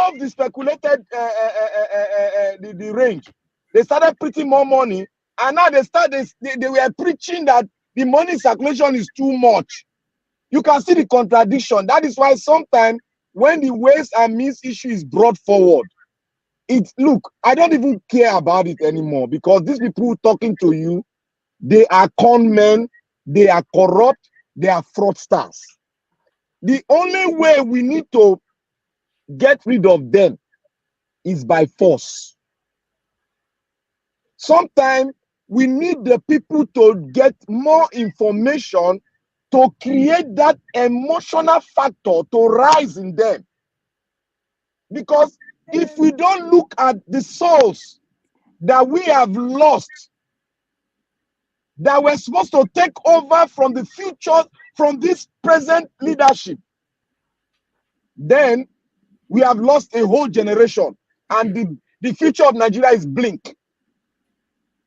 above the speculated the range. They started printing more money, and now they were preaching that the money circulation is too much. You can see the contradiction. That is why sometimes when the ways and means issue is brought forward, look, I don't even care about it anymore, because these people talking to you, they are con men, they are corrupt, they are fraudsters. The only way we need to get rid of them is by force. Sometimes we need the people to get more information to create that emotional factor to rise in them. Because if we don't look at the souls that we have lost, that we're supposed to take over from the future, from this present leadership, then we have lost a whole generation, and the future of Nigeria is blink.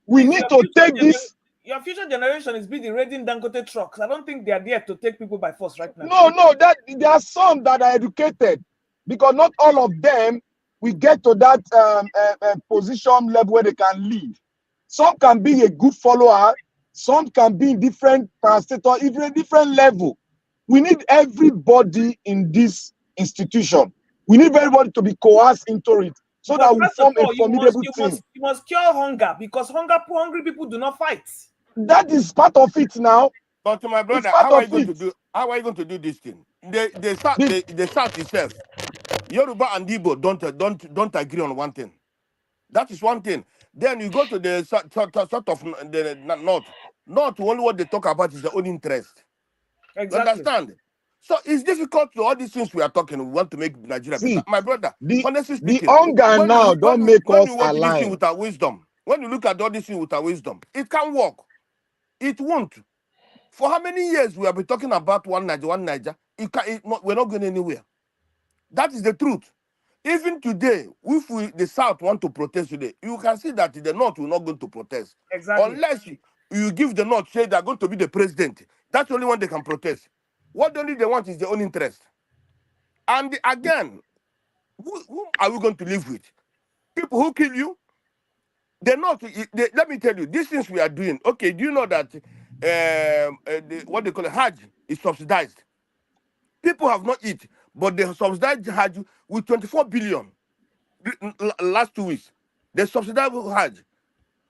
We need to take this. Your future generation is being raiding Dangote trucks. I don't think they are there to take people by force right now. No, that there are some that are educated, because not all of them will get to that position level where they can lead. Some can be a good follower, some can be in different parastatus, even a different level. We need everybody in this institution. We need everybody to be coerced into it, so that we form a formidable team. You must cure hunger, because hungry people do not fight. That is part of it now. But my brother, how are you going to do this thing? The South itself, Yoruba and Igbo don't agree on one thing. That is one thing. Then you go to the sort of the North. North, only what they talk about is their own interest. Exactly. You understand? So it's difficult to all these things we are talking. We want to make Nigeria better. My brother, honestly speaking, the hunger now don't make us align. With our wisdom, when you look at all these things with our wisdom, it can work. It won't. For how many years we have been talking about one Niger? We're not going anywhere. That is the truth. Even today, if the South want to protest today, you can see that the North will not going to protest. Exactly. Unless you give the North, say they're going to be the president. That's the only one they can protest. What only they want is their own interest. And again, who are we going to live with? People who kill you? They're not. Let me tell you, these things we are doing. Okay, do you know that what they call it, Hajj is subsidized? People have not eaten, but they subsidized Hajj with 24 billion last 2 weeks. They subsidized Hajj.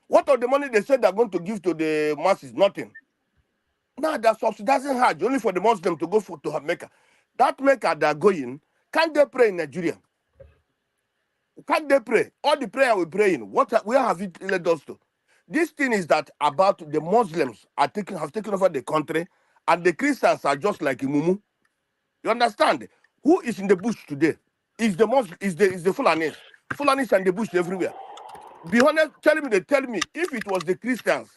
What of the money they said they're going to give to the masses? Nothing. Now they're subsidizing Hajj only for the Muslims to go to Mecca. That Mecca they're going, can't they pray in Nigeria? Can't they pray? All the prayer we're praying, where have it led us to? This thing is that about the Muslims have taken over the country, and the Christians are just like Imumu. You understand? Who is in the bush today? Is the Fulanis. Fulanis and the bush everywhere. Be honest, tell me, if it was the Christians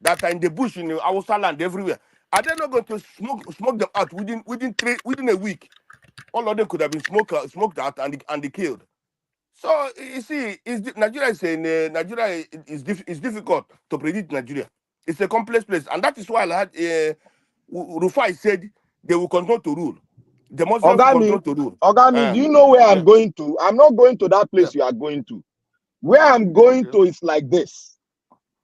that are in the bush in our land everywhere, are they not going to smoke them out within a week? All of them could have been smoked out and killed. So you see, Nigeria is difficult to predict Nigeria. It's a complex place, and that is why Rufai said they will continue to rule. The Muslims will continue to rule. Ogami, do you know where I'm going to? I'm not going to that place you are going to. Where I'm going to is like this.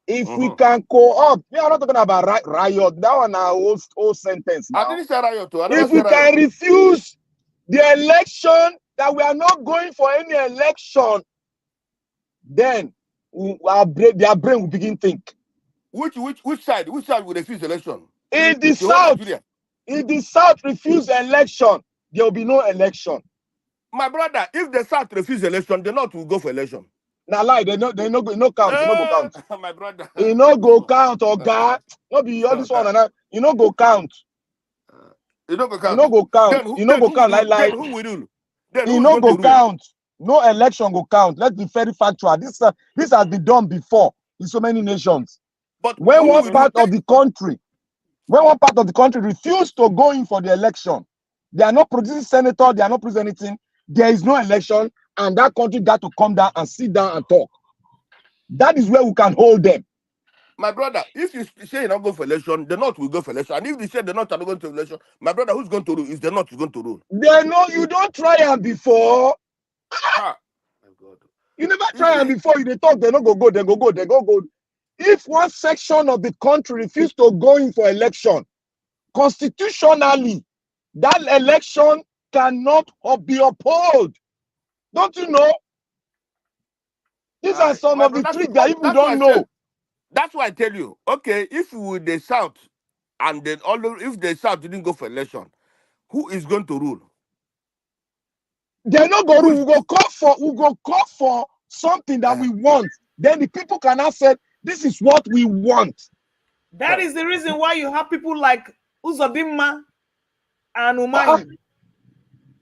If we can co-op, we are not talking about riot. That one is old sentence now. I didn't say riot. If we can refuse the election, that we are not going for any election, then their brain will begin to think. Which side? Which side will refuse election? If the South refuse election, there will be no election. My brother, if the South refuse election, the North will go for election. Now lie, they no count. They no go count. My brother, you no go count, or God, not be all this one and that. You no go count. You no go count. You no go count. You no go count. Like who will rule? You no go count. No election go count. Let's be very factual. This has been done before in so many nations. But when one part of the country refuse to go in for the election, they are not producing senator, they are not producing anything. There is no election, and that country got to come down and sit down and talk. That is where we can hold them. My brother, if you say you're not going for election, the North will go for election. And if they say the North are not going to election, my brother, who's going to rule? Is the North going to rule? They know you don't try them before. Ah, my God. You never You try am see, before. You dey talk, they no go go, they go go, they go go. If one section of the country refuse to go in for election, constitutionally, that election cannot be upheld. Don't you know? These are some my of the brother, tricks that people that's why I don't said. know. That's why I tell you. Okay, if we the South, and then if the South didn't go for election, who is going to rule? They no go Who rule. is, We go call for something that we want. Then the people can now say, this is what we want. That is the reason why you have people like Uzodinma and Umahi.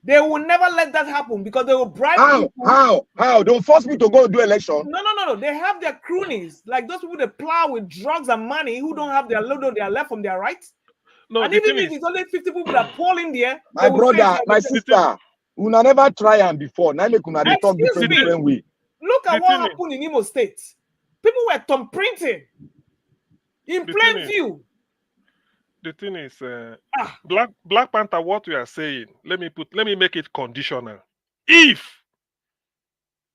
They will never let that happen because they will bribe people. How? Don't force me to go do election. No. They have their cronies, like those people that plow with drugs and money who don't have their load on their left from their right. No, And the even thing if is, it's only 50 people that poll in there, My brother, my sister, una never try am before. Now make una dey talk Excuse me. different way. Look at The what thing is- happened in Imo State. People were thumb printing in The plain thing is- view. the thing is, Black Panther, what we are saying, let me make it conditional. If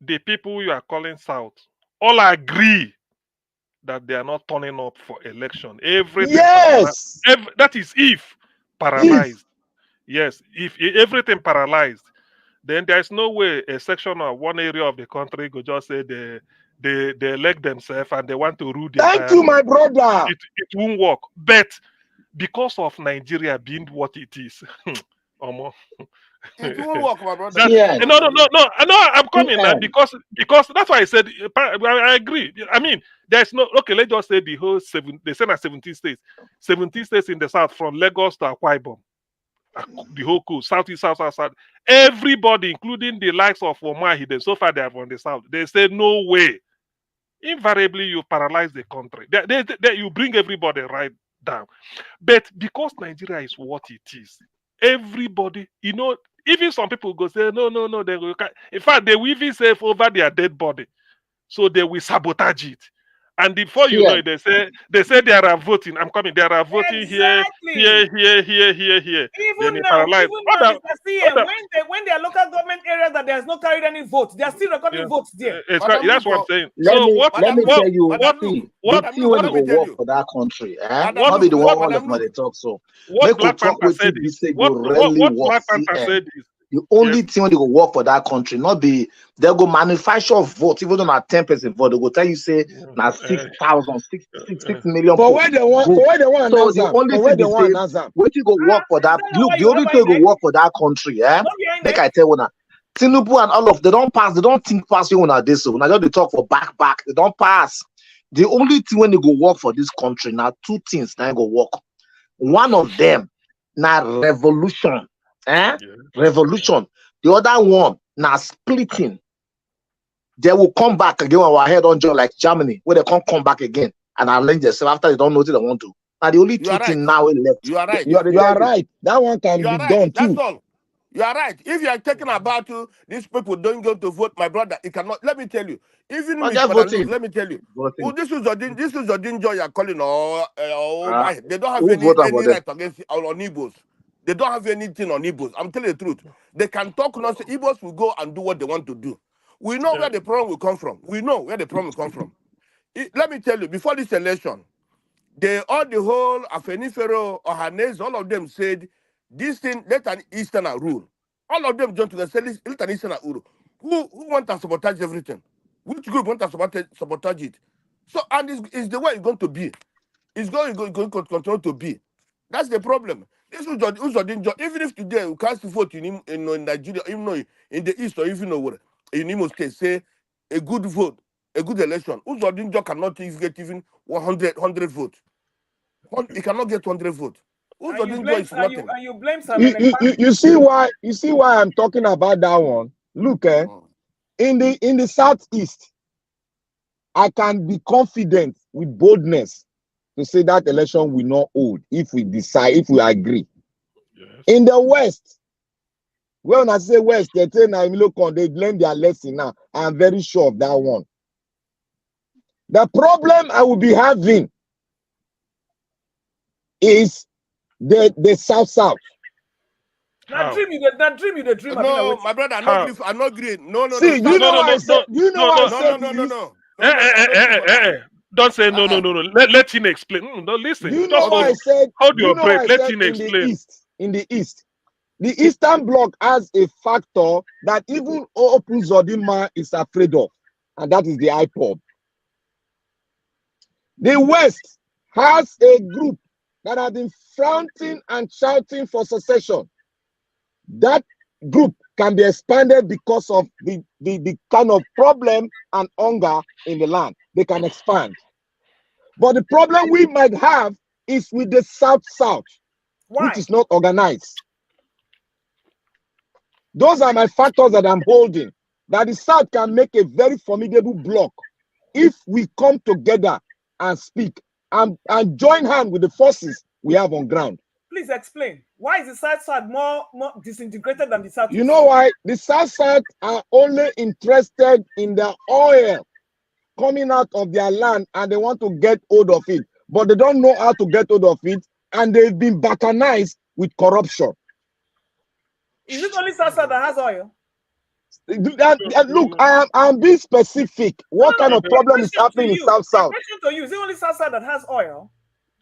the people you are calling South all agree that they are not turning up for election, everything Yes. that is if paralyzed. Yes, if everything paralyzed, then there's no way a section of one area of the country could just say they elect themselves and they want to rule the Thank entire you, my country. brother. It won't work. But because of Nigeria being what it is, Omo, it won't work, my brother. that, no, I'm coming Yeah. because that's why I said I agree. I mean, there's no okay. Let's just say the whole they said at 17 states in the south from Lagos to Akwa Ibom, the whole coast, southeast, south. Everybody, including the likes of Omahi, so far they are from the south. They say no way. Invariably, you paralyze the country. You bring everybody right down. But because Nigeria is what it is, everybody, even some people go say, no, they will. In fact, they will even say over their dead body. So they will sabotage it. And before you know it, they say they are voting. I'm coming. They are voting here. Even Then they now, paralyze. Mr. CM, when their local government area that there's not carried any votes, they are still recording votes there. That's what I'm saying. Let me tell you, what the thing when they go work for that country, not be the one of they talk so. What Black Panther said is, what Black Panther said is, the only thing when they go work for that country, not be they go manufacture vote, even though not 10% vote, they go tell you say now 6,000, 6 million. For where they want, so the only thing they say, when you go work for that, look, the only thing go work for that country, make I tell you now. Tinubu and all of they don't think past you on this. So now they talk for back, they don't pass. The only thing when they go work for this country, now two things now go work. One of them now revolution. Revolution. The other one now splitting. They will come back again when our head on job like Germany, where they can't come back again and arrange themselves after they don't know what they want to. Now the only two things now left. You are right. You are right. That one can be done too. That's all. You are right. If you are talking about these people don't go to vote, my brother, it cannot. Let me tell you. Even with let me tell you. This is Odin Joy you are calling they don't have any right against on Igbos. They don't have anything on Igbos. I'm telling you the truth. They can talk nonsense. Igbos will go and do what they want to do. We know where the problem will come from. Let me tell you, before this election, the whole Afenifero, Ohanes, all of them said, this thing, let an Easterner rule. All of them joined together, said, let an Easterner rule. Who want to sabotage everything? Which group want to sabotage it? So, and it's the way it's going to be. It's going to continue to be. That's the problem. This is even if today we cast vote in Nigeria, even though in the East or even in Imo State, say a good vote, a good election, Uzodinjo cannot get even 100 votes. He cannot get 100 votes. You blame you see why I'm talking about that one. Look, in the Southeast, I can be confident with boldness to say that election will not hold if we agree. Yes. In the West, when I say West, they say now they learn their lesson now. I am very sure of that one. The problem I will be having is the South. Now dream you the dream. No, my brother, I'm not green. No. See, you know why I said. You know why I said No. Don't say no. Let him explain. No, listen. You know why I said. Hold your breath. Let him explain. In the East, the Eastern Bloc has a factor that even Open Zodima is afraid of, and that is the IPOB. The West has a group that have been flaunting and shouting for secession. That group can be expanded because of the kind of problem and hunger in the land. They can expand. But the problem we might have is with the South-South, which is not organized. Those are my factors that I'm holding. That the South can make a very formidable bloc if we come together and speak and join hands with the forces we have on ground. Please explain. Why is the South-South more disintegrated than the South? You know why? The South-South are only interested in the oil coming out of their land and they want to get hold of it. But they don't know how to get hold of it, and they've been balkanized with corruption. Is it only South-South that has oil? Look, I'm being specific. What kind of problem is happening in South-South? Question to you. Is it only South-South that has oil?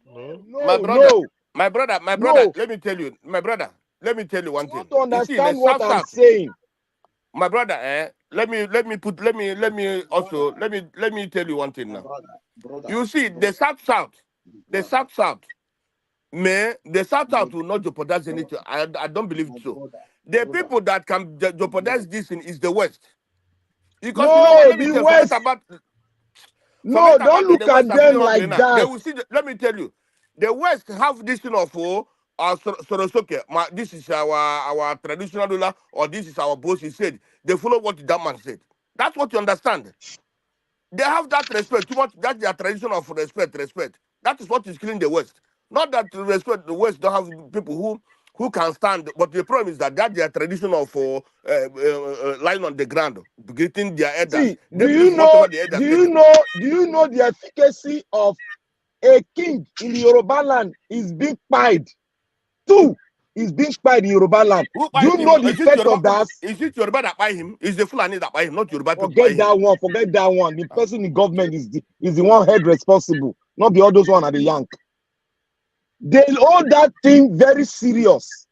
No. My brother, let me tell you, let me tell you one thing. You understand what I'm saying? My brother, let me tell you one thing now. You see, the South-South, the South-South will not jeopardize anything. I don't believe so. The people that can jeopardize this thing is the West. Because the West. No, don't look at them like that. They will see. Let me tell you, the West have this thing of Sorosoke. This is our traditional ruler, or this is our boss. He said they follow what that man said. That's what you understand. They have that respect. Too much. That's their tradition of respect. That is what is killing the West. Not that respect. The West don't have people who can stand. But the problem is that their tradition of lying on the ground, getting their elders. See, do you know the efficacy of a king in the Yoruba land is being pied? Two is being pied in Yoruba land. Do you know the effect of that? Is it Yoruba that buy him? Is the Fulani that buy him, not Yoruba to buy him? Forget that one. The person in government is the one head responsible, not the others one at the yank. They hold that thing very serious.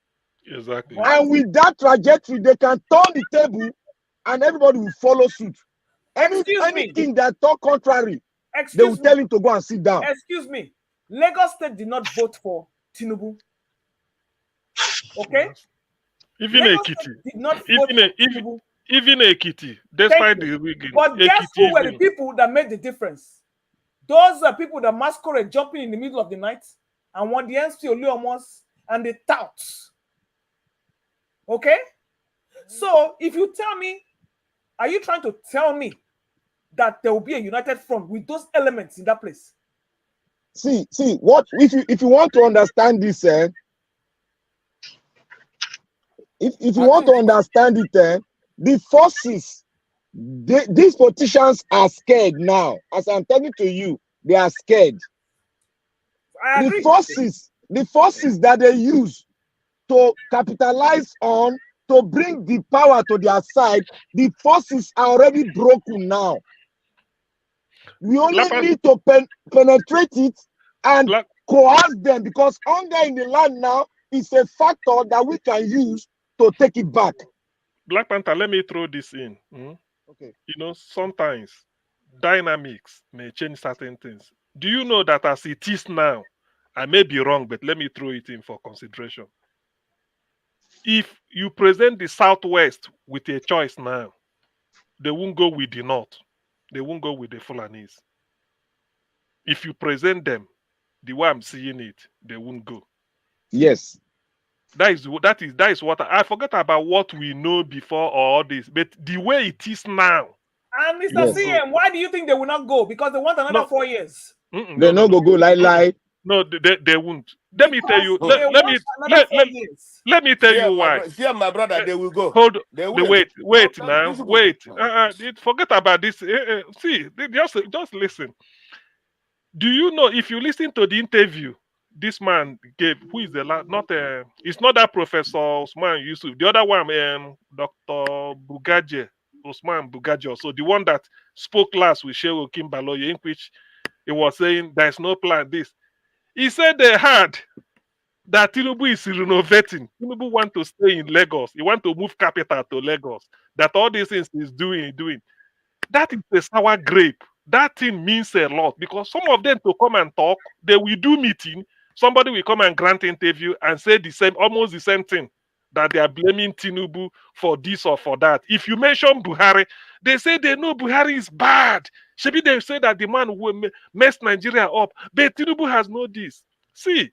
Exactly. And with that trajectory, they can turn the table and everybody will follow suit. Anything that talk contrary, they will tell him to go and sit down. Excuse me. Lagos State did not vote for Tinubu. Okay? Even Ekiti, despite the rigging. But guess who were the people that made the difference? Those are people that masquerade jumping in the middle of the night and want the NC Oluomos and the touts. Okay? So if you tell me, are you trying to tell me that there will be a united front with those elements in that place? See, what if you want to understand this, if you want to understand it, the forces, these politicians are scared now. As I'm telling to you, they are scared. The forces that they use to capitalize on, to bring the power to their side, the forces are already broken now. We only need to penetrate it and coerce them, because hunger in the land now is a factor that we can use to take it back. Black Panther, let me throw this in. Okay. You know, sometimes dynamics may change certain things. Do you know that as it is now, I may be wrong, but let me throw it in for consideration. If you present the Southwest with a choice now, they won't go with the North. They won't go with the Fulanis. If you present them the way I'm seeing it, they won't go. Yes. That is what I forget about what we know before all this, but the way it is now. And Mr. CM, why do you think they will not go? Because they want another 4 years. They're not gonna go lie. No, they won't. Let me tell you. Let me tell you why. Yeah, my brother, they will go. Wait now. Wait. Forget about this. See, just listen. Do you know, if you listen to the interview this man gave, who is the last, not it's not that Professor Osman Yusuf, the other one, Dr. Bugaje, Osman Bugaje, so the one that spoke last with Shehu Kimbaloye, in which he was saying there's no plan. This, he said they had that Tinubu is renovating. Tinubu want to stay in Lagos. He want to move capital to Lagos. That all these things he's doing. That is a sour grape. That thing means a lot because some of them to come and talk, they will do meeting. Somebody will come and grant interview and say the same, almost the same thing, that they are blaming Tinubu for this or for that. If you mention Buhari, they say they know Buhari is bad. Maybe they say that the man who messed Nigeria up, but Tinubu has no this. See,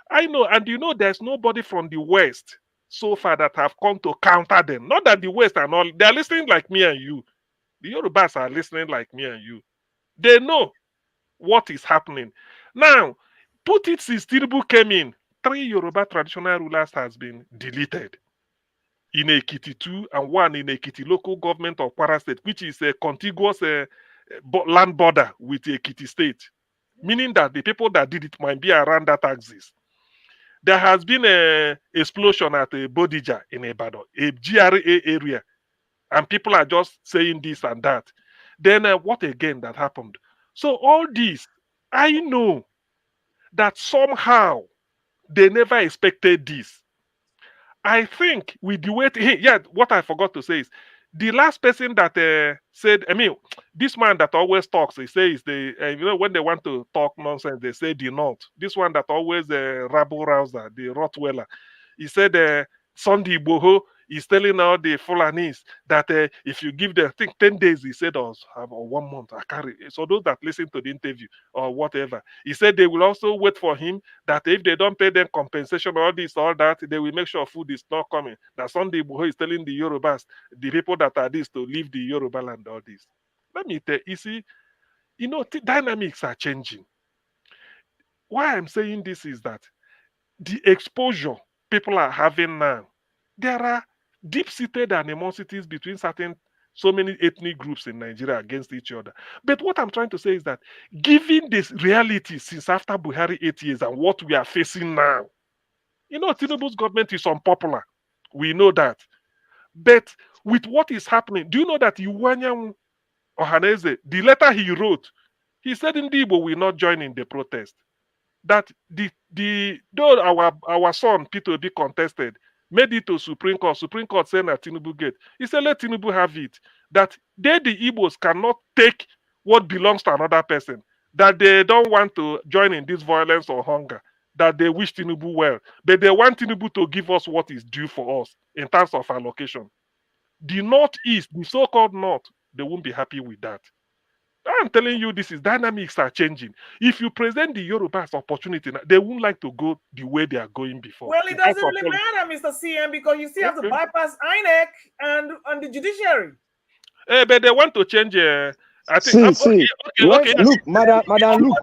I know, and you know, there's nobody from the West so far that have come to counter them. Not that the West and all, they're listening like me and you. The Yorubas are listening like me and you. They know what is happening. Now, put it since Tinubu came in, 3 Yoruba traditional rulers has been deleted. In Ekiti 2 and 1 in Ekiti local government of Kwara State, which is a contiguous land border with Ekiti State. Meaning that the people that did it might be around that axis. There has been an explosion at Bodija in Ibadan, a GRA area, and people are just saying this and that. Then what again that happened? So all this, I know that somehow they never expected this. I think with the way, what I forgot to say is, the last person that said, I mean, this man that always talks, he says you know, when they want to talk nonsense, they say the North. This one that always rabble rouser, the Rottweiler, he said Sunday Igboho is telling all the Fulanis that if you give them, I think 10 days, he said, or 1 month, I carry. So those that listen to the interview or whatever, he said they will also wait for him, that if they don't pay them compensation, all this, all that, they will make sure food is not coming. That Sunday Igboho is telling the Yorubas, the people that are this, to leave the Yoruba land, all this. Let me tell you, see, you know, dynamics are changing. Why I'm saying this is that the exposure people are having now, there are deep-seated animosities between so many ethnic groups in Nigeria against each other. But what I'm trying to say is that given this reality since after Buhari 8 years and what we are facing now, you know, Tinubu's government is unpopular. We know that. But with what is happening, do you know that Iwanyang Ohaneze, the letter he wrote, he said Ndibo will not join in the protest. That though our son Peter Obi contested, made it to Supreme Court. Supreme Court said at Tinubu Gate. He said, let Tinubu have it. That they, the Igbos, cannot take what belongs to another person. That they don't want to join in this violence or hunger. That they wish Tinubu well. But they want Tinubu to give us what is due for us in terms of allocation. The Northeast, the so-called North, they won't be happy with that. I'm telling you, this is dynamics are changing. If you present the Yorubas opportunity, they won't like to go the way they are going before. Well, it doesn't really matter, Mr. CM, because you still have to bypass INEC and the judiciary. But they want to change. I think. Okay. Look, Madam, look.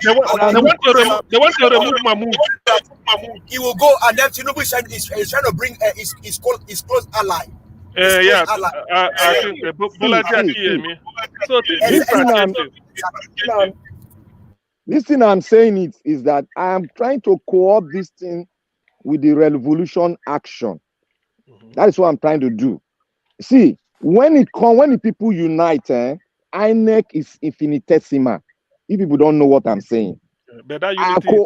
They want to remove Mahmoud. He will go, and then Tinubu is trying to bring his close ally. Yeah, I think this thing I'm saying is that I am trying to co-op this thing with the revolution action. That is what I'm trying to do. See, when the people unite, INEC is infinitesimal. If people don't know what I'm saying. But that unity,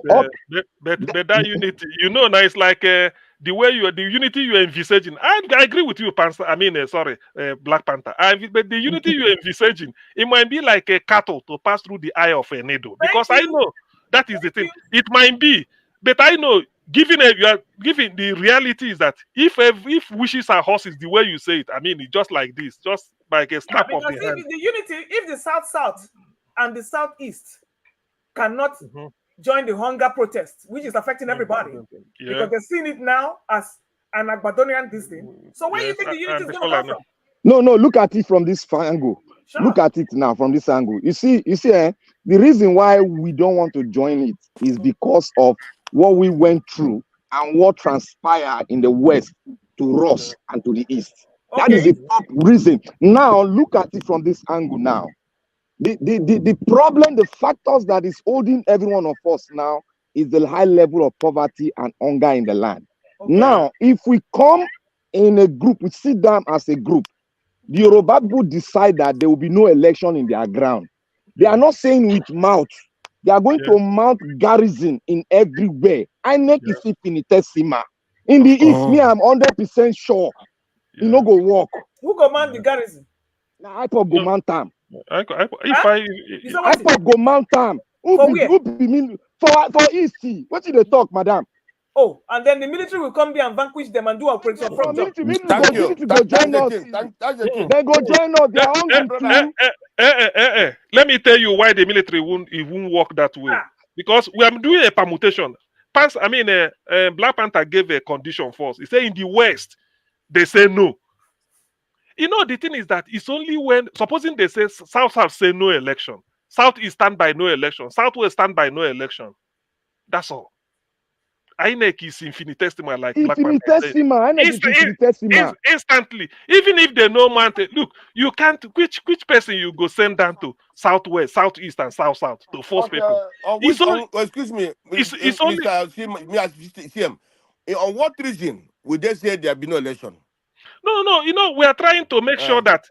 but that unity, you know, now it's like the way the unity you are envisaging. I agree with you, Panther. I mean, Black Panther. But the unity you are envisaging, it might be like a cattle to pass through the eye of a needle. Because I know that is the thing. It might be, but I know, given the reality is that if wishes are horses, the way you say it, I mean, it's just like this, just like a snap of the hand. The unity, if the South and the Southeast cannot join the hunger protest, which is affecting everybody, because they're seeing it now as an Agbadonian this thing. So where do you think the unity is going to come from? No, look at it from this angle. Sure. Look at it now from this angle. You see, the reason why we don't want to join it is because of what we went through and what transpired in the West to us and to the East. Okay. That is the top reason. Now, look at it from this angle now. The problem, the factors that is holding every one of us now is the high level of poverty and hunger in the land. Okay. Now, if we come in a group, we sit down as a group, the Yoruba people decide that there will be no election in their ground. They are not saying with mouth. They are going to mount garrison in everywhere. INEC is infinitesimal. In the east, me, I'm 100% sure. You know, go walk. Who command the garrison? Now, I pop go mount them. I pop go mount them. Who be mean for east? What did they talk, madam? Oh, and then the military will come there and vanquish them and do operation from top. Military go join us. They go join us. They are hungry too. Let me tell you why the military won't work that way. Because we are doing a permutation. Black Panther gave a condition for us. He said in the West, they say no. You know, the thing is that it's only when, supposing they say South say no election, Southeast stand by no election, Southwest stand by no election. That's all. INEC is infinitesimal, like infinitesimal. Instantly. Even if they know man, look, you can't. Which person you go send down to Southwest, Southeast, and South to force people? Excuse me. It's only. On what reason would they say there be no election? No. You know, we are trying to make sure that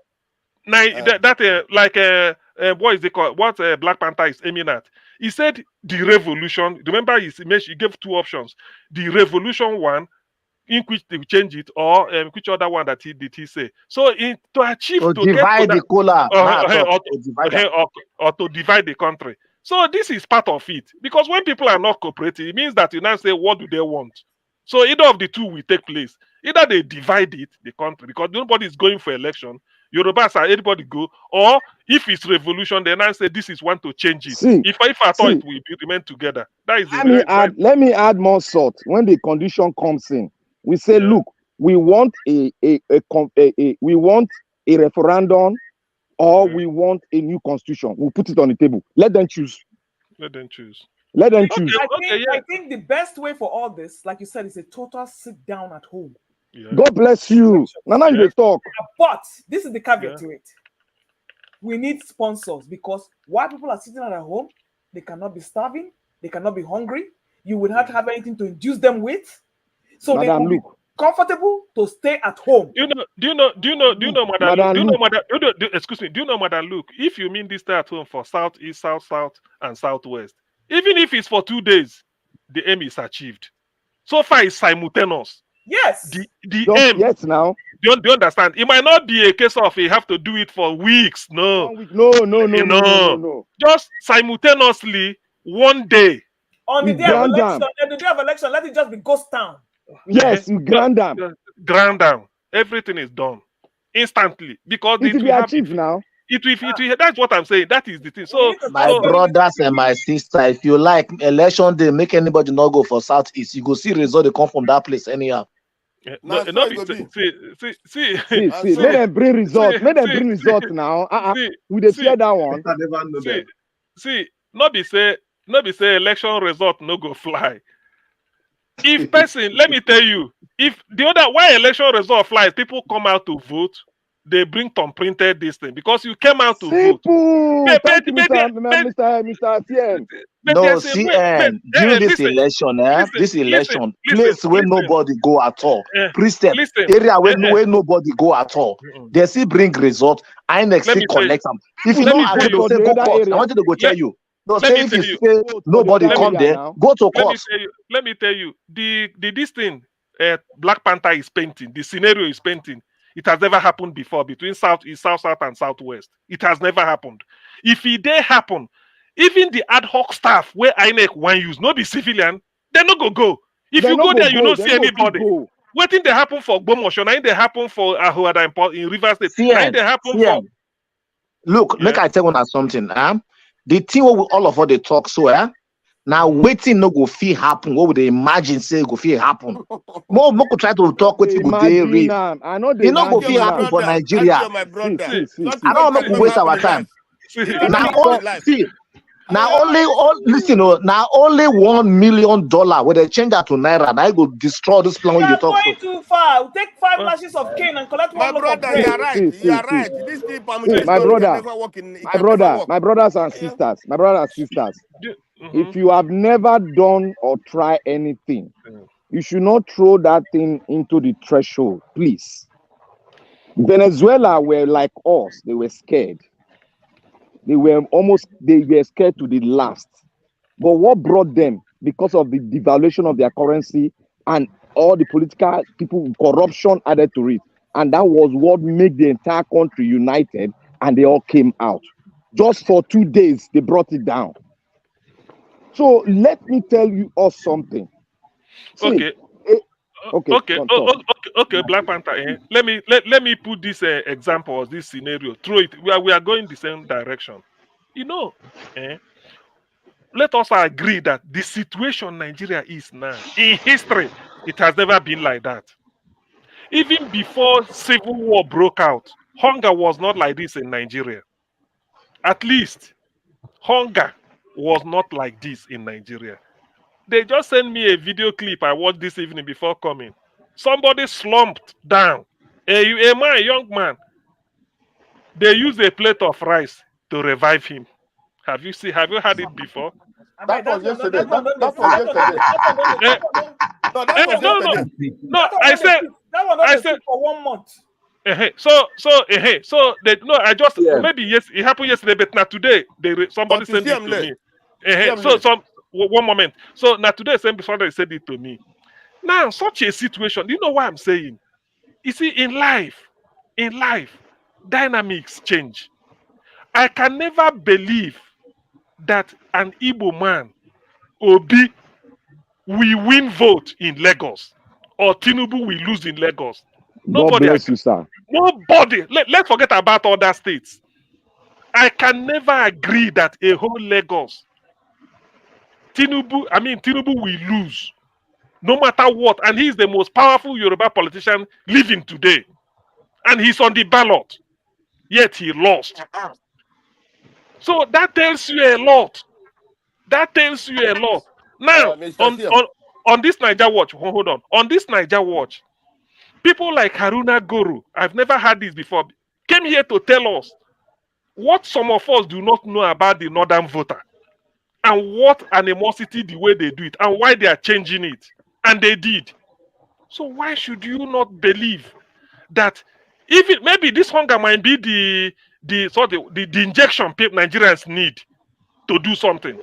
what is it called? What Black Panther is aiming at? He said the revolution. Remember, he gave two options: the revolution one, in which they change it, or which other one that he say. So to achieve to divide the cola, or to divide the country. So this is part of it, because when people are not cooperating, it means that you now say, what do they want? So either of the two will take place. Either they divide it, the country, because nobody is going for election. Yorubas are anybody go, or if it's revolution, then I say this is one to change it. If I thought it will remain together, that is. Let me add more salt. When the condition comes in, we say, look, we want a referendum, or we want a new constitution. We'll put it on the table. Let them choose. I think the best way for all this, like you said, is a total sit down at home. Yeah. God bless you. Now you talk. But this is the caveat to it. We need sponsors, because while people are sitting at home, they cannot be starving, they cannot be hungry. You will not have anything to induce them with, so they will be comfortable to stay at home. Do you know, Madam Luke? If you mean this stay at home for Southeast, South, and Southwest, even if it's for 2 days, the aim is achieved. So far, it's simultaneous. Yes. The aim. Yes, now. Do you understand? It might not be a case of you have to do it for weeks. No. Just simultaneously, one day. On the day of election, let it just be ghost town. Yes, grand down. Everything is done instantly, because it will be achieved now. That's what I'm saying. That is the thing. So my brothers and my sister, if you like election day, make anybody not go for Southeast. You go see result they come from that place anyhow. See. Let them bring results. Let them bring results now. We dey share that one. See, not be say election result no go fly. If person, let me tell you, if the other why election result flies, people come out to vote. They bring Tom printed this thing because you came out to vote. Mr. CN. No, CN, during this election, place where nobody go at all. Christian, area where nobody go at all. They still bring result. I next collect them. If you don't agree, go court. I want you to go tell you. No, say if you say nobody come there, go to court. Let me tell you, this thing Black Panther is painting, the scenario is painting. It has never happened before between Southeast, South, and Southwest. It has never happened. If it did happen, even the ad hoc staff where INEC want use, not be civilian, they're not go. If you go there, you don't see anybody. What thing they happen for Gbomosho? Now they happen for Ahuada in Rivers State. Look, make I tell you something. The thing where all of us they talk so, now waiting no go feel happen. What would they imagine say go feel happen? More could try to talk with you. I know they not go feel happen for Nigeria. I don't know waste our time. Now only $1 million when they change that to naira, and I go destroy this plan when you talk. Going too far. We'll take 5 lashes of cane and collect one. My brother, you're right. You're right. My brothers and sisters. If you have never done or try anything, you should not throw that thing into the threshold, please. Venezuela were like us. They were scared. They were scared to the last. But what brought them? Because of the devaluation of their currency and all the political people, corruption added to it. And that was what made the entire country united, and they all came out. Just for 2 days, they brought it down. So let me tell you all something. See, okay, Black Panther. Let me put this example or this scenario through it. We are going the same direction. You know, let us agree that the situation Nigeria is now in history, it has never been like that. Even before civil war broke out, hunger was not like this in Nigeria. At least, hunger was not like this in Nigeria. They just sent me a video clip I watched this evening before coming. Somebody slumped down. A young man. They used a plate of rice to revive him. Have you heard it before? That was yesterday. That was yesterday. No, I said for 1 month. So they no, I just maybe yes, it happened yesterday, but not today. Somebody sent it to me. So 1 moment. So now today, somebody said it to me. Now, such a situation, you know what I'm saying? You see, in life, dynamics change. I can never believe that an Igbo man, Obi, will win vote in Lagos, or Tinubu will lose in Lagos. Nobody. God bless you, sir. Nobody. Let's forget about other states. I can never agree that a whole Lagos, Tinubu will lose, no matter what. And he's the most powerful Yoruba politician living today. And he's on the ballot. Yet he lost. So that tells you a lot. Now, on this Niger Watch, hold on. On this Niger Watch, people like Haruna Guru, I've never heard this before, came here to tell us what some of us do not know about the northern voter, and what animosity the way they do it, and why they are changing it. And they did. So why should you not believe that even maybe this hunger might be the injection people Nigerians need to do something?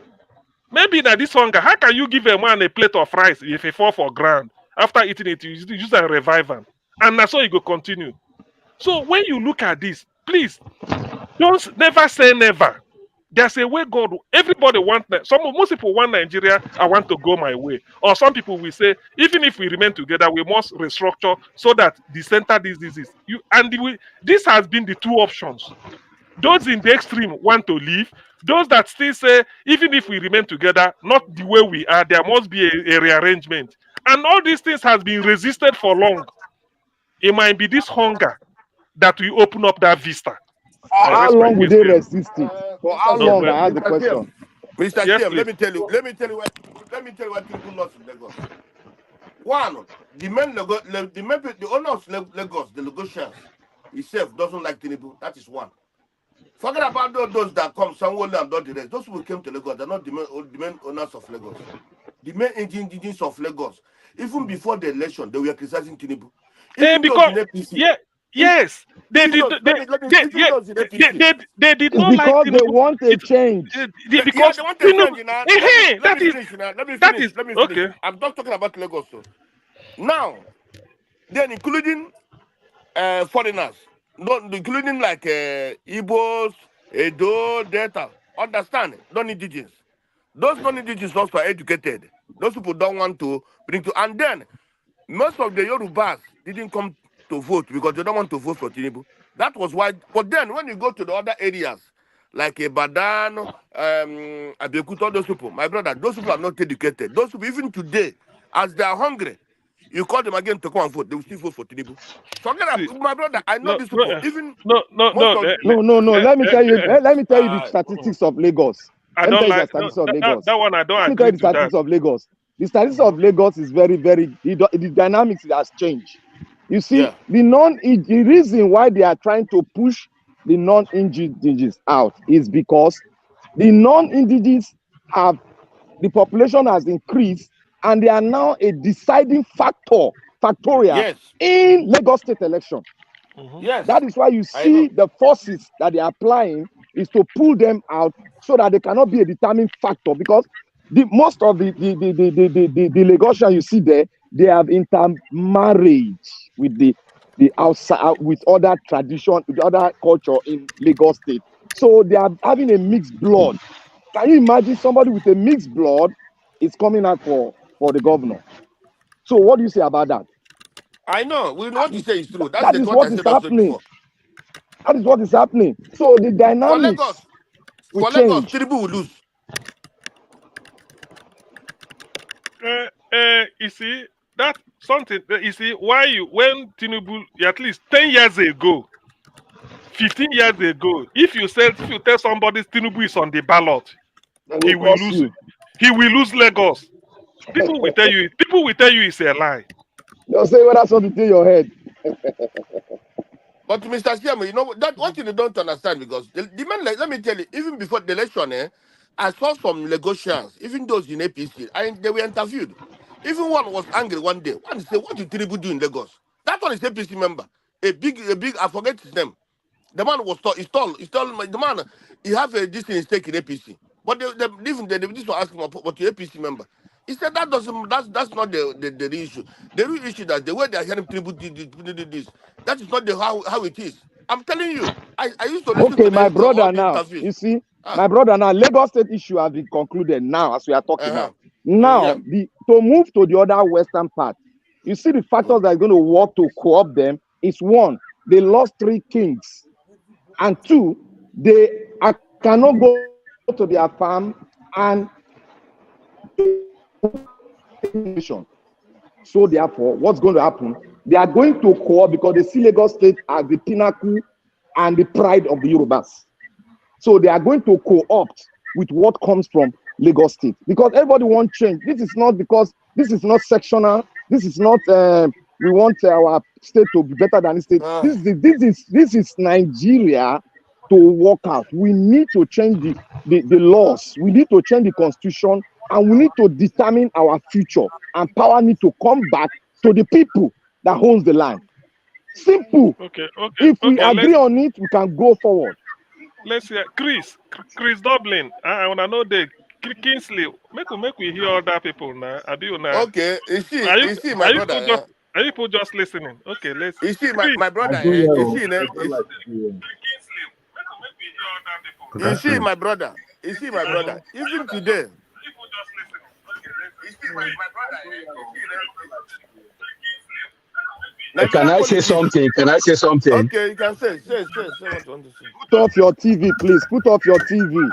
Maybe that this hunger, how can you give a man a plate of rice if he fall for ground? After eating it, you use and revive him. And that's how you go continue. So when you look at this, please, don't never say never. There's a way God, everybody wants, most people want Nigeria, I want to go my way. Or some people will say, even if we remain together, we must restructure so that the center, this has been the two options. Those in the extreme want to leave. Those that still say, even if we remain together, not the way we are, there must be a rearrangement. And all these things has been resisted for long. It might be this hunger that will open up that vista. How long will they resist it? For how long? I ask the question. Mr. Chief, let me tell you what people lost in Lagos. One, the owner of Lagos, the Lagosians, himself doesn't like Tinubu. That is one. Forget about those that come somewhere and not the rest. Those who came to Lagos, they're not the main owners of Lagos. The main indigenous of Lagos. Even before the election, they were criticizing Tinubu. Yes, they did not because like they want a change. Because they want a change now. Let me finish. Okay. I'm not talking about Lagos. So. Now, then including foreigners, not including like Igbos, Edo, Delta. Understand? Non-indigenous. Those non-indigenous also are educated. Those people don't want to bring to, and then most of the Yorubas didn't come to vote because they don't want to vote for Tinubu. That was why. But then when you go to the other areas, like Ibadan, Abeokuta, those people, my brother, those people are not educated. Those people, even today, as they are hungry, you call them again to come and vote, they will still vote for Tinubu. Forget that, my brother. I know these people. No. Let me tell you the statistics of Lagos. I don't like that one. I don't agree with the statistics of Lagos. The statistics of Lagos is very, very. The dynamics has changed. You see, the reason why they are trying to push the non-indigenous out is because the non-indigenous have the population has increased, and they are now a deciding factorial in Lagos State election. Yes. That is why you see the forces that they are applying is to pull them out so that they cannot be a determining factor, because most of the Lagosians you see there, they have intermarriage with the outside, with other tradition, with other culture in Lagos State. So they are having a mixed blood. Can you imagine somebody with a mixed blood is coming out for the governor? So what do you say about that? I know. We know what you say is true. That is what is happening. That is what is happening. So the dynamics will change. Tinubu will lose. You see, that something, you see, when Tinubu, at least 10 years ago, 15 years ago, if you tell somebody Tinubu is on the ballot, he will lose. He will lose Lagos. People will tell you it's a lie. They'll say, well, that's something in your head. But Mr. Siamo, you know that what you don't understand, because the man, like, let me tell you, even before the election, I saw some Lagosians, even those in APC, they were interviewed. Even one was angry one day. One said, "What did Tinubu do in Lagos?" That one is APC member, a big, I forget his name. The man was tall. He's tall. The man, he have a decent stake in APC. But this was asking him, but your APC member. He said that's not the issue. The real issue that the way they are hearing people do this, that is not how it is. I'm telling you. I used to listen to my brother now. You see, my brother now, Lagos State issue has been concluded now as we are talking now. Now, to move to the other western part, you see the factors that are going to work to co-opt them is one, they lost 3 kings, and 2, they cannot go to their farm and so therefore, what's going to happen? They are going to co-opt because they see Lagos State as the pinnacle and the pride of the Yorubas. So they are going to co-opt with what comes from Lagos State, because everybody wants change. This is not because this is not sectional. This is not we want our state to be better than the state. This is Nigeria to work out. We need to change the laws. We need to change the constitution, and we need to determine our future. And power need to come back to the people that owns the land. Simple. Okay. If we agree on it, we can go forward. Let's hear Chris Dublin. I wanna know the Kingsley. Make we hear other people now. Okay, you see my brother. Are you people just listening? Okay, let's. You see my brother. You see my brother. Even today. Can I say something? Okay, you can say what you want to say. Put off your TV, please. Put off your TV.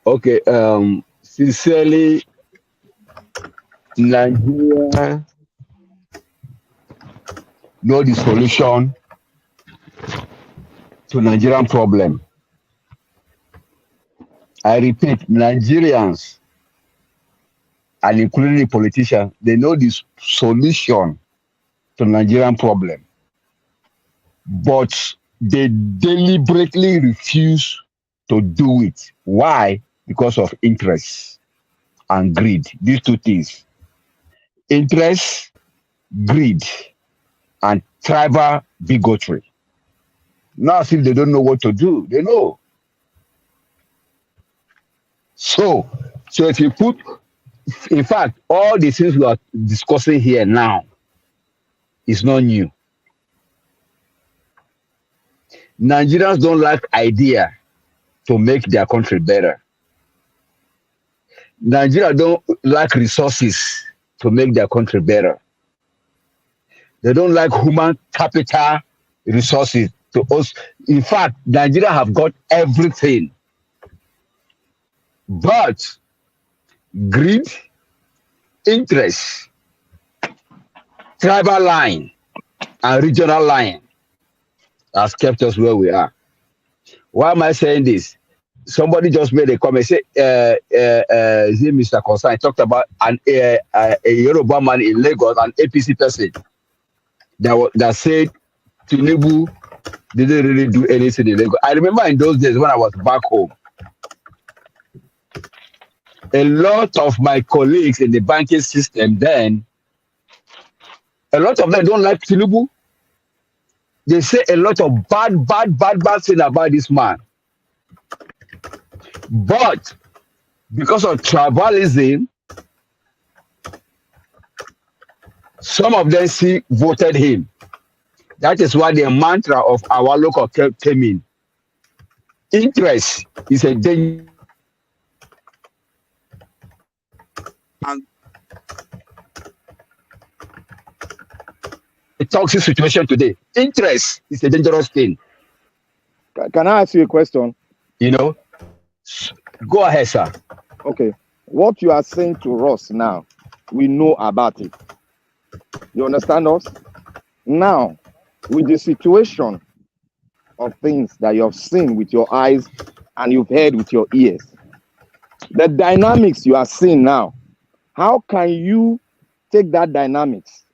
Okay, sincerely, Nigeria know the solution to Nigerian problem. I repeat, Nigerians, and including the politicians, they know the solution to Nigerian problem, but they deliberately refuse to do it. Why? Because of interest and greed. These 2 things. Interest, greed, and tribal bigotry. Now, if they don't know what to do, they know. So if you put, in fact, all the things we are discussing here now is not new. Nigerians don't like idea to make their country better. Nigeria don't like resources to make their country better. They don't like human capital resources to us. In fact, Nigeria have got everything. But greed, interest, tribal line, and regional line has kept us where we are. Why am I saying this? Somebody just made a comment. Say, Mr. Concern talked about a Yoruba man in Lagos, an APC person that said Tinubu didn't really do anything in Lagos. I remember in those days when I was back home, a lot of my colleagues in the banking system then, a lot of them don't like Tinubu. They say a lot of bad things about this man. But because of tribalism, some of them voted him. That is why the mantra of our local came in. Interest is a danger. A toxic situation today. Interest is a dangerous thing. Can I ask you a question? You know, go ahead, sir. Okay. What you are saying to us now, we know about it. You understand us? Now, with the situation of things that you have seen with your eyes and you've heard with your ears, the dynamics you are seeing now, how can you take that dynamics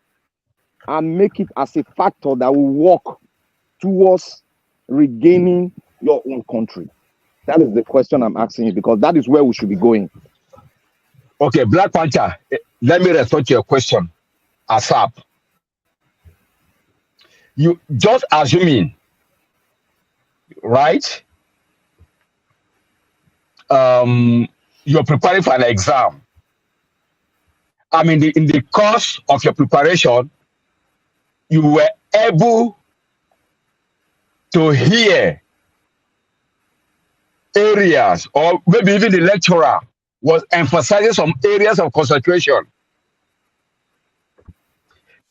and make it as a factor that will work towards regaining your own country? That is the question I'm asking you, because that is where we should be going. Okay, Black Panther, let me respond to your question ASAP. You just assuming, right? You're preparing for an exam. I mean, in the course of your preparation, you were able to hear areas, or maybe even the lecturer was emphasizing some areas of concentration.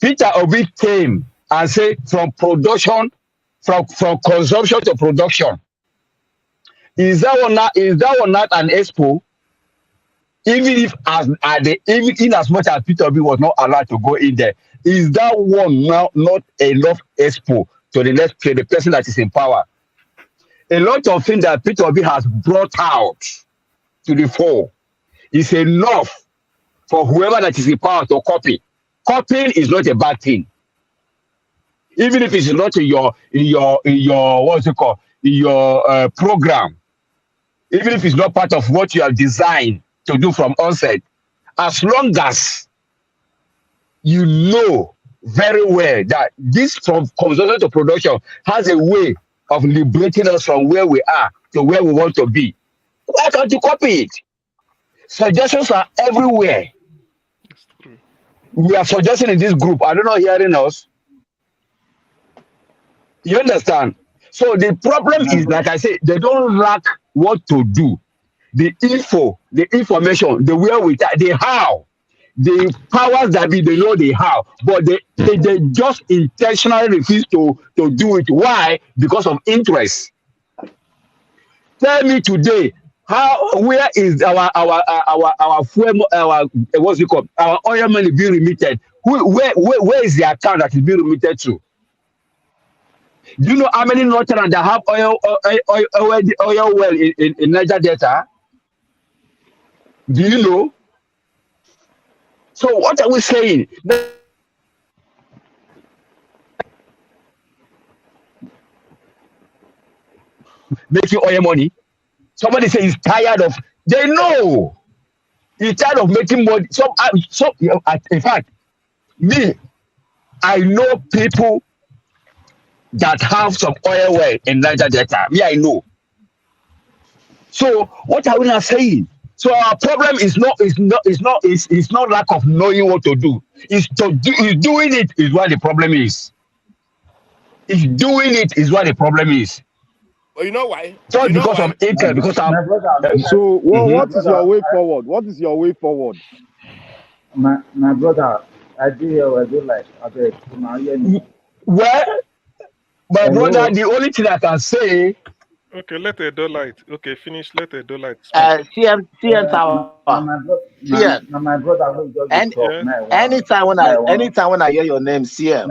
Peter Obi came and said from production, from consumption to production. Is that one not an expo? Even if even in as much as Peter Obi was not allowed to go in there, is that one now not enough expo to the person that is in power? A lot of things that Peter Obi has brought out to the fore is enough for whoever that is in power to copy. Copying is not a bad thing, even if it's not in your what's it called, in your program, even if it's not part of what you have designed to do from onset, as long as you know very well that this from consumption to production has a way of liberating us from where we are to where we want to be. Why can't you copy it? Suggestions are everywhere. We are suggesting in this group. I don't know, hearing us. You understand? So the problem is, like I said, they don't lack what to do. The info, the information, the where we the how, the powers that be, they know the how, but they just intentionally refuse to do it. Why? Because of interest. Tell me today, where is our fuel, our what's it called, our oil money being remitted? Where is the account that is being remitted to? Do you know how many Northerners that have oil well in Niger Delta? Do you know? So what are we saying? Making oil money. Somebody says he's tired of. They know he's tired of making money. In fact, me, I know people that have some oil well in Niger Delta. Me, I know. So what are we not saying? So our problem is not lack of knowing what to do. Is doing it is what the problem is. Is doing it is what the problem is. Well, you know why? Just because of interest, because I'm. So what is your way forward? What is your way forward? My brother, I do like well, my brother, the only thing I can say. Okay, let a do light. Okay, finish. Let a do light. CM Tower. My brother, anytime when I hear your name, CM,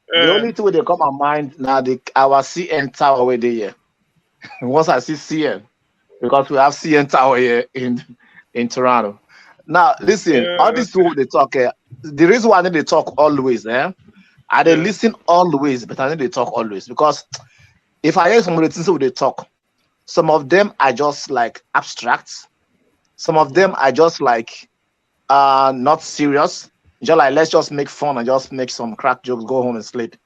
the only thing they come to mind now, our CN Tower over there. Once I see CN, because we have CN Tower here in Toronto. Now, listen, all these people they talk. The reason why they talk always, I they listen always, but I need to talk always because if I hear some of the things they talk, some of them are just like abstract. Some of them are just like not serious. Just like let's just make fun and just make some crack jokes, go home and sleep.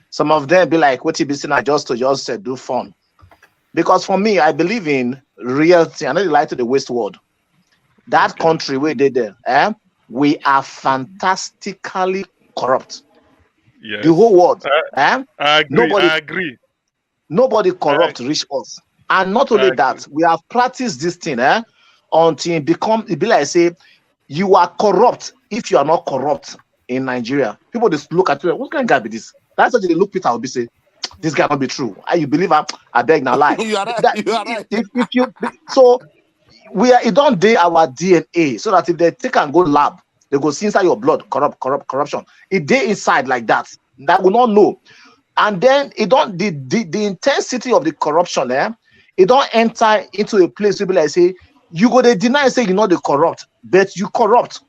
Some of them be like, what you be saying, just do fun. Because for me, I believe in reality. I know they like to the West world. That country where they there, we are fantastically corrupt. Yes. The whole world. I agree. Nobody corrupt reach us. And not only that, we have practiced this thing until it be like say, you are corrupt if you are not corrupt in Nigeria. People just look at you, what kind of guy be this? That's what they look Peter Obi say, this guy not be true. You believe I beg now lie. You are right. You are right. So it don't day our DNA so that if they take and go lab, they go see inside your blood corruption. It day inside like that. That will not know. And then it don't the intensity of the corruption it don't enter into a place where like say you go they deny say you're not the corrupt, but you corrupt.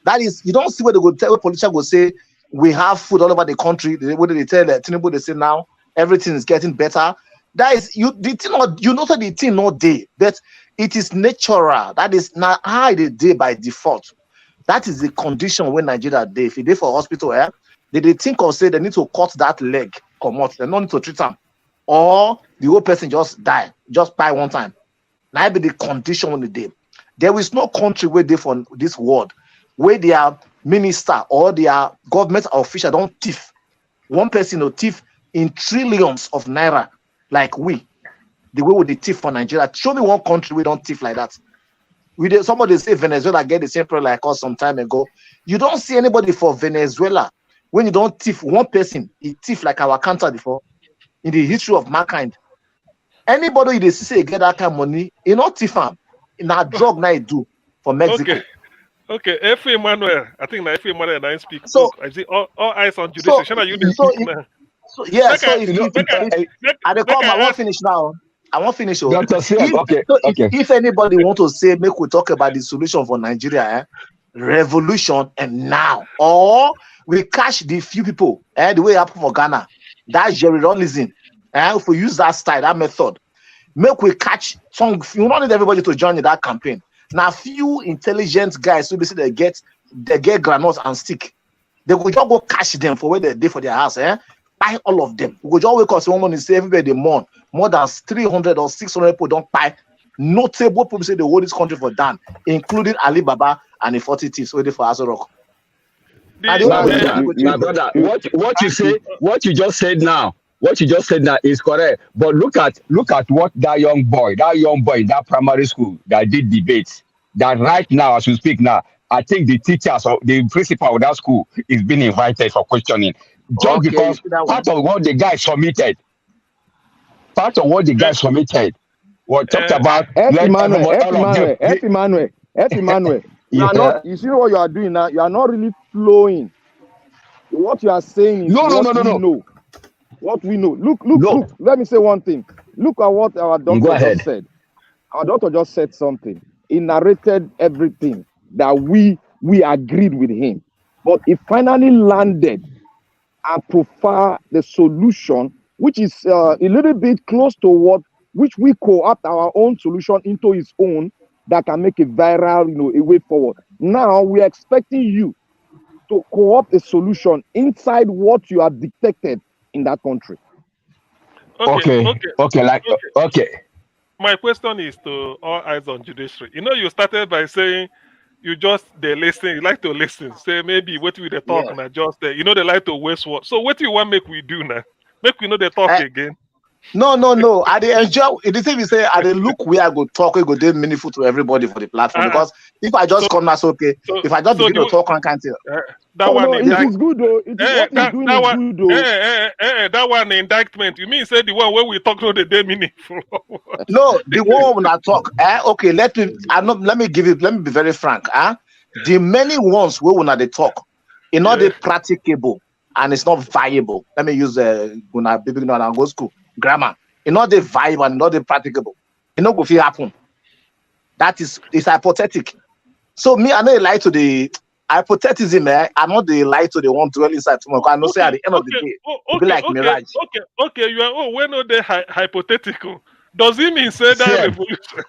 That is, you don't see where they go tell politicians go say we have food all over the country. What do they tell Tinubu? They say now everything is getting better. That is you know the thing not day, but it is natural. That is not how they day by default. That is the condition when Nigeria day. If you day for hospital, they think or say they need to cut that leg, come out. They don't need to treat them, or the whole person just die, just die one time. Now be the condition when they day. There is no country where they from this world where their minister or their government official don't thief. One person will thief in trillions of naira like we. The way with the thief for Nigeria. Show me one country we don't thief like that. Somebody say Venezuela get the same problem like us some time ago. You don't see anybody for Venezuela when you don't thief one person. He thief like our country before in the history of mankind. Anybody they say get that kind of money, you not thief him. In a drug now do for Mexico. Okay. F. Emmanuel. I think F. Emmanuel and I speak. So I see all eyes on judicial. So I won't finish now. I won't finish. If anybody want to say, make we talk about the solution for Nigeria, revolution and now, or we catch the few people, the way it happened for Ghana, that Jerry Rawlinson, if we use that style, that method, make we catch some. You don't need everybody to join in that campaign. Now, few intelligent guys who basically they get granules and stick. They will just go cash them for where they did for their house, buy all of them. We will just wake up someone and say everybody they mourn. More than 300 or 600 people don't buy. Notable people say they hold this country for Dan, including Alibaba and the 40 thieves waiting for Aso Rock. My brother, what you just said now is correct. But look at what that young boy in that primary school that did debates. That right now, as we speak now, I think the teachers or the principal of that school is being invited for questioning. Just because part of what the guy submitted was talked about. F. Emmanuel. You see what you are doing now? You are not really flowing. What you are saying is no. What we know. Look. Let me say one thing. Look at what our doctor just said. Our doctor just said something. He narrated everything that we agreed with him. But he finally landed and profile the solution, which is a little bit close to which we co-opt our own solution into his own that can make it viral, a way forward. Now we are expecting you to co-opt a solution inside what you have detected in that country. Okay. My question is to all eyes on judiciary. You started by saying they listen. You like to listen. Say maybe what we they talk and adjust. They like to waste what. So what do you want make we do now? Make we know they talk again. No. I enjoy the thing we say. I look where I go talk. It go be meaningful to everybody for the platform. Because if I just come, that's okay. If I just begin to talk, I can't tell. It is good though. That one indictment. You mean say the one where we talk to the day meaningful? No, the one when I talk. Okay, let me be very frank. The many ones where when they talk, it's not practicable and it's not viable. Let me use when I go school. Grammar. It's not the viable and not the practicable. It's not going to happen. It's hypothetical. So me, I know like to hypothetism, I'm not the light to the one dwell inside tomorrow. I know say at the end of the day, it'll be like mirage. Okay, you are when they hypothetical. Does it mean say that revolution?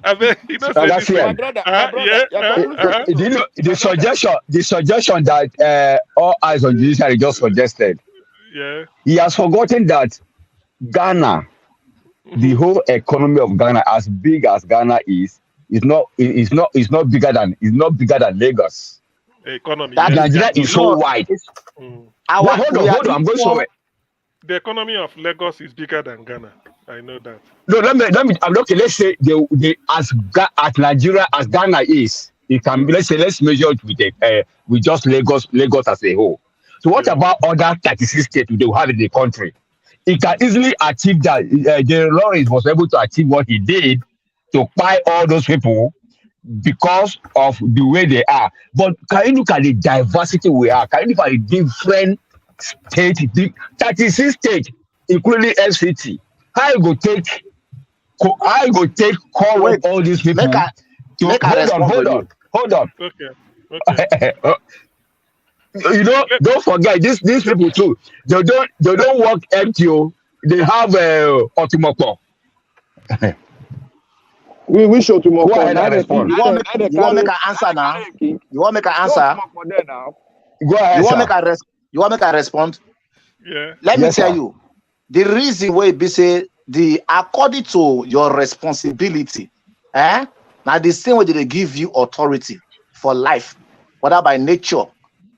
I mean, you know, my brother, the suggestion that all eyes on judiciary just suggested. Yeah. He has forgotten that Ghana, the whole economy of Ghana, as big as Ghana is not bigger than Lagos. Economy. Nigeria is so wide. Hold on, I'm going somewhere. The economy of Lagos is bigger than Ghana. I know that. No, let me. Okay, let's say as Nigeria as Ghana is, it can be. Let's measure it with just Lagos as a whole. So what about other 36 states they have in the country? It can easily achieve that. General Lawrence was able to achieve what he did to buy all those people because of the way they are. But can you look at the diversity we are? Can you look at the different states, 36 states, including FCT? I go take call of all these people. Hold on. Okay. You know, don't forget these people too. They don't work empty. They have Otumoko. We show Otumoko. Go ahead and respond. You want to make an answer now? You want to make an answer? Go ahead. You want to make a respond? Yeah. Let me tell you. The reason why be say according to your responsibility, now the same way they give you authority for life, whether by nature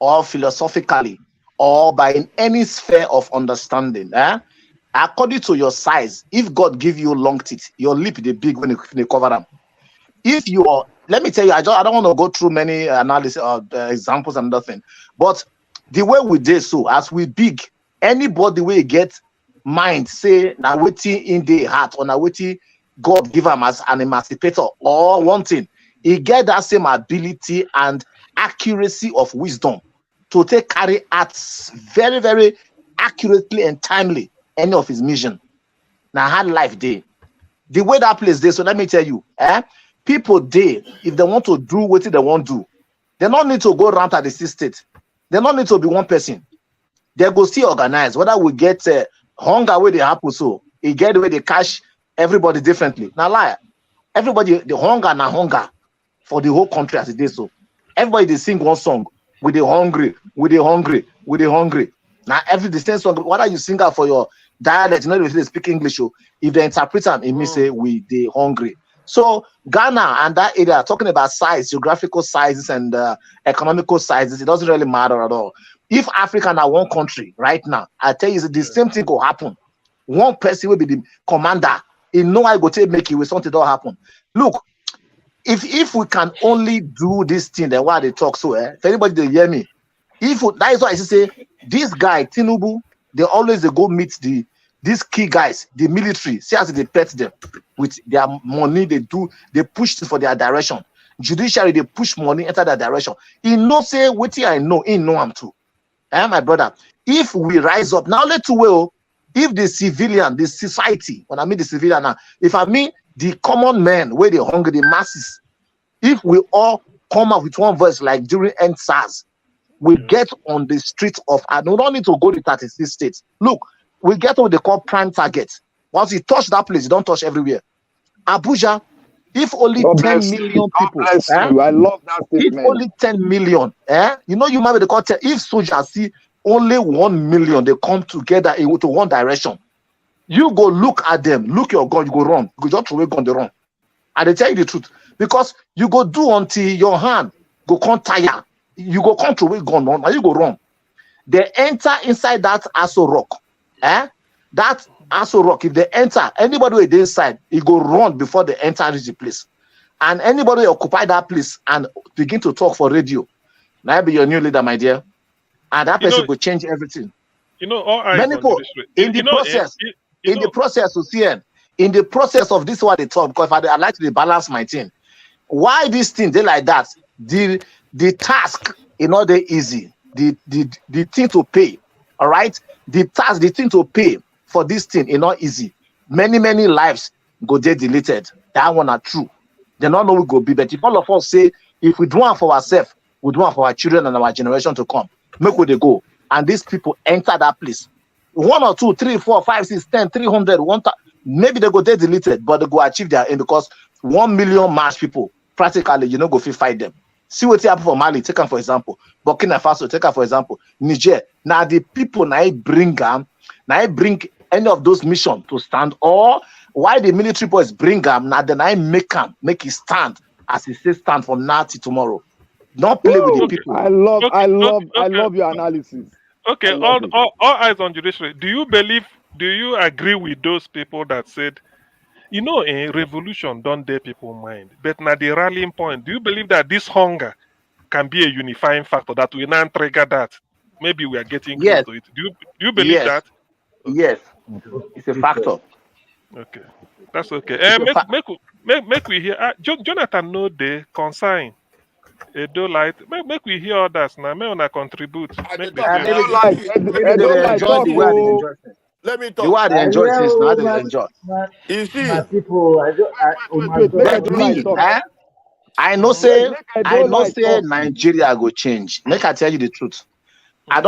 or philosophically or by any sphere of understanding, according to your size, if God give you long teeth, your lip they big when they cover them. If you are, let me tell you, I don't want to go through many analysis or examples and nothing, but the way we did so, as we big, anybody will get mind say now waiting in the heart or now waiting God give him as an emancipator or one thing, he get that same ability and accuracy of wisdom to take carry out very, very accurately and timely any of his mission. Now hard life day. The way that place there, so let me tell you, people day, if they want to do what they want to do, they don't need to go around at the state. They don't need to be one person. They go still organize. Whether we get hunger where they happen, so it get where they cash everybody differently. Now lie, everybody the hunger na hunger for the whole country as it is so. Everybody they sing one song with the hungry, with the hungry, with the hungry. Now every the same song, whether you sing out for your dialect, you know if they speak English, if they interpret them, it means say we the hungry. So Ghana and that area talking about size, geographical sizes and economical sizes, it doesn't really matter at all. If Africa are one country right now, I tell you the same thing will happen. One person will be the commander. He know I go to make it with something that happen. Look, if we can only do this thing, then why they talk so? If anybody they hear me, that is why I say this guy Tinubu, they always they go meet these key guys, the military. See as they pet them with their money. They push for their direction. Judiciary they push money enter that direction. He no say what I know. He know I'm too. My brother, if we rise up now, let well. If the civilian, the society, when I mean the civilian now, if I mean the common man, where they hungry, the masses, if we all come up with one voice like during EndSARS, we get on the streets of, and we don't need to go to 36 states. Look, we get what they call prime target. Once you touch that place, you don't touch everywhere. Abuja, if only 10 million people, I love that statement. If only 10 million, you know, you might be the content. If soldiers see only 1 million, they come together into one direction. You go look at them, look your gun, you go run. You go just throw a gun, they run. And they tell you the truth. Because you go do until your hand go come tire. You go come throw a gun, and you go run. They enter inside that Aso Rock. That Aso Rock, if they enter, anybody who is inside, he go run before they enter the place. And anybody occupy that place and begin to talk for radio, now be your new leader, my dear. And that person will change everything. You know, all eyes many people in the process, the process to see in the process of this what they talk, because I like to balance my thing. Why this thing they like that? The task is not that easy. The thing to pay, all right? The thing to pay for this thing is not easy. Many lives go there deleted. That one are true. They don't know we go be, but if all of us say if we do it for ourselves, we do one for our children and our generation to come. Make where they go. And these people enter that place. 1 or 2, 3, 4, 5, 6, 10, 300, 1,000. Maybe they go they deleted, but they go achieve their aim because 1 million mass people practically you know go fight them. See what happened for Mali, take them for example. Burkina Faso, take them for example. Niger. Now the people now bring any of those missions to stand, or why the military boys bring them now then I make it stand as he says stand from now till tomorrow. Not play with the people. I love your analysis. Okay, all eyes on judiciary. Do you agree with those people that said, you know, a revolution don't dare people mind, but now the rallying point, do you believe that this hunger can be a unifying factor that we now trigger that? Maybe we are getting close to it. Do you believe that? Yes, it's a factor. Okay, that's okay. Make we hear. Jonathan know the consign. Edo Light. Make we hear others now. May wanna contribute. Let me talk. You are the enjoy this now. They enjoy. You see, my people, I know say Nigeria go change. Make I tell you the truth. I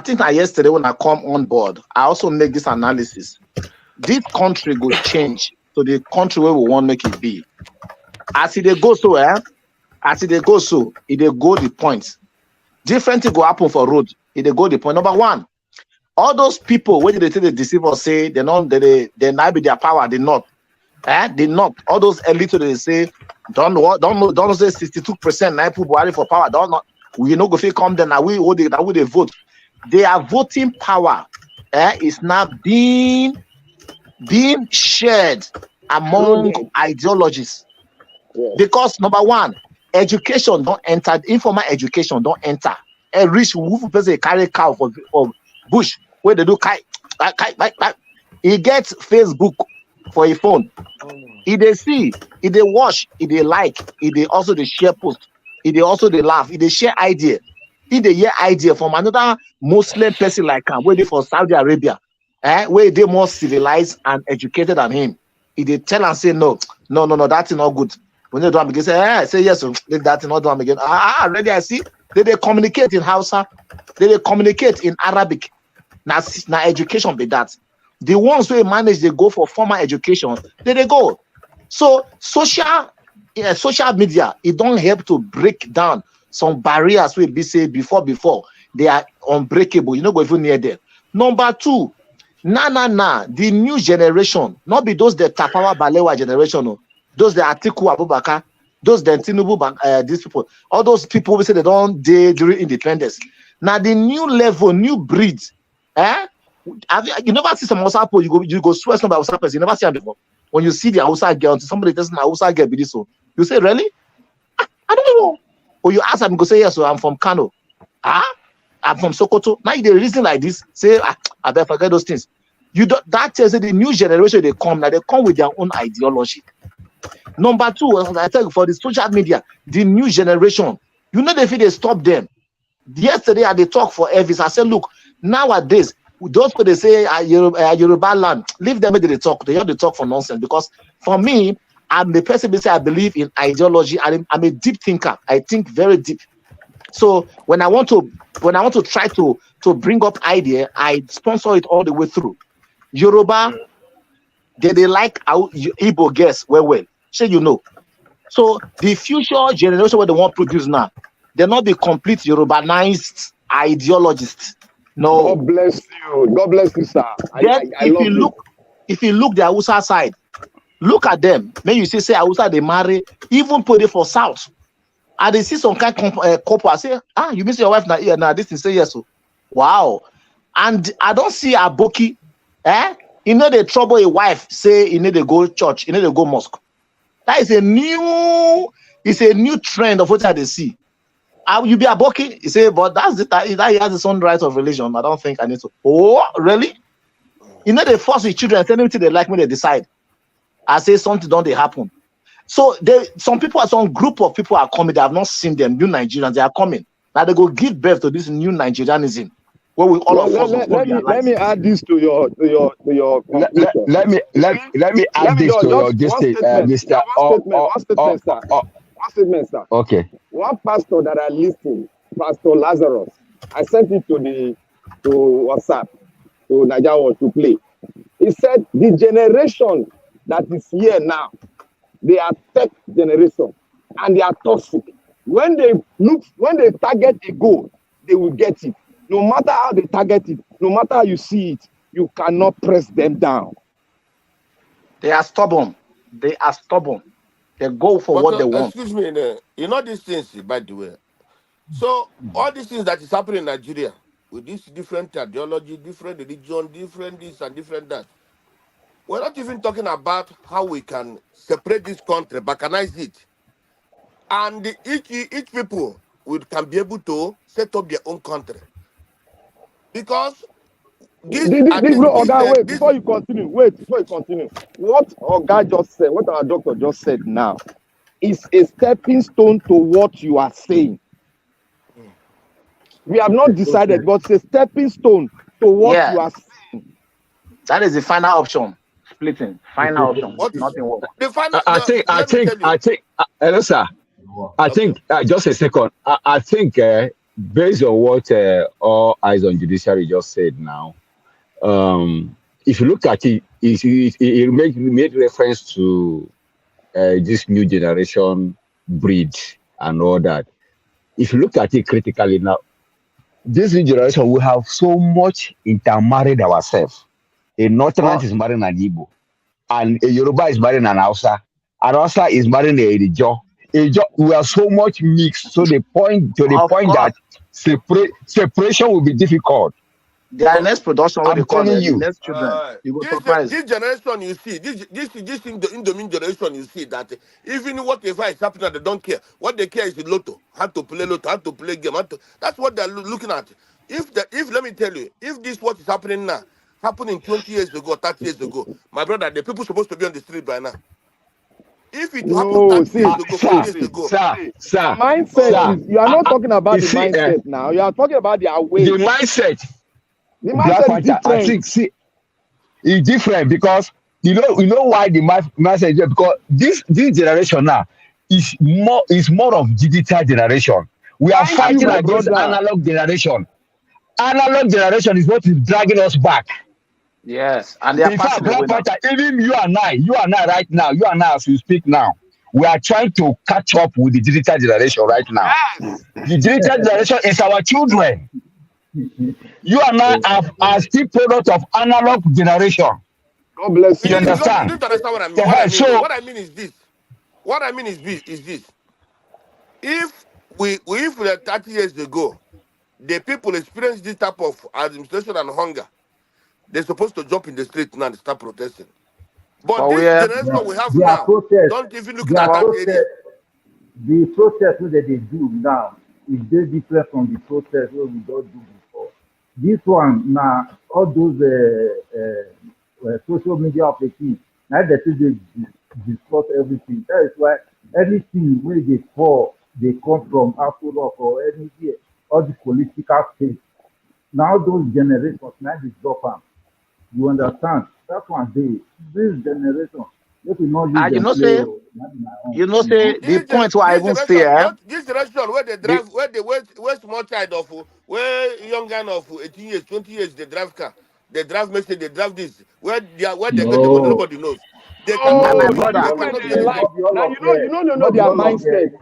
think that yesterday when I come on board, I also make this analysis. This country go change to the country where we want to make it be. As it go so, it they go the points. Different thing go happen for road. It they go the point. Number one, all those people when they take the deceive or say they not be their power, they not. They not. All those elites they say don't say 62% now people Buhari for power. Don't not. We know go fit come then. Now we they vote. Their voting power is now being shared among ideologies. Because number one, education don't enter, informal education don't enter. A rich who person carry cow for bush where they do he gets Facebook for a phone. He they see, he they watch, he they like, he they also they share post, he they also they laugh, he they share idea. He they hear idea from another Muslim person like him, where they for Saudi Arabia, where they more civilized and educated than him. He they tell and say no, that's not good. When they do them again, say yes, leave that not do them again. Already I see. They communicate in Hausa, they communicate in Arabic. Now education be that. The ones who manage they go for formal education, they go. So social media, it don't help to break down some barriers we be say before they are unbreakable. You know, go even near them. Number two, the new generation, not be those the Tafawa Balewa generation, no. Those the Atiku Abubakar, those the Tinubu, these people, all those people we say they don't dare during independence. Now the new level, new breed, you never see some Hausa people, you go swear some Hausa person, you never see them before. When you see the Hausa girl, somebody doesn't Hausa girl be this so, you say really? I don't know. Or you ask them, you go say yes, so I'm from Kano. I'm from Sokoto. Now they reason like this, say I better forget those things. You don't. That tells you the new generation they come now. They come with their own ideology. Number two, as I tell you, for the social media, the new generation, you know they feel they stop them. Yesterday, they talk for Elvis. I said, look, nowadays, those people they say Yoruba land, leave them where they talk. They have to talk for nonsense. Because for me, I'm the person who say I believe in ideology. I'm a deep thinker. I think very deep. So when I want to try to bring up idea, I sponsor it all the way through. Yoruba, they like how Igbo guess well. Say you know. So the future generation what they want to produce now, they're not the complete Yorubanized ideologists. No. God bless you. God bless you, sir. If you look the Hausa side, look at them. When you say Hausa they marry, even put it for South. And they see some kind of couple. I say, you miss your wife now? Yeah, now this thing say yes. So. Wow. And I don't see Aboki. You know they trouble a wife. Say you need to go church. You need to go mosque. That is a new trend of what they see. You be Aboki. You say, but that he has his own right of religion. I don't think I need to. Oh, really? You know they force the children. Tell them they like when they decide. I say something don't they happen. So some group of people are coming. They have not seen them. New Nigerians, they are coming. Now they go give birth to this new Nigerianism. Where we all of us let me add this to your let me add this to your Mr. One statement, sir. Okay. One pastor that I listened, Pastor Lazarus, I sent it to WhatsApp, to Nigeria to play. He said the generation that is here now, they are tech generation and they are toxic. When they target a goal, they will get it. No matter how they target it, no matter how you see it, you cannot press them down. They are stubborn. They are stubborn. They go for what they want. Excuse me, you know these things, by the way. So all these things that is happening in Nigeria, with this different ideology, different religion, different this and different that, we're not even talking about how we can separate this country, balkanize it. And each people can be able to set up their own country. Because before you continue, what Oga just said, what our doctor just said now, is a stepping stone to what you are saying. We have not decided, but it's a stepping stone to what you are saying. That is the final option. Splitting. Final option. Nothing works. I think, hello, sir. I think, just a second. I think, based on what all eyes on judiciary just said now, if you look at it, it made reference to this new generation breed and all that. If you look at it critically now, this new generation, we have so much intermarried ourselves. A Northerners is marrying an Igbo, and a Yoruba is marrying an Hausa, and Hausa is marrying a Ijaw. We are so much mixed to the point that separation will be difficult. The next production, what they call it, next children. You will surprise. This generation, you see, this in the Indomine generation, you see that even whatever is happening, they don't care. What they care is the lotto. How to play lotto, how to play game. That's what they're looking at. If let me tell you, if this what is happening now happening 20 years ago, 30 years ago, my brother, the people supposed to be on the street by now. If it happened 30 years ago, 40 years ago, sir, mindset is, you are not talking about the mindset now. You are talking about their way. The mindset. The mindset is different. I think it's different because you know why the mindset is different, because this generation now is more of digital generation. We are fighting against analog generation. Analog generation is what is dragging us back. Yes, and they are passing away. Even you and I right now, you and I as we speak now, we are trying to catch up with the digital generation right now. The digital generation is our children. You and I are still product of analog generation. God bless you. You understand? You don't understand what I mean. What I mean is this. What I mean is this. If we 30 years ago, the people experienced this type of administration and hunger, they're supposed to jump in the street now and start protesting. But this generation we have now, don't even look at that area. The protest that they do now is very different from the protest we don't do before. This one now, all those social media applications, now they discuss everything. That is why anything where they fall, they come from Afro Rock or anywhere, all the political states. Now those generations, now they drop them. You understand? That's one day. This generation, they will not use the point where I even say, this generation where they drive, where small child of, where young guy of 18 years, 20 years, they drive car, they drive machine, they drive this, where they get the money, nobody knows. They can you know their mindset.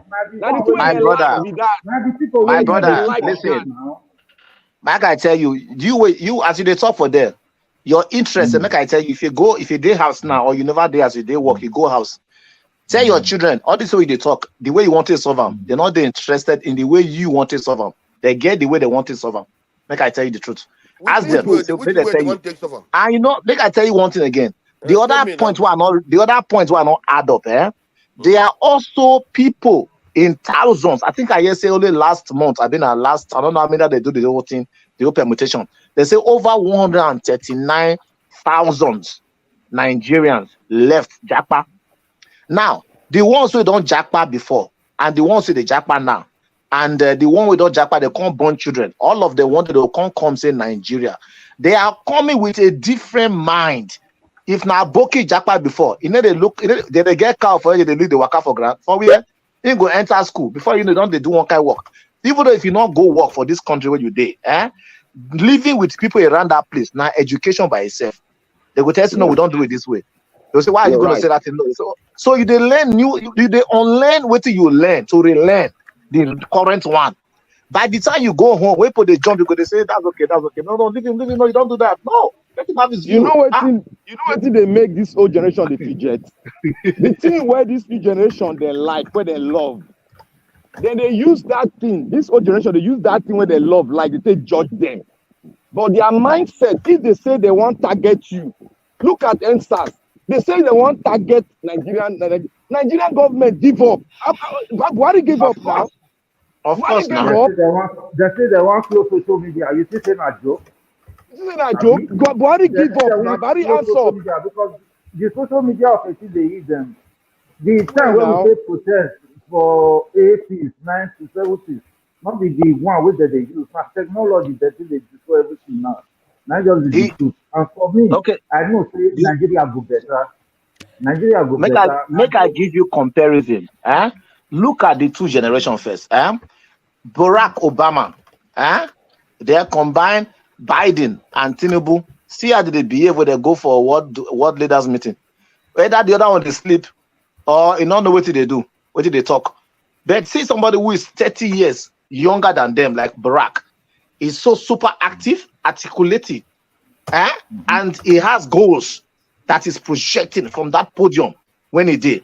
My brother, listen. Like I tell you, you as you talk for them, your interest, make I tell you, if you day house now or you never day as you day work, you go house. Tell your children, all this way they talk, the way you want to solve them, they're not interested in the way you want to solve them. They get the way they want to solve them. Make I tell you the truth. Ask them. And you know, make I tell you one thing again. The other points were not add up. They are also people in thousands. I think I hear say only last month. I don't know how many they do the whole thing, the whole permutation. They say over 139,000 Nigerians left Japa. Now, the ones who don't Japa before, and the ones who they Japa now, and the one who don't Japa, they can't born children. All of them wanted to come say Nigeria. They are coming with a different mind. If now Boki Japa before, they look, they get car for you, they look the waka for grant. For where? You go enter school before you know don't they do one kind of work. Even though if you not go work for this country where you dey, living with people around that place now education by itself. They will tell you no, we don't do it this way. They'll say, why are you going to say that? No. So you they learn new, you they unlearn what you learn to relearn the current one. By the time you go home, wait for the jump, you go they say that's okay. No, leave him, no, you don't do that. No, let him have his view. You know what they make this old generation the fidget. The thing where this new generation they like, where they love. Then they use that thing, this old generation, they use that thing where they love, like they judge them. But their mindset, if they say they want to target you, look at NSAS. They say they want to target Nigerian government give up. Why they give up now? Of course now. They say they want close social media. You think it's a joke? This is not a joke. Why they give up now? Why they answer? Because the social media of they use them. The time when we say protest for 80s, 90s, 70s, not the one which they use. Now technology that they destroy everything now. Now just the truth. And for me, I know say Nigeria go better. Make I give you comparison. Look at the two generations first. Barack Obama. They combine Biden and Tinubu. See how they behave when they go for a world leaders meeting. Whether the other one they sleep or you don't know what they do, what they talk. But see somebody who is 30 years younger than them, like Barack, is so super active, articulated, and he has goals that is projecting from that podium when he did.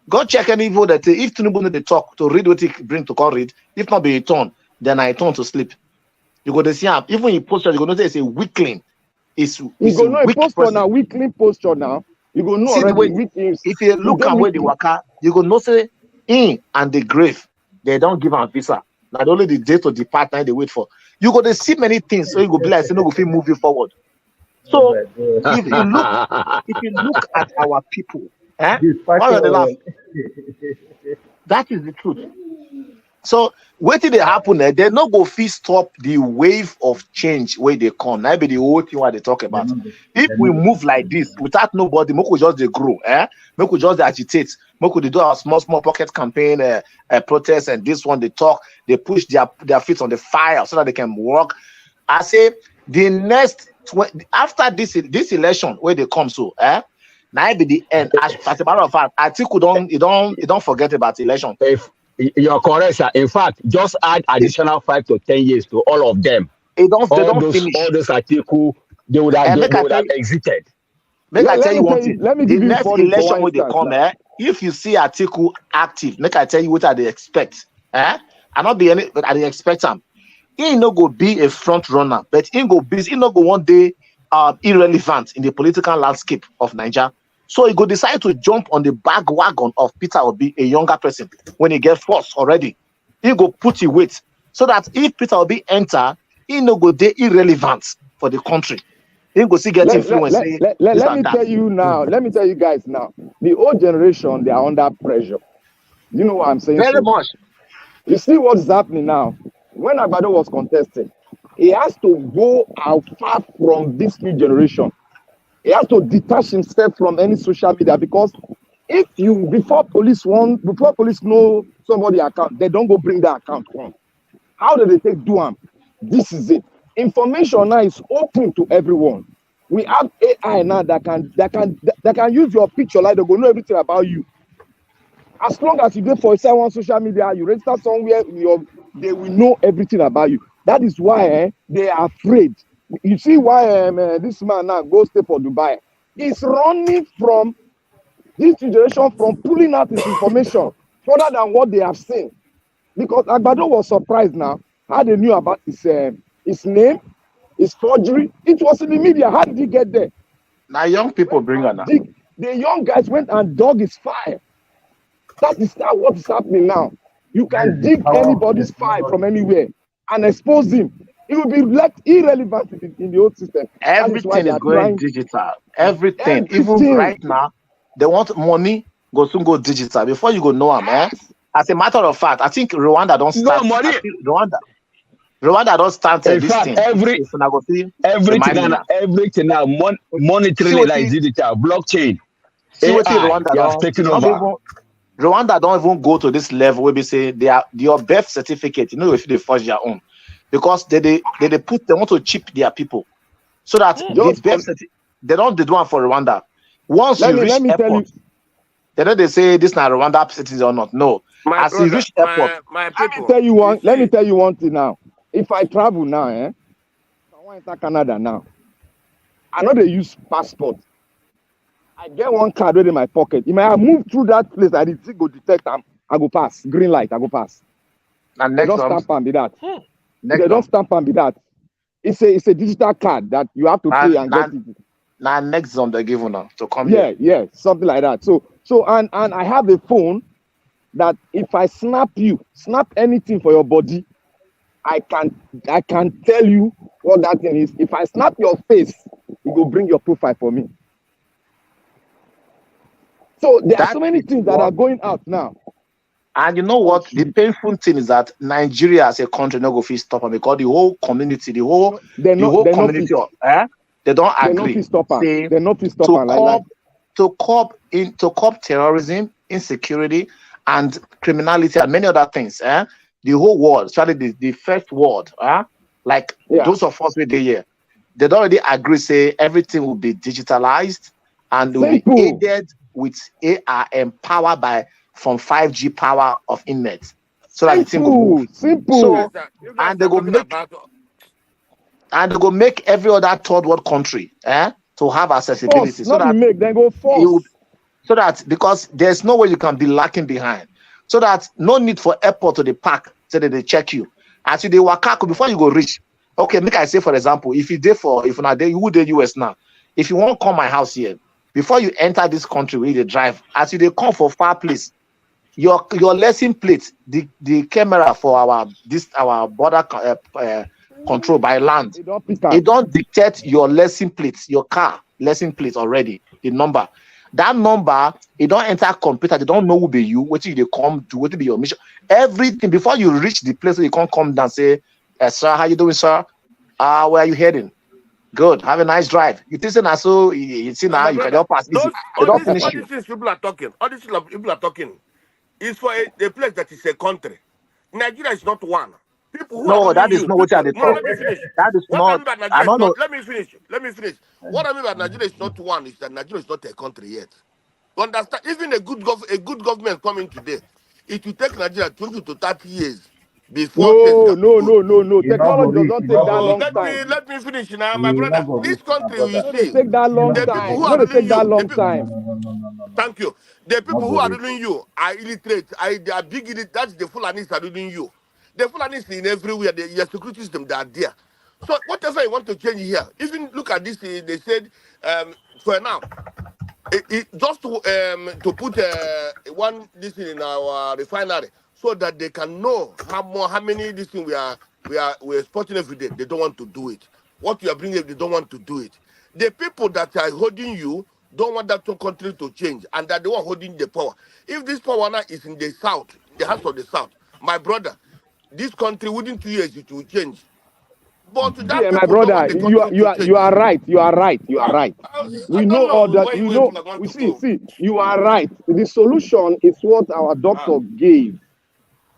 Go check any vote that if Tinubu need to talk to read what he bring to call read, if not be a turn, then I turn to sleep. You go to see him. Even he posture, you go to say it's a weakling. You go know a posture now, weakling posture now. You go know already. If you look at where the waka, you go know say in and the grave, they don't give a visa. Not only the date to depart now they wait for. You go to see many things, so you go be like, say no, go feel moving forward. So if you look at our people, why are they laughing? That is the truth. So what did they happen? They not go fit stop the wave of change where they come. That be the whole thing what they talk about. If we move like this without nobody, we could just they grow. We could just agitate. We could do our small pocket campaign, protest, and this one they talk. They push their feet on the fire so that they can work. I say the next after this election where they come so now be the end. As a matter of fact, I think you don't forget about the election. If you're correct, sir. In fact, just add additional 5 to 10 years to all of them. They don't finish. All those articles, they would have exited. Make I tell you one thing. The next election where they come, if you see article active, make I tell you what they expect. I not be any, but I expect them. He no go be a front runner, but he no go one day irrelevant in the political landscape of Nigeria. So he go decide to jump on the back wagon of Peter Obi, a younger person, when he get forced already. He go put his weight so that if Peter Obi enter, he no go dey irrelevant for the country. He go see get influence. Let me tell you now. Let me tell you guys now. The old generation, they are under pressure. You know what I'm saying? Very much. You see what's happening now. When Agbado was contesting, he has to go out far from this new generation. He has to detach himself from any social media because before police know somebody account, they don't go bring that account from. How do they take do them? This is it. Information now is open to everyone. We have AI now that can use your picture, like they go know everything about you. As long as you go for someone social media, you register somewhere, they will know everything about you. That is why they are afraid. You see why this man now goes stay for Dubai. He's running from this generation from pulling out his information further than what they have seen. Because Agbado was surprised now how they knew about his name, his forgery. It was in the media. How did he get there? Now young people bring her now. The young guys went and dug his file. That is not what is happening now. You can dig anybody's file from anywhere and expose him. It will be left irrelevant in the old system. Everything is going digital. Everything. Even right now, they want money, go soon go digital. Before you go know them, As a matter of fact, I think Rwanda don't start. No money. Rwanda don't start this thing. Everything now, monitoring like digital, blockchain. See what Rwanda taking over. Rwanda don't even go to this level where we say your birth certificate, you know, if they forge their own. Because they want to chip their people. So that they don't do one for Rwanda. Once you reach airport, they say this not Rwanda citizen or not. No. As you reach airport, my let me tell you one thing now. If I travel now, I want to enter Canada now. I know they use passport. I get one card in my pocket. If I move through that place, I did go detect them. I go pass. Green light, I go pass. And they next don't stamp and be that. Next they don't stamp and be that. It's a digital card that you have to pay and get it. Now next on the given now to come here. Yeah, something like that. So and I have a phone that if I snap anything for your body, I can tell you what that thing is. If I snap your face, it will bring your profile for me. So there are so many things that are going out now. And you know what? The painful thing is that Nigeria as a country not go fit stop them because the whole community, they don't agree. They not fit stop to curb terrorism, insecurity, and criminality and many other things. The whole world, especially the first world, those of us with the year, they don't already agree. Say everything will be digitalized and will be aided with AI empowered from 5G power of internet, so that the thing will move. So, and they go make every other third world country to have accessibility. So that because there's no way you can be lacking behind. So that no need for airport to the park so that they check you. As you they waka before you go reach. Okay, make I say for example, if you US now, if you want to come my house here, before you enter this country where they drive, as you they come for far place, your lesson plate, the camera for our border control by land, it don't dictate your lesson plates, your car lesson plate already, the number. That number, it don't enter computer, they don't know who be you, what they come to, what be your mission. Everything before you reach the place where you can't come down and say, sir, how you doing, sir? Where are you heading? Good. Have a nice drive. You think so you see now you can help pass easy. They don't finish you. All these people are talking. Is for a place that is a country. Nigeria is not one. People who that is not what they talk. That is not. I don't know. Let me finish. What I mean by Nigeria is not one is that Nigeria is not a country yet. You understand? Even a good government coming today, it will take Nigeria 20 to 30 years before. No. Technology doesn't take that long time. Let me finish now, my brother. This country, you see, take that long time. Thank you. The people who are ruling you are illiterate. They are big illiterate. That's the Fulanis are ruling you. The Fulanis in everywhere. Your security system, they are there. So whatever you want to change here, even look at this. They said for now, just to put this in our refinery so that they can know how many this thing we're exporting every day. They don't want to do it. What you are bringing, they don't want to do it. The people that are holding you don't want that country to change, and that they are holding the power. If this power now is in the south, the house of the south, my brother, this country within 2 years it will change. But that my brother, you are right. We know all that. We know. We see. You are right. The solution is what our doctor gave,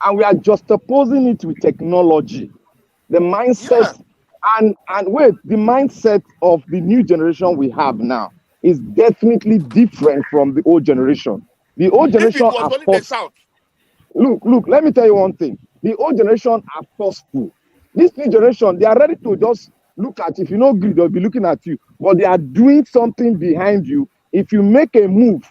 and we are just opposing it with technology. The mindset and wait, the mindset of the new generation we have now is definitely different from the old generation. The old generation are forceful. Look, let me tell you one thing. The old generation are forceful. This new generation, they are ready to just look at you. If you know greed, they'll be looking at you. But they are doing something behind you. If you make a move,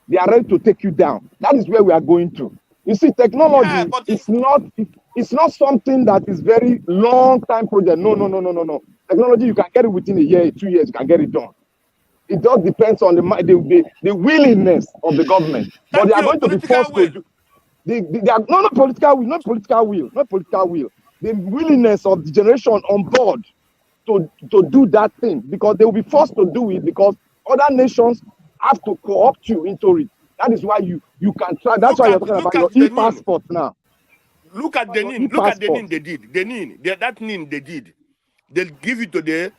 they are ready to take you down. That is where we are going to. You see, technology is not something that is very long time project. No. Technology, you can get it within a year, 2 years, you can get it done. It just depends on the willingness of the government. But they are going to be forced to do. They are not political will. The willingness of the generation on board to do that thing, because they will be forced to do it because other nations have to co-opt you into it. That is why you can try. That's why you're talking about your e-passport now. Look at the NIN. Look at the NIN they did. The NIN. That NIN they did. They give it to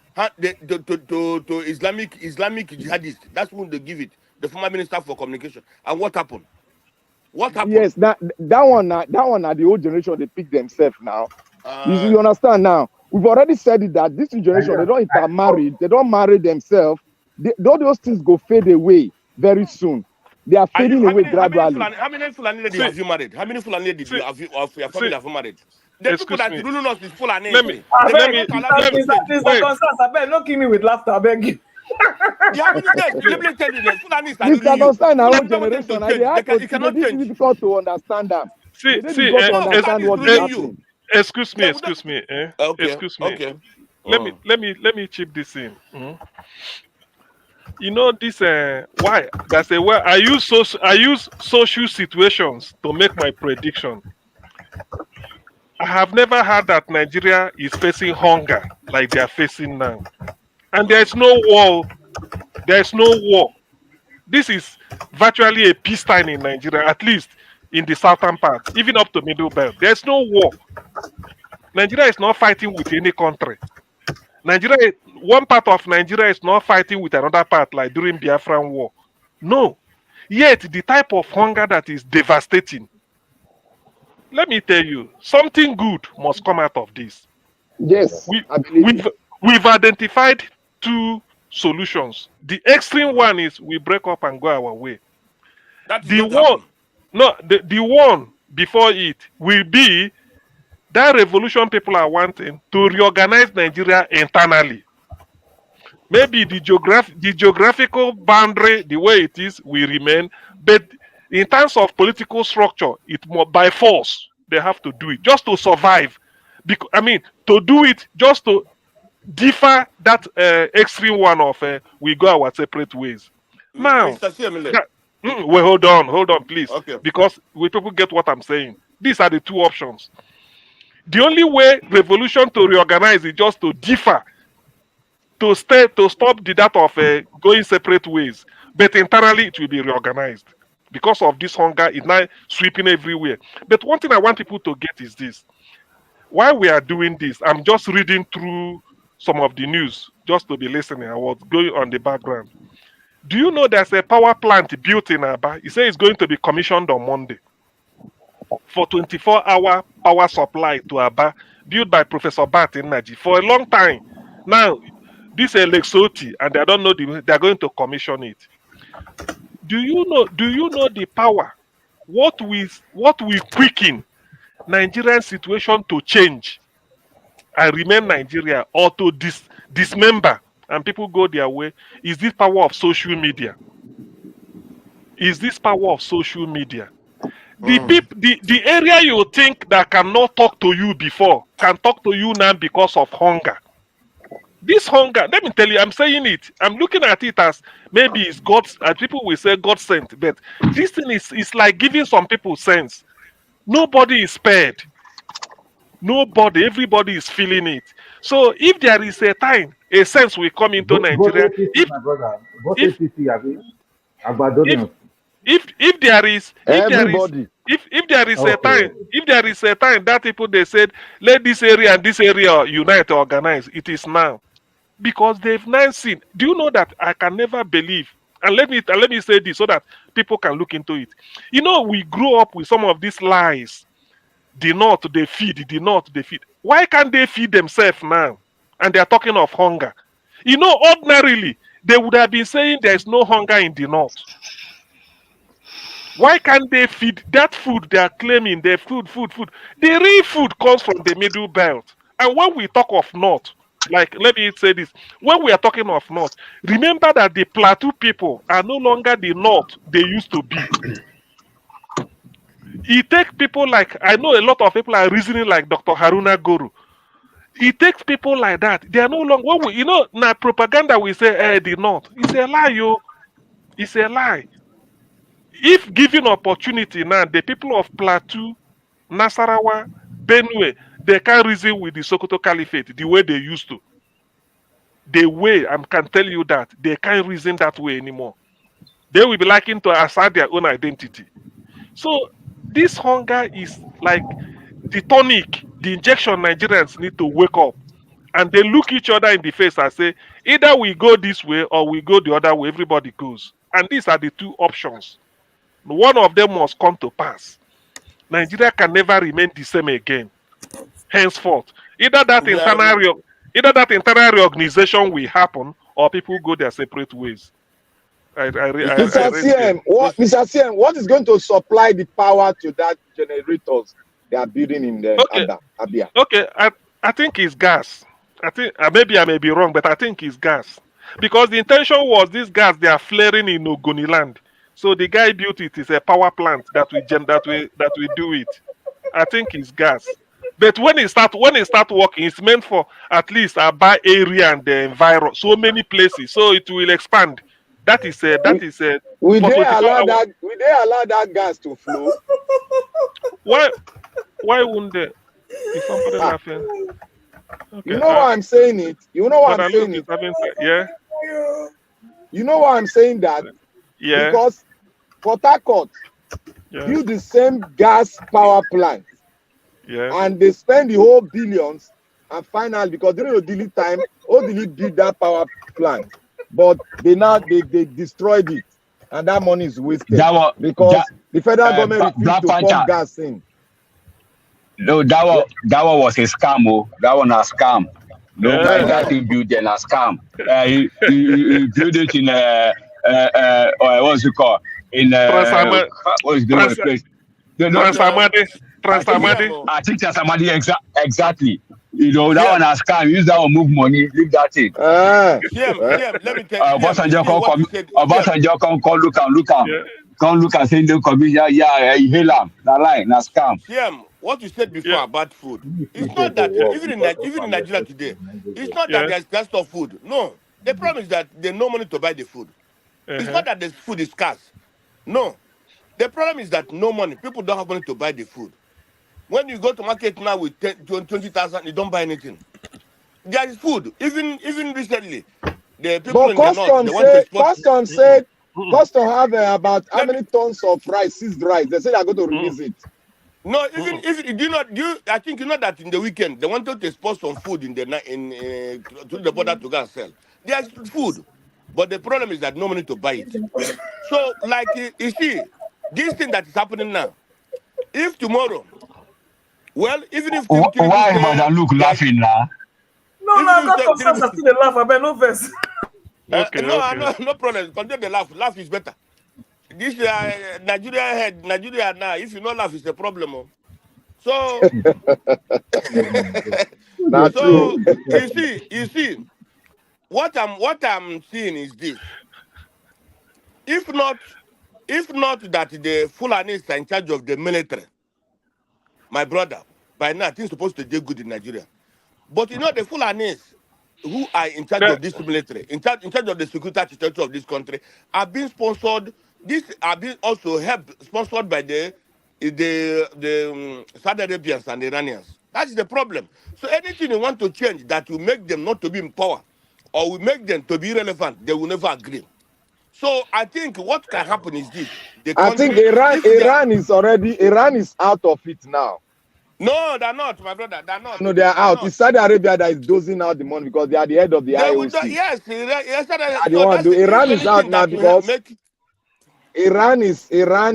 Islamic jihadists. That's when they give it. The former minister for communication. And what happened? What happened? Yes, that one are the old generation. They pick themselves now. You understand now? We've already said it that this generation they don't intermarry, they don't marry themselves. Those things go fade away very soon. They are fading away gradually. How many Fulani ladies have you married? How many Fulani ladies of your family have you married? The people that ruling us is Fulani. Let me. Don't kill me with laughter, I beg you. This understand our own generation. It's difficult to understand them. Excuse me. Excuse me. Okay. Let me chip this in. You know this why? That's a well. I use social situations to make my prediction. I have never heard that Nigeria is facing hunger like they are facing now. And there's no war. There's no war. This is virtually a peacetime in Nigeria, at least in the southern part, even up to Middle Belt. There's no war. Nigeria is not fighting with any country. One part of Nigeria is not fighting with another part, like during Biafran War. No. Yet the type of hunger that is devastating. Let me tell you, something good must come out of this. Yes, we've identified two solutions. The extreme one is we break up and go our way. The one before it will be that revolution people are wanting to reorganize Nigeria internally. Maybe the geographical boundary, the way it is, will remain, but in terms of political structure, it more by force they have to do it just to survive. To do it just to differ that extreme one of we go our separate ways. Now, well, hold on, please, because people get what I'm saying. These are the two options. The only way revolution to reorganize is just to differ, to stop the that of going separate ways, but internally it will be reorganized. Because of this hunger, it's now sweeping everywhere. But one thing I want people to get is this. While we are doing this, I'm just reading through some of the news just to be listening to what's going on in the background. Do you know there's a power plant built in Aba? He says it's going to be commissioned on Monday for 24-hour power supply to Aba, built by Professor Bat in Naji for a long time. Now, this is Lexoti, and they don't know they're going to commission it. Do you know the power? What we quicken Nigerian situation to change and remain Nigeria, or to dismember and people go their way, is this power of social media. The area you think that cannot talk to you before can talk to you now because of hunger. This hunger, let me tell you, I'm saying it. I'm looking at it as maybe it's God's, people will say God sent, but this thing is like giving some people sense. Nobody is spared. Nobody, everybody is feeling it. So if there is a time, a sense will come into Nigeria. If there is a time that people they said let this area and this area unite, organize, it is now. Because they've now seen. Do you know that I can never believe? And let me say this so that people can look into it. You know, we grew up with some of these lies. The North they feed, the North they feed. Why can't they feed themselves now? And they are talking of hunger. You know, ordinarily they would have been saying there is no hunger in the North. Why can't they feed that food they are claiming? Their food. The real food comes from the Middle Belt. And when we talk of North, like, let me say this. When we are talking of North, remember that the Plateau people are no longer the North they used to be. It takes people like, I know a lot of people are reasoning like Dr. Haruna Guru. It takes people like that. They are no longer, now propaganda we say, the North. It's a lie, yo. It's a lie. If given opportunity now, the people of Plateau, Nasarawa, Benue, they can't reason with the Sokoto Caliphate the way they used to. The way, I can tell you that, they can't reason that way anymore. They will be liking to assert their own identity. So, this hunger is like the tonic, the injection Nigerians need to wake up. And they look each other in the face and say, either we go this way or we go the other way, everybody goes. And these are the two options. one of them must come to pass. Nigeria can never remain the same again. Henceforth, either that internal reorganization will happen, or people go their separate ways. Mr. CM, what is going to supply the power to that generators they are building in the Abia? Okay, I think it's gas. I think maybe I may be wrong, but I think it's gas. Because the intention was this gas they are flaring in Ogoniland. So the guy built it is a power plant that we do it. I think it's gas. But when it start working, it's meant for at least Aba area and the environment, so many places. So it will expand. That is will they allow that gas to flow? Why wouldn't they? Is somebody laughing? Okay, you know why I'm saying it? You know why I'm saying it? Yeah. You know why I'm saying that? Yeah. Because Port Harcourt build the same gas power plant. Yeah. And they spend the whole billions, and finally, because during the delete time, Odili build that power plant. But they destroyed it, and that money is wasted because the federal government refused to pump gas in. No, that one was a scam. Oh, that one a scam. Nobody that thing built in a scam. He built it in what's it called? In what is the place? Transamadi. I think Transamadi exactly. You know, that one has come. Use that one, move money, leave that thing. Let me tell you. Obasanjo come look am. Come look and say no commission. Yeah, hail am. Na lie, na scam. What you said before about food, it's not that even in Nigeria today, it's not that there's scarce of food. No, the problem is that there's no money to buy the food. It's not that the food is scarce. No, the problem is that no money. People don't have money to buy the food. When you go to market now with 20,000, you don't buy anything. There is food. Even recently, the people in the north, Custom have about how many tons of rice, seized rice. They say they're going to release it. No, even if I think you know that in the weekend they wanted to export some food in to the border to go and sell. There's food, but the problem is that no money to buy it. So, like you see, this thing that is happening now, if tomorrow. Well, even if why Madam Luke laughing now? No, custom still the laugh. I bet no verse. No problem. Continue the laugh. Laugh is better. This Nigeria now. If you not laugh, it's a problem. So, you see, what I'm seeing is this. If not that the Fulanis are in charge of the military. My brother, by now, things supposed to do good in Nigeria. But you know, the Fulanis who are in charge of this military, in charge of the security architecture of this country, are being sponsored. These are being also sponsored by the Saudi Arabians and the Iranians. That's the problem. So anything you want to change that will make them not to be in power or will make them to be irrelevant, they will never agree. So I think what can happen is this. I think Iran is out of it now. No, they're not, my brother. They're not. No, they are out. It's Saudi Arabia that is dozing out the money because they are the head of the IOC. Yes, Iran is out now because Iran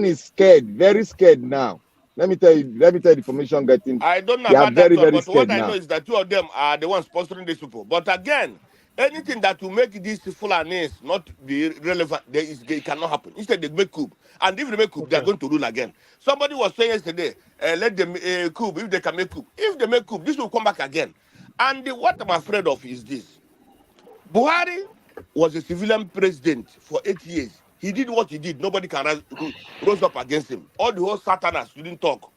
is scared, very scared now. Let me tell you the information getting. I don't know about that, but what I know is that two of them are the ones sponsoring these people. But again, anything that will make these Fulanis not be relevant, it cannot happen. Instead, they make coup. And if they make coup, they are going to rule again. Somebody was saying yesterday, let them coup, if they can make coup. If they make coup, this will come back again. And what I'm afraid of is this. Buhari was a civilian president for 8 years. He did what he did. Nobody can rose up against him. All the whole Satanas didn't talk.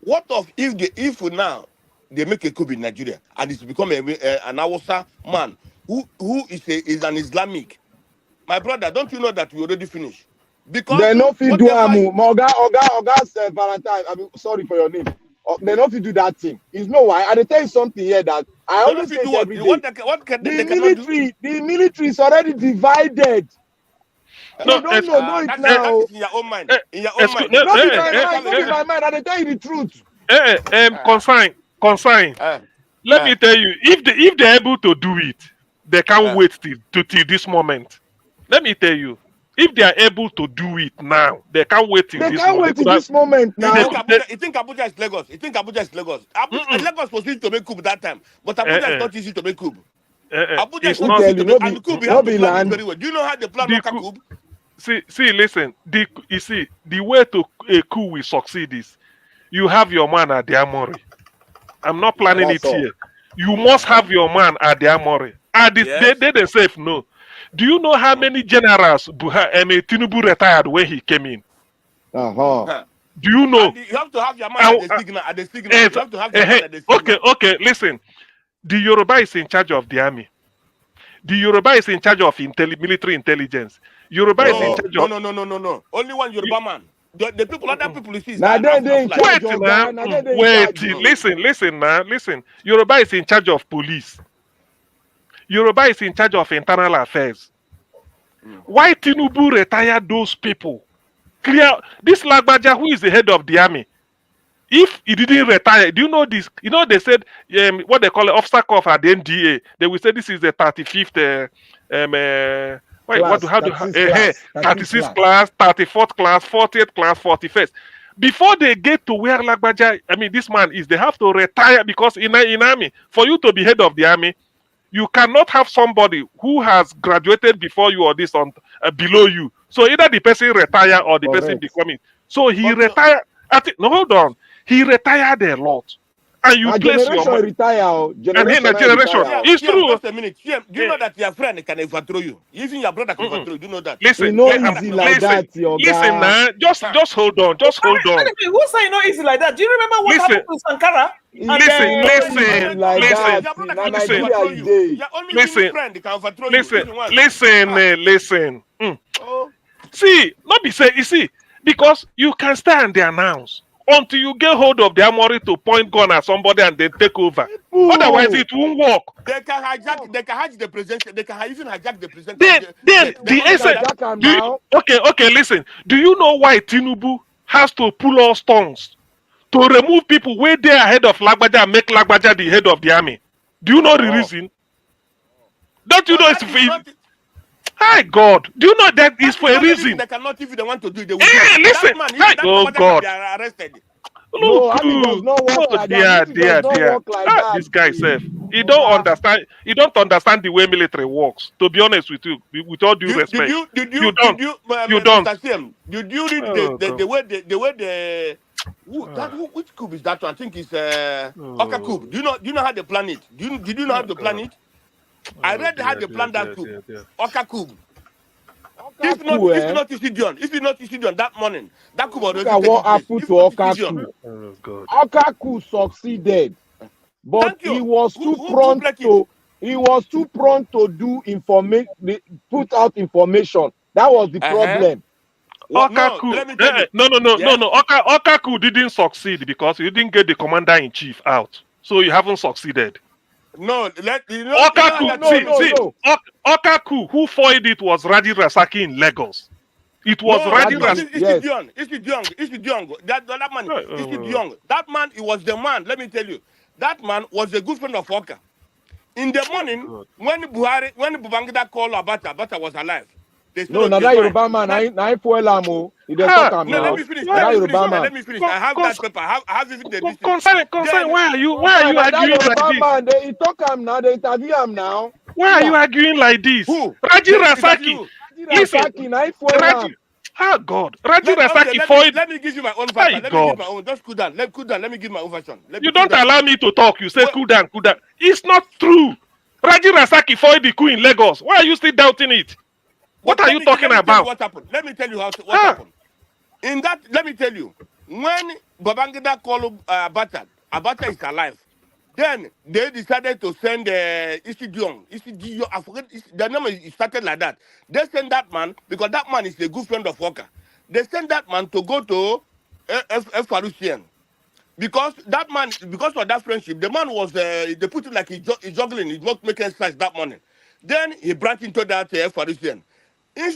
What of if now they make a coup in Nigeria and it's become an Hausa man who is an Islamic? My brother, don't you know that we already finished? Because they no fit do Oga Valentine. I mean, sorry for your name. They no fit do that thing. It's no why. I tell you something here that I always say every day. The military is already divided. No, they don't know it now. In your own mind. In your own mind. Not in my mind. I tell you the truth. Consign. Let me tell you, if they're able to do it, they can't wait till this moment. Let me tell you, if they are able to do it now, they can't wait till They this can't moment. wait till this moment You now. think Abuja is Lagos? You think Abuja is Lagos? Lagos was easy to make coup that time, but Abuja is not easy to make coup. Abuja is It's not not. easy to no make, be- and coup we no have to be plan it land. very well. Do you know how they plan The Oka coup- coup? See, listen. You see, the way to a coup will succeed is you have your man at the armory. I'm not planning That's it all. here. You must have your man at the armory. And Yes. they themselves know. Do you know how many generals Tinubu retired when he came in? Uh-huh. Do you know? And you have to have your man at the signal. At the signal, you have to have your man at the signal. Okay. Listen, the Yoruba is in charge of the army. The Yoruba is in charge of military intelligence. Yoruba is in charge of. No. Only one Yoruba man. The people, other people you see. is Now that they in like- charge Wait of now. that. Now they in Wait. charge. Listen. Yoruba is in charge of police. Yoruba is in charge of internal affairs. Why Tinubu retired those people? Clear. This Lagbaja, who is the head of the army, if he didn't retire, do you know this? You know they said what they call it, officer corps at the NDA. They will say this is the 35th. Class, 36 class, 34th class, 40th class, 41st. Before they get to where Lagbaja, this man is, they have to retire because in army, for you to be head of the army, you cannot have somebody who has graduated before you or this on below you. So either the person retire or the person Correct. becoming. So he retired. Hold on. He retired a lot, and you Now place your generation money. retire. And in the generation, retire. it's true. Just a minute. Do you know that your friend can overthrow you? Even your brother can overthrow you. Do you know that? Listen, It's not listen, easy like that, your listen, guy. man. Just hold on. Just hold on. Who say not easy like that? Do you remember what Listen. happened to Sankara? It's Listen, not listen, easy like listen, that. Your brother Now can listen. Nigeria overthrow is you. there. Your only Listen. friend can overthrow you. Listen, If you want. listen. Oh. See, not be say, you see, because you can stand there announce until you get hold of the armory to point gun at somebody and then take over. Ooh. Otherwise, it won't work. They can hijack the president. They can even hijack the president. Then the essence. hijack am Do you, now. okay, listen. Do you know why Tinubu has to pull all stones to remove people way there ahead of Lagbaja and make Lagbaja the head of the army? Do you know the reason? Don't you know it's for Hi God, do you know that is for a reason? They cannot, if they want to do it, they will Hey, do it. listen. That man, Hi, that oh man God. can be arrested. No, army does not work like that. Army does not work like that. This guy self, he don't understand. He don't understand the way military works. To be honest with you, with all due respect, You don't. Mr. CM, did you read Oh, the way which coup is that one? I think it's Oka coup. Do you know how they plan it? Did you know how to plan it? I read how they plan that coup. Oka coup. If not Isidion that morning, that coup already Look at what happened to Oka Isidion. coup. Oh God. Oka coup succeeded, but Thank you. he was too Who prompt break it? to. He was too prompt to do put out information. That was the problem. Okaku, let me tell you. no. Okaku didn't succeed because you didn't get the commander in chief out, so you haven't succeeded. No, Okaku, No. Okaku, who foiled it was Raji Rasaki in Lagos. It was Raji Rasaki. Isidion. That man, Isidion. That man, he was the man. Let me tell you, that man was a good friend of Oka. In the morning, when Babangida called Abata was alive. No, now that Yoruba man, I fuel am. He dey talk am No, now. let me finish. Let me finish. I have that paper. I have even the list. Concern, why are you arguing like this? Man, they talk am now. They interview am now. Why are you arguing like this? Who? Raji Rasaki. Listen, Raji. Oh God, Raji Rasaki foiled. Let me give you my own version. My Let me God. give my own. Just cool down. Let me give my own version. You don't allow me to talk. You say cool down. It's not true. Raji Rasaki foiled the coup in Lagos. Why are you still doubting it? What are you talking about? What happened? Let me tell you what happened. In that, let me tell you, when Babangida called Abata is alive. Then they decided to send Isidion. I forget the name is started like that. They sent that man because that man is a good friend of Walker. They sent that man to go to Farusian. Because that man, because of that friendship, the man was they put it like he's juggling, he's not making sense that morning. Then he branched into that Farusian.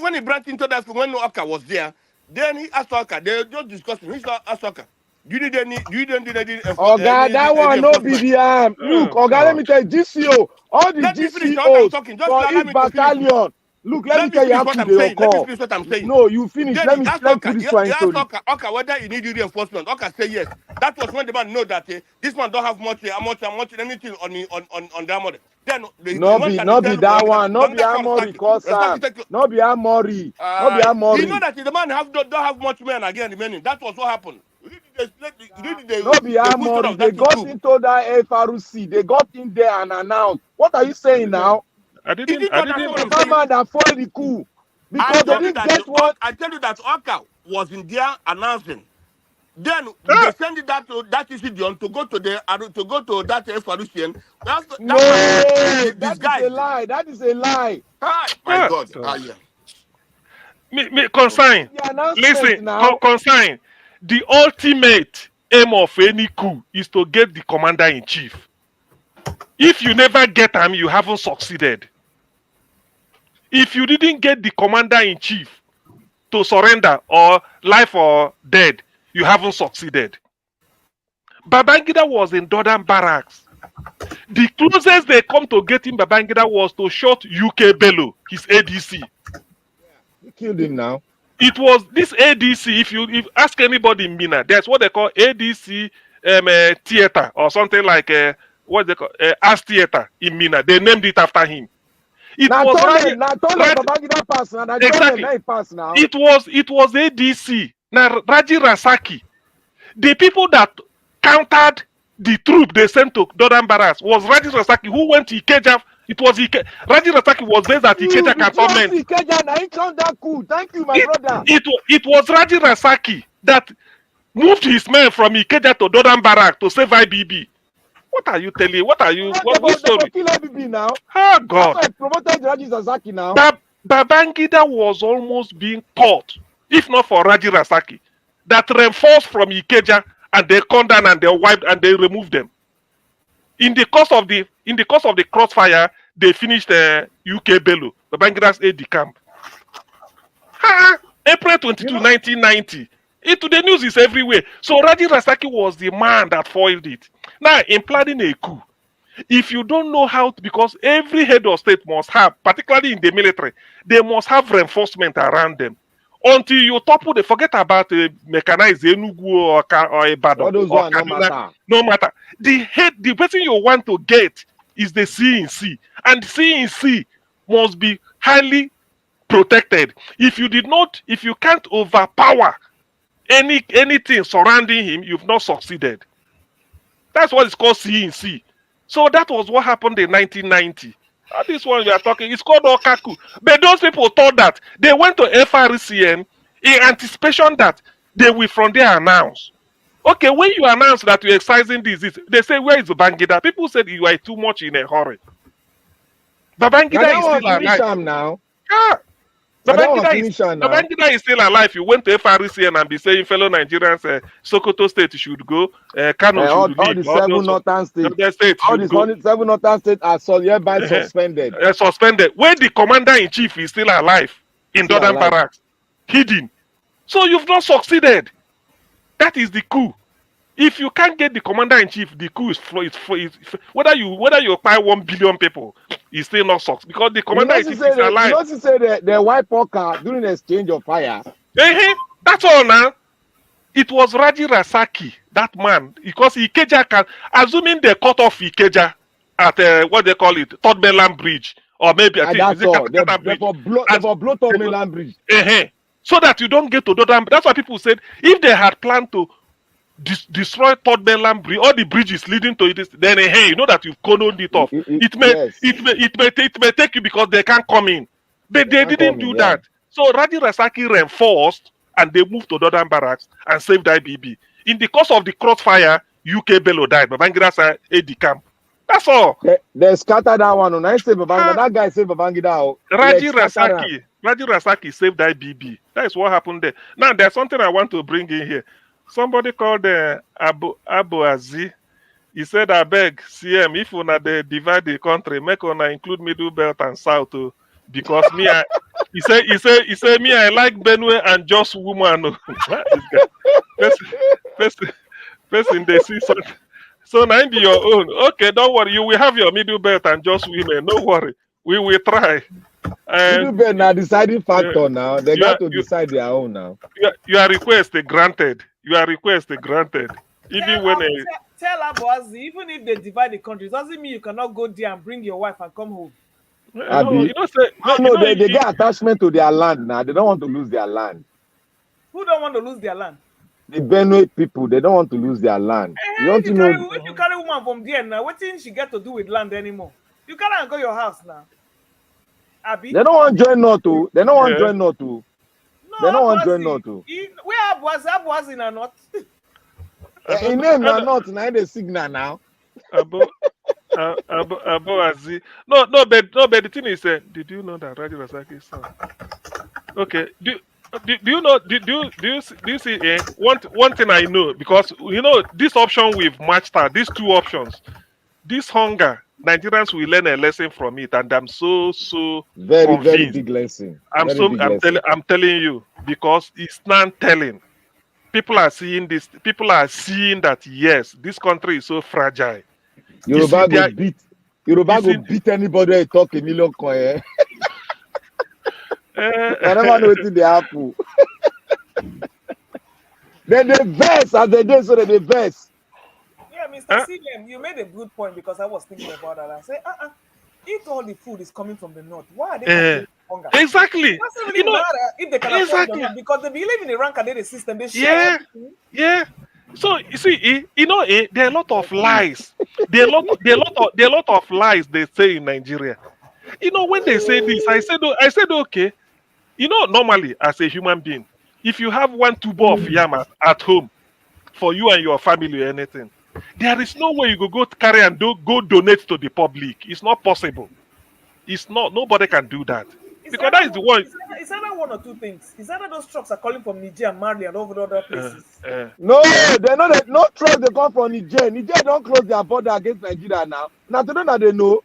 When he branched into that, when Oka was there, then he asked Oka, they just discussing. He asked Oka, do you need any? Oga, that one no be the Look, Oga, let me tell you, GCO, all the GCOs for each battalion, Look, let me tell you how what to I'm they saying. Let me occur. finish what I'm saying. No, you finish. Then Let he me asked put Oka, this he one asked story. Oka whether he need reinforcement. Oka say yes. That was when the man know that this man don't have much anything on that model. Then No be that one. No be Amory cause Sam. No be Amory. No be you know Amory. that the man don't have much men again remaining. That was what happened. No be Amory. They got into that FRC. They got in there and announced. What are you saying now? I didn't That man that foiled the coup. Because they didn't get what. I tell you that Oka was in there announcing. Then they send it that to that Isidion to go to that FRCN. No, that is a lie. That is a lie. My God. Yeah. Me consign. Listen, consign. The ultimate aim of any coup is to get the commander-in-chief. If you never get him, you haven't succeeded. If you didn't get the commander-in-chief to surrender or life or dead, you haven't succeeded. Babangida was in Dodan barracks. The closest they come to getting Babangida was to shoot UK Bello, his ADC. You killed him now. It was this ADC. If you ask anybody in Mina, that's what they call ADC theater or something like what they call As Theater in Mina. They named it after him. It was ADC. Now Raji Rasaki, the people that countered the troop they sent to Dodan Barracks was Raji Rasaki, who went to Ikeja. It was Raji Rasaki was based at Ikeja cantonment. Thank you, my brother. It was Raji Rasaki that moved his men from Ikeja to Dodan Barracks to save IBB. What are you telling? What are you? What story? Kill IBB now. Oh God! I promoted Raji Rasaki now. Babangida was almost being caught, if not for Raji Rasaki, that reinforced from Ikeja and they come down and they wiped and they removed them. In the course of the crossfire, they finished UK Bello, Babangida's aide camp. April 22, 1990. The news is everywhere. So Raji Rasaki was the man that foiled it. Now, in planning a coup, if you don't know how to, because every head of state must have, particularly in the military, they must have reinforcement around them. Until you topple, they forget about mechanized Enugu or Ibadan or Kaduna. No matter. The person you want to get is the CNC, and CNC must be highly protected. If you can't overpower anything surrounding him, you've not succeeded. That's what is called CNC. So that was what happened in 1990. This one we are talking, it's called Okaku. But those people thought that they went to FRCN in anticipation that they will from there announce. Okay, when you announce that you're excising this, they say, where is Babangida? People said you are too much in a hurry. Babangida is still alive now. Babangida is still alive. You went to FRCN and be saying fellow Nigerians, Sokoto State should go, Kano should leave. All the seven northern states. All the seven northern states are hereby suspended. Suspended. When the commander-in-chief is still alive in Dodan Barracks, hidden. So you've not succeeded. That is the coup. If you can't get the commander-in-chief, the coup is whether you buy 1 billion people, it's still not sucks because the commander-in-chief is alive. You also say they wipe Oka during exchange of fire. That's all now. It was Raji Rasaki, that man, because Ikeja assuming they cut off Ikeja at what they call it, Third Mainland Bridge, or maybe I think they blow Third Mainland Bridge. So that you don't get to Dodan. That's why people said if they had planned to destroy Third Mainland Bridge, all the bridges leading to it, then you know that you've cornered it off. It may take you because they can't come in. But they didn't do that. So Raji Rasaki reinforced and they moved to Dodan Barracks and saved IBB. In the course of the crossfire, UK Bello died. Babangida's aide camp. That's all. They scattered that one. I say Babangida. That guy saved Babangida. Raji Rasaki saved IBB. That is what happened there. Now, there's something I want to bring in here. Somebody called Abu Azi. He said, I beg, CM, if una they divide the country, make una include Middle Belt and South too. Because me, he said, me, I like Benue and just woman. Person they see something. So now be your own. Okay, don't worry. You will have your Middle Belt and just women. No worry. We will try. Little bit now deciding factor now. They got to you, decide their own now. your request is granted. Your request is granted. Even when tell Abuazi, even if they divide the country, it doesn't mean you cannot go there and bring your wife and come home. They get attachment to their land now. They don't want to lose their land. Who don't want to lose their land? The Benue people, they don't want to lose their land. If you carry woman from there now, what thing she get to do with land anymore? You cannot go your house now. Abi? They don't want to join North too. They don't want to join North too. They don't want to join North too. Where Abuazi in a North? In name are not now the signal now. Abuazi. No, but the thing is, did you know that Raji Rasaki son? Okay. Do you know? Do you see? One thing I know, because you know this option we've matched out. These two options, this hunger, Nigerians will learn a lesson from it, and I'm so very convinced. Very big lesson. I'm telling you, because it's not telling. People are seeing this. People are seeing that yes, this country is so fragile. Yoruba go beat anybody who talk a million coin. I never know what they happen. Then the best as they do, so they the best. Yeah, Mr. CM, you made a good point, because I was thinking about that. I said, if all the food is coming from the north, why are they hunger? Exactly. It doesn't really matter if they can afford them, because they believe in the rank and the system. They share. Yeah. So you see, there are a lot of lies. There are a lot of lies they say in Nigeria. When they say this, I said okay. Normally as a human being, if you have one tuber of yam at home for you and your family or anything, there is no way you go carry and go donate to the public. It's not possible. It's not. Nobody can do that. Because that is the one. Is either one or two things. Is either those trucks are calling from Niger and Mali and over other places. No, they're not. No trucks they come from Niger. Niger don't close their border against Nigeria now. Now they don't know they know.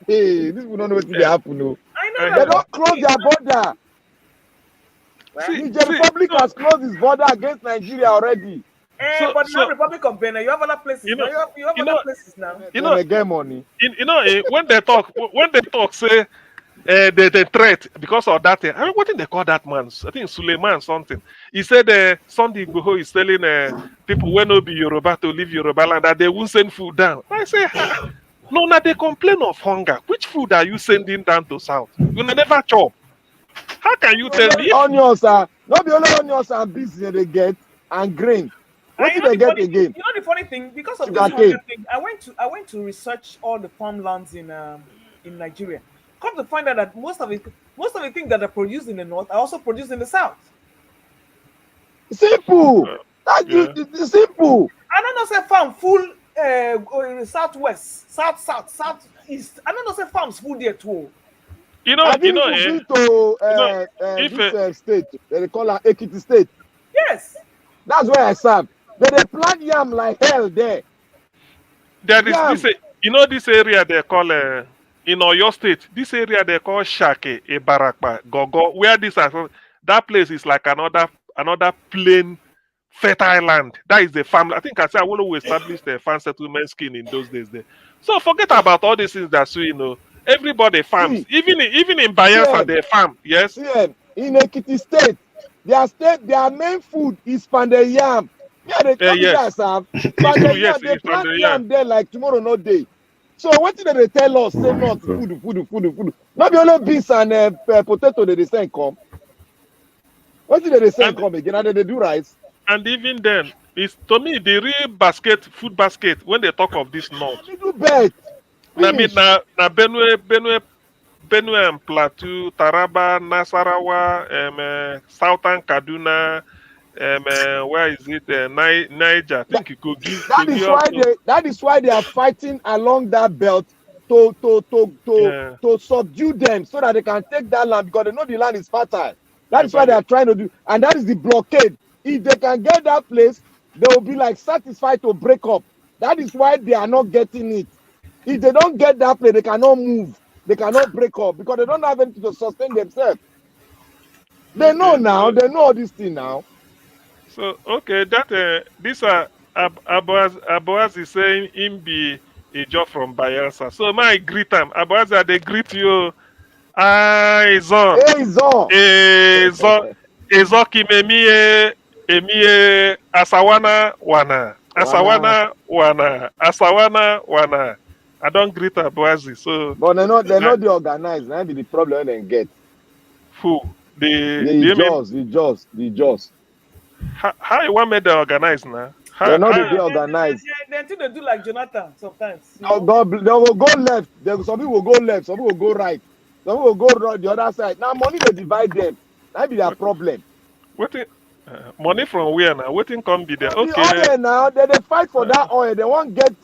Hey, this people don't know what they happen. No, I know they don't close their border. Niger Republic has closed its border against Nigeria already. But now Republic of Benin, you have other places. You have other places now. They get money. When they talk, say. The threat because of that. I mean, what did they call that man? I think Suleiman something. He said Sunday Igboho is telling people when no be Yoruba to leave Yoruba land that they won't send food down. I say, no, now they complain of hunger. Which food are you sending down to South? You never chop. How can you tell me? Onions are not the only onions and beans they get and grain. What did they get again? You know the funny thing, because of this hunger thing, I went to research all the farmlands in Nigeria. Come to find out that most of the things that are produced in the north are also produced in the south. Simple. That's simple. I don't know say farm full southwest, southeast. I don't know say farms full there too. This state they call it Ekiti State. Yes. That's where I serve. They plant yam like hell there. There is this. This area they call in Oyo State, this area they call Shake, Ibarakpa, Gogo, where that place is like another plain fertile land. That is the farm. I think I said I will establish the farm settlement scheme in those days there. So forget about all these things that everybody farms. Even in Bayelsa they farm. Yes. In Ekiti State, their main food is pounded yam. Yeah, they pounded yam. They plant yam there like tomorrow no day. So what did they tell us? Say not food. Not the only beans and potato that they send come. What did they send come again? And they do rice. And even then, it's to me the real food basket when they talk of this north. Little bet. I mean, na Benue and Plateau, Taraba, Nasarawa, Southern Kaduna. Where is it? Niger. I think it could give. That is why they are fighting along that belt to subdue them so that they can take that land, because they know the land is fertile. That is why they are trying to do, and that is the blockade. If they can get that place, they will be like satisfied to break up. That is why they are not getting it. If they don't get that place, they cannot move. They cannot break up because they don't have anything to sustain themselves. They know now. They know all this thing now. So okay, that this Abuaz is saying him be a job from Bayelsa. So my greet him. Abuaz, they greet you. Aizo. Ezo kimemie emie asawana wana. Asawana wana. I don't greet Abuazi, so. But they're not the organized. That be the problem they get. Who? The jaws. How you want me to organize now? They're not the organized. They do like Jonathan sometimes. They will go left. Some people will go left. Some people will go right. Some people will go the other side. Now money they divide them. That be their problem. Money from where now? Waiting come be there. Okay. The oil now, they fight for that oil. They won't get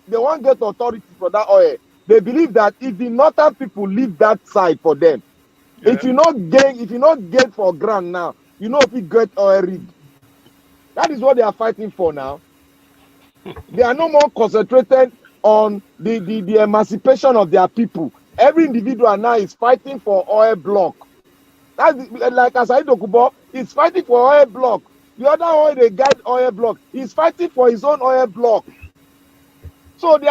authority for that oil. They believe that if the northern people leave that side for them, if you not get for ground now, you know if you get oil rig. That is what they are fighting for now. They are no more concentrated on the emancipation of their people. Every individual now is fighting for oil block. That's like Asari Dokubo is fighting for oil block. The other oil they guide oil block. He's fighting for his own oil block. So they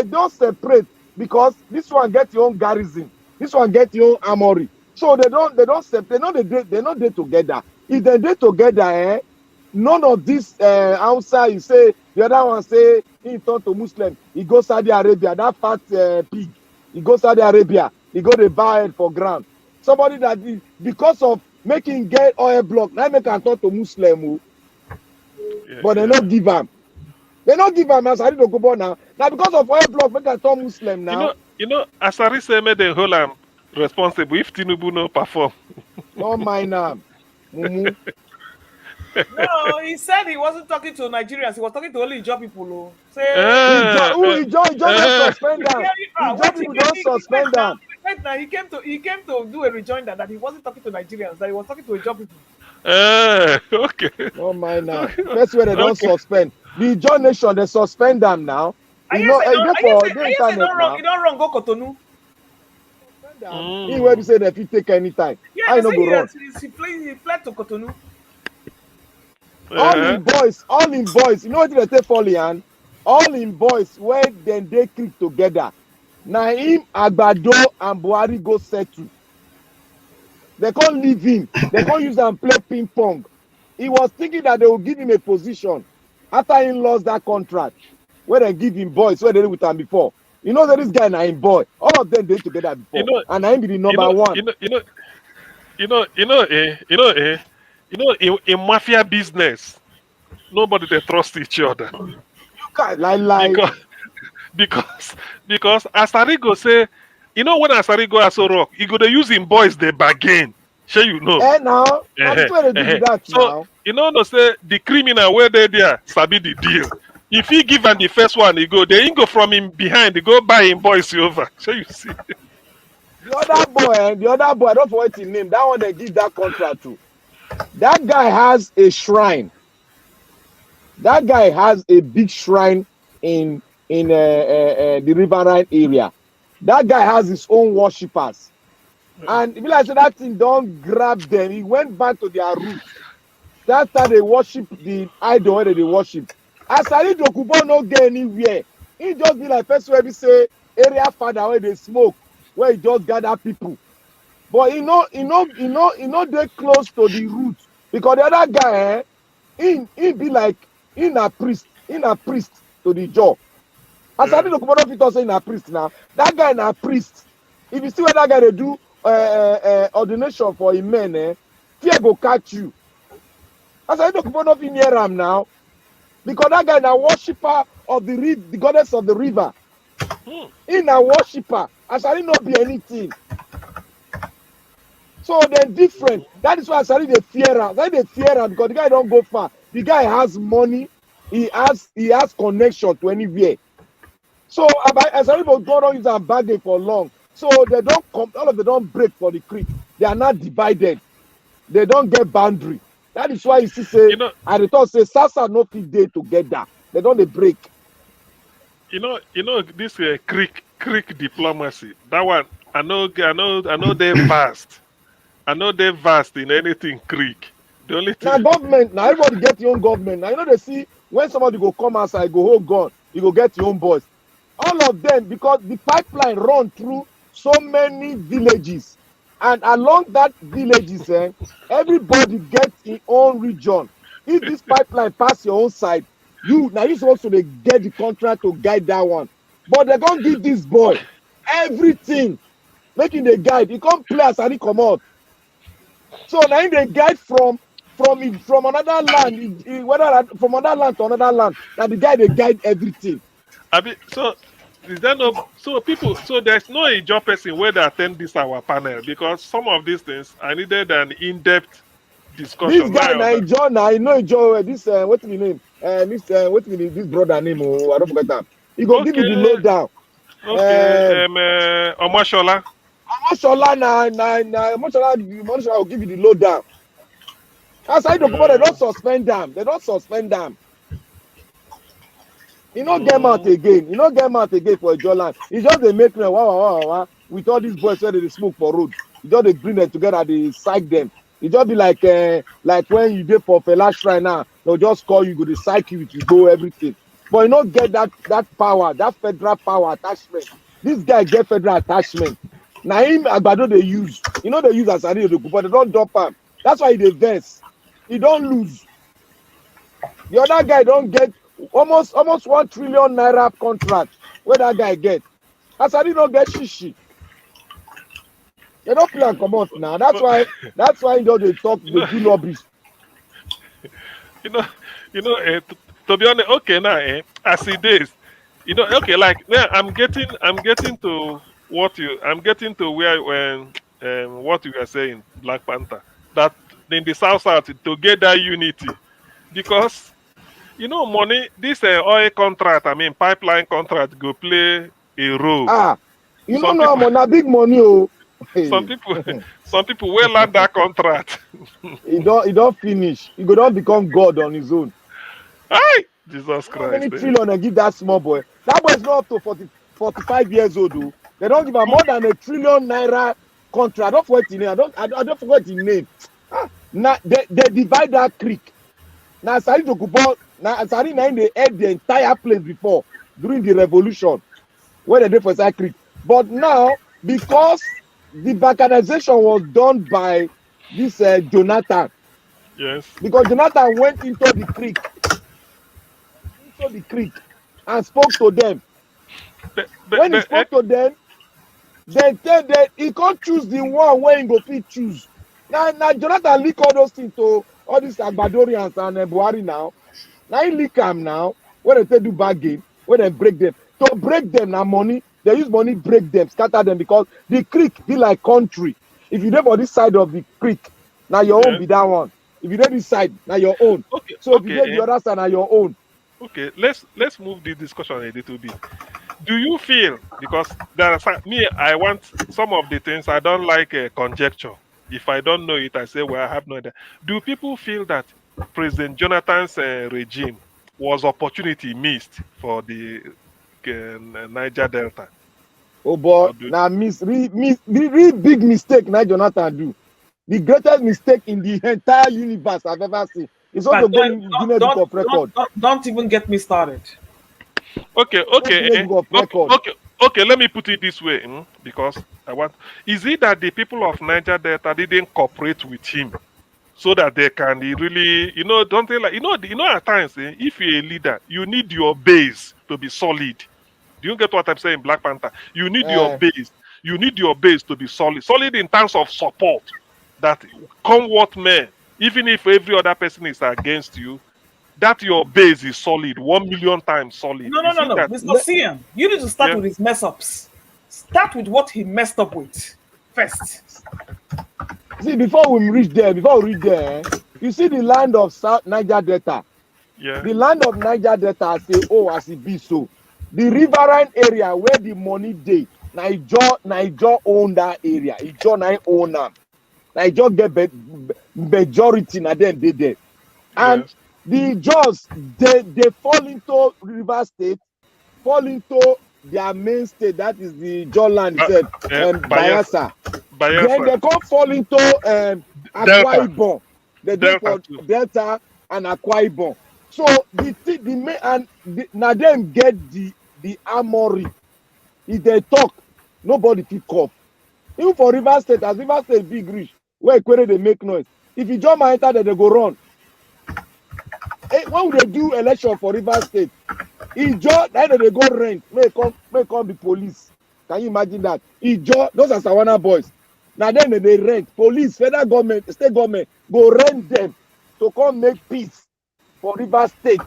don't separate because this one get your own garrison, this one get your own armory. So they don't separate. They're not there together. If they there together, none of this outside you say the other one say he turn to Muslim, he goes Saudi Arabia, that fat pig, he goes Saudi Arabia, he go to buy it for ground. Somebody that is, because of making get oil block, now make can turn to Muslim, but they not give him. They not give him as I don't go now. Now because of oil block, make can turn Muslim now. You know, Asari say made the whole responsible if Tinubu no perform. Don't mind him. No, he said he wasn't talking to Nigerians. He was talking to only Ijaw people. Say, Ijaw don't suspend them. Ijaw people don't suspend them. Now he came to do a rejoinder that he wasn't talking to Nigerians. That he was talking to Ijaw people. Okay. Don't mind now. That's where they don't suspend. The Ijaw nation they suspend them now. You don't wrong. Go Cotonou. He will say that he take any time. Yeah, I know go wrong. He fled to Cotonou. All in boys. You know what they say for Lian? All in boys where then they click together. Naim, Agbado, and Buhari go settle. They can't leave him. They can't use and play ping pong. He was thinking that they will give him a position after he lost that contract. Where they give him boys, where they did with him before. You know that this guy Naim boy. All of them did together before. And Naim be the number one. In mafia business, nobody they trust each other. You can't lie. Because Asarigo say, when Asarigo has so rock, he go to use him boys they bargain. Sure you know. Now. That's where they do that so, now. No say the criminal where they there, sabi the deal. If he give him the first one, he go from him behind, he go buy him boys over. So you see. The other boy, I don't forget his name. That one they give that contract to. That guy has a shrine. That guy has a big shrine in the riverine area. That guy has his own worshippers. And if I say that thing don't grab them, he went back to their roots. That's how they worship the idol where they worship. Asari Dokubo no get anywhere. He just be like person where we say area father where they smoke, where he just gather people. But he know they close to the root. Because the other guy, he be like in a priest to the jaw. Asari Dokubo no fit say in a priest now. That guy na priest. If you see what that guy they do ordination for a man, fear go catch you. Asari Dokubo no fit near him now. Because that guy na worshipper of the goddess of the river. He na worshipper. Asari not be anything. So they're different. That is why Asari they fear him. They fear him because the guy don't go far. The guy has money. He has connection to anywhere. So Asari don't use a bargain for long. So they don't come. All of them don't break for the creek. They are not divided. They don't get boundary. That is why you see say, I thought say Sasa no fit dey together. They don't break. This creek diplomacy. That one I know they vast. I know they vast in anything creek. The only thing now government, now everybody get your own government. Now they see when somebody go come outside, go hold gun, you go get your own boys. All of them because the pipeline run through so many villages, and along that villages, everybody gets his own region. If this pipeline pass your own side, you supposed to get the contract to guide that one. But they're gonna give this boy everything, making the guide. He can't play as he come out. So now they guide from another land, whether from another land to another land. That the guy they guide everything. I mean, so is there no there's no job person where they attend this our panel, because some of these things I needed an in-depth discussion. This guy I know Joe. This what's his name? This brother name? Oh, I don't forget that. He go give you the lowdown. Okay, Omashola. Omashola will give you the lowdown. As I don't they don't suspend them. They don't suspend them. You don't get him out again. You don't get him out again for a Joland. It's just they make them with all these boys where they smoke for road. You just they bring them together, they psych them. It just be like when you did for Fela Shrine now, they'll just call you, go to psych you, you go everything. But you don't get that power, that federal power attachment. This guy get federal attachment. Now him Agbado they use. You know they use as a but they don't dump him. That's why he vex. He don't lose. The other guy don't get almost 1 trillion naira contract. Where that guy get? Asari don't get shishi. They don't play and come out now. That's why they talk, they do lobbies. To be honest, okay now, as it is, okay, like yeah, I'm getting to what you where what you are saying, Black Panther, that in the South to get that unity, because money, this oil contract, pipeline contract go play a role. You don't know I'm on a big money. Oh. Some people will land that contract. He don't finish. He go don't become God on his own. Hey, Jesus Christ. How many trillion they give that small boy? That boy is not up to 45 years old. Though. They don't give him more than $1 trillion naira contract. I don't forget his name. I don't forget his name. Now they divide that creek. Now Asari Dokubo, Asari they had the entire place before during the revolution where they did for that creek. But now because the balkanization was done by this Jonathan. Yes. Because Jonathan went into the creek and spoke to them. When he spoke to them, they tell them he can't choose the one where he go fit choose. Now Jonathan leak all those things to all these Agbadorians and Buhari now. Now he leak them now. When they do bargain, when they break them. To break them now money. They use money, break them, scatter them, because the creek be like country. If you live on this side of the creek, now your own be that one. If you live this side, now your own. Okay. So if you live the other side, now your own. Okay, let's move the discussion a little bit. Do you feel, because I want some of the things I don't like conjecture. If I don't know it, I say, well, I have no idea. Do people feel that President Jonathan's regime was opportunity missed for the Niger Delta? Oh boy, now real big mistake now Jonathan do. The greatest mistake in the entire universe I've ever seen. It's also going Guinness Book of Record. Don't even get me started. Okay. Let me put it this way, because is it that the people of Niger Delta didn't cooperate with him so that they can really, don't they like, at times, if you're a leader, you need your base to be solid. Do you get what I'm saying, Black Panther? You need your base. You need your base to be solid. Solid in terms of support. That come what may, even if every other person is against you, that your base is solid, 1 million times solid. No. Mr. CM, you need to start with his mess ups. Start with what he messed up with first. See, before we reach there, you see the land of South Niger Delta. Yeah. The land of Niger Delta say, as it be so. The riverine area where the money dey, Niger own that area. Niger own them. Niger get majority na them dey there. And the Jaws, they fall into River State, fall into their main state, that is the Joland itself, Bayelsa. Then they come fall into Akwa Ibom. They do for Delta and Akwa Ibom. So the main and now them get the armory. If they talk, nobody fit cough. Even for Rivers State, as Rivers State big reach, where Ekwere they make noise. If you jump and enter there, they go run. Hey, when they do election for Rivers State, Ijo, then they go rent, may come be police. Can you imagine that? Ijo, those are Sawana boys. Now then they rent. Police, federal government, state government, go rent them to come make peace for Rivers State.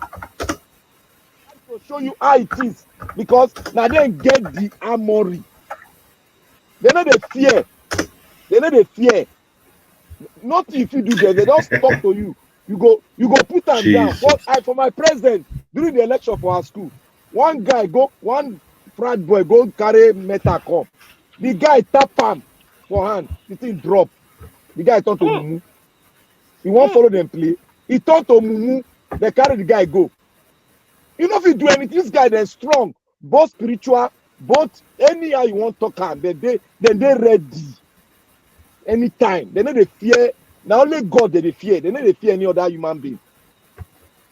To show you how it is. Because now then get the armory. They know they fear. They know they fear. Nothing if you do that, they don't talk to you. You go put them down. But for my president, during the election for our school, one frat boy go carry metal come. The guy tap him for hand, the thing drop. The guy turn to Mumu. He won't follow them play. He turn to Mumu, they carry the guy go. You know if you do anything, this guy they're strong, both spiritual, both anyhow you want to talk, then they ready. Anytime. They know they fear. Now only God they fear. They know they fear any other human being.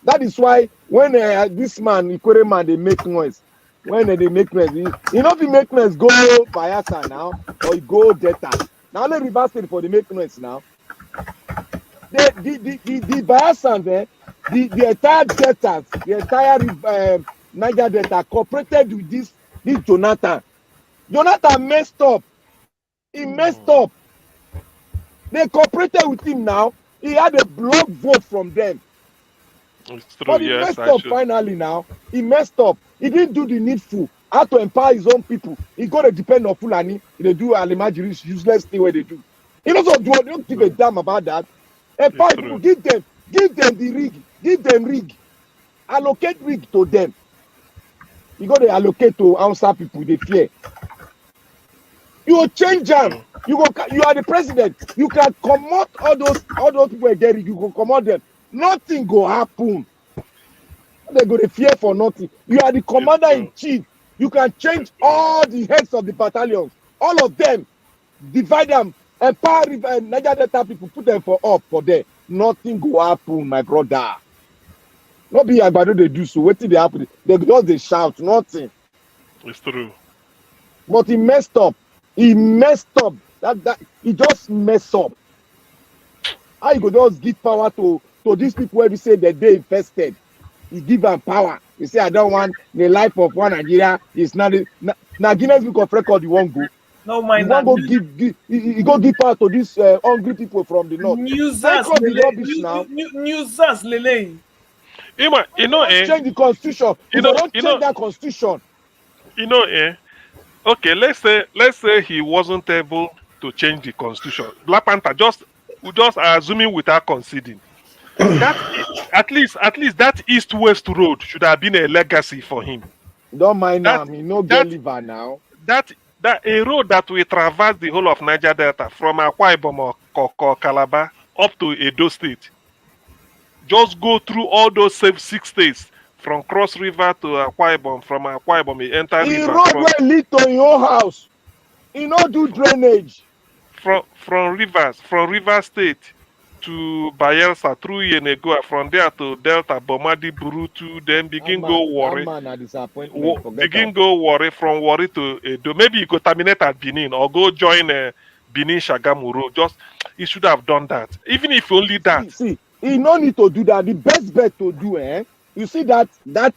That is why when this man, Ekwere man, they make noise. When they make noise, you know if you make noise, go Bayelsa now, or you go Delta. Now only Rivers State for the make noise now. The Bayelsa there, the entire Delta, the entire Niger Delta cooperated with this Jonathan. Jonathan messed up. He messed up. They cooperated with him now. He had a block vote from them. It's true, But he messed up finally now. He messed up. He didn't do the needful. How to empower his own people. He got to depend on Fulani. They do Alimajiri's useless thing where they do. He doesn't do. Don't give a damn about that. Empower people. Give them the rig. Give them rig. Allocate rig to them. You got to allocate to answer people. They fear. You will change them. You are the president. You can commot all those people again. You can commot them. Nothing go happen. They go to fear for nothing. You are the commander in chief. You can change all the heads of the battalions. All of them. Divide them. Empower Niger Delta people. Put them for there. Nothing go happen, my brother. Not be Agbado they do so. What did they happen? They shout. Nothing. It's true. But he messed up. He messed up. That he just messed up. How you go just give power to these people where we say that they infested? He give them power. He say I don't want the life of one Nigeria. It's not now Guinness Book of Record. You won't go. No mind. You won't go you go give power to these hungry people from the north. Newsers, Lele. You know, change the constitution. Don't change that constitution. You know, okay, let's say he wasn't able to change the constitution. Black Panther just assuming without conceding. That at least that east-west road should have been a legacy for him. Don't mind him. He no get liver now. That a road that will traverse the whole of Niger Delta from Akwa Ibom or Calabar up to Edo State. Just go through all those 6 states. From Cross River to Akwa Ibom, from Akwa Ibom, he enter the river. Road will lead to your house. He no do drainage. From River State to Bayelsa through Yenegoa, from there to Delta, Bomadi, Burutu, then begin go Warri. Begin go Warri, from Warri to Edo. Maybe you could terminate at Benin or go join Benin Shagamu Road. Just he should have done that. Even if only that. See, he no need to do that. The best bet to do, you see that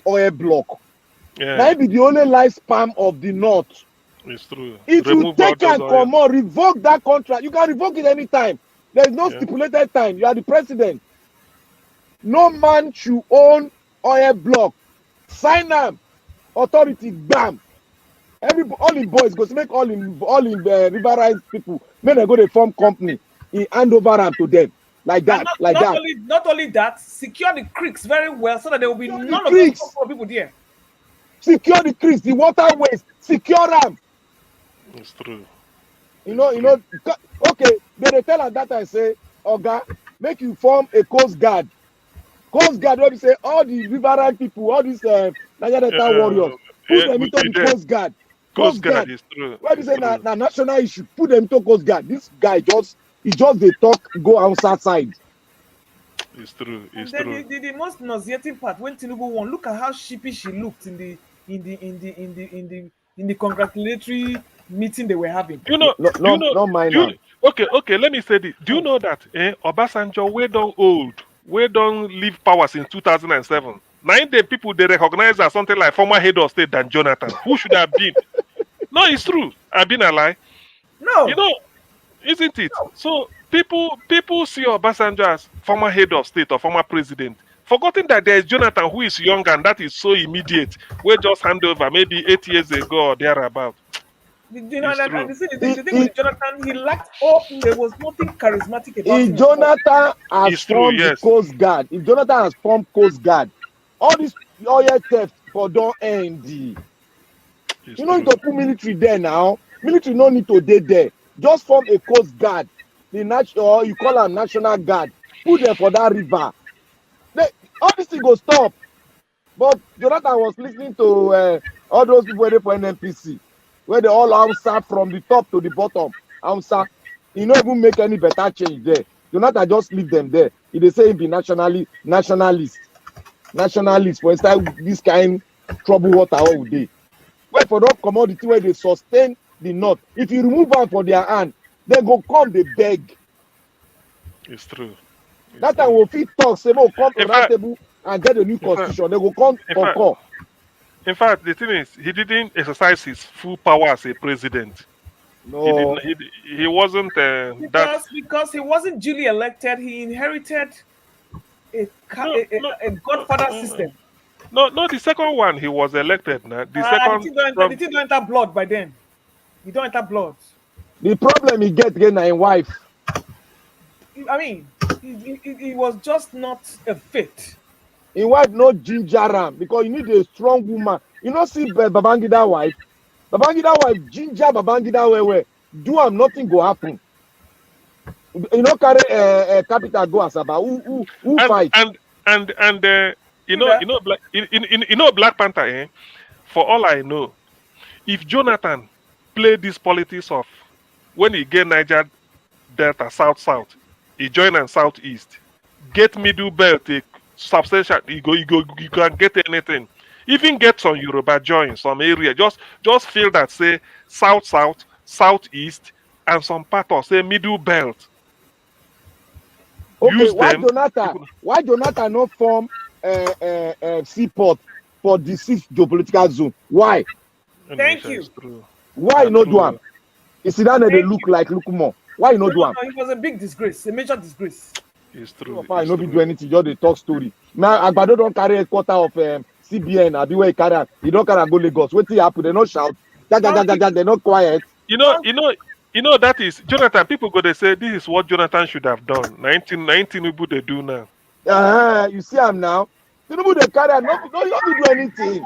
oil block. Yeah. That be the only lifespan of the north. It's true. If you take and come on, revoke that contract, you can revoke it anytime. There is no stipulated time. You are the president. No man should own oil block. Sign them. Authority, bam. All in boys go to make all in Riverine people. When they go to form company, he hand over them to them. Like that, Not only that, secure the creeks very well so that there will be none of those people there. Secure the creeks, the waterways, secure them. It's true. You know. Okay, they tell us that I say, Oga, make you form a coast guard. Coast guard, where we say all the riverine people, all these Niger Delta warriors, put them into the coast guard. Coast guard is true. Where we say na national issue, put them into coast guard. This guy he just they talk, go outside. It's true. It's and true. The most nauseating part when Tinubu won, look at how sheepish he looked in the congratulatory meeting they were having. No, mind now. Okay, let me say this. Do you know that Obasanjo, we don't leave power since 2007? 9 day people they recognize as something like former head of state than Jonathan, who should have been. No, it's true. I've been a lie. No. Isn't it? So people see Obasanjo as former head of state or former president, forgetting that there is Jonathan who is young and that is so immediate. We just hand over maybe 8 years ago or thereabout. The thing with Jonathan, he lacked there was nothing charismatic about him. If Jonathan has formed the Coast Guard, if Jonathan has formed Coast Guard, all this oil theft for don't end. You don't need to put military there now. Military no need to stay there. Just form a Coast Guard, or you call them National Guard. Put them for that river. All this thing go stop. But Jonathan was listening to all those people waiting for NNPC, where they all answer from the top to the bottom. Answer. He not even make any better change there. Jonathan just leave them there. If they say he be nationalist for instance, this kind trouble water all day. Wait for that commodity where they sustain the north. If you remove them for their hand, they go come, they beg. It's true. That time we'll fit talk, say, come to that table and get a new constitution. They go come for call. In fact, the thing is, he didn't exercise his full power as a president. No. He wasn't because he wasn't duly elected. He inherited a godfather system. No, the second one he was elected now. The second the thing don't enter blood by then. He don't enter blood. The problem he get again na him wife. I mean, he was just not a fit. His wife no ginger am because you need a strong woman. You know, see Babangida wife. Babangida wife ginger Babangida where do am nothing go happen. You know, carry capital go Asaba. Who fight? And Black Panther. For all I know, if Jonathan play this politics of when he get Niger Delta South, he join and Southeast, get middle belt, substantial, you can get anything. Even get some Yoruba join some area. Just feel that say South, Southeast, and some part of say middle belt. Okay, why Jonathan not form seaport for the 6th geopolitical zone? Why? Thank you. Why you not do am? You see that they look like Lukumo. Why you not do am? No, it was a big disgrace, a major disgrace. It's true. I no be do anything, just the talk story. Now Agbado don't carry a quarter of CBN. I be where he carry. He don't carry go Lagos. Wetin happen? They not shout. They not quiet. You know that is Jonathan. People go they say this is what Jonathan should have done. 19 people they do now. You see him now. Tinubu they carry. No do anything.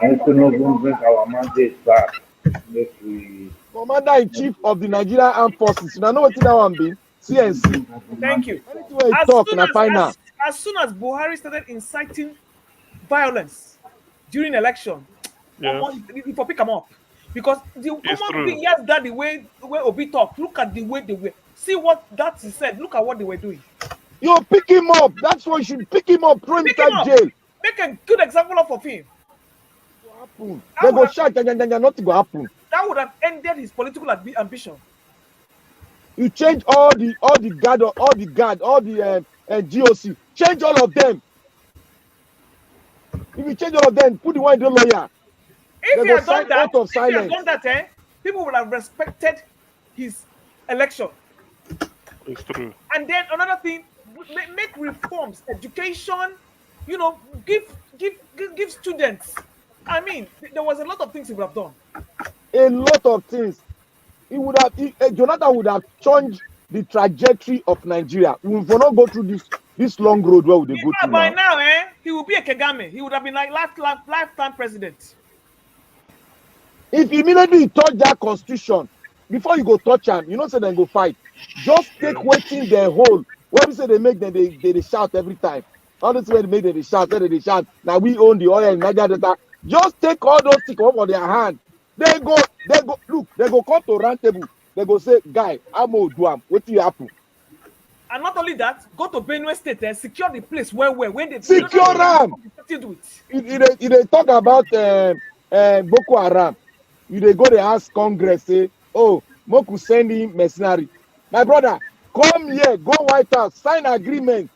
And to not bring our mandate back. Commander-in-Chief of the Nigerian Armed Forces. You know what that one be? CNC. Thank you. As soon as Buhari started inciting violence during election, people pick him up. Because the common thing, yes, that the way Obi talk, look at the way they were. See what that he said. Look at what they were doing. You pick him up. That's why you should pick him up, throw him inside jail. Make a good example of him. They go shout, nothing will happen. That would have ended his political ambition. You change all the GOC, change all of them. If you change all of them, put the one in the lawyer. If he had done that, people would have respected his election. It's true. And then another thing, make reforms, education, give students. I mean, there was a lot of things he would have done. A lot of things. Jonathan would have changed the trajectory of Nigeria. We will not go through this long road where they go to by now. He will be a Kagame. He would have been like lifetime president. If immediately you touch that constitution, before you go touch him, you know say they go fight. Just take waiting their hold. What we say they make them they shout every time. All this way they make them they shout. Now we own the oil in Niger Delta. Just take all those things over their hand. They go come to round table. They go say, guy, I'm going to do am. What will happen? And not only that, go to Benue State and secure the place where when they secure them. If they talk about Boko Haram, You they go, they ask Congress, say, oh, Moku send him mercenary. My brother, come here, go White House, sign agreement,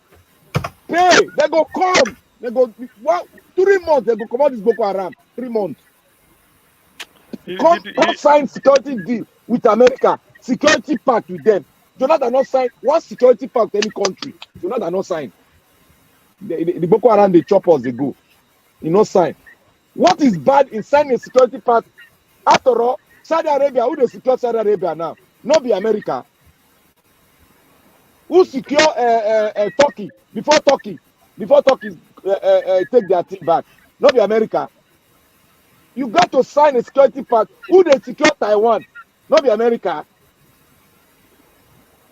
pay. They go come. They go, what? 3 months, they go come out this Boko Haram. 3 months. Come sign security deal with America, security pact with them. Jonathan not sign one security pact with any country. Jonathan not sign. The Boko Haram, they chop us, they go. He no sign. What is bad in signing a security pact? After all, Saudi Arabia, who they secure Saudi Arabia now? Not be America. Who secure Turkey before Turkey take their thing back? Not be America. You got to sign a security pact. Who they secure Taiwan? Not be America.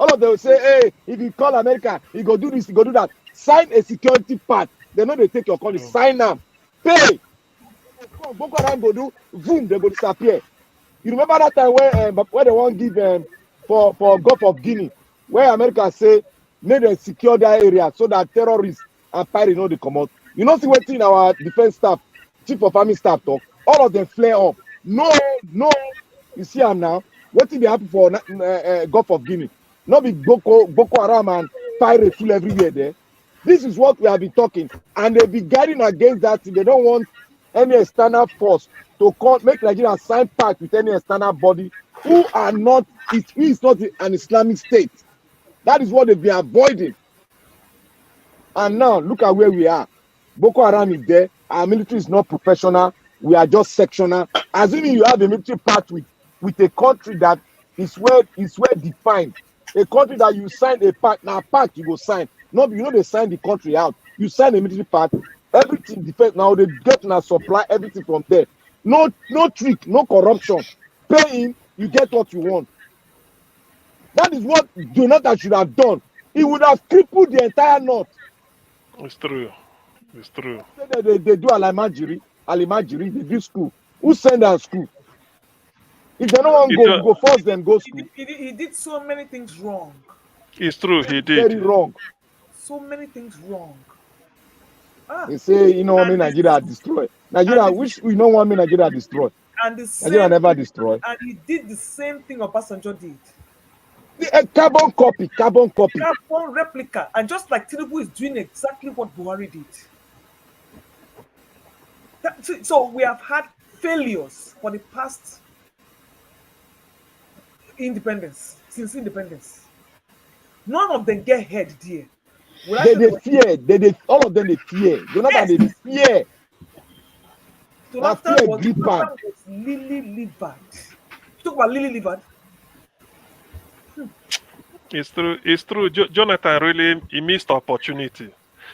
All of them will say, hey, if you call America, you go do this, you go do that. Sign a security pact. They know they take your country. Sign them. Pay. Boko Haram go do, boom, they go disappear. You remember that time where they won't give for Gulf of Guinea, where America say, may they secure that area so that terrorists and pirates know they come out. You know, see what in our defense staff, chief of army staff talk, all of them flare up. No, you see them now. What did they happen for Gulf of Guinea? Not be Boko Haram and pirates full everywhere there. This is what we have been talking, and they be guiding against that. They don't want any external force to make Nigeria sign pact with any external body who is not an Islamic state. That is what they've been avoiding. And now look at where we are. Boko Haram is there. Our military is not professional. We are just sectional. Assuming you have a military pact with a country that is well defined, a country that you sign a pact. Now pact you go sign. No, you know they sign the country out. You sign a military pact. Everything defense now they get now supply everything from there. No trick, no corruption. Pay in, you get what you want. That is what Jonathan should have done. He would have crippled the entire north. It's true. It's true. They do alimajiri, they do school. Who send them school? If they don't want to go force them go school. He did so many things wrong. It's true, he did. Very wrong. So many things wrong. They say, you know, Nigeria destroyed. Nigeria, which we don't want Nigeria destroyed. And Nigeria never destroyed. And he did the same thing Obasanjo did. A carbon copy. Carbon replica. And just like Tinubu is doing exactly what Buhari did. So we have had failures for the past since independence. None of them get head there. They fear. All of them they fear. Jonathan they fear. So after was Lily Livered. Talk about Lily Livered. It's true. Jonathan really he missed opportunity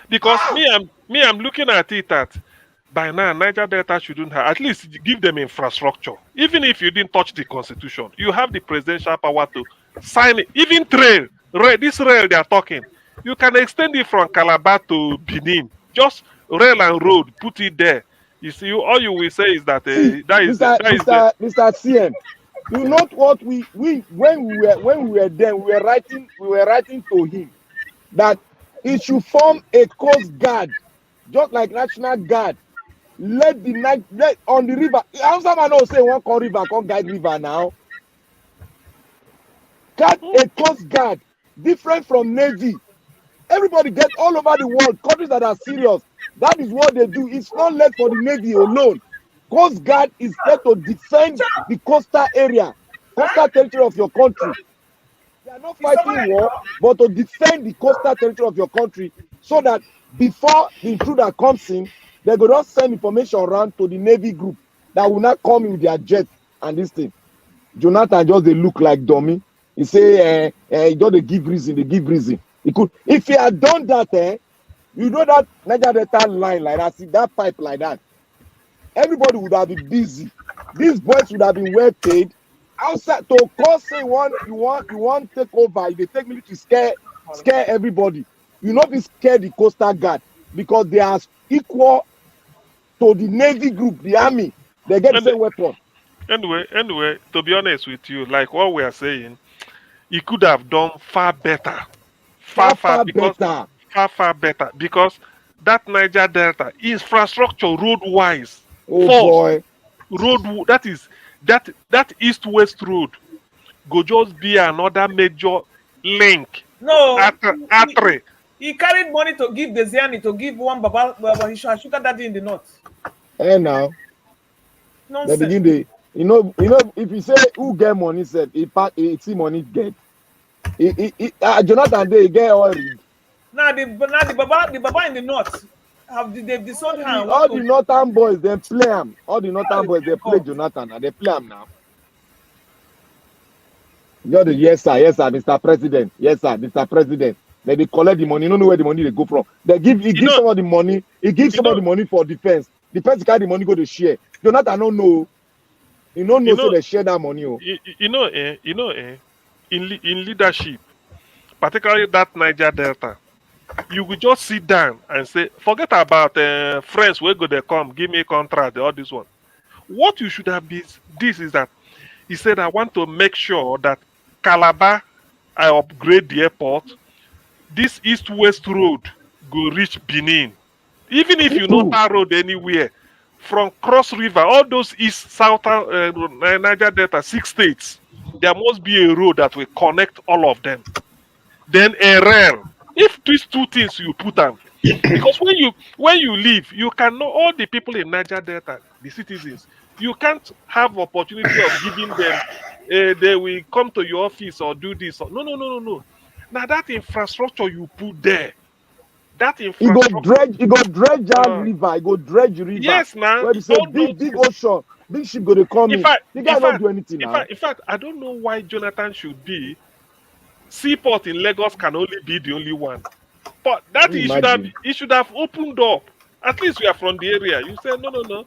because I'm looking at it that by now Niger Delta shouldn't have at least give them infrastructure. Even if you didn't touch the constitution, you have the presidential power to sign it. Even this rail they are talking. You can extend it from Calabar to Benin. Just rail and road, put it there. You see, all you will say is that Mr. CM. You know what when we were there, we were writing to him that he should form a coast guard, just like National Guard. Let on the river. Hausa man no say one call river, come guide river now. Got a coast guard different from Navy. Everybody gets all over the world, countries that are serious. That is what they do. It's not left for the Navy alone. Coast Guard is there to defend the coastal area, coastal territory of your country. They are not fighting war, but to defend the coastal territory of your country so that before the intruder comes in, they go not send information around to the Navy group that will not come in with their jet and this thing. Jonathan just they look like dummy. He say, he just they give reason. He could, if he had done that, you know that Niger Delta line like that, see that pipe like that, everybody would have been busy. These boys would have been well paid. Outside to cause say you want take over, if they take me to scare everybody. You not be scared the Coastal Guard because they are equal to the Navy group, the army. They get the same weapon. Anyway, to be honest with you, like what we are saying, he could have done far better. Far better because that Niger Delta infrastructure road wise, boy, road that is that east-west road go just be another major link. No, artery. He carried money to give the Ziani to give one Baba sugar daddy in the north. And now, Nonsense. they begin the, you know, if you say who get money, said he see money get. Jonathan they get all. Now the Baba in the north have they've disowned her. All the northern boys they play him. All the northern boys they play Jonathan and they play him now. Yes sir, Mr. President. Yes sir, Mr. President. Then they collect the money. You don't know where the money they go from. They give some of the money. He gives some of the money for defense. Defense carry the money go to share. Jonathan don't know. He don't know so they share that money. In leadership, particularly that Niger Delta, you will just sit down and say, forget about friends where go they come, give me a contract, all this one. What you should have been, this is that he said, I want to make sure that Calabar, I upgrade the airport. This east-west road go reach Benin. Even if you know that road anywhere, from Cross River, all those southern Niger Delta, 6 states, there must be a road that will connect all of them. Then a rail. If these two things you put them, because when you leave, you can know all the people in Niger Delta, the citizens. You can't have opportunity of giving them. They will come to your office or do this. No. Now that infrastructure you put there, that infrastructure. You go dredge that river. You go dredge river. Yes, man. Where you say big ocean, big ship go to come in. You guys don't do anything now. In fact, I don't know why Jonathan should be. Seaport in Lagos can only be the only one. But that he should have opened up. At least we are from the area. You say no.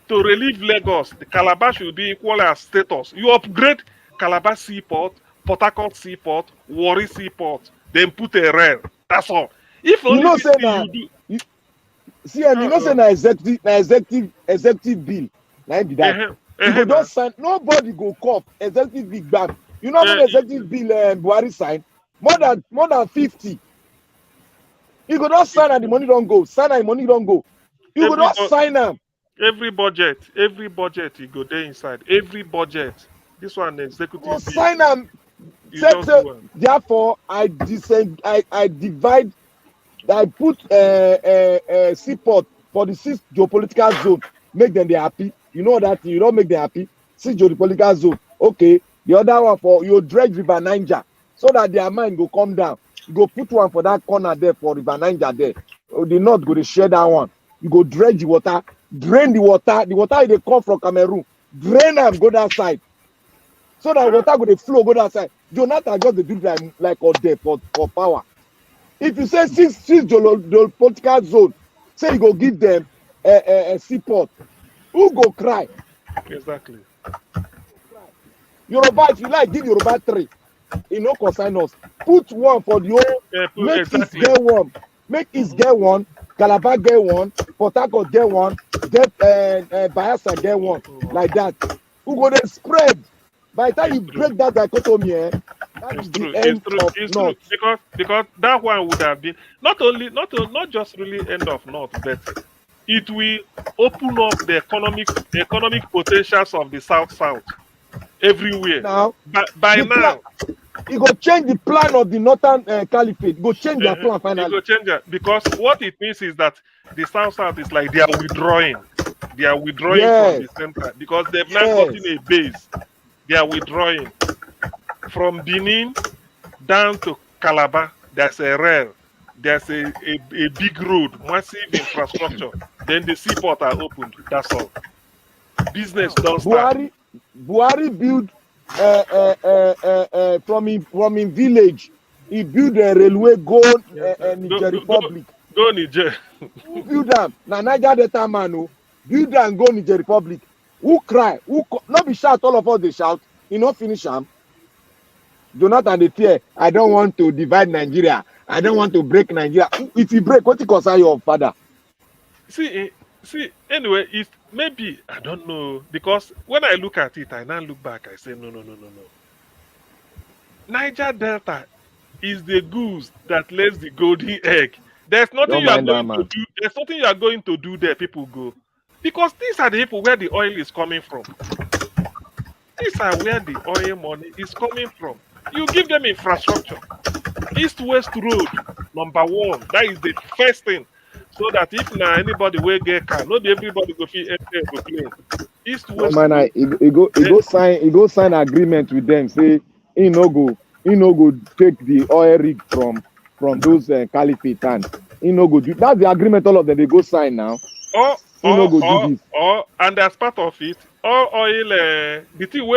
To relieve Lagos, the Calabar should be equal as status. You upgrade Calabar Seaport, Port Harcourt Seaport, Warri Seaport, then put a rail. That's all. If only you know say that you do. Say na executive bill. Na be that. You go just sign. Nobody go cop executive bill back. You know how many executive bill Buhari signed? More than 50. You go just sign and the money don't go. Sign and the money don't go. You go just sign them. Every budget, you go there inside. Every budget. This one executive bill. Sign them. Therefore, I divide. I put seaport for the 6 geopolitical zone. Make them happy. You know that you don't make them happy. 6 geopolitical zone. Okay. The other one for you dredge River Niger so that their mind go come down. You go put one for that corner there for River Niger there. The north go to share that one. You go dredge the water, drain the water. The water they come from Cameroon. Drain them, go that side. So that water go to flow, go that side. Jonathan just do like all day for power. If you say 6 geopolitical zone, say you go give them a seaport, who go cry? Exactly. Yoruba, if you like, give Yoruba 3. You know, consign us. Put one for the whole. Make exactly. It get one. Make it get one. Calabar get one. Port Harcourt get one. Get Bayelsa get one. Like that. Who go then spread? By the time you break that dichotomy, that is the end of North. Because that one would have been not just really end of North, but it will open up the economic potentials of the South. Everywhere. Now, by now, it go change the plan of the Northern Caliphate. It go change their plan finally. It go change it because what it means is that the South is like they are withdrawing. They are withdrawing from the center because they've now gotten a base. They are withdrawing from Benin down to Calabar. There's a rail. There's a big road, massive infrastructure. Then the seaport are opened. That's all. Business don't start. Buhari built from his village. He built a railway go Niger Republic. Go Niger. Who build them? Na Niger Delta man who build and go Niger Republic. Who cry? Not be shout, all of us they shout. You know finish them. Jonathan they fear. I don't want to divide Nigeria. I don't want to break Nigeria. If you break, what you concern your father? See, anyway, if maybe I don't know, because when I look at it, I now look back, I say no. Niger Delta is the goose that lays the golden egg. There's nothing you are going to do. There's nothing you are going to do there. People go because these are the people where the oil is coming from. These are where the oil money is coming from. You give them infrastructure. East-west road, number one. That is the first thing. So that if now anybody will get car, not everybody go fit enter go plane. Oh East-west man, road. he go sign agreement with them. Say he no go take the oil rig from those caliphate and he no go do. That's the agreement. All of them they go sign now. He no go do this. And as part of it, all oil, the thing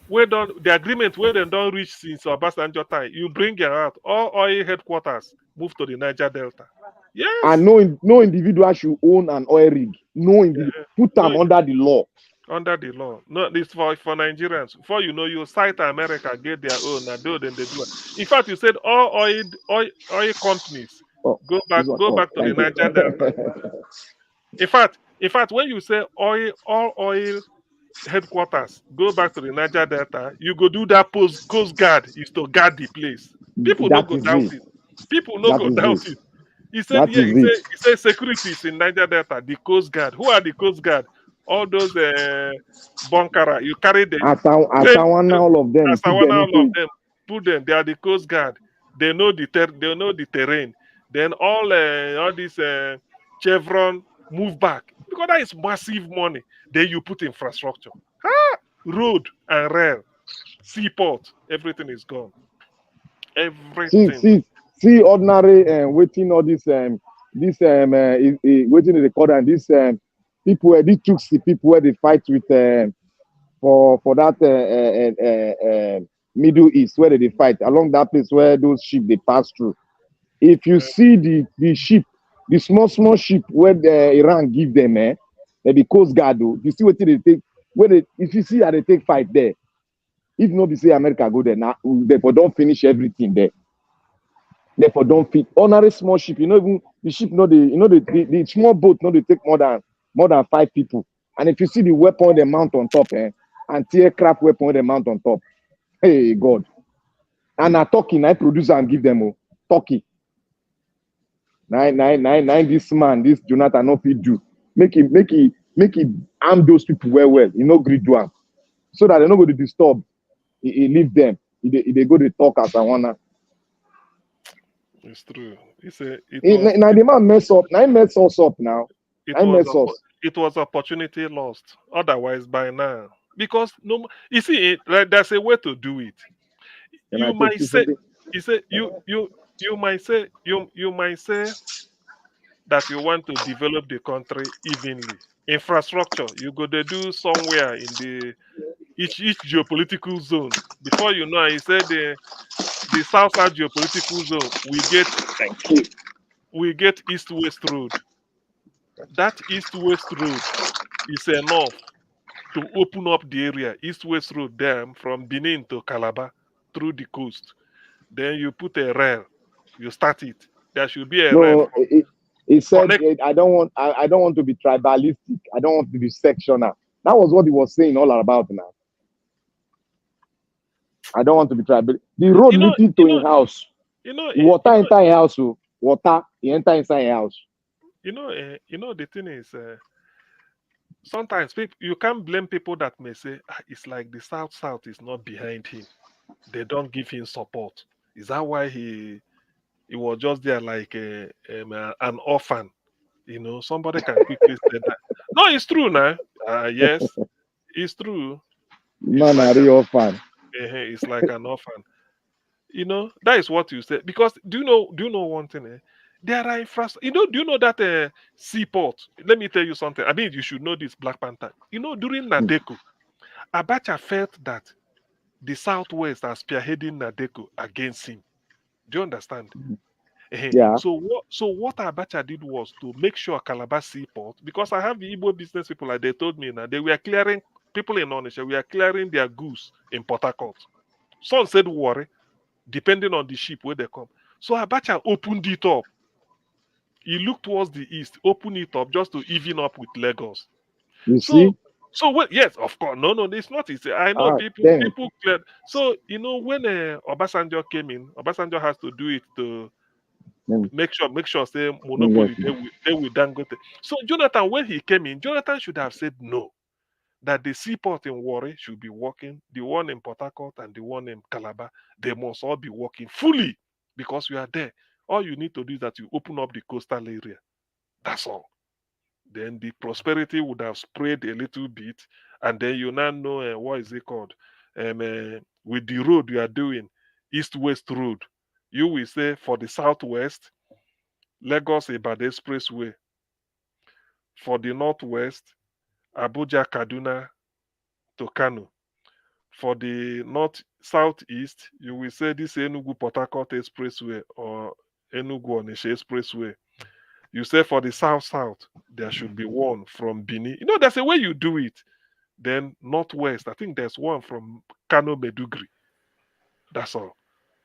the agreement where they don't reach since Obasanjo time, you bring it out. All oil headquarters move to the Niger Delta. Yes. And no individual should own an oil rig. No individual. Put them under the law. Under the law. No, this for Nigerians. Before you know, you cite America, get their own, and then they do it. In fact, you said all oil companies go back to the Niger Delta. In fact, when you say all oil headquarters go back to the Niger Delta, you go do that Coast Guard is to guard the place. People don't go doubt it. People don't go doubt it. He said, he said securities in Niger Delta, the Coast Guard. Who are the Coast Guard? All those bunkara. You carry the Asawana, all of them. Asawana, all of them. Put them. They are the Coast Guard. They know the terrain. Then all these Chevron move back because that is massive money. Then you put infrastructure, road and rail, seaport. Everything is gone. Everything. See ordinary waiting all this waiting in the corner and this people where these Tutsi people where they fight with for that Middle East where they fight along that place where those sheep they pass through. If you see the sheep, the small sheep where Iran give them, they be Coast Guard. You see what they take. If you see how they take fight there, if not, be say America go there now. Therefore, don't finish everything there. Therefore, don't fit ordinary small ship. Even the ship, the small boat, they take more than 5 people. And if you see the weapon they mount on top, anti-aircraft weapon they mount on top, hey God. And a Turkey, I produce and give them Turkey. Nine, this man, this Jonathan, no fit do. Make him arm those people well. Greed do am. So that they're not going to disturb. He leave them. They go to talk as I wanna. It's true. Now the man mess up. Now he mess us up now. It was opportunity lost. Otherwise, by now, because you see, there's a way to do it. You might say that you want to develop the country evenly. Infrastructure, you go to do somewhere in each geopolitical zone. Before you know, he said the South geopolitical zone, we get East-West road. That East-West road is enough to open up the area. East-West road there from Benin to Calabar through the coast. Then you put a rail. You start it. There should be a rail. He said, I don't want to be tribalistic. I don't want to be sectional. That was what he was saying all about now. I don't want to be tribal. The road leading to his house. Water enter his house. Water, he enter inside his house. The thing is, sometimes you can't blame people that may say, it's like the South is not behind him. They don't give him support. Is that why he was just there like an orphan? Somebody can quickly say that. No, it's true now. Yes, it's true. Man, like a orphan. It's like an orphan. That is what you said. Because do you know one thing? There are infrastructure. Do you know that seaport? Let me tell you something. I mean, you should know this, Black Panther. During Nadeko, Abacha felt that the Southwest are spearheading Nadeko against him. Do you understand? Yeah. So what Abacha did was to make sure Calabar Seaport, because I have the Igbo business people, like they told me now, they were clearing, people in Onitsha, we are clearing their goods in Port Harcourt. Some said worry, depending on the ship where they come. So Abacha opened it up. He looked towards the east, opened it up just to even up with Lagos. You see? So yes, of course, no, it's not easy. I know people cleared. So when Obasanjo came in, Obasanjo has to do it to make sure say monopoly they will Dangote. So Jonathan, when he came in, Jonathan should have said no. that the seaport in Warri should be working, the one in Port Harcourt and the one in Calabar, they must all be working fully because we are there. All you need to do is that you open up the coastal area. That's all. Then the prosperity would have spread a little bit, and then you now know what is it called? With the road you are doing, east-west road, you will say for the southwest, Lagos Ibadan Expressway. For the northwest, Abuja Kaduna to Kano. For the north southeast, you will say this Enugu Port Harcourt Expressway or Enugu Onitsha Expressway. You say for the south, there should be one from Bini. You know, there's a way you do it. Then northwest, I think there's one from Kano Medugri. That's all.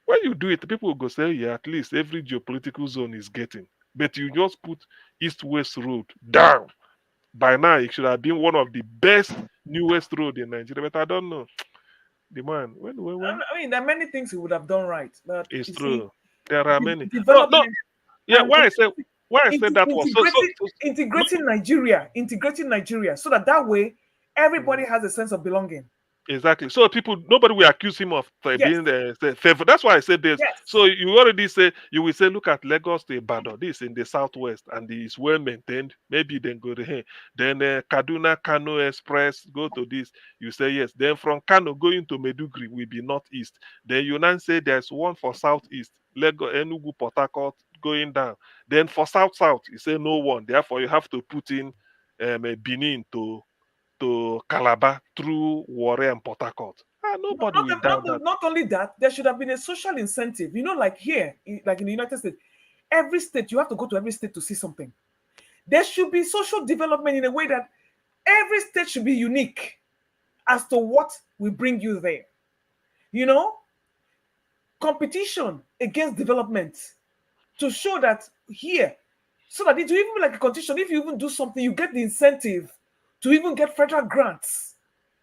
When you do it, people will go say, yeah, at least every geopolitical zone is getting. But you just put east-west road down. By now, it should have been one of the best newest road in Nigeria. But I don't know. The man, when? I mean, there are many things he would have done right. But it's true. There are many. Development. Yeah, why I said that was integrating Nigeria, so that way everybody has a sense of belonging. Exactly. So nobody will accuse him of being the favor. That's why I said this. Yes. So you already say, you will say, look at Lagos to Ibadan. This in the southwest, and it's well maintained. Maybe then go to here. Then Kaduna Kano Express, go to this. You say yes. Then from Kano going to Medugri will be northeast. Then you now say there's one for southeast. Lagos, Enugu, Port Harcourt going down. Then for south, you say no one. Therefore, you have to put in Benin to Calabar through Warri and Port Harcourt. Nobody will doubt that. Not only that, there should have been a social incentive. You know, like here, like in the United States, every state, you have to go to every state to see something. There should be social development in a way that every state should be unique as to what will bring you there. You know, competition against development to show that here, so that it will even be like a competition. If you even do something, you get the incentive to even get federal grants.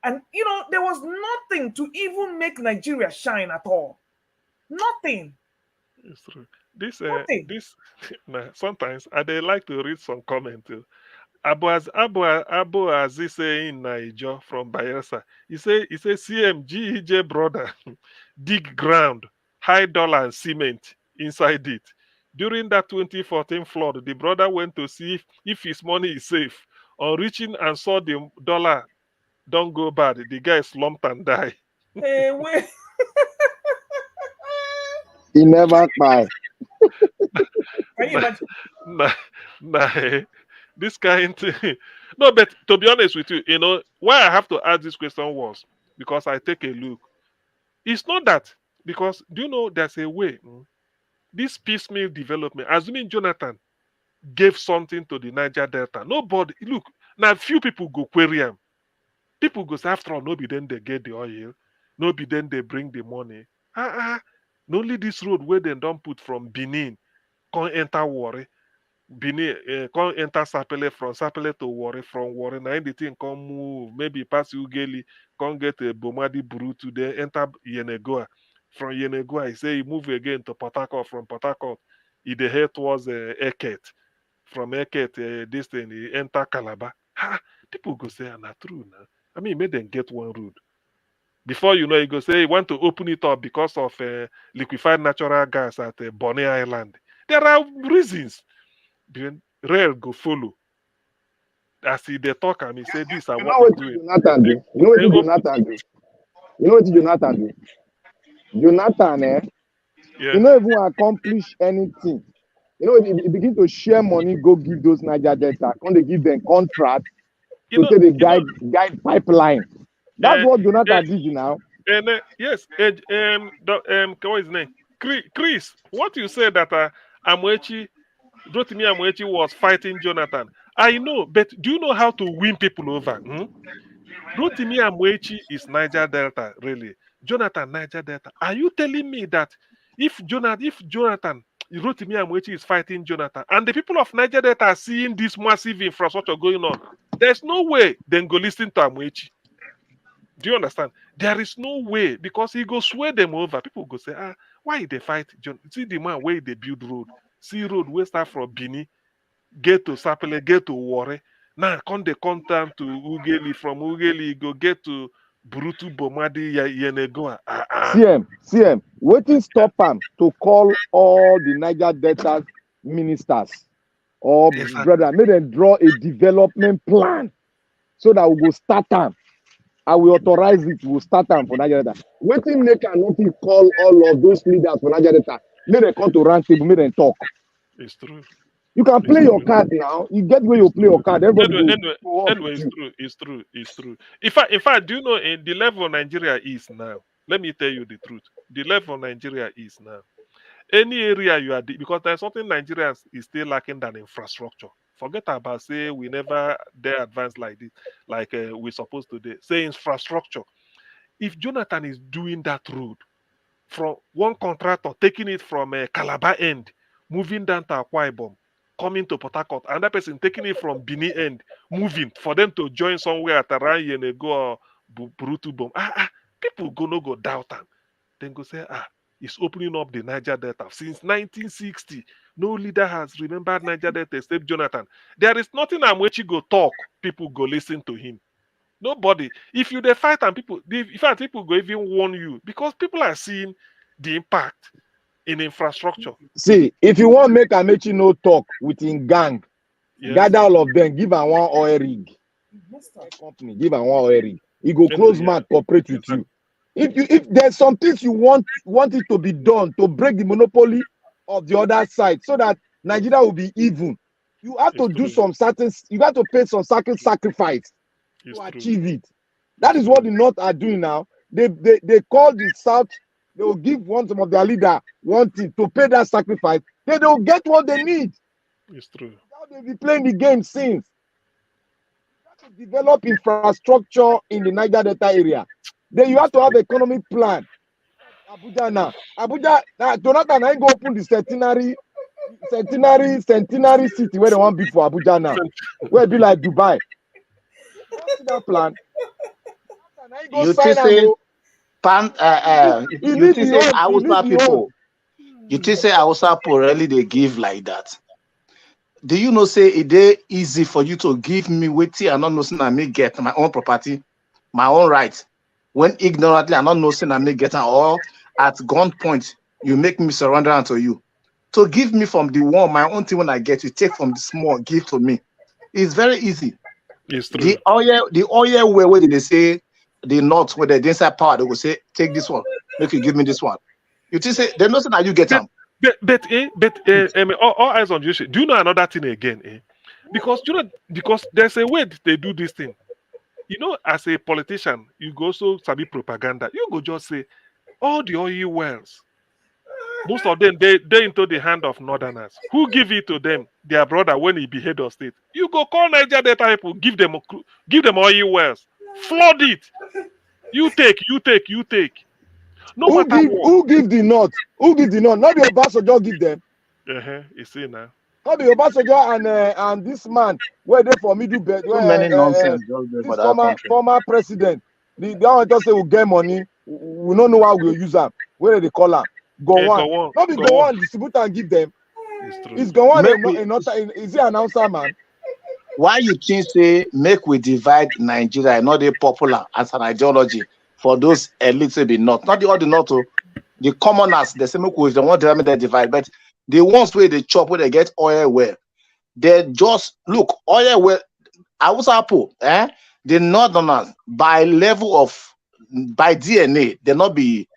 And, you know, there was nothing to even make Nigeria shine at all. Nothing. It's true. Sometimes I they like to read some comment too. Abu Aziz in Niger from Bayelsa. He say CMGJ brother dig ground, high dollar and cement inside it. During that 2014 flood, the brother went to see if his money is safe. On reaching and saw the dollar don't go bad, the guy slumped and died. Hey, wait. He never died. This kind thing. No, but to be honest with you, you know, why I have to ask this question was because I take a look. It's not that, because do you know there's a way this piecemeal development, assuming Jonathan gave something to the Niger Delta. Nobody, look, now few people go query him. People go say, after all, nobody then they get the oil, nobody then they bring the money. Only this road where they don't put from Benin, can enter Warri. Benin, can enter Sapele, from Sapele to Warri, from Warri. Now the thing can move, maybe pass Ugeli, can get a Bomadi Burutu, then enter Yenegoa. From Yenegoa, he say he move again to Port Harcourt. From Port Harcourt, he dey head towards Eket. From Eket, this thing, he enter Calabar. People go say, not true now. I mean, make them get one road. Before you know, you go say you want to open it up because of liquefied natural gas at Bonny Island. There are reasons. Rail go follow. As he they talk and he say this and what do. You know what Jonathan do? You know what Jonathan do? Jonathan, yeah. You know, if you accomplish anything, you know, he begin to share money, go give those Niger Delta, when they give them contract to say the guide pipeline. That's what Jonathan did now. And yes, what is his name? Chris, what you said that Rotimi Amoechi was fighting Jonathan. I know, but do you know how to win people over? Rotimi Amoechi is Niger Delta, really. Jonathan, Niger Delta. Are you telling me that if Jonathan, Rotimi Amoechi is fighting Jonathan, and the people of Niger Delta are seeing this massive infrastructure going on, there's no way they go listen to Amoechi. Do you understand? There is no way, because he go sway them over. People go say, why they fight John? See the man where they build road. See road where start from Bini, get to Sapele, get to Warri. Now come they come down to Ugeli, from Ugeli go get to Brutu Bomadi Yenegoa. CM, waiting stop him to call all the Niger Delta ministers or brother, make them draw a development plan so that we go start them. I will authorize it. We'll start them for Niger Delta. Waiting make not call all of those leaders for Niger Delta. Make them come to round table, make them talk. It's true. You can play your card now. You get where you play your card. Anyway, it's true. In fact, do you know in the level Nigeria is now? Let me tell you the truth. The level Nigeria is now. Any area you are, because there's something Nigeria is still lacking than infrastructure. Forget about say we never dare advance like this, like we're supposed to do. Say infrastructure. If Jonathan is doing that road from one contractor taking it from Calabar end, moving down to Akwa Ibom, coming to Port Harcourt, another person taking it from Bini end, moving for them to join somewhere at Aran Yenego or Burutu Bom. People go doubt them. Then go say, it's opening up the Niger Delta. Since 1960, no leader has remembered Niger Delta except Jonathan. There is nothing Amwechi go talk, people go listen to him. Nobody. If you fight and people, in fact, people go even warn you because people are seeing the impact in infrastructure. See, if you want make Amechi no talk within gang, gather all of them, give am one oil rig. Company, give am one oil rig. He go close mouth, cooperate with you. If there's some things you want it to be done to break the monopoly of the other side so that Nigeria will be even, you have to do some certain, you have to pay some certain sacrifice to achieve it. That is what the North are doing now. They call the South. They will give some of their leader wanting to pay that sacrifice. They don't get what they need. It's true. Now they've been playing the game since. You have to develop infrastructure in the Niger Delta area. Then you have to have an economic plan. Abuja now. Jonathan ain't go open the centenary city where they want to be for Abuja now. Where it be like Dubai. You see that plan? You say Hausa people. You say Hausa people really they give like that. Do you know say it is easy for you to give me waiting and not nothing I may get my own property, my own rights? When ignorantly and not nothing I may get or at gunpoint, you make me surrender unto you. To give me from the one, my own thing when I get, you take from the small, give to me. It's very easy. It's true. The oil where they say the North where the inside power, they will say, take this one, make you give me this one. You just say there's nothing that you get them. But all eyes on you. Do you know another thing again? Because there's a way they do this thing. You know, as a politician, you go so sabi propaganda. You go just say all the oil wells. Most of them they into the hand of Northerners. Who give it to them? Their brother when he be head of state. You go call Niger Delta people, give them oil wells, flood it. You take. No matter who give the North? Who give the North? Not the Obasanjo give them. You see now. Not the Obasanjo and this man where they for middle bed. Many nonsense. Former president. The one just say we get money. We don't know how we'll use them. Where they call them? Go on. Not be go on. Distribute and give them. It's go on. Is he an announcer, man? Why you think say make we divide Nigeria not a popular as an ideology for those elites to be not all the North, the commoners, the same way they want to divide, but the ones where they chop where they get oil well, they just look oil well. I was apple, the Northerners by level of by DNA, they not be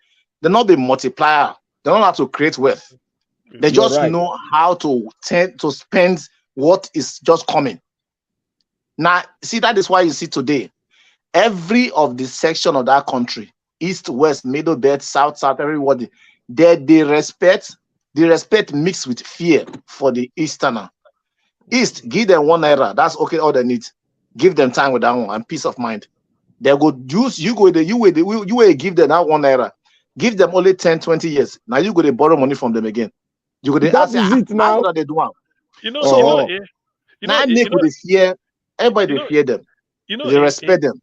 multiplier. They don't have to create wealth. They just know how to spend what is just coming. Now, see, that is why you see today, every of the section of that country, east, west, middle belt, south, everybody, they respect mixed with fear for the easterner. East, give them 1 naira. That's okay, all they need. Give them time with that one and peace of mind. They go use you will give them that 1 naira. Give them only 10, 20 years. Now you go to borrow money from them again. You go to ask how they do them. They fear. Everybody they fear them. They respect them.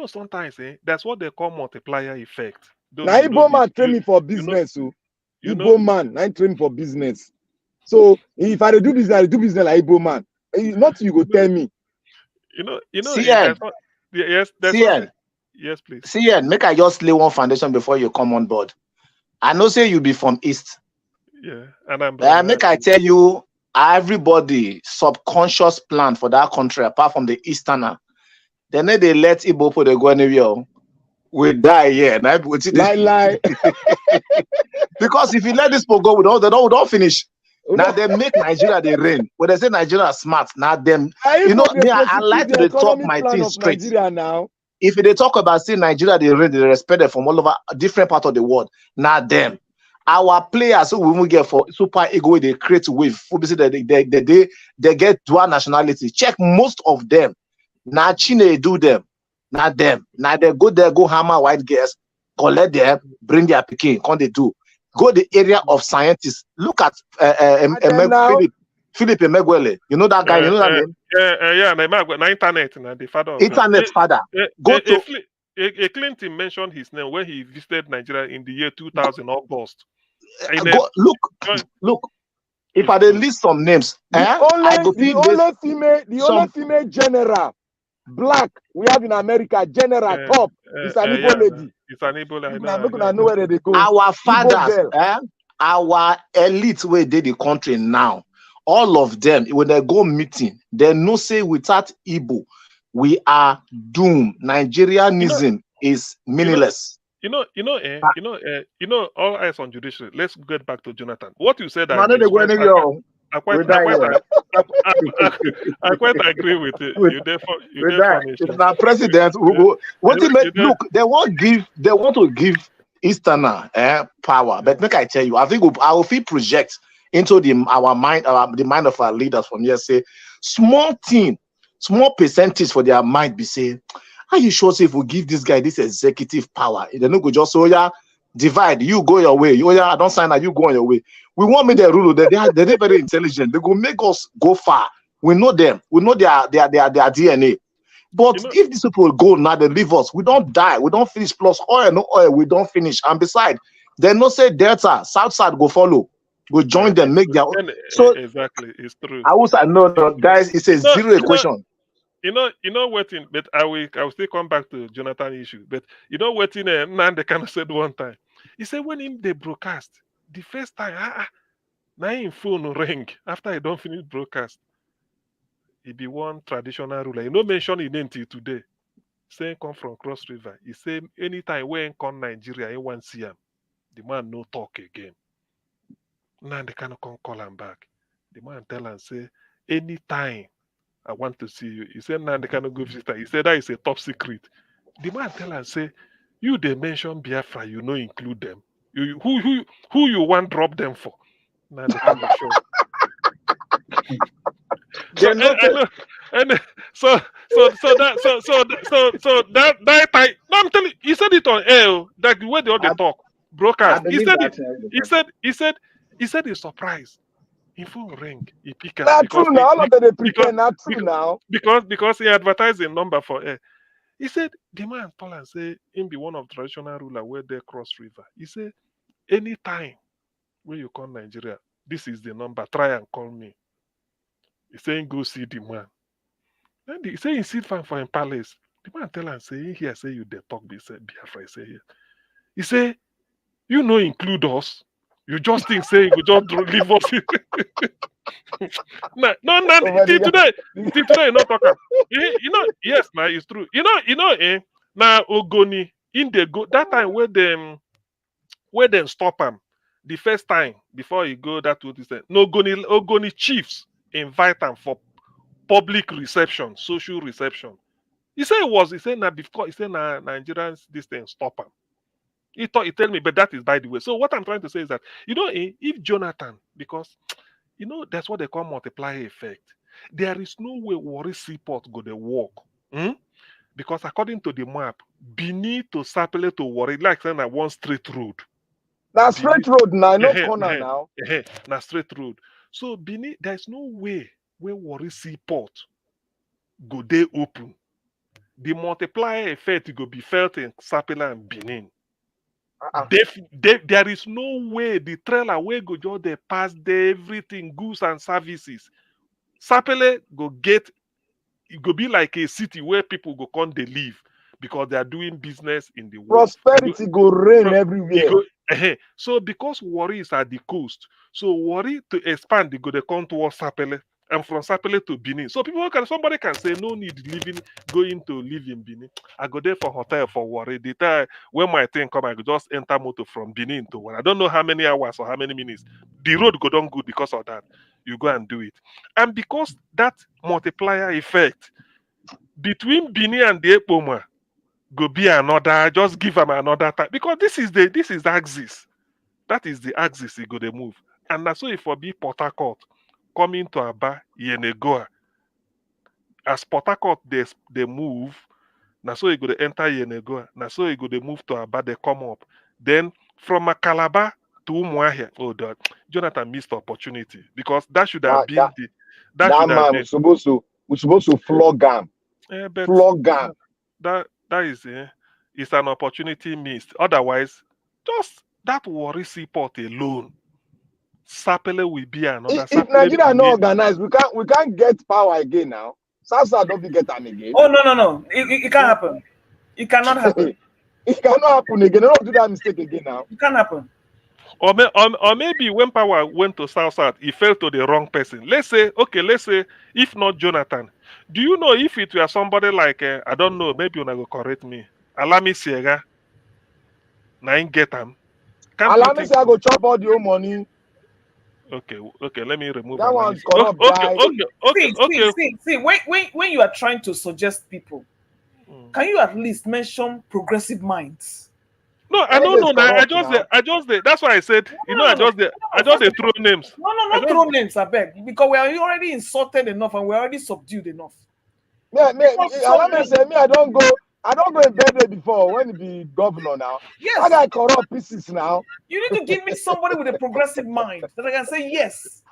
Sometimes that's what they call multiplier effect. Now Igbo man train me for business. Igbo man, I train for business. So if I do business like Igbo man. Not you go tell me. CN, yes, there's CN, something. Yes, please. CN, make I just lay one foundation before you come on board. I know say you be from East. Yeah, and I'm Make I tell you, everybody subconscious plan for that country, apart from the Easterner. Then they let Igbo put the go anywhere. We die here. Lie. Because if you let this people go, we don't finish. Now they make Nigeria they reign. When they say Nigeria smart, now them, I like to talk my thing straight. Nigeria now. If they talk about say Nigeria they reign, they respected from all over different part of the world. Now them, our players who we get for Super Ego, they create wave. They get dual nationality. Check most of them. Now Chile do them. Not them. Now they go there, go hammer white girls, collect them, bring their picking. Can they do? Go the area of scientists. Look at Philip Emeguele. You know that guy? You know that name? Yeah. Internet, the father. Internet father. Clinton mentioned his name when he visited Nigeria in the year 2000 August. Look. If I list some names, the only female general. Black we have in America, general top. It's an Igbo lady. It's an Igbo lady. I'm not gonna know where they go. Our fathers, our elite where they the country now, all of them when they go meeting, they know say without Igbo, we are doomed. Nigerianism is meaningless. All eyes on judiciary. Let's get back to Jonathan. What you said. I quite agree with it. If not president, look, they want to give Easterner power. But make I tell you, I think I will feel project into the mind of our leaders from here. Say small percentage for their mind be say, are you sure say if we give this guy this executive power, they no go just divide, you go your way. I don't sign that, you go on your way. We want me the rule. They're very intelligent. They go make us go far. We know them. We know their DNA. But if these people go now, they leave us. We don't die. We don't finish. Plus oil, no oil. We don't finish. And besides, they no say Delta, South side go follow. Go join them, make their own. So exactly, it's true. I was no, guys. It's a zero equation. You know what? But I will still come back to Jonathan issue. But you know what? Nande kind of said one time. He said when they broadcast the first time, now him phone ring after I don't finish broadcast. He be one traditional ruler. You know mention his name till today. Saying come from Cross River. He say anytime when come Nigeria, he want see him. The man no talk again. Now they cannot come call him back. The man tell him say anytime I want to see you. He said, nah, they cannot go visit. He said, that is a top secret. The man tell and say, you they mention Biafra, you know include them. Who you want drop them for? Nah, they cannot show. So that time, no, I'm telling you, he said it on air, that the way they all they talk, broadcast. He said he's surprised. He phone ring, he pick up. Not true now. All of them pretend not true now. Because he advertised a number for air. He said the man told and say him be one of traditional ruler where they cross river. He said anytime when you come Nigeria, this is the number. Try and call me. He saying go see the man. Then he say he sit fine for him palace. The man tell and say here say you they talk. He said Biafra. He say here. He say you know include us. You just think say you just leave us. No, till today, you not talking. You know, yes, now it's true. You know, now Ogoni in the go that time where them stop him the first time before he go that what he said. No Ogoni chiefs invite him for public reception, social reception. He said now before he said now Nigerians this thing stop him. He tell me, but that is by the way. So what I'm trying to say is that, if Jonathan, because, that's what they call multiplier effect. There is no way Warri Seaport go to walk. Because according to the map, Benin to Sapele to Warri, like saying that one straight road. Now straight road now, no corner now. Now straight road. So Benin, there's no way where Warri Seaport go there open. The multiplier effect go be felt in Sapele and Benin. There is no way the trailer will go just they pass everything, goods and services. Sapele go get it go be like a city where people go come they live because they are doing business in the world. Prosperity go reign everywhere. So because Warri is at the coast, so Warri to expand, they go they come towards Sapele, and from Sapele to Benin. So somebody can say no need going to live in Benin. I go there for hotel for Warri. The time when my thing come, I go just enter motor from Benin to Warri. I don't know how many hours or how many minutes. The road go down good because of that. You go and do it. And because that multiplier effect between Benin and the Epoma go be another, just give them another time. Because this is the axis. That is the axis it go they move. And that's so if for be Port Harcourt coming to Aba, Yenegoa. As Port Harcourt they move, now so you go to enter Yenegoa. Now so you go to move to Aba, they come up. Then from Calabar to Umuahia. Oh, that Jonathan missed the opportunity because that should have been that man was supposed to flog him. Flog him. That is it's an opportunity missed. Otherwise, just that Warri seaport alone, Sapele will be another. If Nigeria not organized, we can't get power again now. Sasa don't get them again. Oh no. It can't happen. It cannot happen. It cannot happen again. Don't do that mistake again now. It can't happen. Or maybe when power went to South, it fell to the wrong person. Let's say if not Jonathan, do you know if it were somebody like I don't know, maybe you're not gonna correct me, Alami Siega, now get him. Alami Siega go chop all the money. Okay, let me remove that one. Okay. See, when you are trying to suggest people, can you at least mention progressive minds? No, I don't know. I just that's why I said, I just throw names. No, not throw names, I beg. Because we are already insulted enough and we're already subdued enough. Yeah, I don't go in bed before when he be governor now. Yes. I got corrupt pieces now. You need to give me somebody with a progressive mind that I can say yes.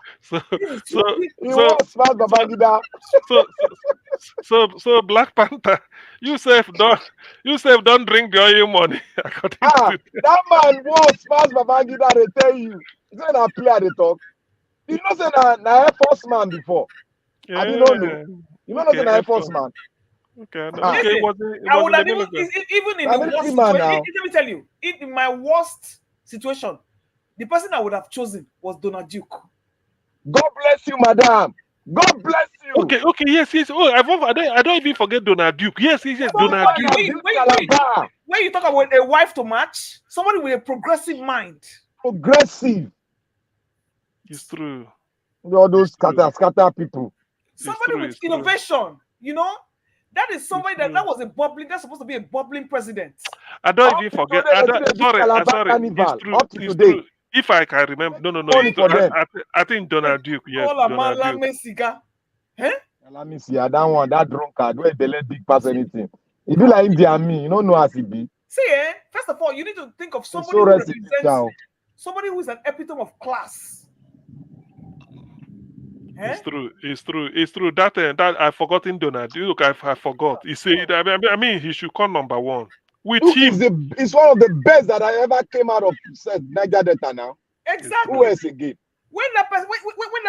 So Black Panther, you don't drink the oil money. That man wants Smash Babangida, they tell you. It's not a player they talk. You know say na Air Force man before. Yeah. I didn't know. You know say na Air Force man. Okay, I would have even in the worst situation, let me tell you, in my worst situation, the person I would have chosen was Donald Duke. God bless you, madam. God bless you. Okay, yes. Oh, I don't even forget Donald Duke. Yes, Donald Duke. When you talk about a wife to match, somebody with a progressive mind. Progressive. It's true. All those scatter people. Somebody with innovation, That is somebody that was that's supposed to be a bubbling president. I don't even forget. Sorry. It's true. If I can remember, no. I think Donald Duke. Yes, Donald Duke. Let me see. I don't want that drunkard where they let big pass anything. It be like India me. You don't know as it be. See, first of all, you need to think of somebody who represents somebody who is an epitome of class. It's true. That I've forgotten Donald Duke. I forgot. He said, I mean, he should come number one. With him, it's one of the best that I ever came out of Niger Delta now. Exactly. Who else again? When that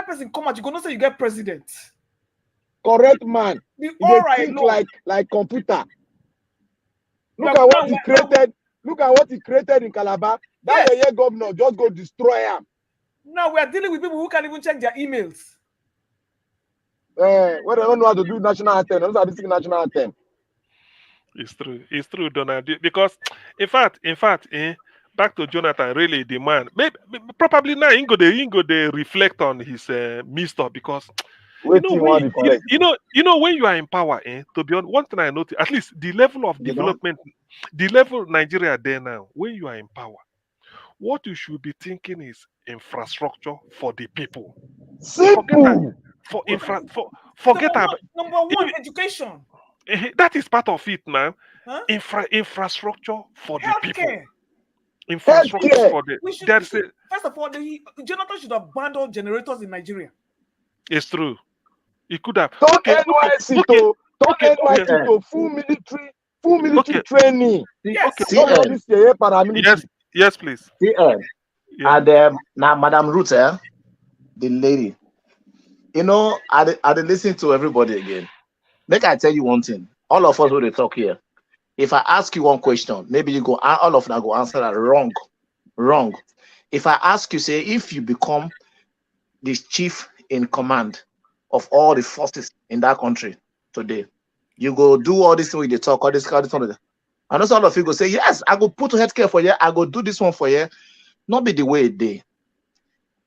person come out, you gonna say you get president. Correct man. They think like computer. Look at what he created. Look at what he created in Calabar. That year governor just go destroy him. Now we are dealing with people who can't even check their emails. Where they don't know how to do national anthem. Those are the national anthem. It's true, Donald. Because in fact, back to Jonathan, really the man. Maybe probably now he go they reflect on his mistake because when you are in power, to be honest, one thing I noticed, at least the level of development, the level Nigeria there now, when you are in power, what you should be thinking is infrastructure for the people. Simple. Forget about number one, education. That is part of it now. Huh? Infrastructure for the people. Infrastructure for the. First of all, Jonathan should have banned all generators in Nigeria. It's true. He could have. Talk NYC to full military training. Yes. Yes, please. And now, Madam Ruth, the lady, I listen to everybody again. Make I tell you one thing. All of us will talk here. If I ask you one question, maybe you go, all of them go answer that wrong. Wrong. If I ask you, say, if you become the chief in command of all the forces in that country today, you go do all this thing with the talk, all this. I know some of you go say, yes, I go put healthcare for you, I go do this one for you. Not be the way it dey.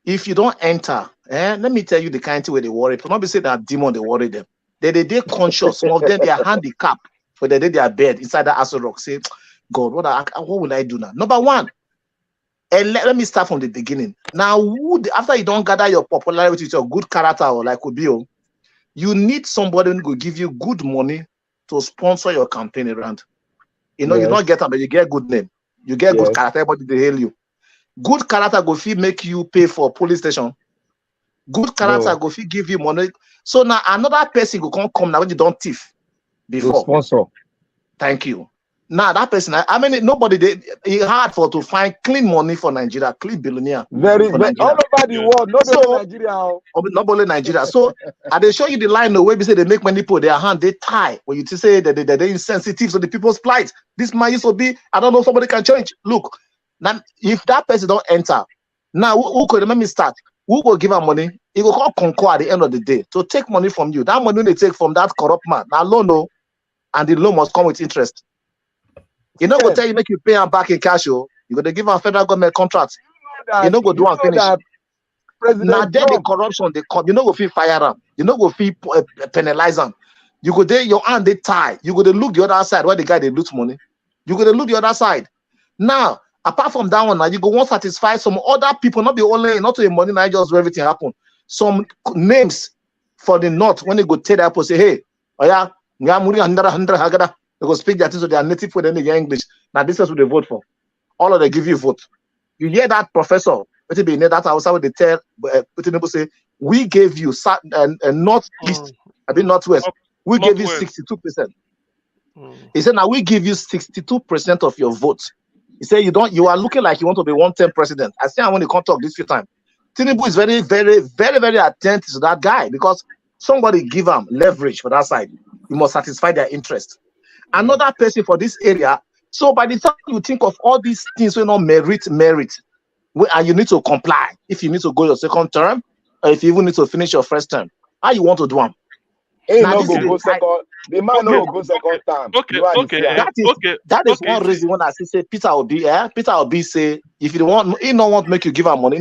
If you don't enter, let me tell you the kind of way they worry. Not be say that demon they worry them. They conscious. Some of them they are handicapped for the day they are bed inside the Aso Rock. Say, God, what will I do now? Number one, and let me start from the beginning. Now, after you don't gather your popularity with your good character or like Obio, you need somebody who will give you good money to sponsor your campaign around. You know, you don't get them, but you get good name. You get good character, everybody they hail you. Good character go fit make you pay for police station. Good character go fit give you money. So now another person go come now when you don't thief before. Sponsor. Thank you. Now that person, I mean, nobody it's hard for to find clean money for Nigeria, clean billionaire. Very all over the world, not only Nigeria. Not only Nigeria. So they show you the line the way we say they make money put their hand, they tie. When you say that they're insensitive to the people's plight. This man used to be, I don't know, somebody can change. Look, now if that person don't enter, now who could let me start? Who will give her money? He will call Concord at the end of the day to take money from you. That money they take from that corrupt man. Now loan, no, and the loan must come with interest. You know, go tell you make you pay them back in cash. You're going to give them federal government contracts. You know, go do and finish. Now then the corruption, you know, go feel fire them. You know, go feel penalize them. You go there, your hand they tie. You go to look the other side where the guy they loot money. You go to look the other side. Now, apart from that one, now you go want to satisfy some other people, not the only, not to the money, now just where everything happen. Some names for the north when they go tell that say, hey, oh yeah, they go speak that to their native for them in English. Now this is what they vote for. All of them give you vote. You hear that professor? It be that how they tell people say we gave you northeast, I mean northwest. We gave you 62%. He said now we give you 62% of your votes. He said you are looking like you want to be 110 president. I say I want to come talk this few times. Tinubu is very, very, very, very attentive to that guy because somebody give him leverage for that side. You must satisfy their interest. Another person for this area. So by the time you think of all these things, you know, merit, and you need to comply. If you need to go your second term, or if you even need to finish your first term, how you want to do them? The man no go second term. That is one reason when I say Peter Obi say if you want, he don't want to make you give him money.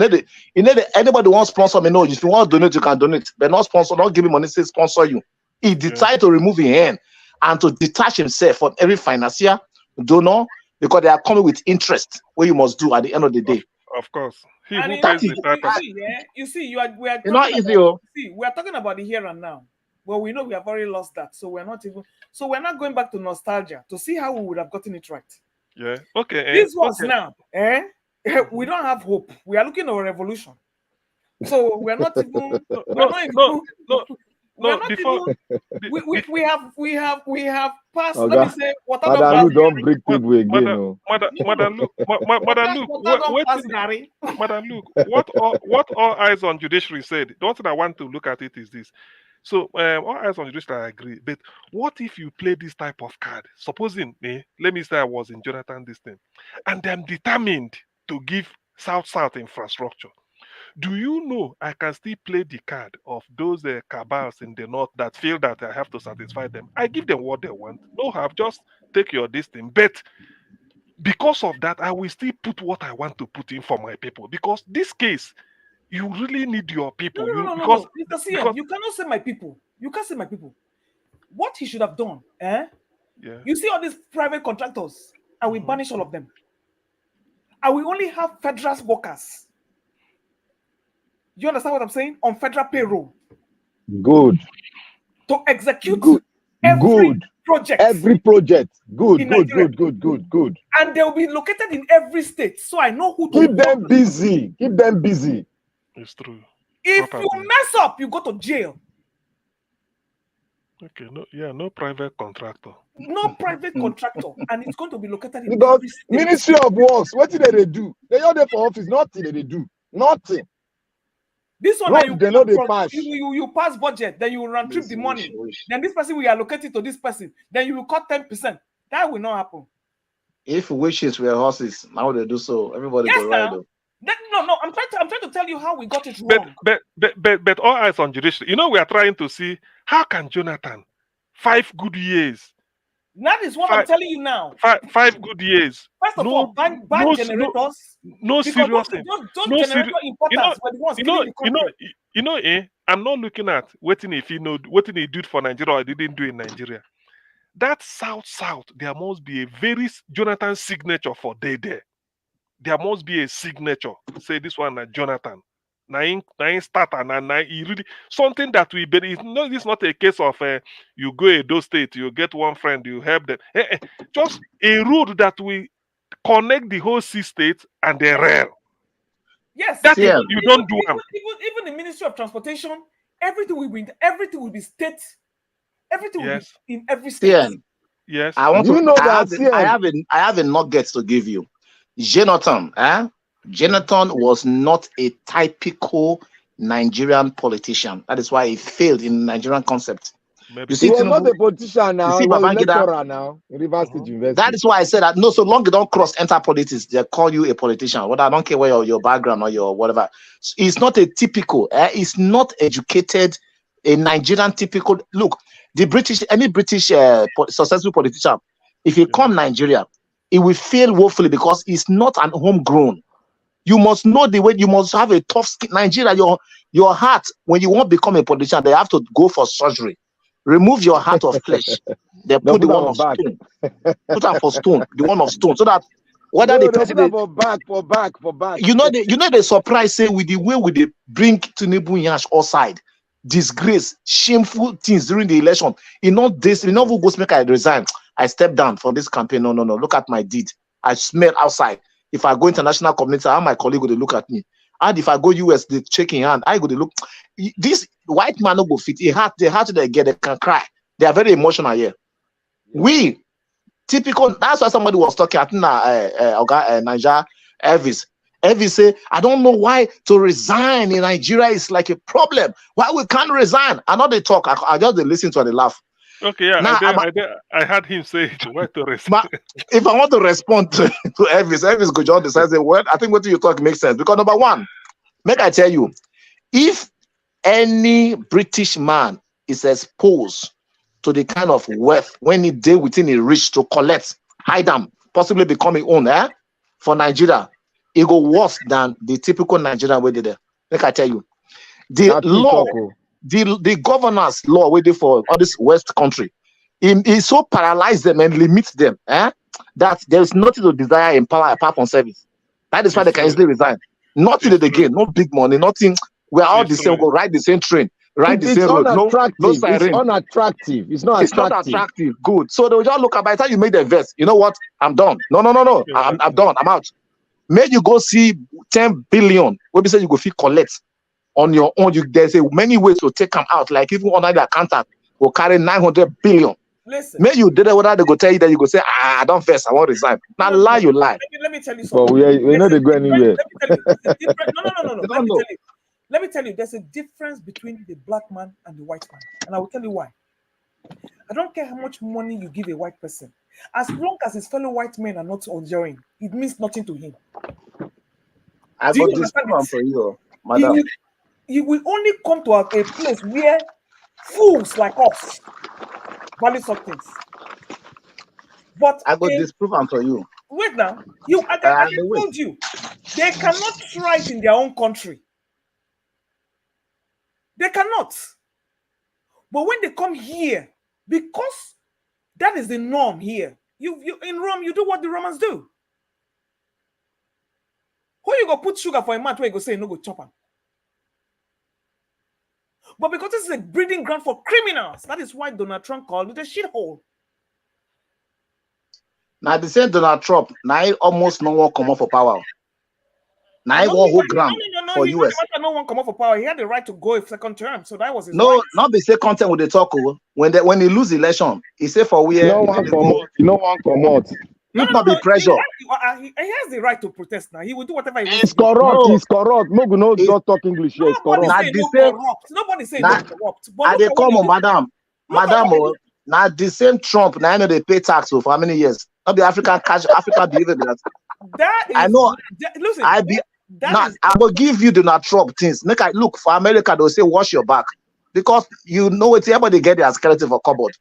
Anybody wants sponsor me, no. If you want to donate, you can donate. But not sponsor, not give him money, say sponsor you. He decided to remove his hand and to detach himself from every financier donor because they are coming with interest. What you must do at the end of the day. Of course. We are not talking about the here and now. Well, we know we have already lost that, so we're not going back to nostalgia to see how we would have gotten it right. Yeah. Okay. This was now. We don't have hope. We are looking at a revolution. So we're not even. We have passed. Okay. Let me say what Madam don't break people again. Madam Luke, what all eyes on judiciary said. The one thing I want to look at it is this. So all eyes on judiciary, I agree. But what if you play this type of card? Supposing, let me say I was in Jonathan this thing, and I'm determined to give South infrastructure. Do you know I can still play the card of those cabals in the north that feel that I have to satisfy them? I give them what they want. No have, just take your distance. But because of that, I will still put what I want to put in for my people. Because this case, you really need your people. No. You cannot say my people. You can't say my people. What he should have done, Yeah. You see all these private contractors, I will banish all of them. I will only have federal workers. You understand what I'm saying? On federal payroll. Good. To execute every project. Every project. Good. And they'll be located in every state. So I know who to keep them busy. It's true. If you mess up, you go to jail. Okay, no private contractor. No private contractor. And it's going to be located in because every state. Ministry of Works, what did they do? They are there for office, nothing they do. Nothing. This one, Road, they know they pass. You pass budget, then you will run trip the money. Then this person will allocate it to this person. Then you will cut 10%. That will not happen. If wishes were horses, how they do so? Everybody go ride. No. I'm trying to tell you how we got it wrong. But all eyes on judiciary. You know, we are trying to see how can Jonathan 5 good years. That is what I'm telling you now. 5 good years. First of all, ban generators. No serious thing. Those generator importers were the ones. I'm not looking at what he did for Nigeria or didn't do in Nigeria. That South, there must be a very Jonathan signature for there. There must be a signature. Say this one, Jonathan. Nine starter, and he really something that we. But it's not a case of you go to those states, you get one friend, you help them. Just a road that we connect the whole 6 states and the rail. Yes, that you don't do. Even the Ministry of Transportation, everything will be state. Everything will be in every state. Yes. I want to know that. I have a nugget to give you. Jonathan, Jonathan was not a typical Nigerian politician. That is why he failed in the Nigerian concept. You see, he was not a politician now. He was a lecturer now in Rivers State University. That is why I said that. No, so long you don't enter politics, they call you a politician. What I don't care where your background or your whatever. It's not a typical. It's not educated. A Nigerian typical. Look, any British successful politician, if he come Nigeria, it will fail woefully because it's not an homegrown. You must know the way. You must have a tough skin. Nigeria, your heart, when you want to become a politician, they have to go for surgery. Remove your heart of flesh. They put the one of stone. Put up for stone, the one of stone, so that whether the president for back. You know the surprise say with the way they bring Tinubu Yash outside, disgrace, shameful things during the election. You know this. You know who goes make I resign. I step down from this campaign. No. Look at my deed. I smell outside. If I go international community, how my colleague will look at me. And if I go US, they shaking hand. I go to look. This white man no go fit. They have to they can cry. They are very emotional here. We typical. That's why somebody was talking. I think Niger Elvis. Elvis say, I don't know why to resign in Nigeria is like a problem. Why we can't resign? I know they talk. I just listen to and they laugh. Okay, yeah. Now, I had him say why to respond. If I want to respond to Elvis could just decide, well, I think what you talk makes sense. Because number one, make I tell you, if any British man is exposed to the kind of wealth when he deal within a reach to collect, hide them, possibly becoming own, for Nigeria, it go worse than the typical Nigerian way there. Make I tell you, the law. The governance law waiting for all this West country, it so paralyzed them and limits them, that there is nothing to desire in power apart from service. That is why they can easily resign. Nothing that they gain, no big money, nothing. We are all the same. Go ride the same train, ride the same road. No siren. It's unattractive. It's not attractive. Good. So they will just look at by the time you make the invest. You know what? I'm done. No. I'm done. I'm out. May you go see 10 billion. What we say you go feel collect. On your own, there's many ways to take them out. Like even under the accountant will carry 900 billion. Listen. Maybe you did it whether they go tell you that you go say, I don't first, I won't resign. Now lie, you lie. Let me tell you something. But we know they go anywhere. No. Let me tell you, there's a difference between the black man and the white man. And I will tell you why. I don't care how much money you give a white person. As long as his fellow white men are not enjoying, it means nothing to him. I got this one for you, madam. You will only come to a place where fools like us value such things. But I got this proof for you. Wait now, I told you, they cannot thrive in their own country. They cannot. But when they come here, because that is the norm here. You in Rome, you do what the Romans do. Who you go put sugar for a man where you go say no go chop him? But because this is a breeding ground for criminals, that is why Donald Trump called it a shithole. Now they say Donald Trump, now he almost no one come up for power. Now he won't hold ground for US. No one come up for power. He had the right to go a second term, so that was his no, right. Not the second term with the talk when he lose the election. He said for we no one come out. If not be pressure. He has the right to protest now. He will do whatever he wants. It's corrupt. It's corrupt. Mogu no just talk English here. It's corrupt. Nobody say no corrupt. Now they come on, madam. Now the same Trump. Now they pay tax for how many years? Not the African cash, Africa behavior. That is, I know. Listen, I will give you the not Trump things. Make I look for America. They'll say wash your back because you know it's everybody get their skeleton for cupboard.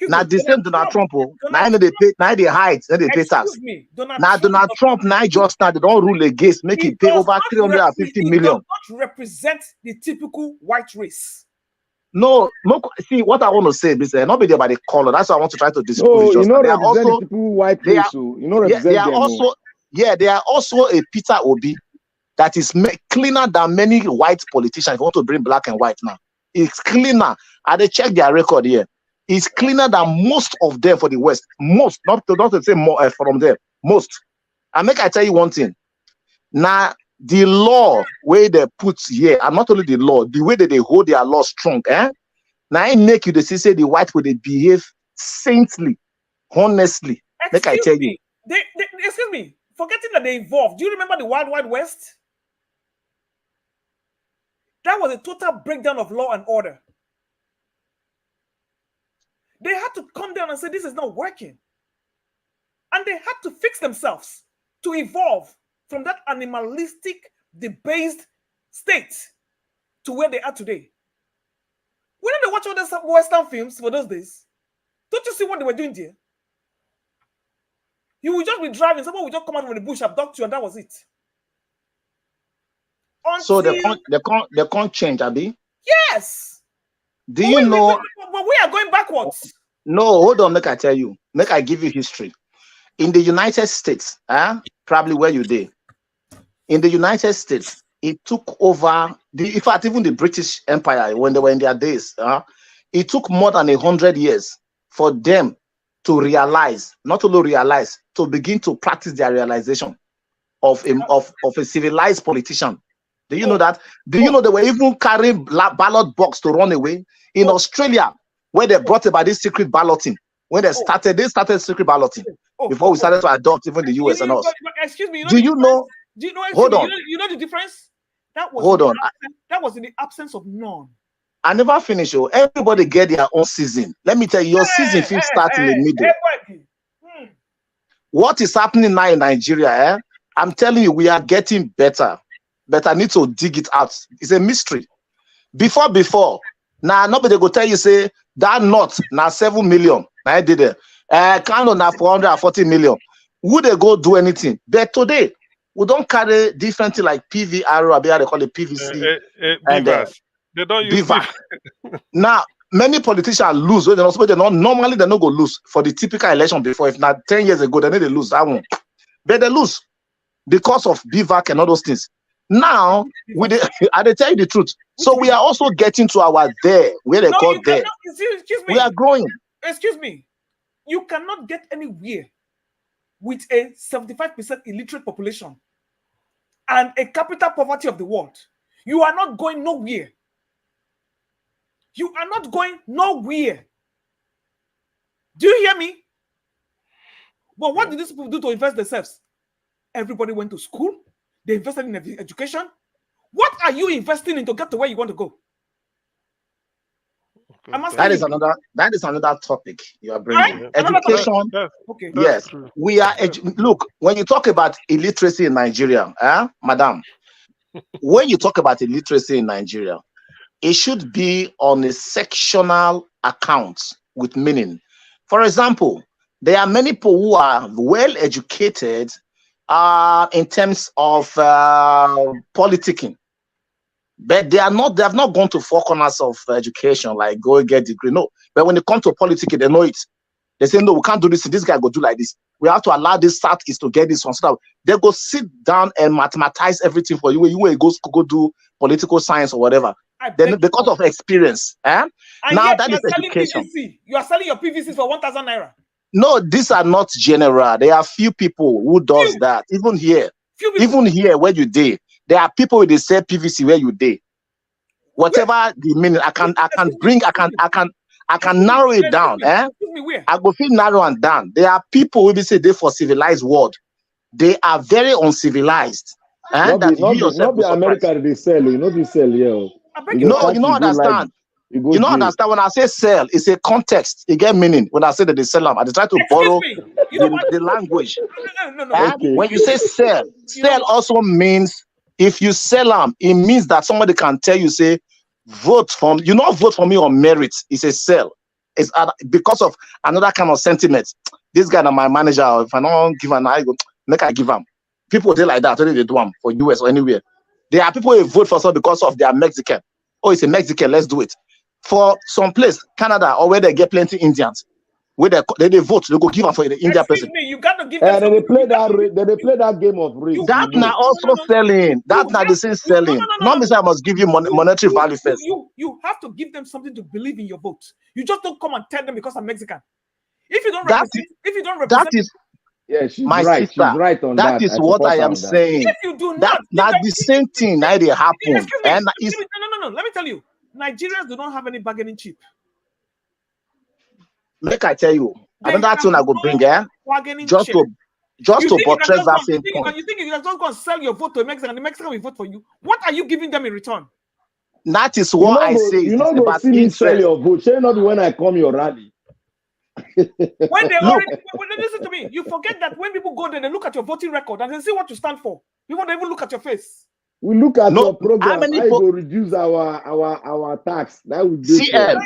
Now the same Donald Trump. Now they pay. Now they hide. Now they pay tax. Now Donald Trump. Now just now they don't rule against. Make it pay over 350 million. Does not represent the typical white race. No, see what I want to say is not be there by the color. That's why I want to try to disprove. No, you know, represent the typical white race. You know, represent they are also. Yeah, they are also a Peter Obi that is cleaner than many white politicians. If you want to bring black and white now, it's cleaner. And they check their record here. It's cleaner than most of them for the West. Most, not to say more from them. Most. And make I tell you one thing. Now, the law where they put here, and not only the law, the way that they hold their law strong, now I make you say the white will they behave saintly, honestly. Make I tell you. Excuse me. Forgetting that they evolved. Do you remember the Wild Wild West? That was a total breakdown of law and order. They had to come down and say, this is not working. And they had to fix themselves to evolve from that animalistic, debased state to where they are today. When they watch all those Western films for those days, don't you see what they were doing there? You will just be driving, someone will just come out from the bush, abduct you, and that was it. So they can't change, Abi? Yes. Do you know? But we are going backwards. No, hold on, make I tell you. Make I give you history. In the United States, probably where you did. In the United States, it took over, in fact, even the British Empire, when they were in their days, it took more than 100 years for them to realize, not only realize, to begin to practice their realization of a civilized politician. Do you know that? Do you know they were even carrying ballot box to run away? In Australia, where they brought about this secret balloting, when they started secret balloting before we started to adopt even the US and us. Excuse me, do you know? Hold on. You know the difference? That was that was in the absence of none. I never finish. Everybody get their own season. Let me tell you, your season will start in the middle. What is happening now in Nigeria? I'm telling you, we are getting better. But I need to dig it out. It's a mystery. Before, now nobody go tell you say that not now 7 million. I did it. Kind of now 440 million. Would they go do anything? But today we don't carry different thing like PVR or they call it PVC. They don't use Now many politicians lose. They're not normally they don't go lose for the typical election before. If not 10 years ago, they lose that one. But they lose because of BVAC and all those things. Now, I tell you the truth. So we are also getting to our there, where they call there. Excuse me. We are growing. Excuse me. You cannot get anywhere with a 75% illiterate population and a capital poverty of the world. You are not going nowhere. You are not going nowhere. Do you hear me? But what did these people do to invest themselves? Everybody went to school. They invested in education. What are you investing in to get to where you want to go? That is another topic you are bringing. Right? Education. Okay. Yes, we are. Look, when you talk about illiteracy in Nigeria, madam, when you talk about illiteracy in Nigeria, it should be on a sectional account with meaning. For example, there are many people who are well educated in terms of politicking, but they have not gone to four corners of education, like go get degree. No, but when it comes to politicking, they know it. They say, no, we can't do this. This guy go do like this. We have to allow this Southeast to get this one. So that they go sit down and mathematize everything for you. You will go do political science or whatever. Then because of experience, now that is education. PVC. You are selling your PVCs for 1,000 naira. No, these are not general. There are few people who does that. Even here, where you did, there are people with the same PVC where you did. Whatever the meaning, I can I can narrow it down. I go feel narrow and down. There are people who be say they for civilized world. They are very uncivilized. Not be America they sell, you know they sell, yeah. You don't understand. You don't understand when I say sell, it's a context. It get meaning. When I say that they sell them, I try to borrow the language. Okay. When you say sell also means if you sell them, it means that somebody can tell you, say, vote for you not vote for me on merit. It's a sell. It's because of another kind of sentiment. This guy, my manager, if I don't give an I go make I give him. People they like that, only they do them for US or anywhere. There are people who vote for some because of they are Mexican. Oh, it's a Mexican, let's do it. For some place, Canada, or where they get plenty Indians, where they vote, they go give them for the Indian person. You got to give them. And they play that game of race. That now also selling. That now the same selling. Not means I must give you monetary value first. You have to give them something to believe in your vote. You just don't come and tell them because I'm Mexican. If you don't represent, that is. Yeah, she's my right. sister, she's right on that. That is what I am saying. If you do not, that's the same thing that they happen. No. Let me tell you, Nigerians do not have any bargaining chip. Make I tell you, another thing I go bring just to buttress that same point. You think you can just go and sell your vote to a Mexican, and the Mexican will vote for you? What are you giving them in return? That is what I say. You know, go see me sell your vote. Shall not be when I come your rally. When they listen to me, you forget that when people go there, they look at your voting record and they see what you stand for. You won't even look at your face. We look at your program. I will reduce our tax. That would be CM.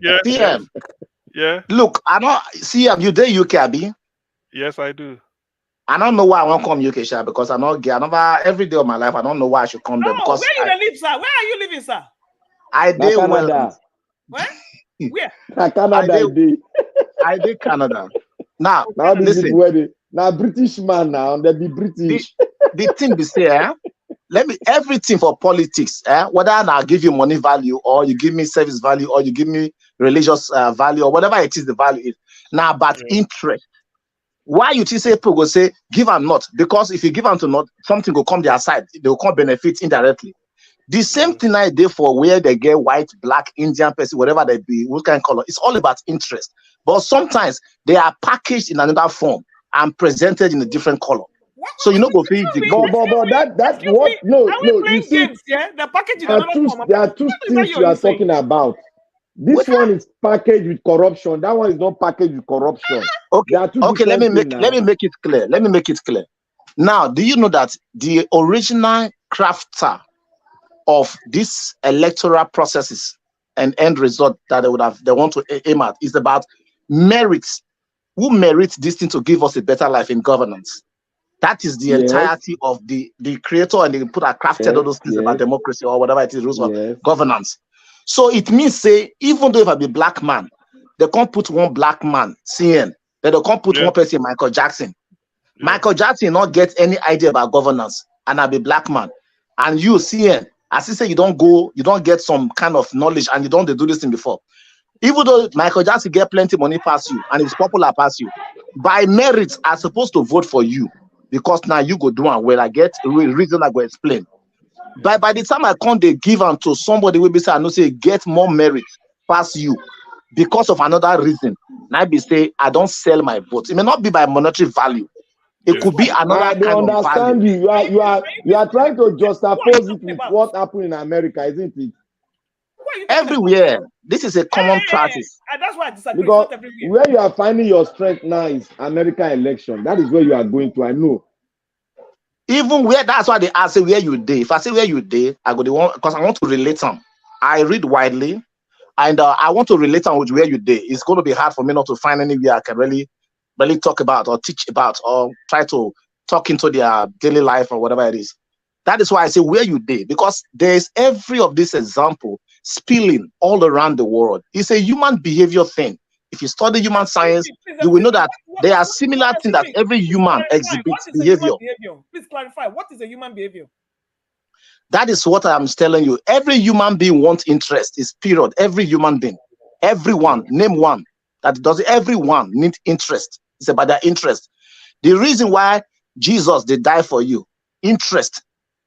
Yeah. CM. Yeah. Look, I know CM. You there UK, Abi? Yes, I do. I don't know why I want to come UK, sir, because I'm not gay. Every day of my life, I don't know why I should come there. Because where you live, sir? Where are you living, sir? I did well. Where? Where? Canada. I did Canada. Now listen. Now British man now, they be British. The thing be say, everything for politics, whether I give you money value or you give me service value or you give me religious value or whatever it is the value is. Now, but interest. Why you say people go say give and not? Because if you give and to not, something will come their side. They will come benefit indirectly. The same thing I did for where they get white, black, Indian person, whatever they be, what kind of color. It's all about interest. But sometimes they are packaged in another form and presented in a different color. So you know go feed the that's what no you see games, the package in another form. There are two things you are talking about. This one is packaged with corruption. That one is not packaged with corruption. Okay, let me make it clear. Let me make it clear. Now, do you know that the original crafter of these electoral processes and end result that they want to aim at is about merits. Who merits this thing to give us a better life in governance? That is the entirety of the creator, and they put a crafted all those things about democracy or whatever it is, rules of governance. So it means, say, even though if I be black man, they can't put one black man, CN, then they can't put one person, Michael Jackson. Michael Jackson not get any idea about governance, and I be black man. And you, CN, as you say, you don't get some kind of knowledge, and you don't do this thing before. Even though Michael Jackson get plenty money past you, and it's popular past you, by merits, are supposed to vote for you. Because now you go do and well, I get a reason I go explain. By the time I come, they give them to somebody will be say, I know say get more merit past you because of another reason. Now I be say I don't sell my vote. It may not be by monetary value. It could be another kind of value. You are trying to juxtapose it with what happened in America, isn't it? Everywhere. This is a common practice. That's why I disagree. Because where you are finding your strength now is American election. That is where you are going to. I know. Even where that's why they ask where you day. If I say where you day, I go the one because I want to relate them. I read widely, and I want to relate them with where you day. It's going to be hard for me not to find anywhere I can really talk about or teach about or try to talk into their daily life or whatever it is. That is why I say where you day, because there's every of this example spilling all around the world. It's a human behavior thing. If you study human science, you will know that there are similar things that every human exhibits behavior. Please clarify, what is a human behavior? That is what I am telling you. Every human being wants interest, is period. Every human being. Everyone, name one. That does everyone need interest. It's about their interest. The reason why Jesus did die for you, interest.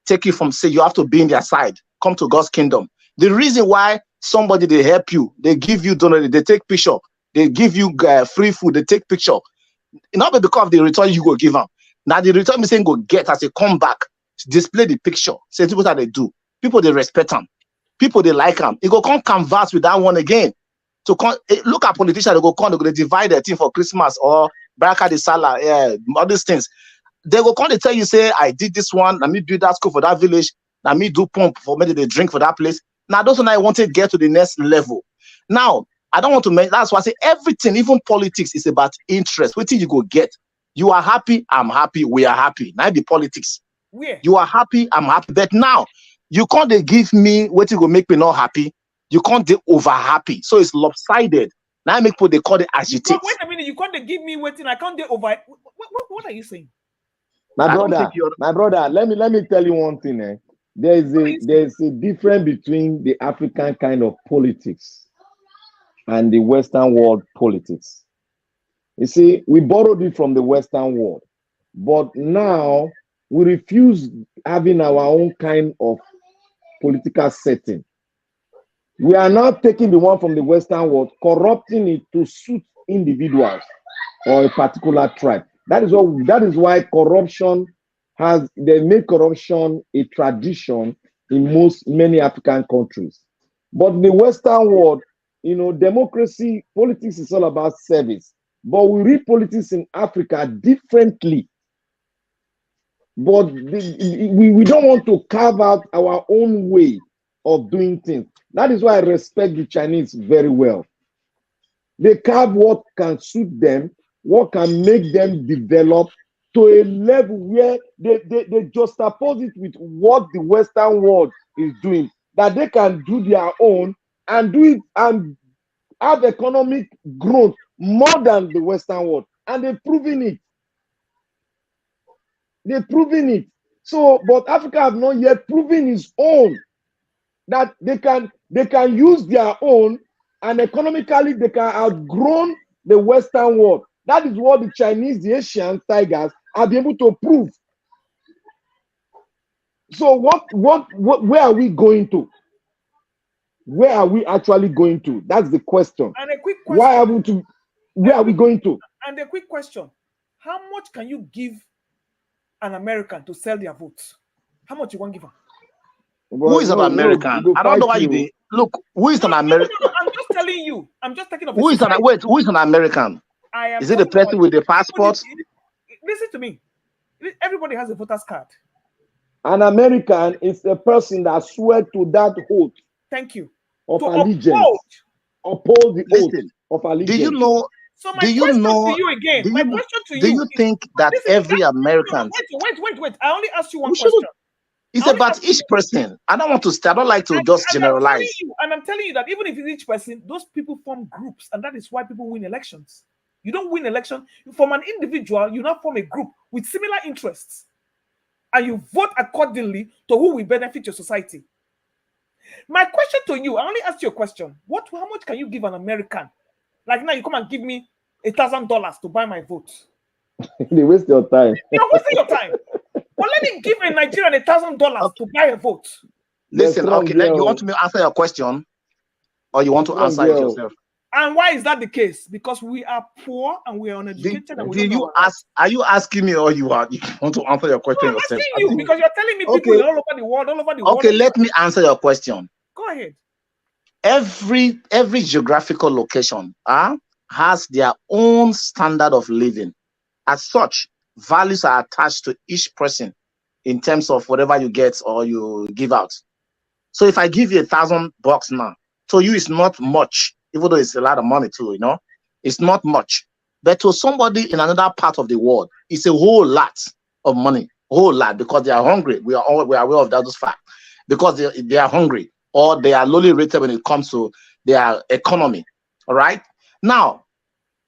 Take you from say you have to be in their side, come to God's kingdom. The reason why somebody they help you, they give you donate, they take picture, they give you free food, they take picture. Not because of the return you go give them. Now the return me saying go get as a comeback, display the picture. Say people that they do. People they respect them. People they like them. It go come converse with that one again. So look at politicians, they go come, they divide their team for Christmas or Baraka de Salah, all these things. They go come, they tell you, say, I did this one, let me build that school for that village, let me do pump for maybe they drink for that place. Now, those one I want to get to the next level. Now, I don't want to make, that's why I say everything, even politics, is about interest. What you go get? You are happy, I'm happy, we are happy. Now the politics. Yeah. You are happy, I'm happy. But now, you can't they give me what you go make me not happy. You can't they over happy. So it's lopsided. Now I make people they call it agitate. Wait a minute, you can't they give me waiting, I can't they over. What are you saying? My brother, let me tell you one thing. There's a difference between the African kind of politics and the Western world politics. You see, we borrowed it from the Western world, but now we refuse having our own kind of political setting. We are now taking the one from the Western world, corrupting it to suit individuals or a particular tribe. That is why corruption they make corruption a tradition in many African countries. But in the Western world, democracy, politics is all about service. But we read politics in Africa differently. But we don't want to carve out our own way of doing things. That is why I respect the Chinese very well. They carve what can suit them, what can make them develop to a level where they juxtapose it with what the Western world is doing, that they can do their own and do it and have economic growth more than the Western world. And they're proving it. They're proving it. So, but Africa have not yet proven its own, that they can use their own, and economically they can outgrow the Western world. That is what the Chinese, the Asian tigers are be able to prove. So where are we going to? Where are we actually going to? That's the question. And a quick question. Where are we going to? And a quick question. How much can you give an American to sell their votes? How much you want to give them? Who is an American? I don't know why you did. Look, who is an American? No, I'm just telling you. I'm just taking who is an American? Is it the person with the passport? Listen to me. Everybody has a voter's card. An American is a person that swear to that oath. Thank you. Of allegiance. Uphold the oath of allegiance. Do you know? So my question to you again. My question to you. Do you think that every American? Wait. I only asked you one question. It's about each person. I don't want to start. I don't like to just generalize. I'm telling you that even if it's each person, those people form groups, and that is why people win elections. You don't win election from an individual. You now form a group with similar interests, and you vote accordingly to who will benefit your society. My question to you, I only asked you a question. How much can you give an American? Like now, you come and give me $1,000 to buy my vote. They waste your time. You're wasting your time. But let me give a Nigerian $1,000 to buy a vote. Listen, okay, you want me to answer your question, or you want to answer it yourself? And why is that the case? Because we are poor and we are uneducated. Are you asking me, or you want to answer your question yourself? I'm asking you because you're telling me people all over the world, Okay, let me answer your question. Go ahead. Every geographical location has their own standard of living. As such, values are attached to each person in terms of whatever you get or you give out. So if I give you $1,000 now, to you it's not much, even though it's a lot of money too, it's not much. But to somebody in another part of the world, it's a whole lot of money, because they are hungry. We are aware of that fact. Because they are hungry, or they are lowly rated when it comes to their economy. All right. Now,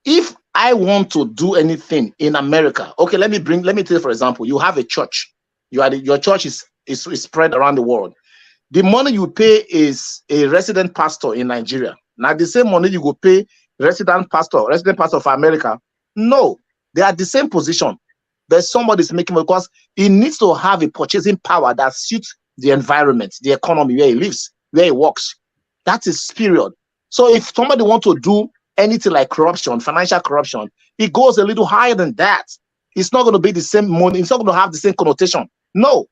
if I want to do anything in America, okay, let me tell you, for example, you have a church. Your church is spread around the world. The money you pay is a resident pastor in Nigeria. Now, the same money you go pay resident pastor of America. No, they are the same position. But somebody's making, because he needs to have a purchasing power that suits the environment, the economy where he lives, where he works. That is period. So if somebody wants to do anything like corruption, financial corruption, it goes a little higher than that. It's not going to be the same money. It's not going to have the same connotation. No.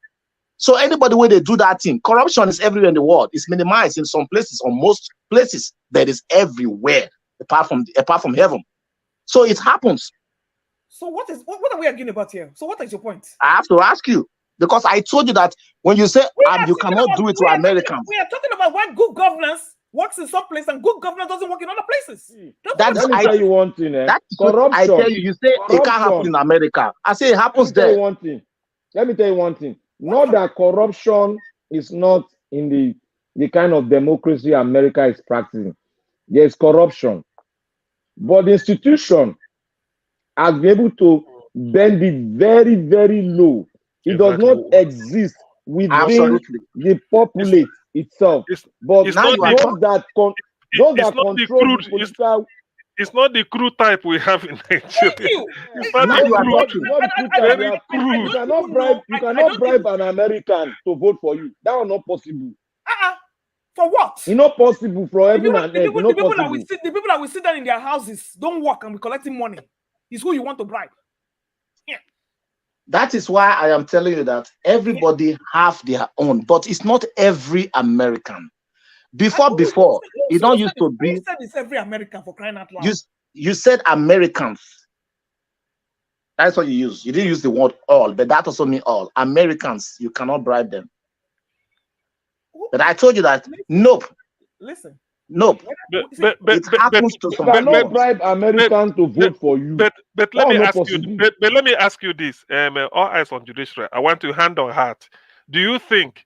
So anybody where they do that thing, corruption is everywhere in the world. It's minimized in some places, or most places, but it's everywhere, apart from heaven. So it happens. So what are we arguing about here? So what is your point? I have to ask you, because I told you that when you say you cannot do it to Americans. We are talking about why good governance works in some places and good governance doesn't work in other places. Let me tell you one thing. Corruption. I tell you, you say it can't happen in America. I say it happens there. Let me tell you one thing. Not that corruption is not in the kind of democracy America is practicing. There's corruption. But the institution has been able to bend it very, very low. It does not exist within the populate itself. But it's those that control the political. It's not the crude type we have in Nigeria. Thank you. It's not the crude. You cannot bribe an American to vote for you. That is not possible. For what? It's not possible for heaven and earth. The people that will sit down in their houses don't work and be collecting money. It's who you want to bribe. Yeah. That is why I am telling you that everybody have their own, but it's not every American. Before, it don't used to be. You said it's every American, for crying out loud. You said Americans. That's what you use. You didn't use the word all, but that also means all. Americans, you cannot bribe them. But I told you that, nope. Listen. Nope. It happens to some people. You cannot bribe Americans to vote for you. But let me ask you. But let me ask you this. All eyes on judiciary. I want to hand on heart. Do you think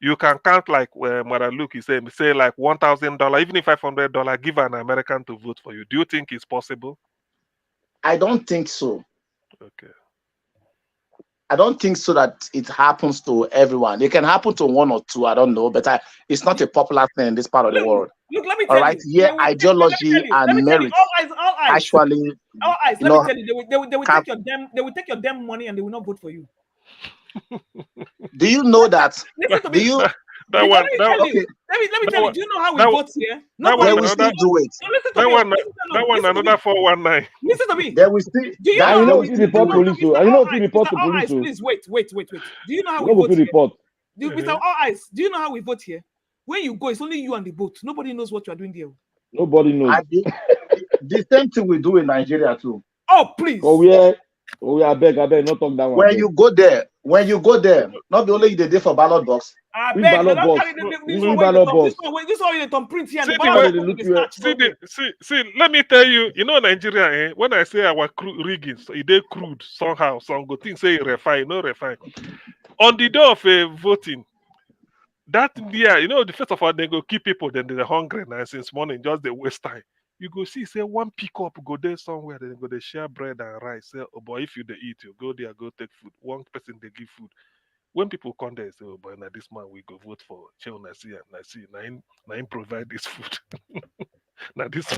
you can count like Mother Luke is saying, say like $1,000, even if $500, give an American to vote for you? Do you think it's possible? I don't think so. Okay. I don't think so that it happens to everyone. It can happen to one or two. I don't know, but it's not a popular thing in this part of the world. Look, let me tell you. Yeah, ideology and merit. All eyes. Actually, let me tell you, they will take your damn money and they will not vote for you. Do you know that? Do you? Let me tell you. Do you know how we vote here? They will still do it. That one another 419. Listen to me. They will still. Do you know report police? I know if report to police. Please wait. Do you know how we vote here? Mr. All Eyes, do you know how we vote here? When you go, it's only you and the boat. Nobody knows what you are doing there. Nobody knows. The same thing we do in Nigeria too. Oh, please. We are beg, not talk that one. When you go there, not only they did for ballot box. Ballot box. This one you can print here. See, let me tell you, Nigeria, when I say our rigging, they crude somehow, some good things say refine, no refine. On the day of voting, that year, the first of all, they go keep people, then they're hungry, and since morning, just they waste time. You go see, say one pickup go there somewhere, then go they share bread and rice. Say, oh boy, if you they eat, you go there, go take food. One person they give food. When people come there, say, oh boy, now this man we go vote for. Now him provide this food. now this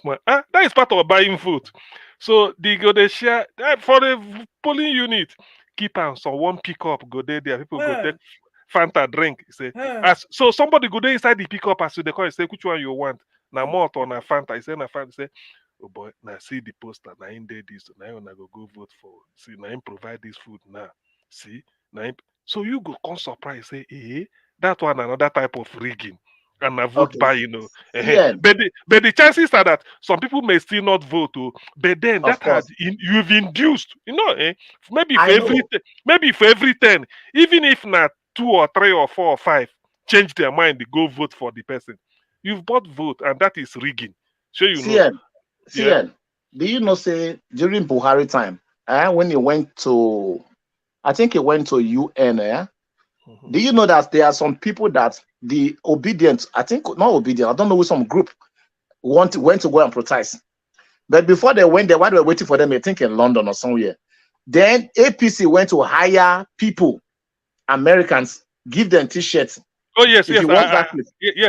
one. That is part of buying food. So they go they share for the polling unit. Keep on so one pickup go there. People go take Fanta drink. Say, so somebody go there inside the pickup as they call it. Say which one you want. Now more on a Fanta. I say na Fanta. Say, oh boy, now see the poster. Now in there this. Now you wanna go vote for. See, now him provide this food now. See, now so you go come surprise. Say, that one another type of rigging. And I vote by Yeah. But the chances are that some people may still not vote. But then that has you've induced. Maybe for every 10, even if not 2 or 3 or 4 or 5 change their mind, they go vote for the person. You've bought vote, and that is rigging. So CN, do you know, say, during Buhari time, when he went to, I think he went to UN, do you know that there are some people that the obedient, I think, not obedient, I don't know, with some group went to go and protest. But before they went there, while they were waiting for them, I think in London or somewhere, then APC went to hire people, Americans, give them T-shirts. Oh yes,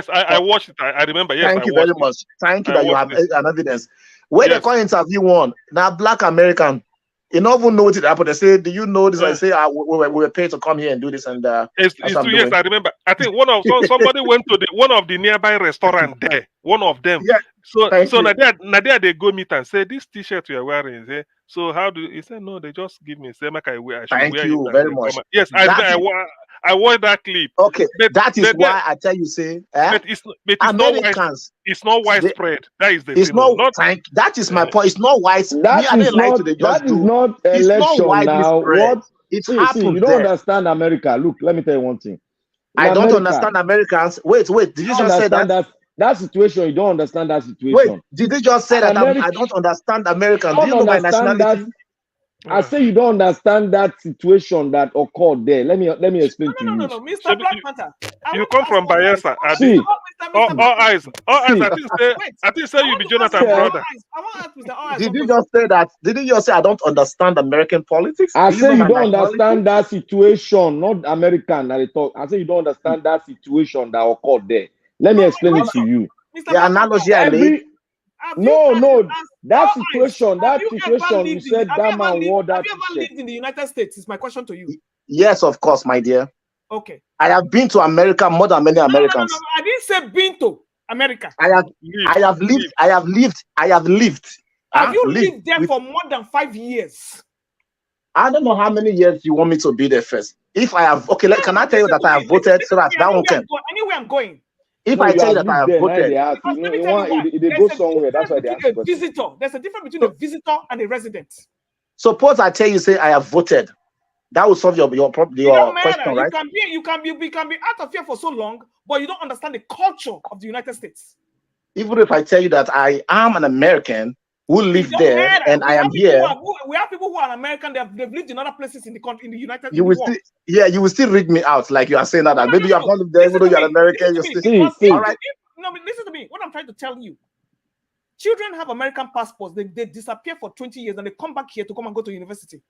I watched it. I remember. Yes, thank you very much. Thank you that you have an evidence. Where they call interview one now, black American. You don't even know what it happened. They say, "Do you know this?" I say, we were paid to come here and do this." And it's 2 years. I remember. I think somebody went to one of the nearby restaurant there. One of them. Yeah. So Nadia they go meet and say, "This T-shirt you are wearing." Say, so how do he said? No, they just give me. Say, "Make I wear." I Thank wear you it very much. Yes, I watched that clip. Okay, that is why I tell you, say, but it's Americans. It's not widespread. That is the it's thing. not. That is my point. It's not widespread. That is not election now. What? It See, happens. you don't understand America. Look, let me tell you one thing. I don't understand Americans. Wait. Did you just say that? That situation, you don't understand that situation. Wait, did you just say that I don't understand Americans? Do you know my nationality? I say you don't understand that situation that occurred there. Let me explain to you. No, Mr. Black Panther. You come from Bayelsa. See, all eyes. I think say you be Jonathan brother. I want to ask Mr. All Eyes. Did you just say that? Did you just say I don't understand American politics? I say you don't understand that situation, not American. I say you don't understand that situation that occurred there. Let me explain it to you. The analogy I made. No, that situation, you said that man wore that. Have you ever lived in the United States? Is my question to you. Yes, of course, my dear. Okay. I have been to America more than many Americans. No. I didn't say been to America. I have lived. Have you lived there for more than 5 years? I don't know how many years you want me to be there first. If I have, okay, can I tell you that I have voted so that that one can? Anywhere I'm going. If I tell you that I have voted, they go somewhere. That's why they ask a visitor. There's a difference between a visitor and a resident. Suppose I tell you, say I have voted. That will solve your question, right? You can be out of here for so long, but you don't understand the culture of the United States. Even if I tell you that I am an American who live there and I am here, we have people who are American. They've lived in other places in the country, in the United States. You will still read me out like you are saying that. Maybe you have not lived there, even though you're American. You still all right. No, listen to me. What I'm trying to tell you, children have American passports. They disappear for 20 years and they come back here to come and go to university.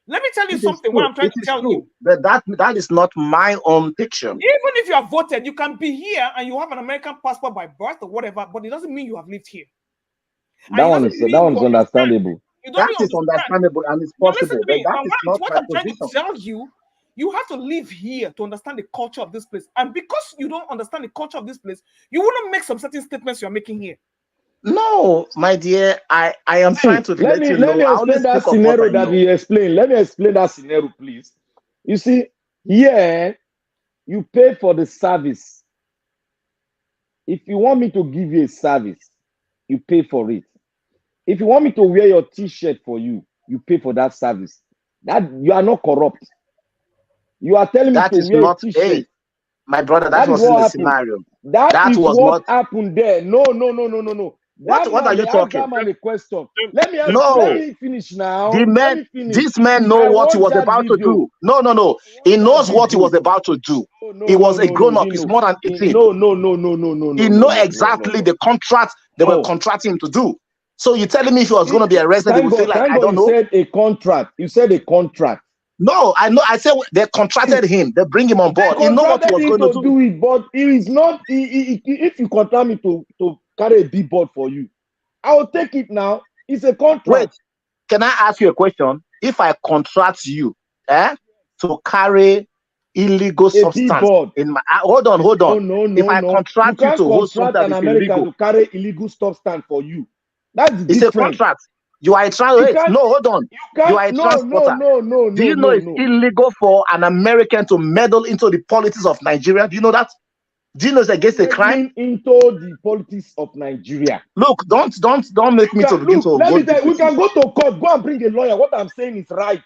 Let me tell you something. What I'm trying to tell you. But that is not my own picture. Even if you are voted, you can be here and you have an American passport by birth or whatever, but it doesn't mean you have lived here. That one is understandable. That is understandable and it's possible. But that is not what I'm trying to tell you, you have to live here to understand the culture of this place. And because you don't understand the culture of this place, you wouldn't make some certain statements you're making here. No, my dear, I am trying to let me explain that scenario that we explained. Let me explain that scenario, please. You see, here you pay for the service. If you want me to give you a service, you pay for it. If you want me to wear your T-shirt for you, you pay for that service. That you are not corrupt. You are telling me to wear a T-shirt. My brother, that was in the scenario. That was what happened there. No. What are you talking? Let me finish now. This man know what he was about to do. No. He knows what he was about to do. He was a grown-up. He's more than 18. No. He know exactly the contract they were contracting him to do. So you're telling me if he was going to be arrested, he would feel like, I don't know. You said a contract. No, I know. I said they contracted him. They bring him on board. He know what he was going to do it, but he is not. If you contract me to carry a billboard for you, I will take it now. It's a contract. Wait, can I ask you a question? If I contract you, to carry illegal substance in my hold on. No. If I contract you to hold something that is illegal, to carry illegal substance for you, that's different. It's a contract. You are a transporter. No, hold on. You are a transporter. No. Do you know it's illegal for an American to meddle into the politics of Nigeria? Do you know that? Do you know it's against the crime? Into the politics of Nigeria. Look, don't make me to begin to. We can go to court. Go and bring a lawyer. What I'm saying is right.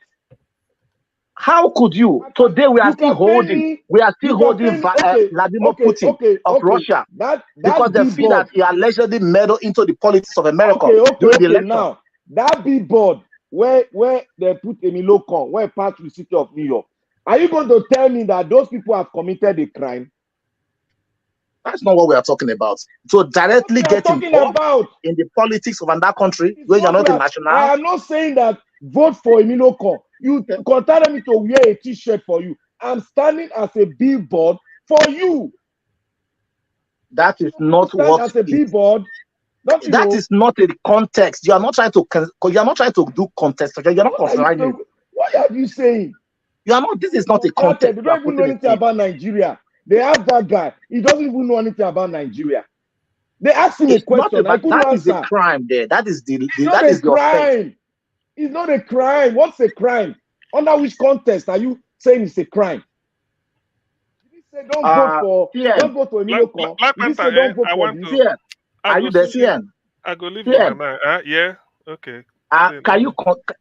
How could you? Today we are still holding. Vladimir Putin of Russia because they feel that he allegedly meddled into the politics of America during the election. Now, that billboard where they put Emilio Con, where part of the city of New York, are you going to tell me that those people have committed a crime? That's not what we are talking about. So directly get involved in the politics of another country where you're not a national. I am not saying that vote for Emilio Con. You contact me to wear a T-shirt for you. I'm standing as a billboard for you. That is not what as a billboard. That is not a context. You are not trying to. You are not trying to do context. You are not considering. What are you saying? You are not. This is not a context. They don't even know anything about Nigeria. They have that guy. He doesn't even know anything about Nigeria. They asked him a question. That is a crime. There. That is the. That is the crime. It's not a crime. What's a crime? Under which context are you saying it's a crime? Did he say don't vote for? Don't vote for Emilio? Black Panther. Don't vote for this? Are you there, CN? I go leave you yeah. Okay. Can you,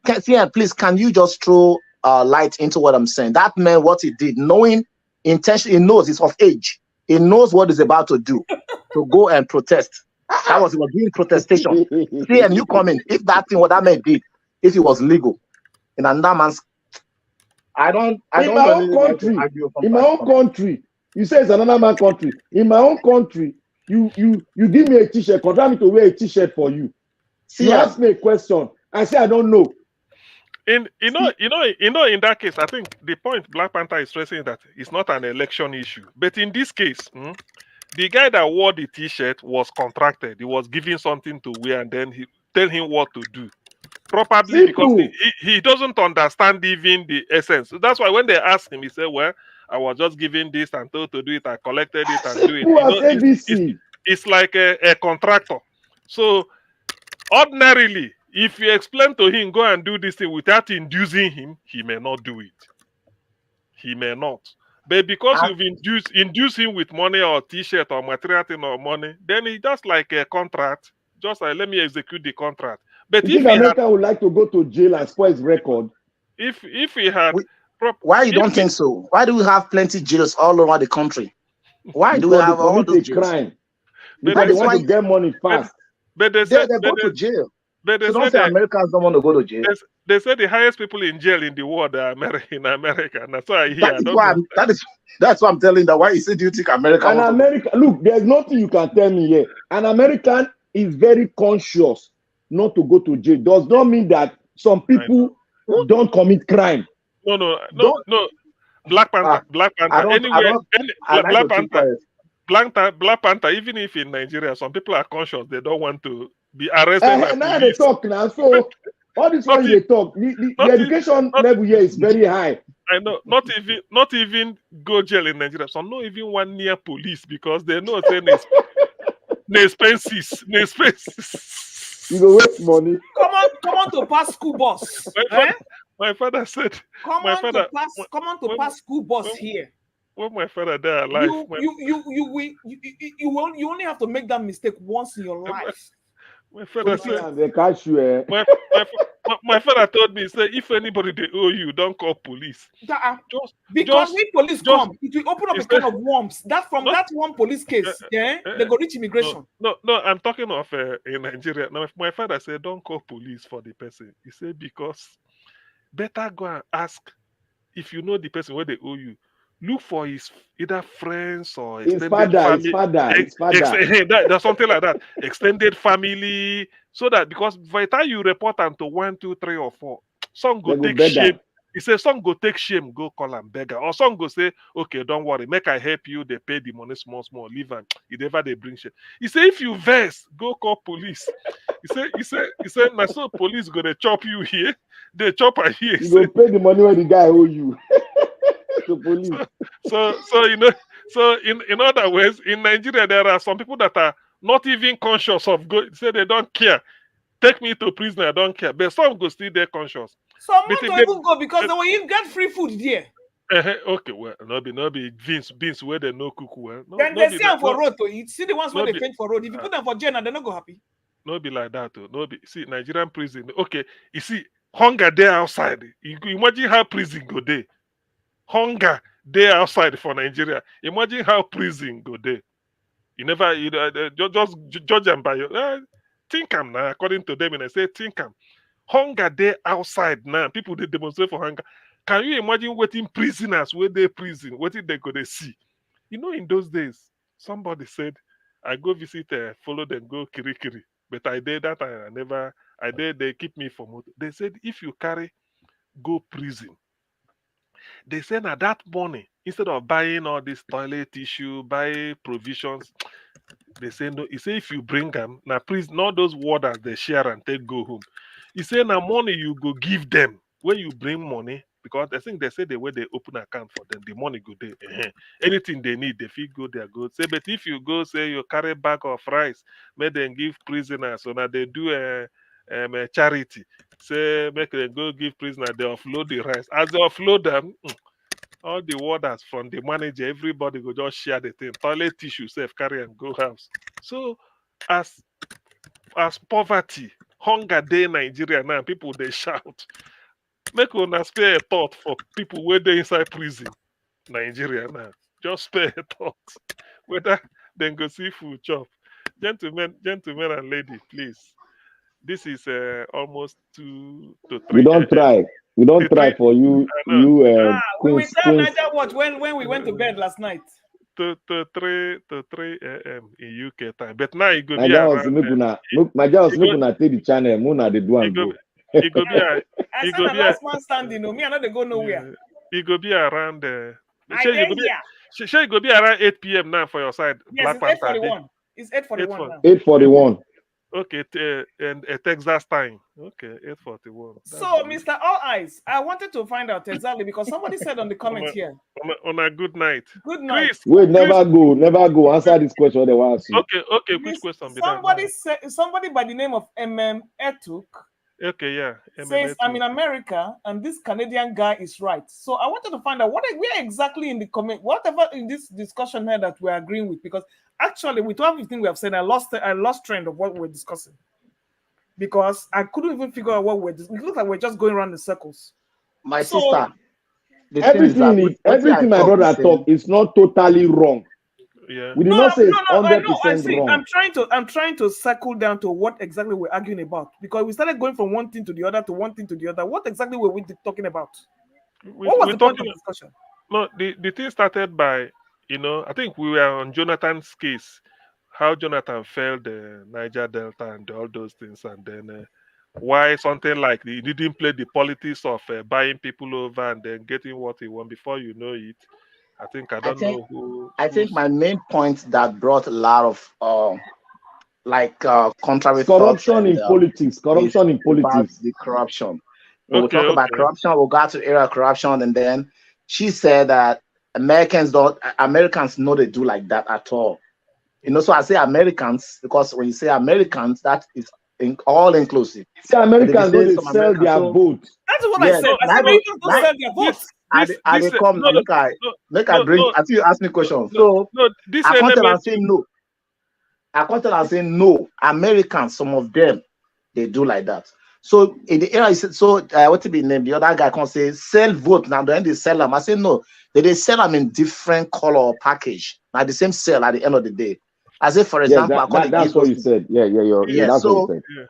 CN, please? Can you just throw light into what I'm saying? That man, what he did, knowing intention, he knows he's of age. He knows what he's about to do, to go and protest. That was he was doing protestation. CN, you come in. If that thing, what that man did, if it was legal, in another man's, in my own country, you say it's another man's country. In my own country. You give me a t-shirt, contract me to wear a t-shirt for you. You ask me a question, I say I don't know. In that case, I think the point Black Panther is stressing is that it's not an election issue. But in this case, the guy that wore the t-shirt was contracted. He was given something to wear, and then he tell him what to do. Probably because he doesn't understand even the essence. So that's why when they ask him, he said, well, I was just given this and told to do it. I collected it and do it. It's like a contractor. So ordinarily, if you explain to him, go and do this thing without inducing him, he may not do it. He may not. But because you've induced him with money or t-shirt or material thing or money, then it's just like a contract. Just like, let me execute the contract. But if America would like to go to jail and spoil his record, if he had. Why you don't think so? Why do we have plenty jails all over the country? Why do we have all those crime? Because they want to get money fast. But they go to jail. But so don't say Americans don't want to go to jail. They say the highest people in jail in the world are in America. And that's why I hear. That's why I'm telling that. Why do you think America? Look, there's nothing you can tell me here. An American is very conscious not to go to jail. Does not mean that some people don't commit crime. No. Black Panther. Black Panther. Even if in Nigeria, some people are conscious, they don't want to be arrested. Now they talk now. So all this one they talk. The education level here is very high. I know. Not even go jail in Nigeria. Some not even one near police because they know saying expenses. You go waste money. Come on to pass school bus. My father said, come on to pass school bus here. When my father died alive, you only have to make that mistake once in your life. My father said, they catch you. My father told me, say, if anybody they owe you, don't call police. Because when police come, it will open up a can of worms. That one police case, they go reach immigration. No, I'm talking of in Nigeria. Now, my father said, don't call police for the person. He said, because better go and ask if you know the person where they owe you. Look for his either friends or extended family. His father. There's something like that. Extended family. So that because by the time you report them to 1, 2, 3, or 4, some go take shame. He says some go take shame, go call and beggar. Or some go say, okay, don't worry, make I help you. They pay the money small, leave and if ever they bring shame. He said, if you vex, go call police. He said, my son police gonna chop you here. They chop her here. You go pay the money when the guy owe you. Police. So in other words, in Nigeria there are some people that are not even conscious of say they don't care. Take me to prison, I don't care. But some go still there conscious. Some don't even go because they will even get free food there. Okay, well, no be beans where they no cook well. Then they see them for road to eat. See the ones where they faint for road. If you put them for jail, they're not go happy. No be like that. No be see Nigerian prison. Okay, you see hunger there outside. You imagine how prison go there. Hunger there outside for Nigeria. Imagine how prison go there. Just judge them by your think am now. According to them, and I say think am. Hunger there outside now. People they demonstrate for hunger. Can you imagine waiting prisoners where they prison? What did they go to see? In those days, somebody said, I go visit, follow them, go Kirikiri. But I did that. They keep me for motor. They said, if you carry, go prison. They said that money, instead of buying all this toilet tissue, buy provisions, They say no. He say if you bring them, now please, not those waters they share and take go home. He say now money you go give them when you bring money, because I think they say the way they open account for them, the money go there. Anything they need, they feel go there go. Say, but if you go say you carry bag of rice, make them give prisoners. So now they do a charity. Say make them go give prisoners. They offload the rice. As they offload them, all the waters from the manager, everybody go just share the thing. Toilet tissue, safe carry and go house. So as poverty, hunger day Nigeria now, people they shout. Make una spare a thought for people where they inside prison, Nigeria now. Just spare a thought whether they go see food chop. Gentlemen and lady, please. This is almost 2 to 3. We don't try. We don't try for you. We will tell Niger what when we went to bed last night. To 3 a.m. in UK time. But now you go be my job is looking at the channel. Muna the do and go. You go be I said the last man standing. No, me I not they go nowhere. You go be around. You go be around 8 p.m. now for your side. Yes, it's 8:41. It's 8:41 now. 8:41. Okay, and Texas time. Okay, 8:41. So, Mr. All Eyes, I wanted to find out exactly because somebody said on the comment here. On a good night. Good night. Chris, wait, never go. Answer this question. They want to. Okay. Which question? Somebody by the name of Etuk. Okay, yeah. Says I'm in America and this Canadian guy is right. So I wanted to find out where exactly in the comment, whatever in this discussion here that we're agreeing with, because actually with everything we have said, I lost trend of what we're discussing because I couldn't even figure out what it looks like we're just going around in circles. My sister, everything my brother talk is not totally wrong. Yeah. We did not say it's 100% wrong. I'm trying to circle down to what exactly we're arguing about because we started going from one thing to the other to one thing to the other. What exactly were we talking about? What was the point of the discussion? No, the thing started by, I think we were on Jonathan's case, how Jonathan failed the Niger Delta and all those things, and then why something like he didn't play the politics of buying people over and then getting what he want before you know it. I think I think my main point that brought a lot of contrary corruption in politics. Corruption in politics. The corruption. We'll talk about corruption. We'll go to area of corruption, and then she said that Americans know they do like that at all. So I say Americans because when you say Americans, that is all inclusive. See, Americans don't sell their votes. That's what I said. Americans don't sell their votes. I bring. I think you asked me a question. So I can't tell and say no. I can't tell and say no. Americans, some of them, they do like that. So in the area, what to be named? The other guy can say sell vote now. Then they sell them. I say no. They sell them in different color or package. Now the same sell at the end of the day. I say, for example, that's what you said. That's what you said.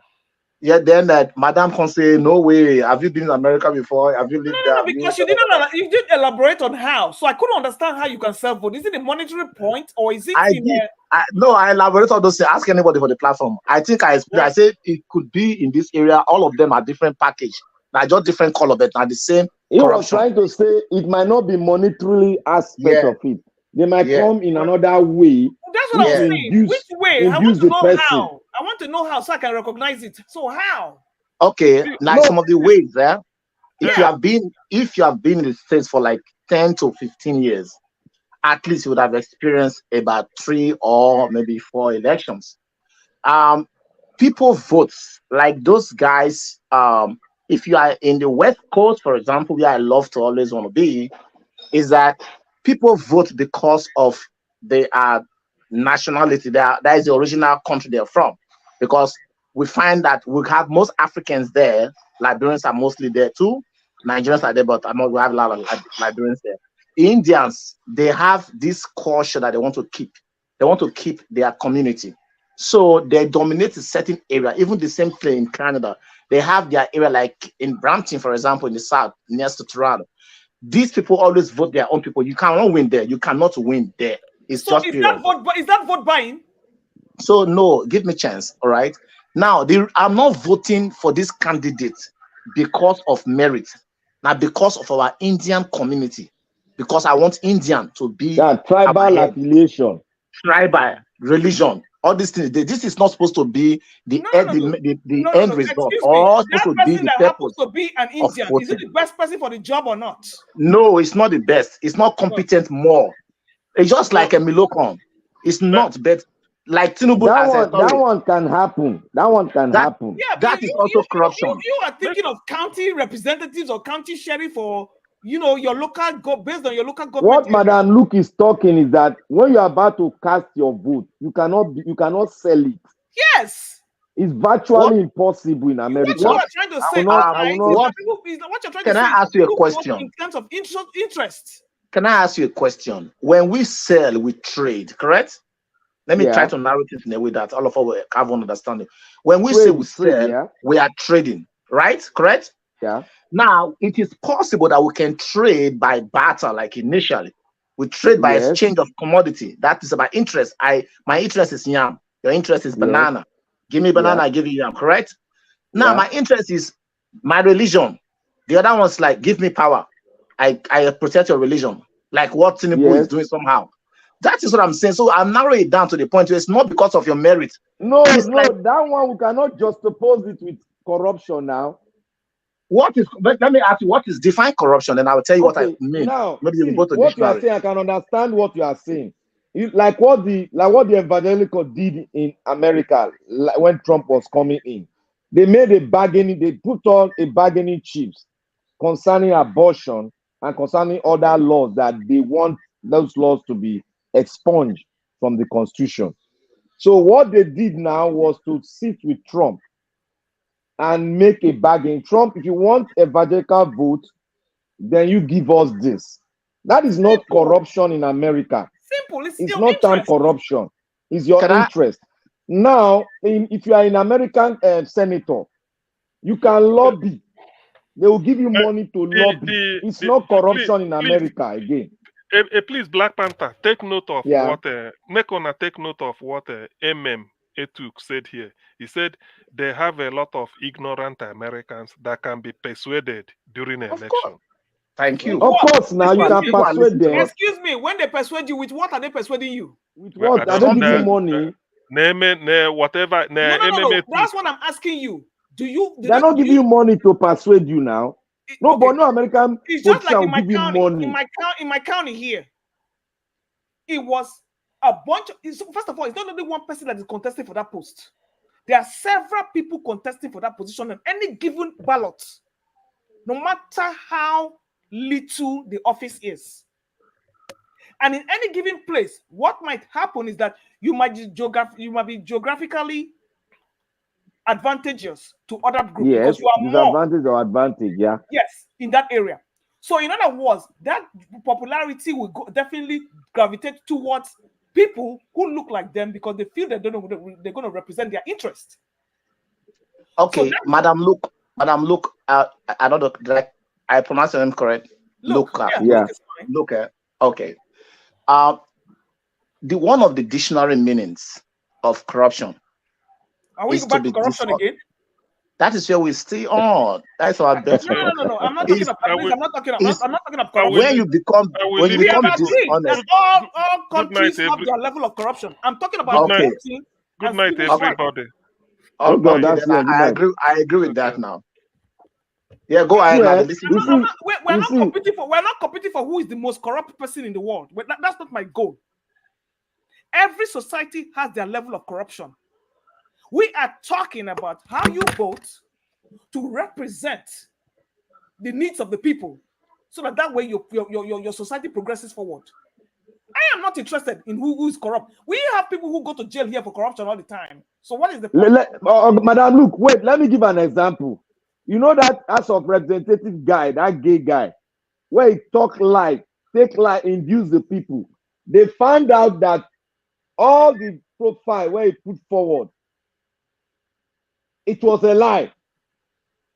Yeah, then that Madam can say, no way. Have you been in America before? Have you lived there? No, because you didn't elaborate on how. So I couldn't understand how you can sell vote. Is it a monetary point or is it? I elaborate on those. Ask anybody for the platform. I think I said it could be in this area. All of them are different package. Like just different color, but not the same. He was trying to say it might not be monetarily aspect of it. They might come in another way. That's what I'm saying. Which way? I want to know how. I want to know how so I can recognize it. So how? Okay, some of the ways there. If you have been in the States for like 10 to 15 years, at least you would have experienced about 3 or maybe 4 elections. People vote like those guys. If you are in the West Coast, for example, where I love to always want to be, is that people vote because of their nationality. That is the original country they're from. Because we find that we have most Africans there. Liberians are mostly there too. Nigerians are there, but we have a lot of Liberians there. Indians, they have this culture that they want to keep. They want to keep their community. So they dominate a certain area. Even the same thing in Canada. They have their area, like in Brampton, for example, in the south, next to Toronto. These people always vote their own people. You cannot win there. You cannot win there. It's so just is that vote buying? So no, give me a chance. All right. Now I'm not voting for this candidate because of merit. Now because of our Indian community. Because I want Indian to be tribal affiliation. Tribal religion. all these things. This is not supposed to be the No, end, no, no, no. the No, no, end no. result, Excuse me. or supposed That to be person the that happens purpose to be an of Indian, is it voting. the best person for the job or not? No, it's not the best. It's not competent more. It's just like a Milocom. It's not, but like Tinubu, that one can happen. That one can happen. Yeah, that is also corruption. You are thinking of county representatives or county sheriff or your local based on your local government. What Madam Luke is talking is that when you are about to cast your vote, you cannot sell it. Yes. It's virtually impossible in America. What you are trying to say, what you're trying to say. Can I ask you a question? In terms of interest. Can I ask you a question? When we sell, we trade, correct? Let me try to narrate it in a way that all of us will have one understanding. When we say we sell, we are trading, right? Correct? Yeah. Now, it is possible that we can trade by barter, like initially. We trade by exchange of commodity. That is about interest. My interest is yam. Your interest is banana. Give me banana, I give you yam, correct? Now, my interest is my religion. The other one's like, give me power. I protect your religion. Like what Tinubu is doing somehow. That is what I'm saying. So I'm narrowing it down to the point where it's not because of your merit. No, that one we cannot juxtapose it with corruption now. Let me ask you, what is define corruption? And I will tell you what I mean. Now, maybe you go to what you are saying, I can understand what you are saying. Like what the evangelical did in America when Trump was coming in. They made they put on a bargaining chips concerning abortion and concerning other laws that they want those laws to be expunged from the Constitution. So what they did now was to sit with Trump and make a bargain. Trump, if you want evangelical vote, then you give us this. That is not corruption in America. Simple. It's not time corruption. It's your interest. Now, if you are an American senator, you can lobby. They will give you money to lobby. It's not corruption in America again. Please, Black Panther, take note of what take note of what Etuk said here. He said they have a lot of ignorant Americans that can be persuaded during an election. Thank you. Of course, now you can persuade them. Excuse me, when they persuade you, with what are they persuading you? With what? Are they giving you money? Whatever. No. That's what I'm asking you. They're not giving you money to persuade you now. No, but no American it's just like in my give county, you money. In my county here, it was a bunch of, first of all, it's not only one person that is contesting for that post. There are several people contesting for that position on any given ballot, no matter how little the office is. And in any given place, what might happen is that you might be geographically advantageous to other groups because you are disadvantage or advantage, Yes, in that area. So in other words, that popularity will definitely gravitate towards people who look like them because they feel they're going to represent their interest. Okay, so Madam Luke, I don't know, I pronounce your name correct. Luke. Okay. The one of the dictionary meanings of corruption. Are we back to corruption again? That is where we stay on. That's our best. No. I'm not talking about. When you become dishonest. All countries have their level of corruption. I'm talking about. Good night, everybody. I agree with that now. Yeah, go ahead. We're not competing for who is the most corrupt person in the world. That's not my goal. Every society has their level of corruption. We are talking about how you vote to represent the needs of the people, so that way your society progresses forward. I am not interested in who is corrupt. We have people who go to jail here for corruption all the time. So what is the point? Madam, look, wait, let me give an example. You know that House of Representative guy, that gay guy, where he take lie, induce the people. They found out that all the profile where he put forward, it was a lie.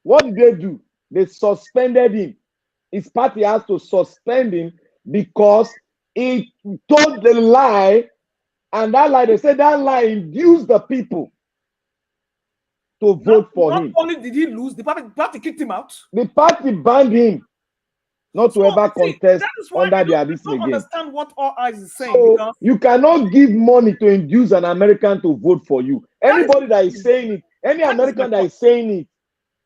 What did they do? They suspended him. His party has to suspend him because he told the lie, and that lie, they said that lie induced the people to vote for him. Not only did he lose, the party kicked him out. The party banned him. not to ever contest that is why under I their don't business again. understand what All Eyes is saying. So Because you cannot give money to induce an American to vote for you. Anybody that is saying it, any American that is saying it,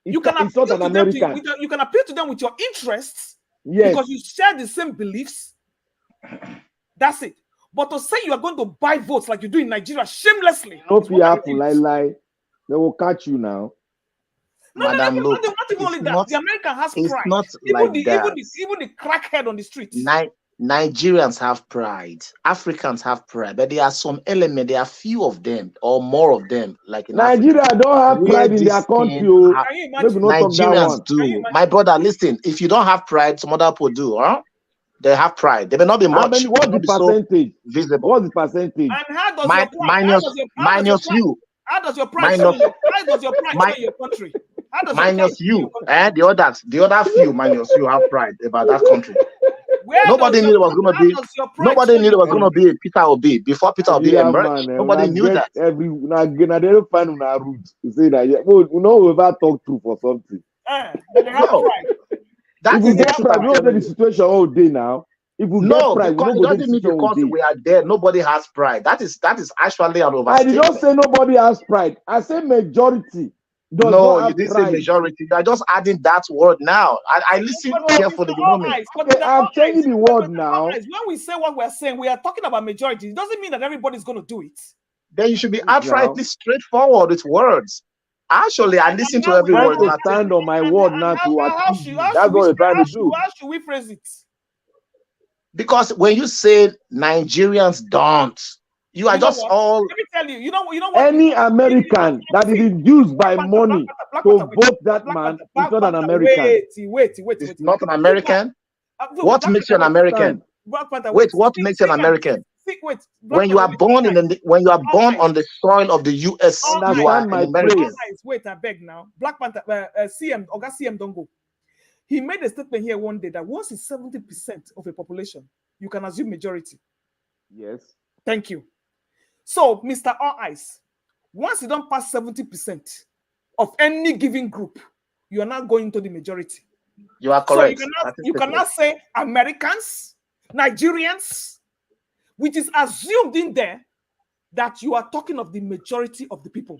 you can it's not an American. You can appeal to them with your interests, yes, because you share the same beliefs. That's it. But to say you are going to buy votes like you do in Nigeria shamelessly, no lie. They will catch you now. Not even only that. The American has pride. It's not even like the that. even the crackhead on the streets. Nigerians have pride. Africans have pride, but there are some elements. There are few of them or more of them. Like in Nigeria Africa, don't have pride in their country. Nigerians do. My brother, listen. If you don't have pride, some other people do. Huh? They have pride. They may not be much. What's the percentage? So visible. What's the percentage? And how does your pride? Minus you. How does your pride show in your country? How does minus you, the other few minus you have pride about that country. Nobody knew it was going to be. Nobody knew it was going to be Peter Obi before Peter Obi emerged. Nobody knew that. They don't find una root to say that. We know ever talk true for something. That's the situation all day now. If we get pride, because it doesn't mean because we are there, nobody has pride. That is actually an overstatement. I did not say nobody has pride. I say majority. No, you didn't say majority. You are just adding that word now. I listen carefully. I'm changing the word now. When we say what we're saying, we are talking about majority. It doesn't mean that everybody's going to do it. Then you should be outrightly straightforward with words. Actually, I listen to every word. I stand on my word now to achieve. That's what we're trying to do. How should we phrase it? Because when you say Nigerians don't, you are just all. Let me tell you, you know what? Any American that is induced by money to vote that man is not an American. Wait. It's not an American. What makes you an American? Wait, what makes you an American? When you are born on the soil of the U.S., you are an American. Wait, I beg now. Black Panther, CM don't go. He made a statement here one day that once it's 70% of a population, you can assume majority. Yes. Thank you. So, Mr. All Eyes, once you don't pass 70% of any given group, you are not going to the majority. You are correct. So you cannot say Americans, Nigerians, which is assumed in there that you are talking of the majority of the people.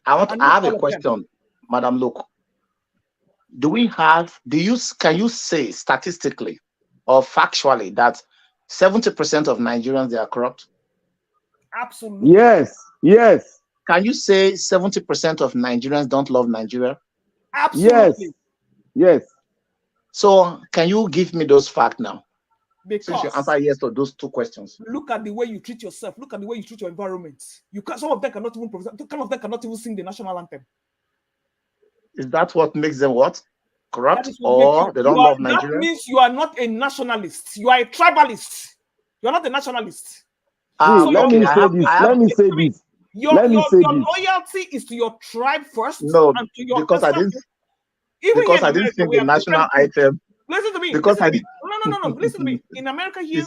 I have a question, Madam Luke. Can you say statistically or factually that 70% of Nigerians, they are corrupt? Absolutely. Yes. Can you say 70% of Nigerians don't love Nigeria? Absolutely. Yes. So can you give me those facts now? Because since you answer yes to those two questions. Look at the way you treat yourself. Look at the way you treat your environment. Some of them cannot even sing the national anthem. Is that what makes them what? Corrupt? Or they don't love Nigeria? That means you are not a nationalist. You are a tribalist. You are not a nationalist. Let me say this. Your loyalty is to your tribe first. No, and to your because I didn't sing the national item. Listen to me. Because I did. No. Listen to me. In America here,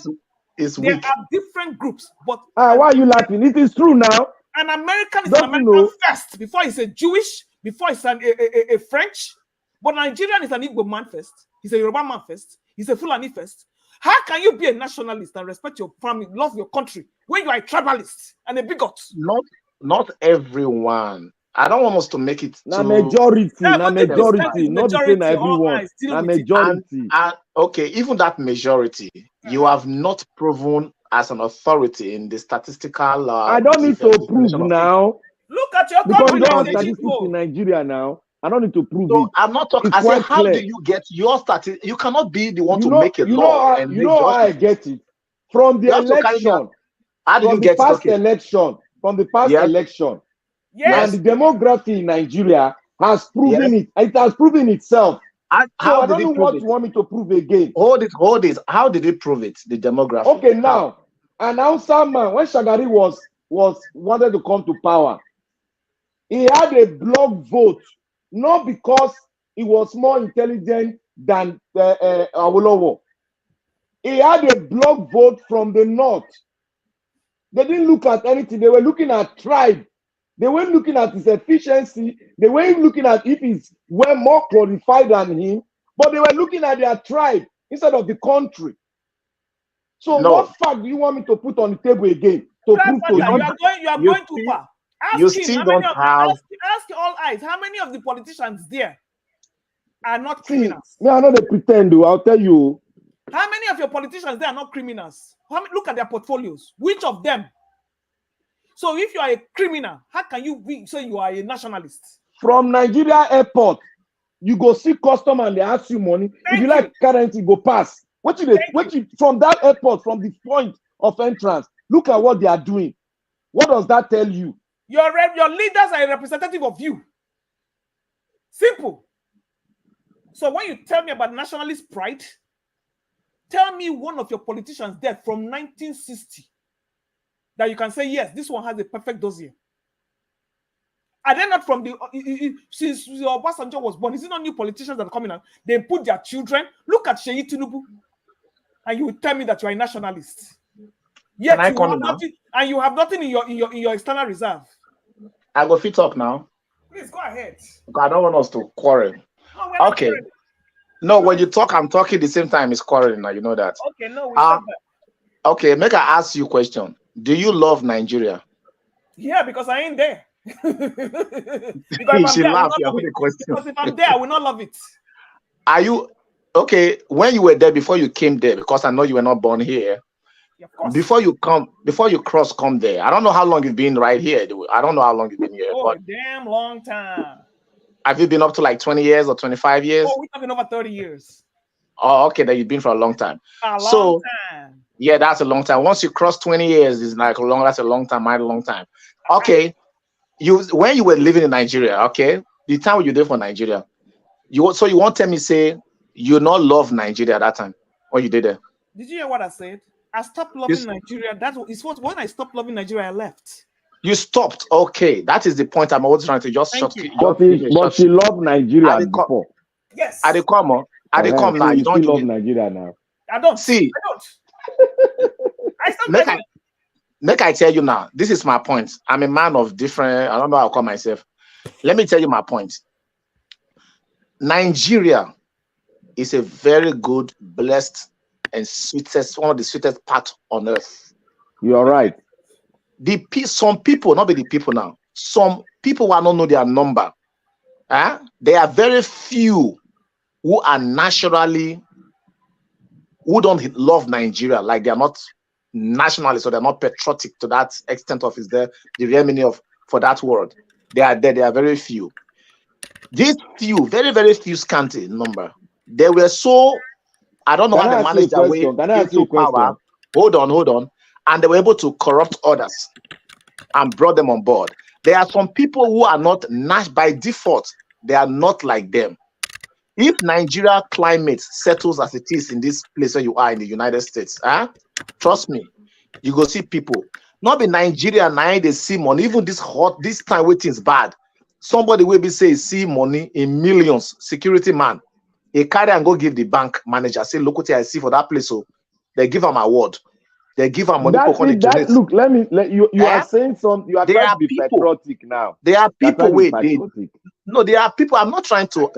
there are different groups. But why are you laughing? It is true now. An American is an American first. Before he's a Jewish, before he's a French. But Nigerian is an Igbo man first. He's a Yoruba man first. He's a Fulani first. How can you be a nationalist and respect your family, love your country, when you are a tribalist and a bigot? Not everyone. I don't want us to make it not majority, not saying everyone. Na majority. Okay, even that majority, you have not proven as an authority in the statistical. I don't need to prove now. Look at your country. Because you don't have statistics in Nigeria now. I don't need to prove it. I'm not talking. I said, how do you get your statistics? You cannot be the one to make a law. You know how I get it from the election. How do you get it? From the past election. Yes. And the demography in Nigeria has proven it. It has proven itself. I don't know what you want me to prove again. Hold it. How did it prove it? The demography. Okay, now, an Hausa man, when Shagari was wanted to come to power, he had a block vote, not because he was more intelligent than Awolowo. He had a block vote from the north. They didn't look at anything. They were looking at tribe. They weren't looking at his efficiency. They weren't looking at if he's more qualified than him. But they were looking at their tribe. instead of the country. So No. what fact do you want me to put on the table again to Prime prove to Minister, you? you are going too far. You Ask him, still how many don't of have. ask all eyes, how many of the politicians there are not See, criminals? me, I know they pretend, though. I'll tell you. How many of your politicians there are not criminals? Look at their portfolios. Which of them? So if you are a criminal, how can you say you are a nationalist? From Nigeria airport, you go see customer and they ask you money. If you like currency, go pass. From that airport, from the point of entrance, look at what they are doing. What does that tell you? Your leaders are a representative of you. Simple. So when you tell me about nationalist pride, tell me one of your politicians there from 1960 that you can say, yes, this one has a perfect dossier. Are they not from since Obasanjo was born? Is it not new politicians that are coming out? They put their children. Look at Seyi Tinubu, and you will tell me that you are a nationalist. Yet Can I come now? And you have nothing in your external reserve. I go fit up now. Please go ahead. I don't want us to quarrel. No, okay. No, when you talk, I'm talking the same time. It's quarreling now. You know that. Okay, no, we stop that. Okay, make I ask you a question. Do you love Nigeria? Yeah, because I ain't there. Because if I'm there, I will not love it. Are you okay? When you were there before you came there, because I know you were not born here. Yeah, of course. Before you come there. I don't know how long you've been right here. I don't know how long you've been here. Oh, a damn long time. Have you been up to like 20 years or 25 years? Oh, we're talking over 30 years. Oh, okay. Then you've been for a long time. A long time. Yeah, that's a long time. Once you cross 20 years, it's like that's a long time, mighty long time. Okay. When you were living in Nigeria, okay, the time when you did for Nigeria, you won't tell me say you not love Nigeria at that time when you did it. Did you hear what I said? I stopped loving Nigeria. When I stopped loving Nigeria, I left. You stopped. Okay, that is the point I'm always trying to just shut. But she loved Nigeria before. Yes. I they come now. You don't love Nigeria now. I don't. See. I don't. I stopped. Make I tell you now. This is my point. I'm a man of different. I don't know how I call myself. Let me tell you my point. Nigeria is a very good, blessed, and one of the sweetest parts on earth. You are right. Some people, not be the people now. Some people will not know their number. There are very few who are naturally who don't love Nigeria, like they are not nationalists or they're not patriotic to that extent of the real meaning for that word. They are there. They are very few. These few, very, very few scanty number. They were so, I don't know how they managed their way into power. Hold on. And they were able to corrupt others and brought them on board. There are some people who are not, by default, they are not like them. If Nigeria climate settles as it is in this place where you are in the United States, trust me, you go see people. Not be Nigeria now they see money. Even this time waiting is bad. Somebody will be say see money in millions. Security man, he carry and go give the bank manager. Say, look what I see for that place. So they give him award. They give him money. Look, you are saying something. You are trying to be patriotic now. There are people wait. No, there are people. I'm not trying to.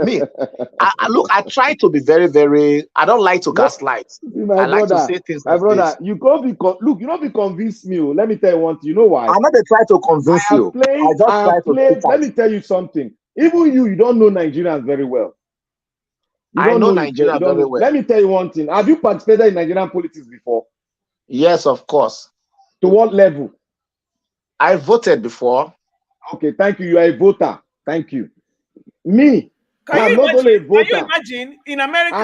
I try to be very, very. I don't like to gaslight. I like to say things. My brother, you can't be. Look, you don't be convinced me. Let me tell you one thing. You know why? I'm not trying to convince you. Let me tell you something. Even you don't know Nigerians very well. I know Nigeria very well. Let me tell you one thing. Have you participated in Nigerian politics before? Yes, of course. To what level? I voted before. Okay, thank you. You are a voter. Thank you. Me, I'm not only a voter. Can you imagine in America?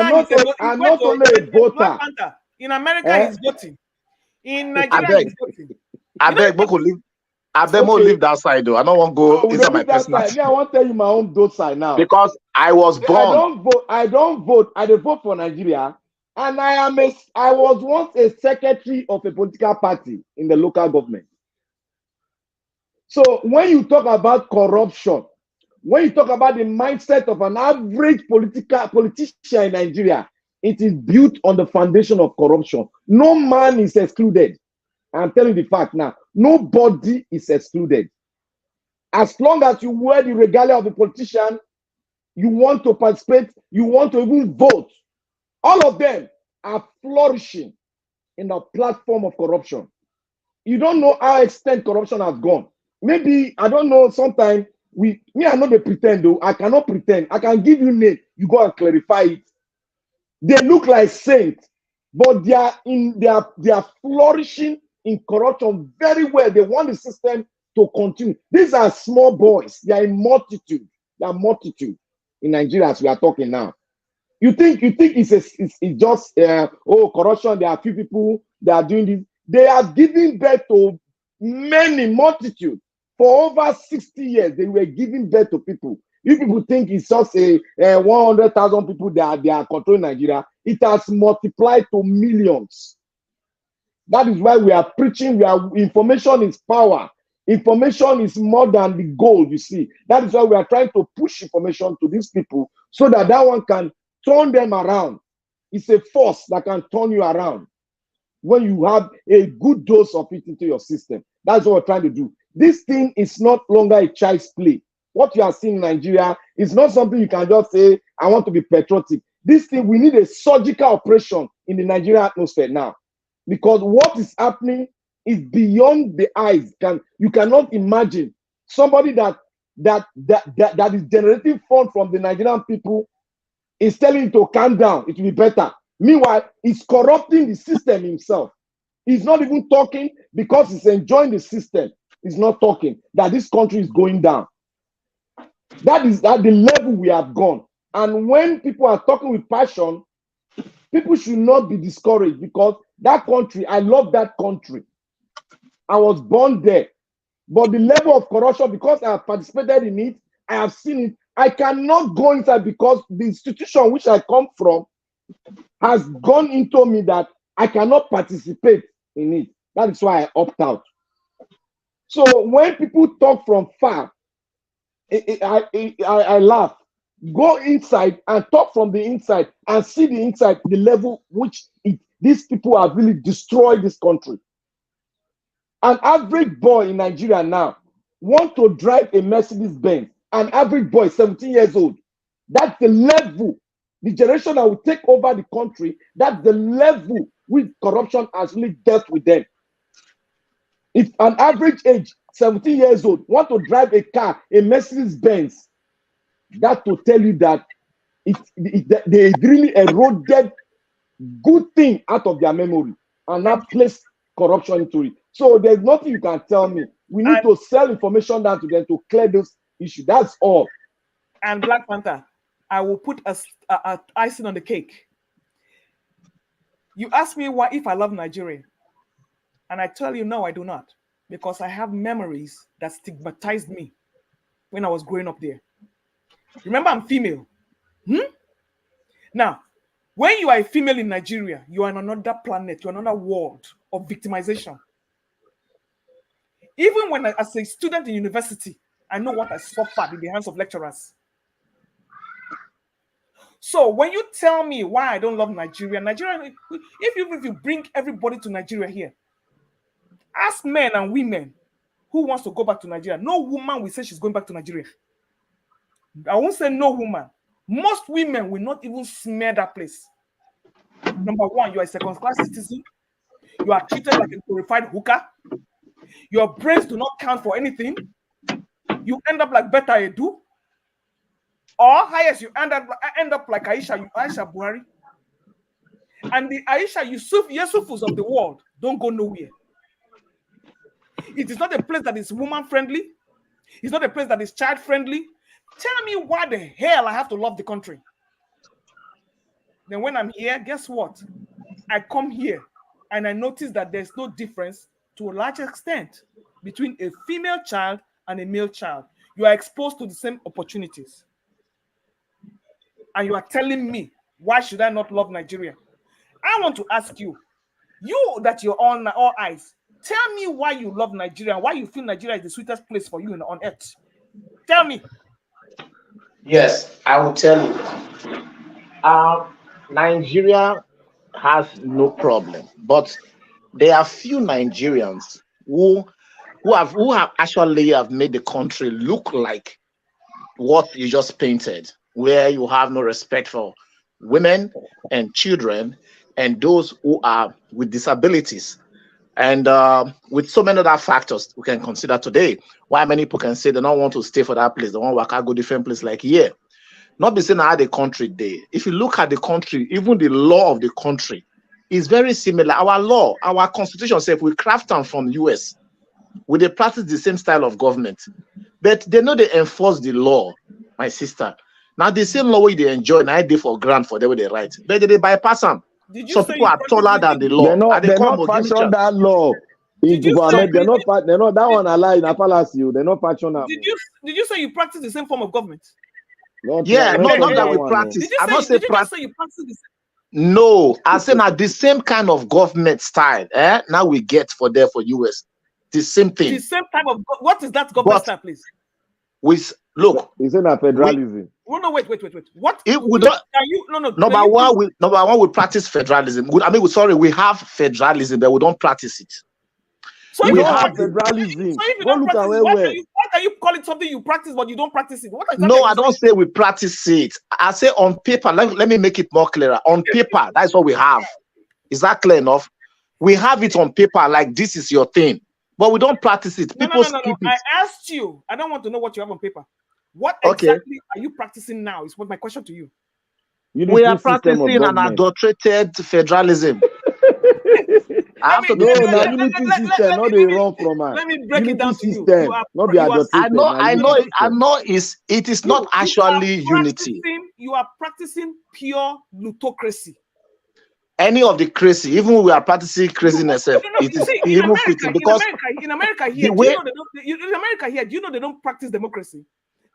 I'm not only a voter. In America, he's voting. In Nigeria, he's voting. I beg leave that side though. I don't want to go inside my personal. Yeah, I want to tell you my own vote side now. Because I was born. I don't vote. I don't vote for Nigeria. And I was once a secretary of a political party in the local government. So when you talk about corruption, when you talk about the mindset of an average politician in Nigeria, it is built on the foundation of corruption. No man is excluded. I'm telling you the fact now. Nobody is excluded. As long as you wear the regalia of a politician, you want to participate, you want to even vote. All of them, are flourishing in a platform of corruption. You don't know how extent corruption has gone. Maybe, I don't know, sometimes me, I know they pretend though. I cannot pretend. I can give you name. You go and clarify it. They look like saints, but they are flourishing in corruption very well. They want the system to continue. These are small boys. They are in multitude. They are multitude in Nigeria as we are talking now. You think it's just corruption? There are few people that are doing this. They are giving birth to many multitude. For over 60 years, they were giving birth to people. You people think it's just a 100,000 people that they are controlling Nigeria. It has multiplied to millions. That is why we are preaching. Information is power. Information is more than the gold, you see. That is why we are trying to push information to these people so that one can turn them around. It's a force that can turn you around when you have a good dose of it into your system. That's what we're trying to do. This thing is not longer a child's play. What you are seeing in Nigeria is not something you can just say, I want to be patriotic. This thing, we need a surgical operation in the Nigerian atmosphere now. Because what is happening is beyond the eyes. You cannot imagine somebody that is generating funds from the Nigerian people is telling you to calm down, it will be better. Meanwhile, he's corrupting the system himself. He's not even talking because he's enjoying the system. He's not talking that this country is going down. That is at the level we have gone. And when people are talking with passion, people should not be discouraged because that country, I love that country. I was born there. But the level of corruption, because I have participated in it, I have seen it, I cannot go inside because the institution which I come from has gone into me that I cannot participate in it. That is why I opt out. So when people talk from far, I laugh. Go inside and talk from the inside and see the inside, the level which these people have really destroyed this country. An average boy in Nigeria now wants to drive a Mercedes-Benz. An average boy, 17 years old. That's the level. The generation that will take over the country, that's the level which corruption has really dealt with them. If an average age, 17 years old, want to drive a car, a Mercedes-Benz, that to tell you that they really eroded good thing out of their memory and now place corruption into it. So there's nothing you can tell me. We need to sell information down to them to clear those issues. That's all. And Black Panther, I will put a icing on the cake. You ask me why if I love Nigeria, and I tell you no, I do not, because I have memories that stigmatized me when I was growing up there. Remember, I'm female. Now, when you are a female in Nigeria, you are on another planet, you're on another world of victimization. Even when as a student in university, I know what I suffered in the hands of lecturers. So when you tell me why I don't love Nigeria, if you bring everybody to Nigeria here, ask men and women who wants to go back to Nigeria. No woman will say she's going back to Nigeria. I won't say no woman. Most women will not even smear that place. Number one, you are a second-class citizen. You are treated like a glorified hooker. Your brains do not count for anything. You end up like Betta Edu. Or highest, you end up like Aisha Buhari. And the Aisha Yusufus of the world don't go nowhere. It is not a place that is woman-friendly. It's not a place that is child-friendly. Tell me why the hell I have to love the country. Then when I'm here, guess what? I come here and I notice that there's no difference to a large extent between a female child and a male child. You are exposed to the same opportunities. And you are telling me, why should I not love Nigeria? I want to ask you, you that you're all eyes, tell me why you love Nigeria, why you feel Nigeria is the sweetest place for you on earth. Tell me. Yes, I will tell you. Nigeria has no problem, but there are few Nigerians who have actually made the country look like what you just painted, where you have no respect for women and children and those who are with disabilities. And with so many other factors we can consider today, why many people can say they don't want to stay for that place, they want to work out, go different place like here. Not be saying how the country there. If you look at the country, even the law of the country is very similar. Our law, our constitution says we craft them from US. We they practice the same style of government. But they know they enforce the law, my sister. Now the same law they enjoy, now they for grant for them they right. But they bypass them. Some people are taller than the law. They're not fashion that law. They're not that one alive in a palace. They're not fashion that. Did you say you practice the same form of government? Not that we practice. I'm not saying practice. You practice the same. No, I say now the same kind of government style. Now we get for US. The same thing. The same type of what is that government style, please? Look, isn't that federalism? No, wait. What? If we don't, number one, we practice federalism. We have federalism, but we don't practice it. So we have federalism. So if you don't practice, why can you call it something you practice but you don't practice it? No, I don't say we practice it. I say on paper. Let me make it more clearer. On paper, that's what we have. Is that clear enough? We have it on paper, like this is your thing. But we don't practice it. People skip it. I asked you. I don't want to know what you have on paper. What exactly are you practicing now? Is what my question to you. We are practicing an adulterated federalism. I have to unity system, not the wrong from us. Let me break it down to you. Not the adulterated. I know. It is not actually unity. You are practicing pure plutocracy. Any of the crazy, even when we are practicing craziness, it is even fitting because in America here, do you know they don't practice democracy?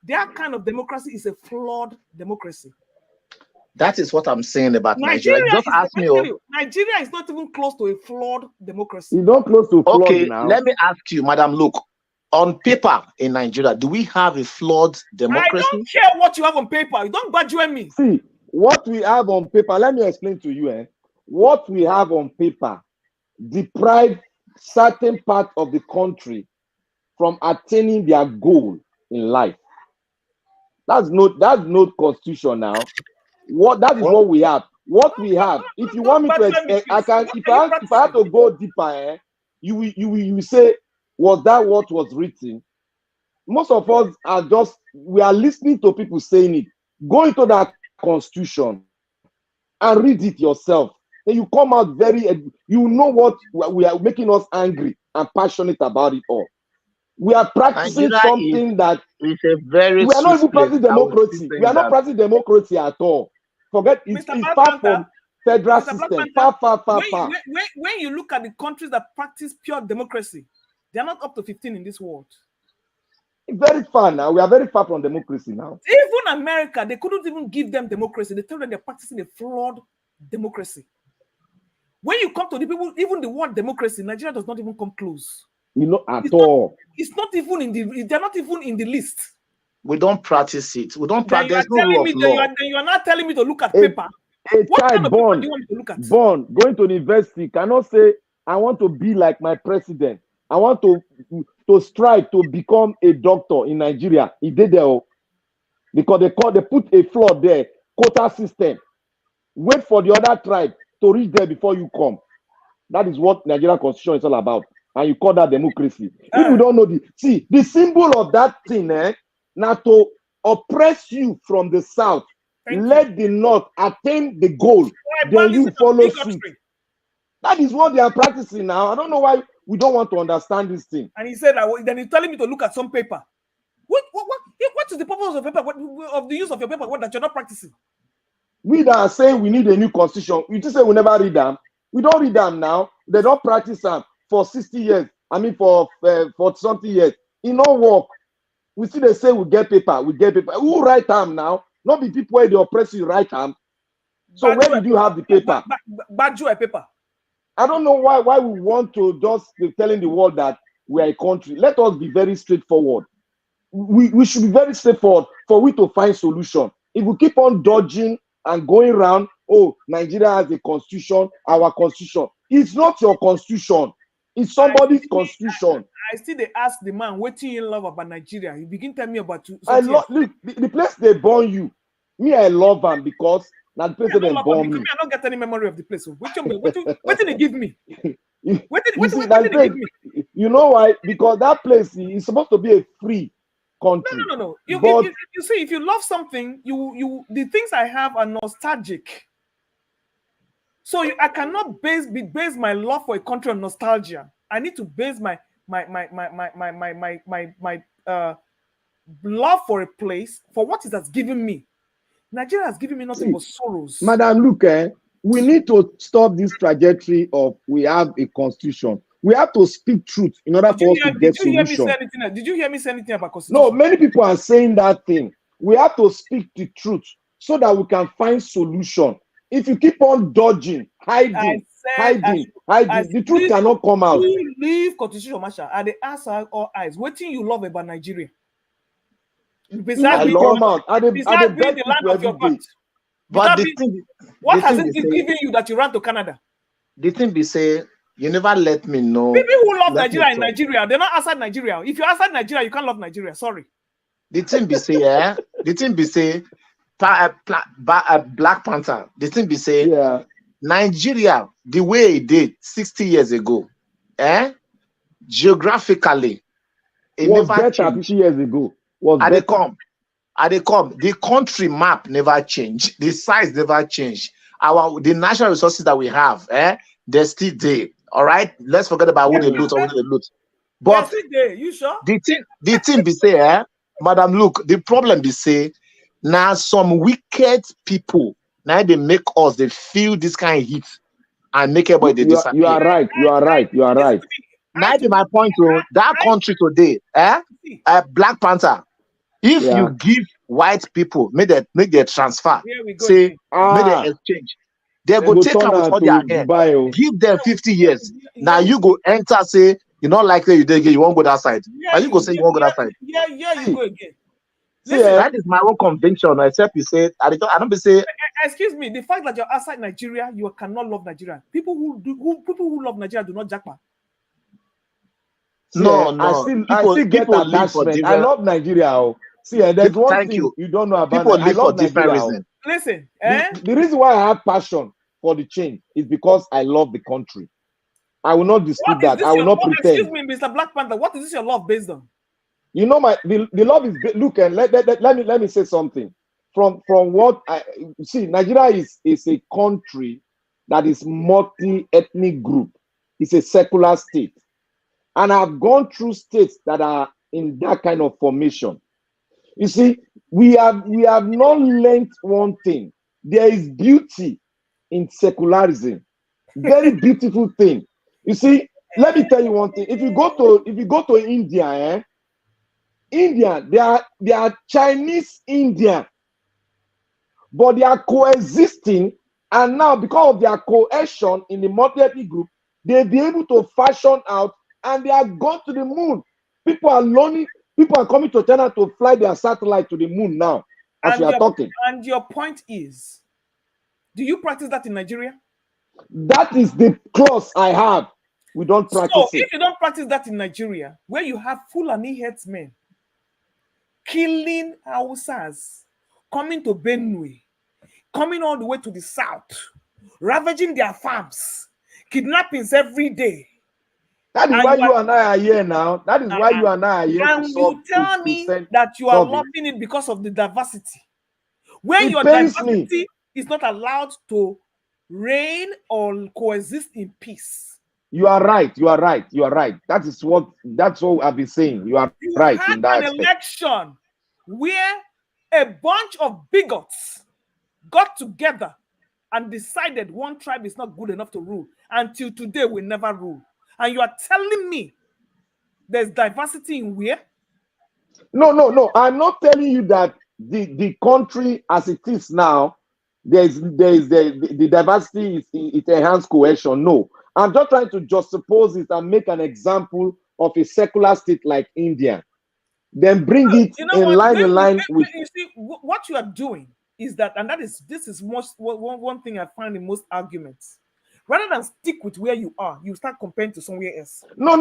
Their kind of democracy is a flawed democracy. That is what I'm saying about Nigeria. Just ask me. Nigeria is not even close to a flawed democracy. It's not close to flawed okay, now. Let me ask you, madam. Look, on paper in Nigeria, do we have a flawed democracy? I don't care what you have on paper. You don't badger me. See, what we have on paper, let me explain to you. What we have on paper deprive certain part of the country from attaining their goal in life. That's not constitution now. That is what we have. What we have. If you want me to explain, if I have to go deeper, you will say, was that what was written? Most of us we are listening to people saying it. Go into that constitution and read it yourself. Then you come out you know what we are making us angry and passionate about it all. We are practicing something that is a very. We are not even practicing democracy. We are not practicing democracy at all. Forget it's far from federal system. Far. When you look at the countries that practice pure democracy, they are not up to 15 in this world. Very far now. We are very far from democracy now. Even America, they couldn't even give them democracy. They tell them they're practicing a flawed democracy. When you come to the people, even the word democracy, Nigeria does not even come close. At all. It's not even they're not even in the list. We don't practice it. We don't practice no rule of law. You are not telling me to look at paper. What kind of paper do you want me to look at? Born, going to university, cannot say, I want to be like my president. I want to strive to become a doctor in Nigeria. He did there because they put a flaw there, quota system. Wait for the other tribe to reach there before you come. That is what Nigerian constitution is all about. And you call that democracy. If you don't know the symbol of that thing, now to oppress you from the south, let the north attain the goal, then you follow suit. That is what they are practicing now. I don't know why we don't want to understand this thing. And he said that then he's telling me to look at some paper. What is the purpose of paper? Of the use of your paper? What that you're not practicing? We that are saying we need a new constitution. You just say we never read them. We don't read them now. They don't practice them for 60 years. I mean for something years. It no work. We see they say we get paper. Who write them now? Not the people where they oppress you write them. So where did you have the paper? Badger paper. I don't know why we want to just be telling the world that we are a country. Let us be very straightforward. We should be very straightforward for we to find solution. If we keep on dodging and going around, Nigeria has a constitution, our constitution. It's not your constitution. It's somebody's constitution. I still they ask the man, what do you love about Nigeria? He begin to tell me about look, the place they born you. Me, I love them because Now the place they bomb me. I don't get any memory of the place. What did they give me? What did they give me? You know why? Because that place is supposed to be a free country. No. You see, if you love something, the things I have are nostalgic. So I cannot base my love for a country on nostalgia. I need to base my love for a place for what it has given me. Nigeria has given me nothing but sorrows. Madam, look, we need to stop this trajectory of we have a constitution. We have to speak truth in order for us to get solution. Did you hear me say anything about constitution? No, many people are saying that thing. We have to speak the truth so that we can find solution. If you keep on dodging, hiding, the truth cannot come out. You leave constitution, Masha, and they ask all eyes. What thing you love about Nigeria? Besides being the land of your birth. But what has it given you that you ran to Canada? The thing be say, you never let me know. People who love Nigeria in Nigeria, they're not outside Nigeria. If you're outside Nigeria, you can't love Nigeria. Sorry. The thing be say, Black Panther. The thing be say, Nigeria, the way it did 60 years ago, geographically, it was never better changed. 50 years ago. The country map never changed. The size never changed. The natural resources that we have, they're still there. All right, let's forget about who they loot or who they loot. But you sure? The thing be say, Madam, look, the problem be say, now some wicked people, now they make us, they feel this kind of heat and make everybody disappear. You are right. Now be my point to that country today, Black Panther. If you give white people, make their transfer, make their exchange, they go take out with all their hair. Give them 50 years. Now you go enter, say, you not like that you won't go that side. And you go say you won't go that side. You go again. Listen, that is my own conviction, except you say, I don't be say. Excuse me, the fact that you're outside Nigeria, you cannot love Nigeria. People who love Nigeria do not jackpot. No. I still get attachment. I love Nigeria. See, there's one thing you don't know about people live for different reasons. Listen, the reason why I have passion for the change is because I love the country. I will not dispute that. I will not pretend. Excuse me, Mr. Black Panther. What is this your love based on? You know, the love is look, and let me say something. From what I see, Nigeria is a country that is multi-ethnic group. It's a secular state, and I've gone through states that are in that kind of formation. You see, we have not learned one thing. There is beauty in secularism. Very beautiful thing. You see, let me tell you one thing. If you go to India, India, they are Chinese Indian, but they are coexisting, and now because of their cohesion in the multi-ethnic group, they'll be able to fashion out, and they are gone to the moon. People are learning. People are coming to China to fly their satellite to the moon now, as we are talking. And your point is, do you practice that in Nigeria? That is the clause I have. We don't practice it. If you don't practice that in Nigeria, where you have Fulani headsmen killing Hausas, coming to Benue, coming all the way to the south, ravaging their farms, kidnappings every day. That is why you and I are here now. That is why you and I are here. And you tell me that you are loving it because of the diversity. When your diversity is not allowed to reign or coexist in peace. You are right. That's what I've been saying. You are right in that aspect. An election where a bunch of bigots got together and decided one tribe is not good enough to rule. Until today, we never rule. And you are telling me there's diversity in where? No. I'm not telling you that the country as it is now, there's the diversity is enhanced cohesion. No. I'm just trying to juxtapose it and make an example of a secular state like India. Then bring it in line with. You see, what you are doing is that, and this is one thing I find in most arguments. Rather than stick with where you are, you start comparing to somewhere else. No.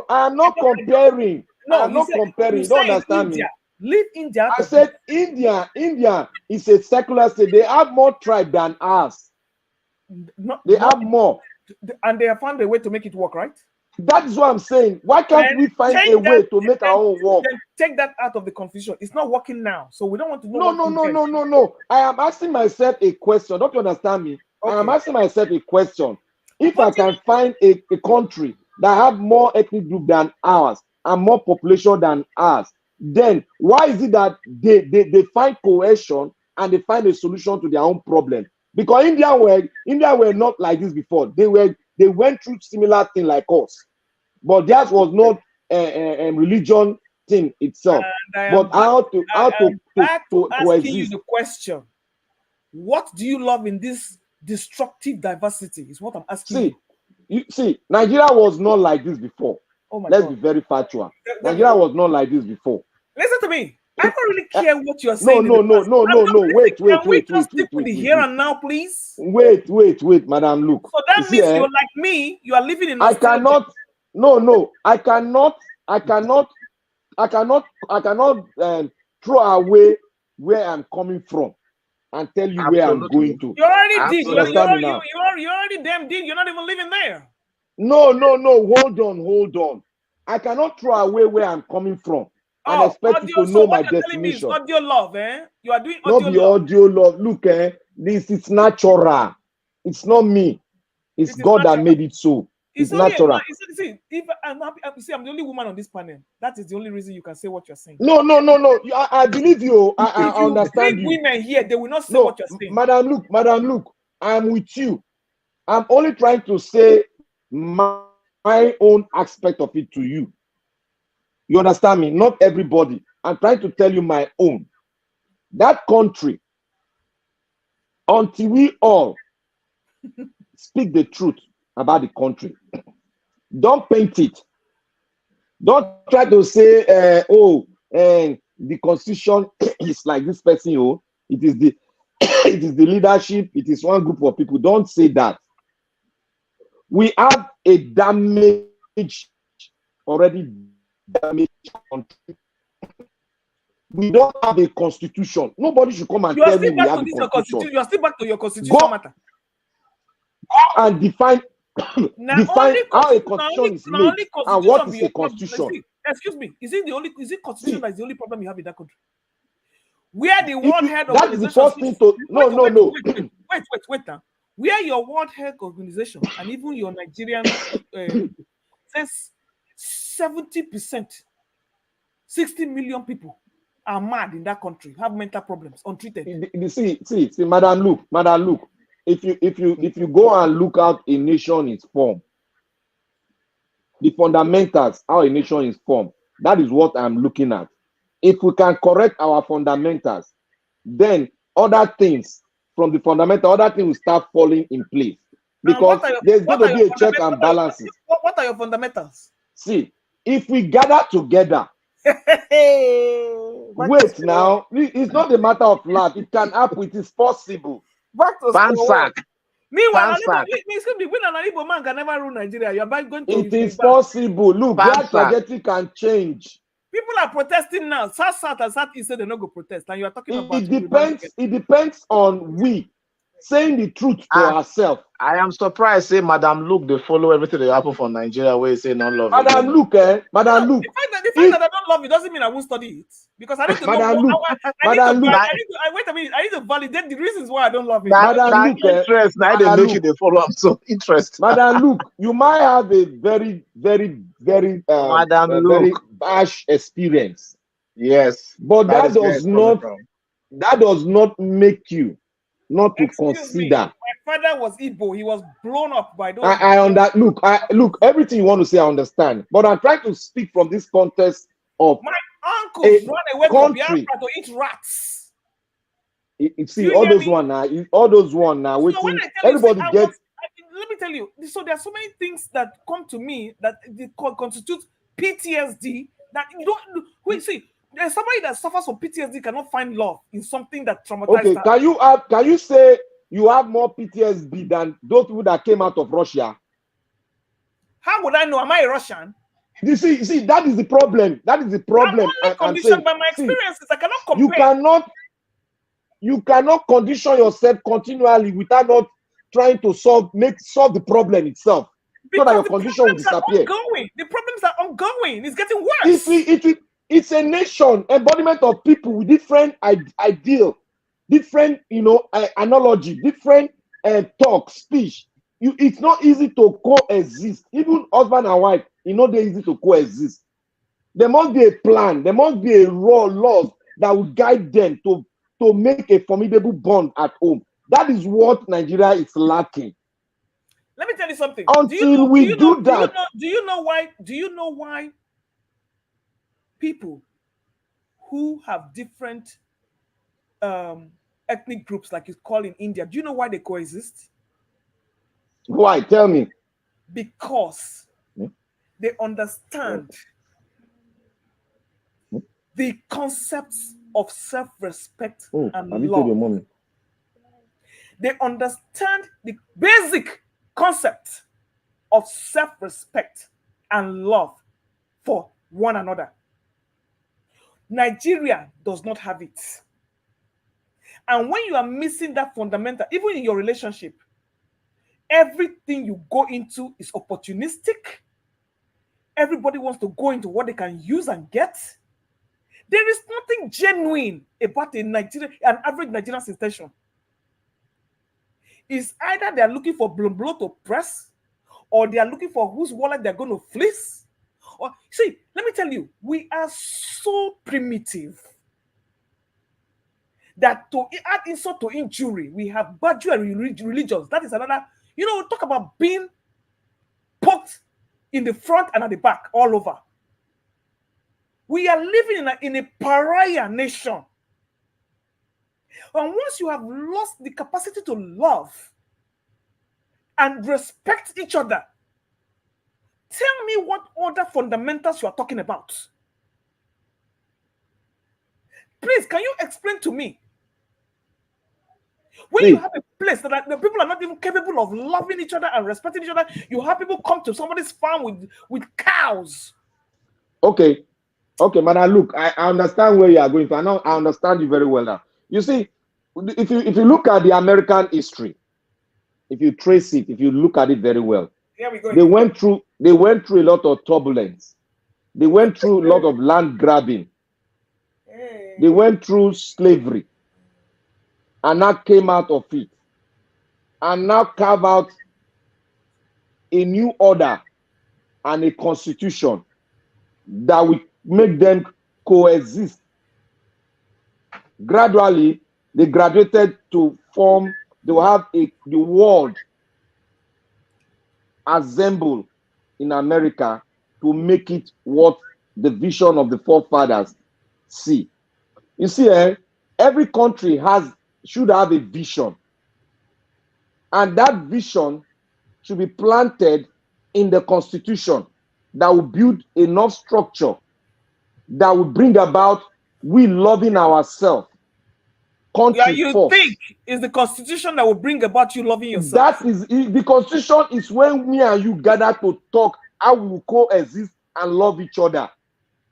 I'm not comparing. No, I'm not comparing. You don't understand me. Leave India. I said India is a secular state. They have more tribe than us. They have more. And they have found a way to make it work, right? That is what I'm saying. Why can't we find a way to make our own work? Then take that out of the confusion. It's not working now. So we don't want to know. No. I am asking myself a question. Don't you understand me? Okay. I am asking myself a question. If I can find a country that have more ethnic group than ours and more population than ours, then why is it that they find cohesion and they find a solution to their own problem? Because India were not like this before. They went through similar thing like us, but theirs was not a religion thing itself. But how to asking you the question: what do you love in this destructive diversity? Is what I'm asking. See, Nigeria was not like this before. Oh my Let's God. be very factual. Nigeria was not like this before. Listen to me. I don't really care what you're saying. No. Wait. Stick with the here and now, please. Wait, Madam. Look. So that means you're like me. You are living in. I cannot. I cannot throw away where I'm coming from and tell you where I'm going to. You already did. You already damn did. You're not even living there. No. Hold on. I cannot throw away where I'm coming from. And expect you to know my definition. Audio love, eh? You are doing audio love. Not the audio love. Look, this is natural. It's not me. It's God that made it so. It's natural. See, I'm the only woman on this panel. That is the only reason you can say what you're saying. No. I believe you. I understand you. Women here, they will not say what you're saying. Madam, look. I'm with you. I'm only trying to say my own aspect of it to you. You understand me? Not everybody. I'm trying to tell you my own. That country, until we all speak the truth about the country, don't paint it. Don't try to say, the constitution is like this person. Oh, it is the leadership. It is one group of people. Don't say that. We have a damage already. Damage country. We don't have a constitution. Nobody should come and tell me we have a constitution. You are still back to your constitution matter. Go and define how a constitution is made and what is a constitution. Excuse me. Is it constitution that is the only problem you have in that country? Where the World Health Organization. That is the first thing to no. Wait now. Where your World Health Organization and even your Nigerian says 70%, 60 million people are mad in that country, have mental problems, untreated. See, Madam, look. If you go and look out a nation is formed, the fundamentals, how a nation is formed, that is what I'm looking at. If we can correct our fundamentals, then other things from the fundamental, other things will start falling in place. Because there's going to be a check and balances. What are your fundamentals? See, if we gather together, wait now, it's not a matter of luck. It can happen. It is possible. Meanwhile, when an Igbo man can never rule Nigeria, you're going to. It is possible. Look, that trajectory can change. People are protesting now. South and Southeast say they're not going to protest, and you are talking about. It depends on we saying the truth to ourselves. I am surprised. Say, Madam Luke, they follow everything that happen for Nigeria. Where you say non love. Madam Luke, Madam Luke. The fact that I don't love you doesn't mean I won't study it, because I need to know. Wait a minute. I need to validate the reasons why I don't love it. Madam Luke, interest. Now they make you they follow up. So interest. Madam Luke, you might have a very, very, very, very harsh experience. Yes, but that does not make you not to consider. My father was Igbo. He was blown up by those. Look, everything you want to say, I understand. But I'm trying to speak from this context of my uncle run away from Biafra to eat rats. All those one now. Waiting. Everybody gets. Let me tell you. So there are so many things that come to me that constitute PTSD. That you don't. Wait, see. There's somebody that suffers from PTSD cannot find love in something that traumatized her. Can you say you have more PTSD than those people that came out of Russia? How would I know? Am I a Russian? You see, that is the problem. That is the problem. I'm only conditioned by my experiences. I cannot compare. You cannot condition yourself continually without not trying to solve the problem itself. Because so that your condition will disappear. Ongoing. The problems are ongoing. It's getting worse. It's a nation, embodiment of people with different ideal, different, analogy, different talk, speech. It's not easy to coexist. Even husband and wife, it's not easy to coexist. There must be a plan. There must be a laws that will guide them to make a formidable bond at home. That is what Nigeria is lacking. Let me tell you something. Until we do that. Do you know why people who have different ethnic groups, like it's called in India, do you know why they coexist? Why? Tell me. Because they understand the concepts of self-respect and love. They understand the basic concept of self-respect and love for one another. Nigeria does not have it. And when you are missing that fundamental, even in your relationship, everything you go into is opportunistic. Everybody wants to go into what they can use and get. There is nothing genuine about an average Nigerian's intention. It's either they are looking for blow to press, or they are looking for whose wallet they're going to fleece. Or see, let me tell you, we are so primitive that to add insult to injury, we have Bajua religions. That is another, talk about being poked in the front and at the back, all over. We are living in a pariah nation. And once you have lost the capacity to love and respect each other, tell me what other fundamentals you are talking about. Please, can you explain to me? When you have a place that the people are not even capable of loving each other and respecting each other, you have people come to somebody's farm with cows. Okay, man. Look, I understand where you are going to. I understand you very well now. You see, if you look at the American history, if you trace it, if you look at it very well, they went through a lot of turbulence. They went through a lot of land grabbing. They went through slavery, and now came out of it, and now carve out a new order and a constitution that will make them coexist. Gradually, they graduated to form. They will have the world assemble in America to make it what the vision of the forefathers see. You see, every country should have a vision, and that vision should be planted in the constitution that will build enough structure that will bring about we loving ourselves. You think is the constitution that will bring about you loving yourself? That is the constitution. Is when me and you gather to talk how we will coexist and love each other.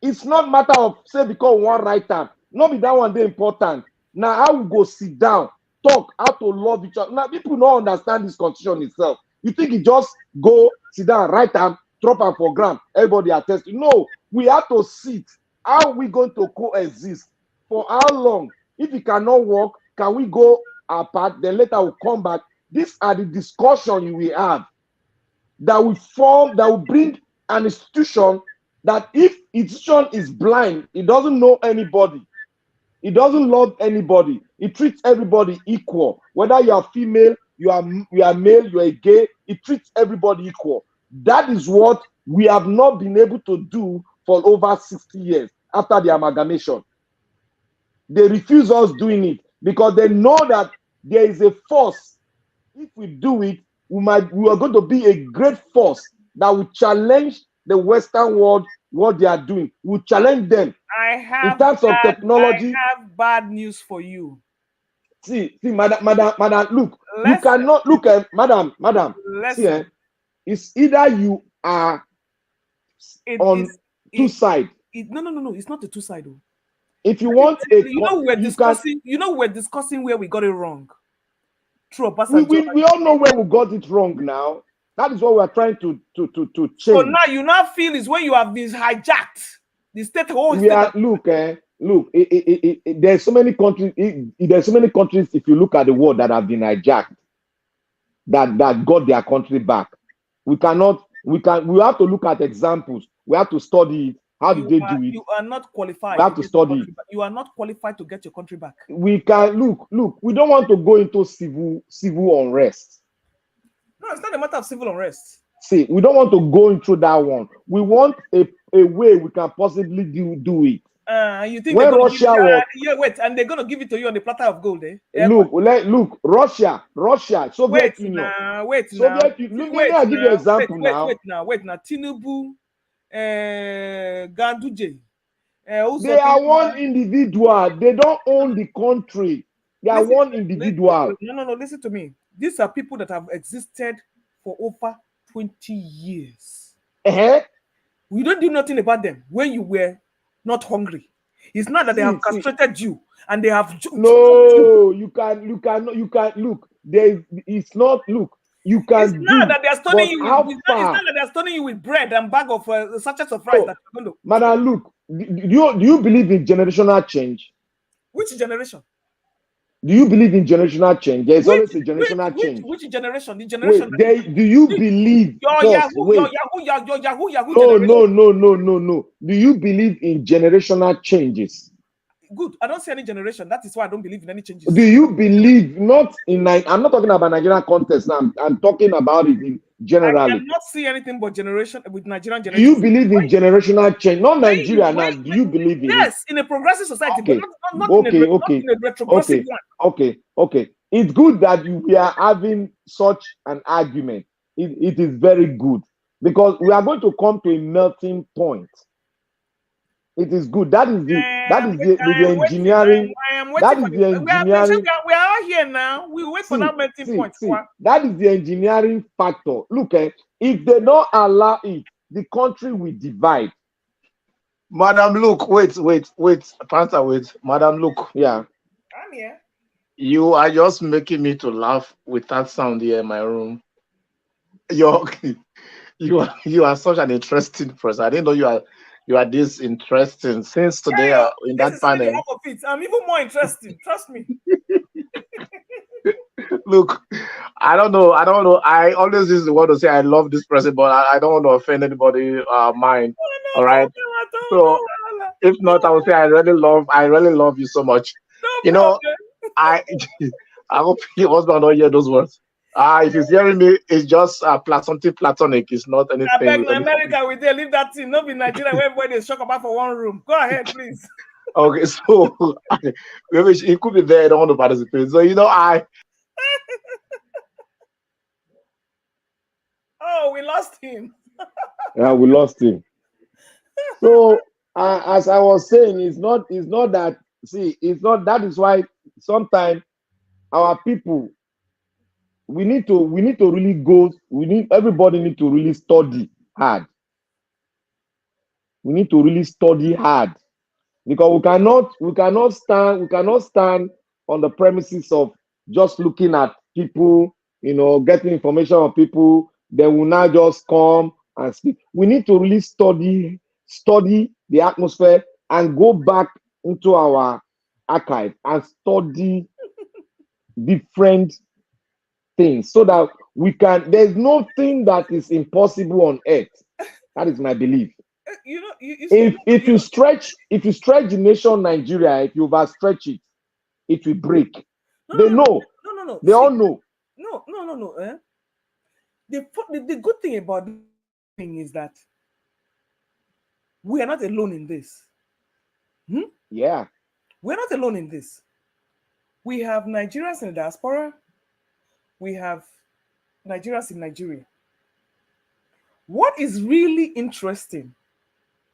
It's not matter of say because one right hand. Not be that one day important. Now how we go sit down, talk how to love each other. Now people don't understand this constitution itself. You think it just go sit down, right hand, drop am for ground, everybody attest. No, we have to sit. How are we going to coexist? For how long? If it cannot work, can we go apart? Then later we'll come back. These are the discussion you will have that will form, that will bring an institution that if institution is blind, it doesn't know anybody. It doesn't love anybody. It treats everybody equal. Whether you are female, you are male, you are gay, it treats everybody equal. That is what we have not been able to do for over 60 years after the amalgamation. They refuse us doing it because they know that there is a force. If we do it, we are going to be a great force that will challenge the Western world, what they are doing. We'll challenge them. In terms of technology. I have bad news for you. See, madam, look, you cannot look at madam. See, it's either you are on two sides. No. It's not a two side. If you want a, we're discussing. We're discussing where we got it wrong. True, we all know where we got it wrong now. That is what we are trying to change. So now you now feel is when you have this hijacked the state. Look, there's so many countries. There's so many countries. If you look at the world that have been hijacked, that got their country back. We have to look at examples. We have to study it. How did they do it? You are not qualified. We have to study it. You are not qualified to get your country back. We can look. We don't want to go into civil unrest. No, it's not a matter of civil unrest. See, we don't want to go into that one. We want a way we can possibly do it. You think when Russia was wait, and they're gonna give it to you on the platter of gold, eh? Look, Russia, Soviet Union. Soviet Union. Let me give you an example now. Wait now. Tinubu, Ganduje. They are one individual. They don't own the country. They are one individual. No. Listen to me. These are people that have existed for over 20 years. We don't do nothing about them when you were not hungry. It's not that they have castrated you and they have. You can look. It's not look. You can. It's not that they are stunning you. It's not that they are stunning you with bread and bag of sachets of rice. Madam, look. Do you believe in generational change? Which generation? Do you believe in generational change? There's always a generational change. Which generation? The generation. Do you believe? Your Yahoo No. Do you believe in generational changes? Good. I don't see any generation. That is why I don't believe in any changes. Do you believe not in? I'm not talking about Nigerian context now. I'm talking about it in generally. I cannot see anything but generation with Nigerian generation. Do you believe in generational change? Not Nigeria now. Do you believe in it? Yes, in a progressive society, okay. but not in a retrogressive one. Okay. It's good that we are having such an argument. It is very good because we are going to come to a melting point. It is good. That is the engineering. That is the engineering. We are all here now. We wait for that melting point. That is the engineering factor. Look, if they don't allow it, the country will divide. Madam, look, wait. Panther, wait. Madam, look. Yeah. I'm here. You are just making me to laugh with that sound here in my room. You are such an interesting person. I didn't know you are this interesting. Since today in that panel. I'm even more interesting. Trust me. Look, I don't know. I always use the word to say I love this person, but I don't want to offend anybody mind. All right. So if not, I would say I really love you so much. I hope your husband don't hear those words. If he's hearing me, it's just something platonic. It's not anything. I beg America, we dare leave that thing. Not in Nigeria where everybody is shocked about for one room. Go ahead, please. Okay, so maybe he could be there. I don't want to participate. So Oh, we lost him. Yeah, we lost him. So as I was saying, it's not that. See, it's not. That is why sometimes our people. We need to really go. Everybody need to really study hard. We need to really study hard because we cannot stand on the premises of just looking at people, getting information on people. Then we now just come and speak. We need to really study the atmosphere and go back into our archive and study different things so that we can. There's nothing that is impossible on earth. That is my belief. If you stretch the nation Nigeria, if you overstretch it, it will break. They know. No. They all know. No. The good thing about this thing is that we are not alone in this. Yeah. We're not alone in this. We have Nigerians in the diaspora. We have Nigerians in Nigeria. What is really interesting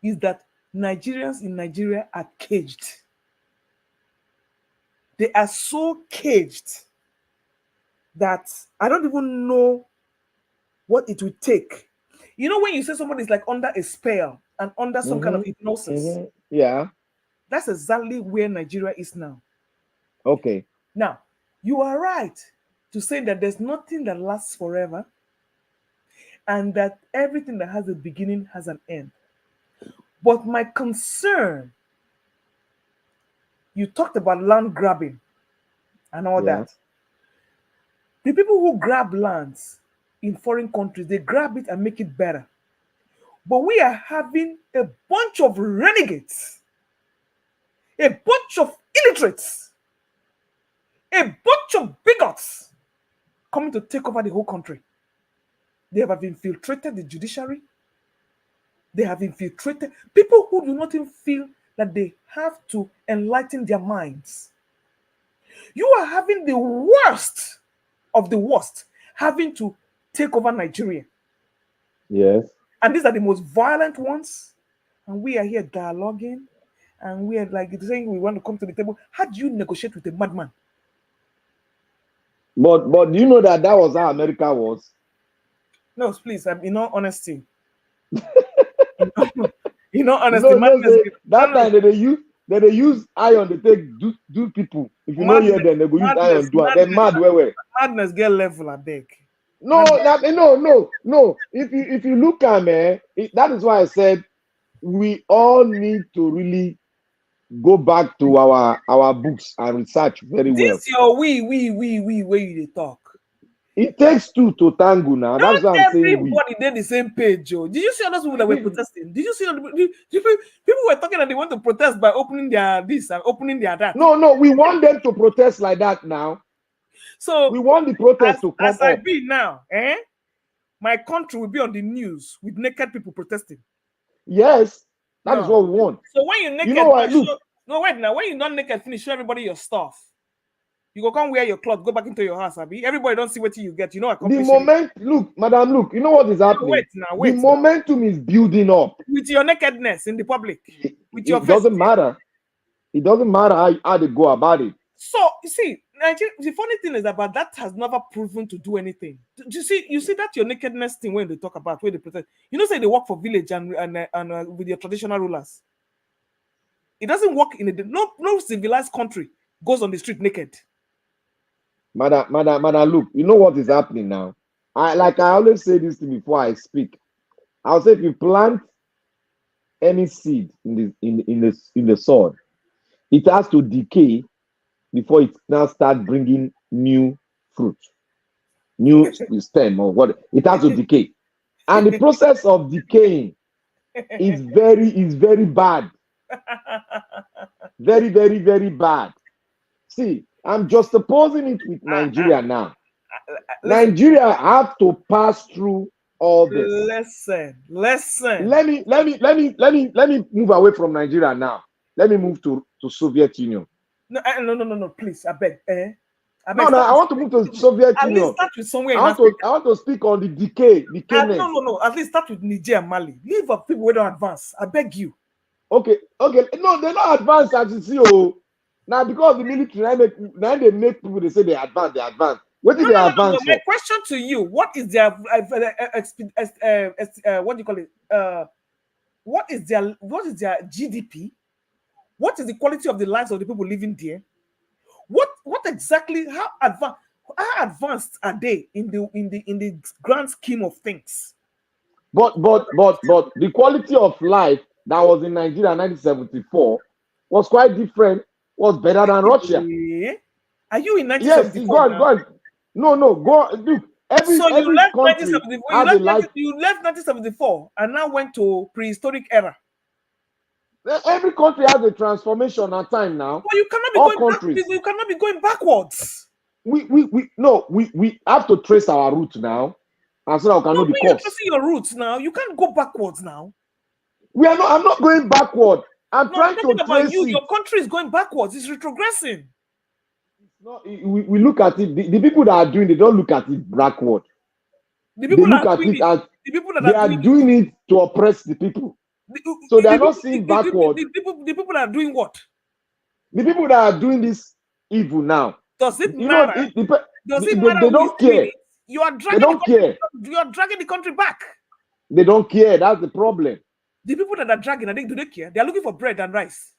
is that Nigerians in Nigeria are caged. They are so caged that I don't even know what it would take. You know when you say somebody's like under a spell and under some kind of hypnosis? Yeah. That's exactly where Nigeria is now. Okay. Now, you are right to say that there's nothing that lasts forever and that everything that has a beginning has an end. But my concern, you talked about land grabbing and all that. The people who grab lands in foreign countries, they grab it and make it better. But we are having a bunch of renegades, a bunch of illiterates, a bunch of bigots coming to take over the whole country. They have infiltrated the judiciary. They have infiltrated people who do not even feel that they have to enlighten their minds. You are having the worst of the worst having to take over Nigeria. Yes. And these are the most violent ones. And we are here dialoguing. And we are like saying we want to come to the table. How do you negotiate with a madman? But do you know that was how America was? No, please, in all honesty. Honesty. That time they use iron to take do people. If you know here, then they go use iron do it. They're mad where. Madness get level, I beg. No. If you look at me, that is why I said we all need to really go back to our books and research very well. This your we where you talk. It takes two to tango now. That's what I'm saying. Everybody did the same page, Joe. Did you see all those people that were protesting? Did you see people were talking that they want to protest by opening their this and opening their that? No, we want them to protest like that now. So we want the protest to come as I be now, my country will be on the news with naked people protesting. Yes, that is what we want. So when you naked, when you're not naked, finish, show everybody your stuff. You go come wear your clothes, go back into your house, Abi. Everybody don't see what you get. You know, the moment, madam, you know what is happening? Wait, the momentum is building up. With your nakedness in the public. With your it doesn't matter. It doesn't matter how they go about it. So, you see, Nigeria, the funny thing is about that has never proven to do anything. You see that your nakedness thing when they talk about, where they protest. You know, say they work for village and with your traditional rulers. It doesn't work in no civilized country goes on the street naked. Madam, look, you know what is happening now? I always say this thing before I speak. I'll say if you plant any seed in the soil, it has to decay before it now start bringing new fruit, new stem or what. It has to decay, and the process of decaying is very bad, very, very, very bad. See. I'm just opposing it with Nigeria now. Nigeria have to pass through all this. Listen. Let me move away from Nigeria now. Let me move to Soviet Union. No, please, I beg. I want to move to Soviet Union. Start with somewhere I want to speak on the decay. No. At least start with Niger and Mali. Leave up people who don't advance. I beg you. Okay. No, they're not advanced as you see. Now, because the military, now they make people, they say they advance. What did they advance? My question to you: what is their what do you call it? What is their GDP? What is the quality of the lives of the people living there? What exactly? How advanced are they in the grand scheme of things? But the quality of life that was in Nigeria in 1974 was quite different. Was better than Russia. Are you in 1974? Yes, go on. No, go. Look, you left 1974. You left 1974 and now went to prehistoric era. Every country has a transformation at time now. But you cannot be going backwards. We have to trace our route now, and so that we can know the course. You're tracing your roots now. You can't go backwards now. I'm not going backward. I'm trying to trace you. Your country is going backwards. It's retrogressing. No, we look at it. The people that are doing, they don't look at it backward. The people that are doing it to oppress the people. So they are not seeing backward. The people that are doing what? The people that are doing this evil now. Does it matter? Does it matter? They don't care. You are dragging. They don't care. You are dragging the country back. They don't care. That's the problem. The people that are dragging, do they care? They are looking for bread and rice.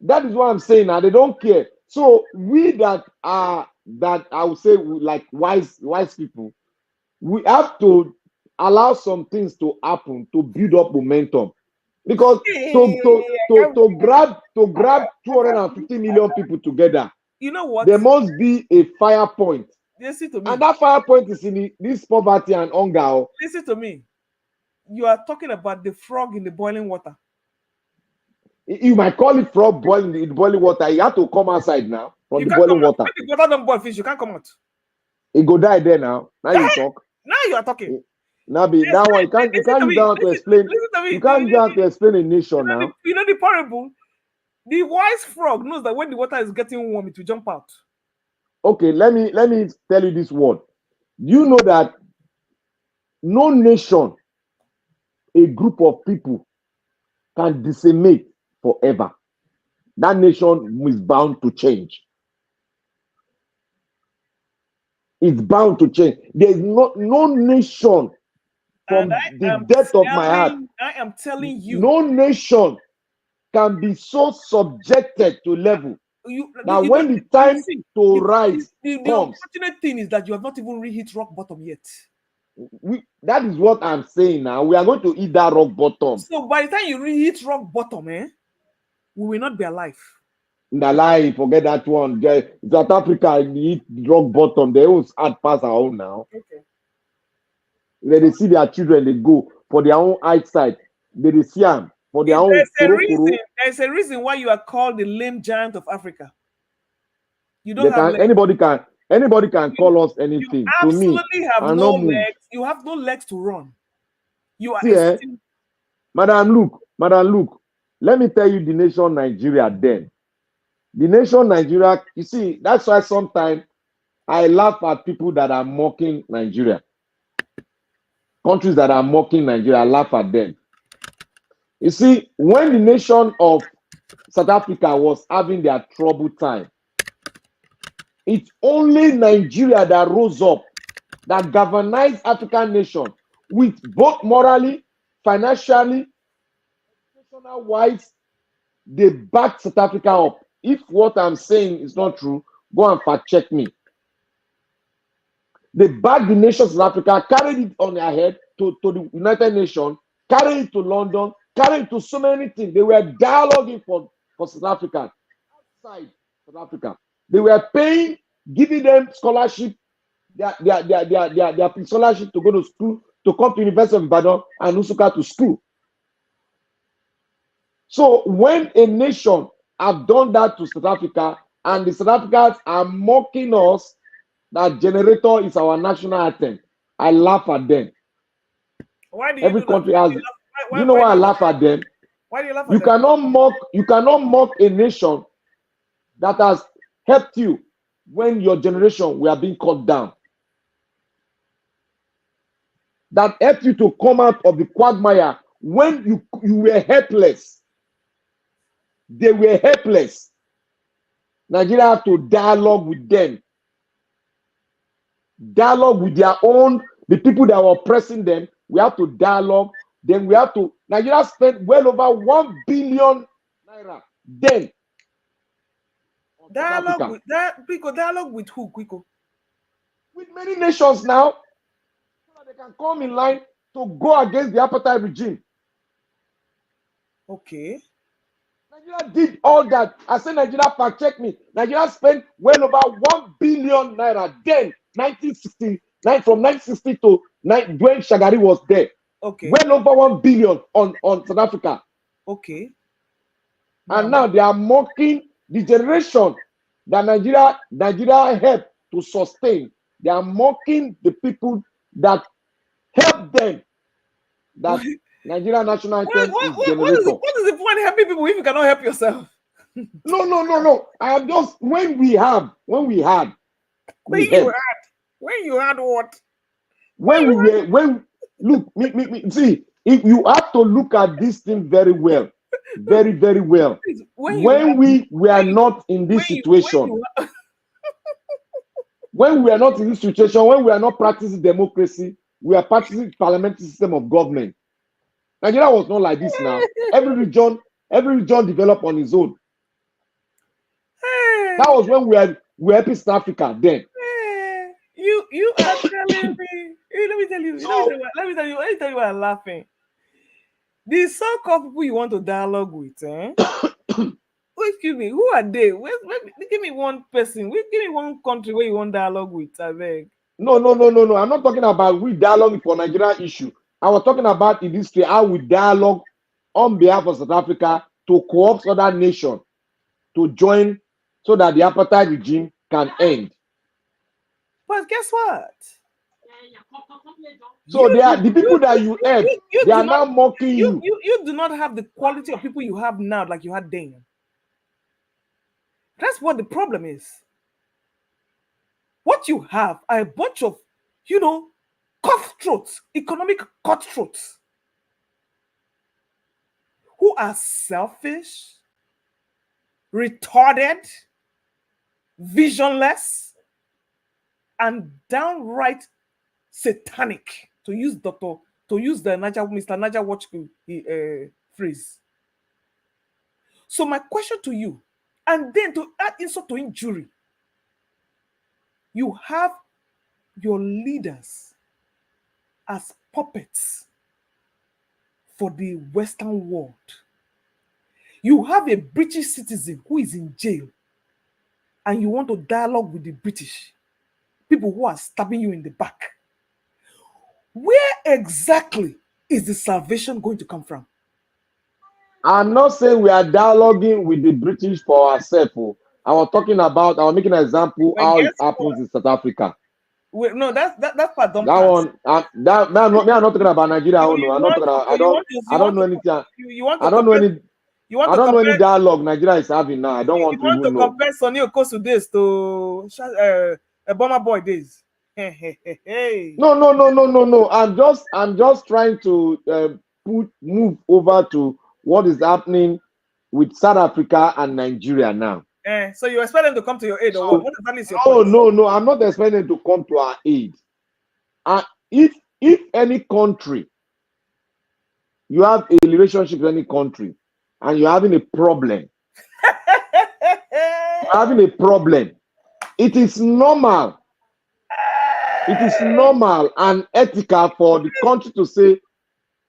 That is what I'm saying now. They don't care. So we that I would say like wise people, we have to allow some things to happen to build up momentum. Because to grab 250 million people together, you know what? There must be a fire point. Listen to me. And that fire point is in this poverty and hunger. Listen to me. You are talking about the frog in the boiling water. You might call it frog boiling in the boiling water. You have to come outside now from the boiling water. If the water don't boil fish, you can't come out. It go die there now. Now you talk. Now you are talking. Now be that one. You can't use that to explain. You can't use that to explain a nation now. You know the parable. The wise frog knows that when the water is getting warm, it will jump out. Okay, let me tell you this word. You know that no nation, a group of people, can disseminate forever. That nation is bound to change. It's bound to change. There is no nation from the depth of my heart. I am telling you. No nation can be so subjected to level. Now, when the time to rise the comes, unfortunate thing is that you have not even hit rock bottom yet. That is what I'm saying now. We are going to hit that rock bottom. So by the time you hit rock bottom, we will not be alive. Alive, forget that one. South Africa hit rock bottom. They always hard pass our own now. Okay. When they see their children, they go for their own eyesight. They see them for their own. There's a reason why you are called the lame giant of Africa. You don't have legs. Anybody can call us anything. You absolutely have no legs. You have no legs to run. You are Madam, look. Let me tell you the nation Nigeria then. The nation Nigeria, you see, that's why sometimes I laugh at people that are mocking Nigeria. Countries that are mocking Nigeria, I laugh at them. You see, when the nation of South Africa was having their troubled time, it's only Nigeria that rose up, that galvanized African nation with both morally, financially, educational-wise, they backed South Africa up. If what I'm saying is not true, go and fact check me. They backed the nation of South Africa, carried it on their head to the United Nations, carried it to London, carried it to so many things. They were dialoguing for South Africa. Outside South Africa. They were paying, giving them scholarship, their scholarship to go to school, to come to University of Ibadan and Nsukka to school. So when a nation have done that to South Africa, and the South Africans are mocking us that Generator is our national anthem, I laugh at them. Why do you Every do country that? has. You know why I laugh at them? Why do you laugh at You them? cannot mock a nation that has helped you when your generation were being cut down. That helped you to come out of the quagmire when you were helpless. They were helpless. Nigeria have to dialogue with them. Dialogue with their own, the people that were oppressing them. We have to dialogue. Then we have to. Nigeria spent well over 1 billion naira. Then dialogue with that. Dialogue with who, Quico? With many nations now, so that they can come in line to go against the apartheid regime. Okay. Nigeria did all that. I said Nigeria fact check me. Nigeria spent well over 1 billion naira then, 1969, from 1960 to when Shagari was there. Okay. Well over 1 billion on South Africa. Okay. And now they are mocking the generation that Nigeria helped to sustain. They are mocking the people that helped them. That Nigeria national anthem is Generator. What is the point of helping people if you cannot help yourself? No. I have just when you had what? Look, see, if you have to look at this thing very well, very, very well. When we are not in this situation, when we are not in this situation, when we are not practicing democracy, we are practicing parliamentary system of government. Nigeria was not like this now. Every region developed on its own. That was when we were East Africa then. You are telling me. Let me tell you why I'm laughing. The so-called people you want to dialogue with, excuse me, who are they? Give me one person. Give me one country where you want dialogue with, I beg. No. I'm not talking about we dialogue for Nigeria issue. I was talking about in this case how we dialogue on behalf of South Africa to co-opt other nations to join so that the apartheid regime can end. But guess what? So they are the people that you help. They are now mocking you. You do not have the quality of people you have now, like you had then. That's what the problem is. What you have are a bunch of, cutthroats, economic cutthroats, who are selfish, retarded, visionless, and downright satanic, to use the Mr. Naja Watch phrase. So my question to you, and then to add insult to injury, you have your leaders as puppets for the Western world. You have a British citizen who is in jail, and you want to dialogue with the British, people who are stabbing you in the back. Where exactly is the salvation going to come from? I'm not saying we are dialoguing with the British for ourselves. I was making an example how it happens in South Africa. Wait, no, that's part don't that pass. One, I'm not talking about Nigeria. I don't know anything. I don't know any dialogue Nigeria is having now. I don't want to even know. You want to compare Sonny Okosu days to a Bomber Boy days. No. I'm just trying to move over to what is happening with South Africa and Nigeria now. So you expect them to come to your aid, or what exactly is your point? No. I'm not expecting them to come to our aid. If any country, you have a relationship with any country, and you're having a problem, it is normal. It is normal and ethical for the country to say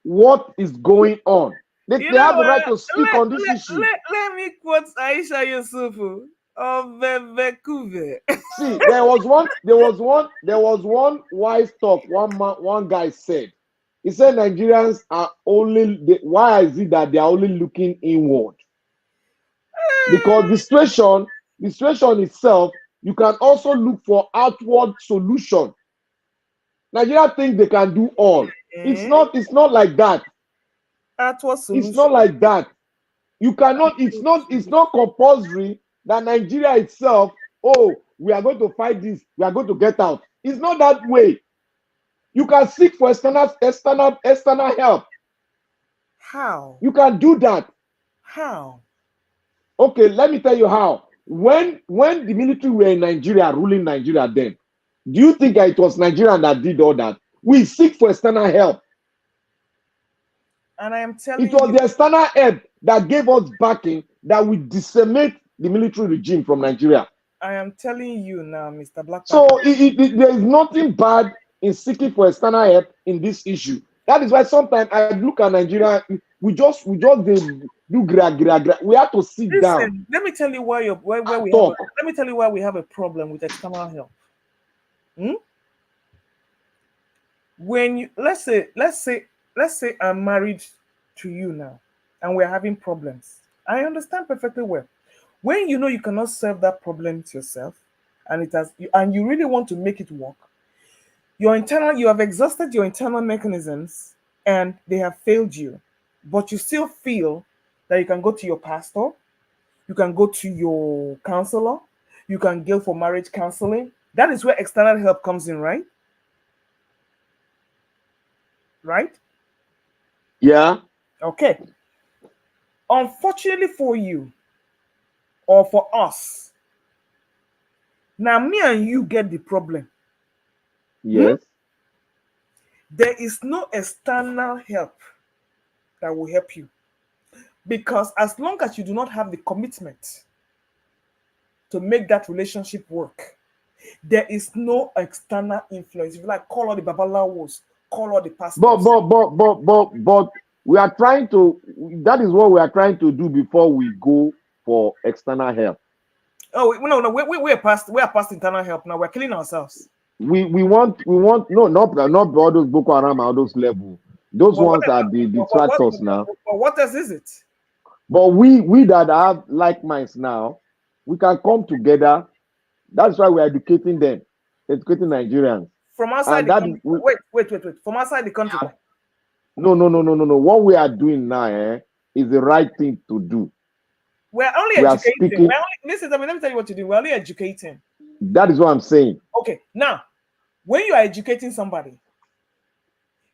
what is going on. They have the right to speak on this issue. Let me quote Aisha Yusufu of Vancouver. See, there was one wise talk. One guy said. He said Nigerians are why is it that they are only looking inward? Because the situation itself, you can also look for outward solution. Nigeria think they can do all. It's not like that. It's not like that. You cannot, it's not compulsory that Nigeria itself, we are going to fight this, we are going to get out. It's not that way. You can seek for external help. How? You can do that. How? Okay, let me tell you how. When the military were in Nigeria, ruling Nigeria then, do you think that it was Nigeria that did all that? We seek for external help. And I am telling you, it was the external help that gave us backing that we decimate the military regime from Nigeria. I am telling you now, Mr. Black. So there is nothing bad in seeking for external help in this issue. That is why sometimes I look at Nigeria, we just do gra. We have to sit down. Let me tell you why let me tell you why we have a problem with external help. When you let's say I'm married to you now and we're having problems. I understand perfectly well. When you know you cannot solve that problem yourself and you really want to make it work, you have exhausted your internal mechanisms and they have failed you, but you still feel that you can go to your pastor, you can go to your counselor, you can go for marriage counseling. That is where external help comes in, right? Right? Yeah. Okay. Unfortunately for you, or for us, now me and you get the problem. Yes. There is no external help that will help you. Because as long as you do not have the commitment to make that relationship work, there is no external influence. If you like, call all the babalawos, call all the pastors. But we are trying to, that is what we are trying to do before we go for external help. Oh no, we are past internal help now. We're killing ourselves. We want no, not all those Boko Haram, all those level. Those ones are the detractors now. But what else is it? But we that have like minds now, we can come together. That's why we're educating them, educating Nigerians. From outside the country. Wait. From outside the country. No. What we are doing now is the right thing to do. We're only educating. Listen, let me tell you what to do. We're only educating. That is what I'm saying. Okay, now, when you are educating somebody,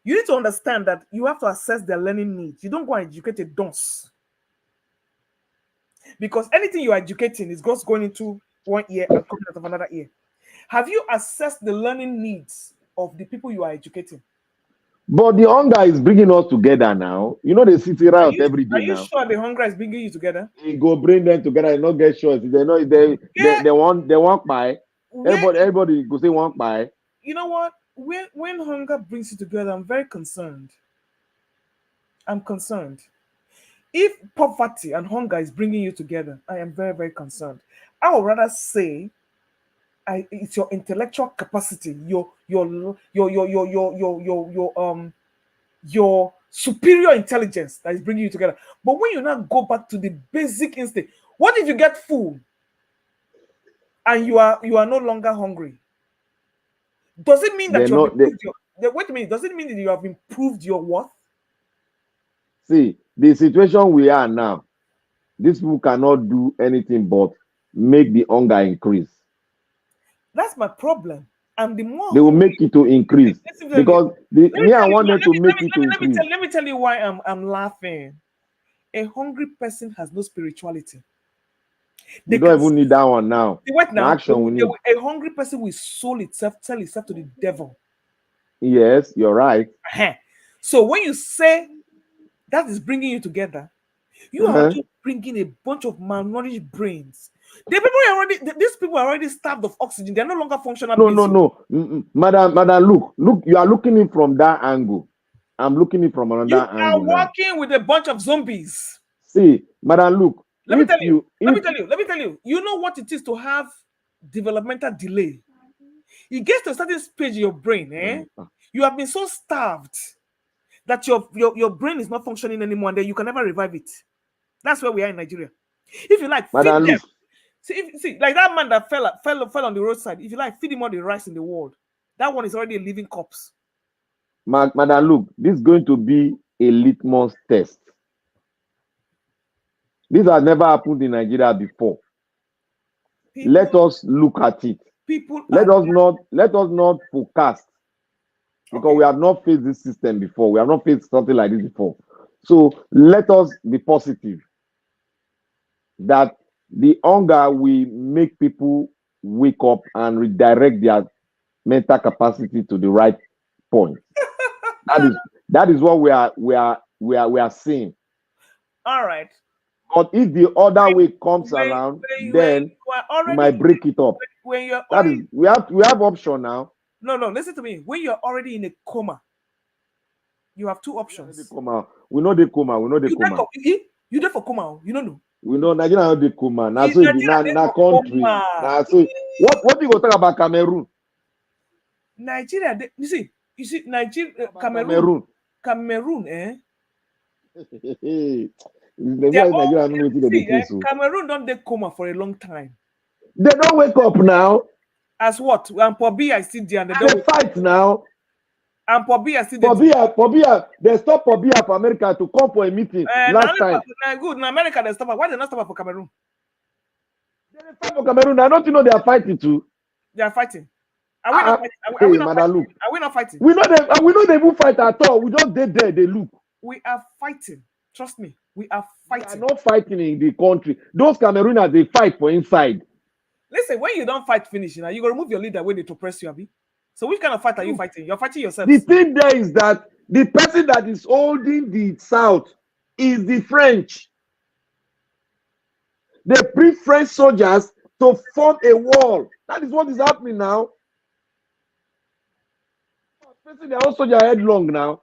you need to understand that you have to assess their learning needs. You don't go and educate a dunce. Because anything you are educating is just going into one ear and coming out of another ear. Have you assessed the learning needs of the people you are educating? But the hunger is bringing us together now. You know, they sit around every day. Are you now. sure the hunger is bringing you together? You go bring them together and not get shots. They know they want by. Everybody go say want by. You know what? When hunger brings you together, I'm very concerned. I'm concerned. If poverty and hunger is bringing you together, I am very, very concerned. I would rather say it's your intellectual capacity, your superior intelligence that is bringing you together. But when you now go back to the basic instinct, what if you get full and you are no longer hungry? Does it mean that wait a minute? Does it mean that you have improved your worth? See, the situation we are now, these people cannot do anything but make the hunger increase. That's my problem. And the more they will make it to increase, because I want them to make it to increase. Let me tell you why I'm laughing. A hungry person has no spirituality. They don't even need that one now. Wait now. Action we need. A hungry person will sell itself to the devil. Yes, you're right. So when you say that is bringing you together, you are just bringing a bunch of malnourished brains. These people are already starved of oxygen. They're no longer functional. No. Madam, look, you are looking it from that angle. I'm looking it from another angle. You are working with a bunch of zombies. See, Madam, look. Let me tell you. You know what it is to have developmental delay. It gets to a certain stage in your brain, You have been so starved that your brain is not functioning anymore, and then you can never revive it. That's where we are in Nigeria. If you like, feed them. See, like that man that fell on the roadside. If you like, feed him all the rice in the world. That one is already a living corpse. Madam, look, this is going to be a litmus test. This has never happened in Nigeria before. Let us look at it. Let us not forecast, because we have not faced this system before. We have not faced something like this before. So let us be positive that the hunger will make people wake up and redirect their mental capacity to the right point. that is what we are seeing. All right. But if the other way comes around, then we might break it up. We have option now. No, listen to me. When you're already in a coma, you have two options. We know the coma. You there for coma? You don't know. We know Nigeria not the coma. Now so na country. Now so what you go talk about Cameroon? Nigeria, you see Nigeria, Cameroon, Cameroon don't they coma for a long time. They don't wake up now. As what? And Pobia is still there, and they fight now. And Pobia still there. Pobia, they stop Pobia for America to come for a meeting last time. Good. In America, they stop. Why they not stop for Cameroon? They fight for Cameroon. I don't know they are fighting too. They are fighting. Are we not fighting? We know they won't fight at all. We just dead there. They look. We are fighting. Trust me. We are fighting. We are not fighting in the country. Those Camerooners, they fight for inside. Listen, when you don't fight finish, you go remove your leader when they to press you, Abi. So which kind of fight are you fighting? You're fighting yourself. The thing there is that The person that is holding the South is the French. They bring French soldiers to form a wall. That is what is happening now. Facing their own soldier headlong now.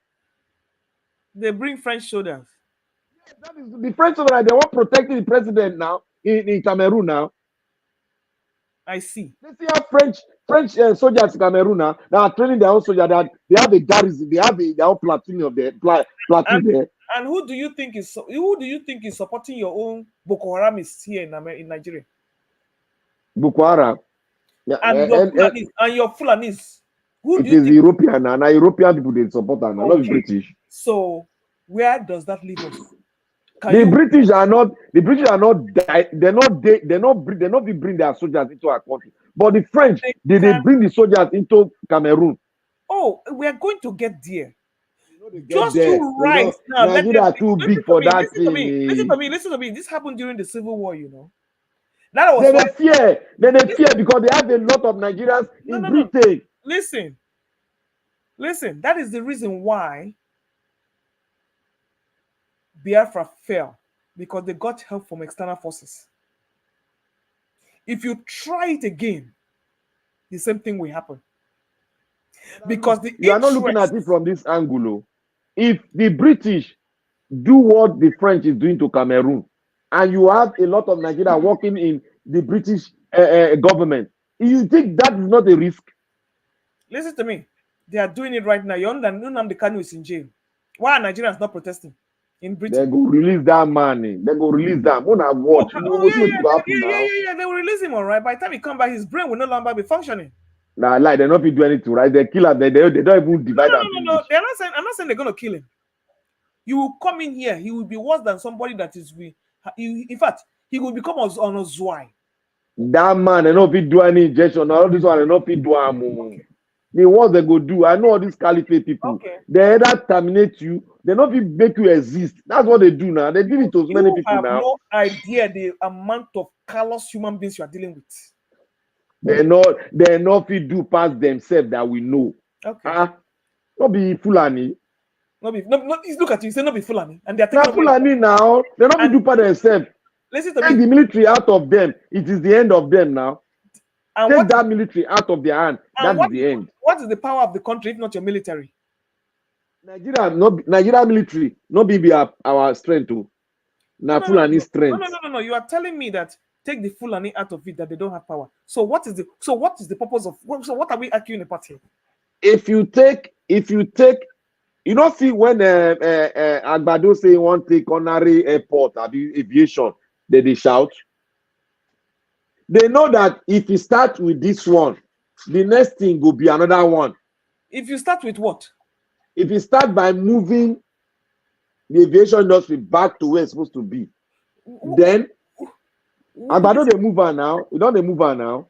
They bring French soldiers. Yes, that is the French soldier. They want protecting the president now in Cameroon now. I see. Let's see how French soldiers in Cameroon now that are training their own soldiers. That they have a garrison, they have their own platoon of their platoon there. And who do you think is supporting your own Boko Haramists here in Nigeria? Boko Haram. Yeah, and your Fulanis. Who it is European now. European people they support and not British. So where does that leave us? The British are not. They're not bring their soldiers into our country. But the French, they bring the soldiers into Cameroon. Oh, we are going to get there. Just to right now. Nigeria are too big for that thing. Listen to me. This happened during the Civil War, you know. That was they fear because they have a lot of Nigerians in Britain. Listen. That is the reason why Biafra fell, because they got help from external forces. If you try it again, the same thing will happen. Because you are not looking at it from this angle. If the British do what the French is doing to Cameroon, and you have a lot of Nigeria working in the British government, you think that is not a risk? Listen to me. They are doing it right now. Nnamdi Kanu is in jail. Why are Nigerians not protesting in Britain? They go release that man. They go release that. When I watch, they will release him, all right. By the time he come back, his brain will no longer be functioning. Nah, like they not be doing anything, right? They kill him. They don't even divide. No. They're not saying. I'm not saying they're gonna kill him. You will come in here. He will be worse than somebody that is with. In fact, he will become on a Zwei. That man, they not be do any injection. All this one, they not be do okay. The what they go do. I know all these caliphate people. Okay. They either terminate you. They not be make you exist. That's what they do now. They give it to so many people now. You have no idea the amount of callous human beings you are dealing with. They not fit do past themselves that we know. Okay. Not be Fulani. Look at you. Say not be Fulani, and they are taking Fulani now. They not be do past themselves. Listen to Take the military out of them. It is the end of them now. And take that military out of their hand. That is the end. What is the power of the country if not your military? Nigeria military not be our strength too. Now Fulani strength. No. You are telling me that take the Fulani out of it, that they don't have power. So what is the purpose of? So what are we arguing about here? If you take, you don't see when Agbado say one take honorary airport or aviation, they shout. They know that if you start with this one, the next thing will be another one. If you start with what? If you start by moving the aviation industry back to where it's supposed to be, then Agbado they move on now. You don't they move on now.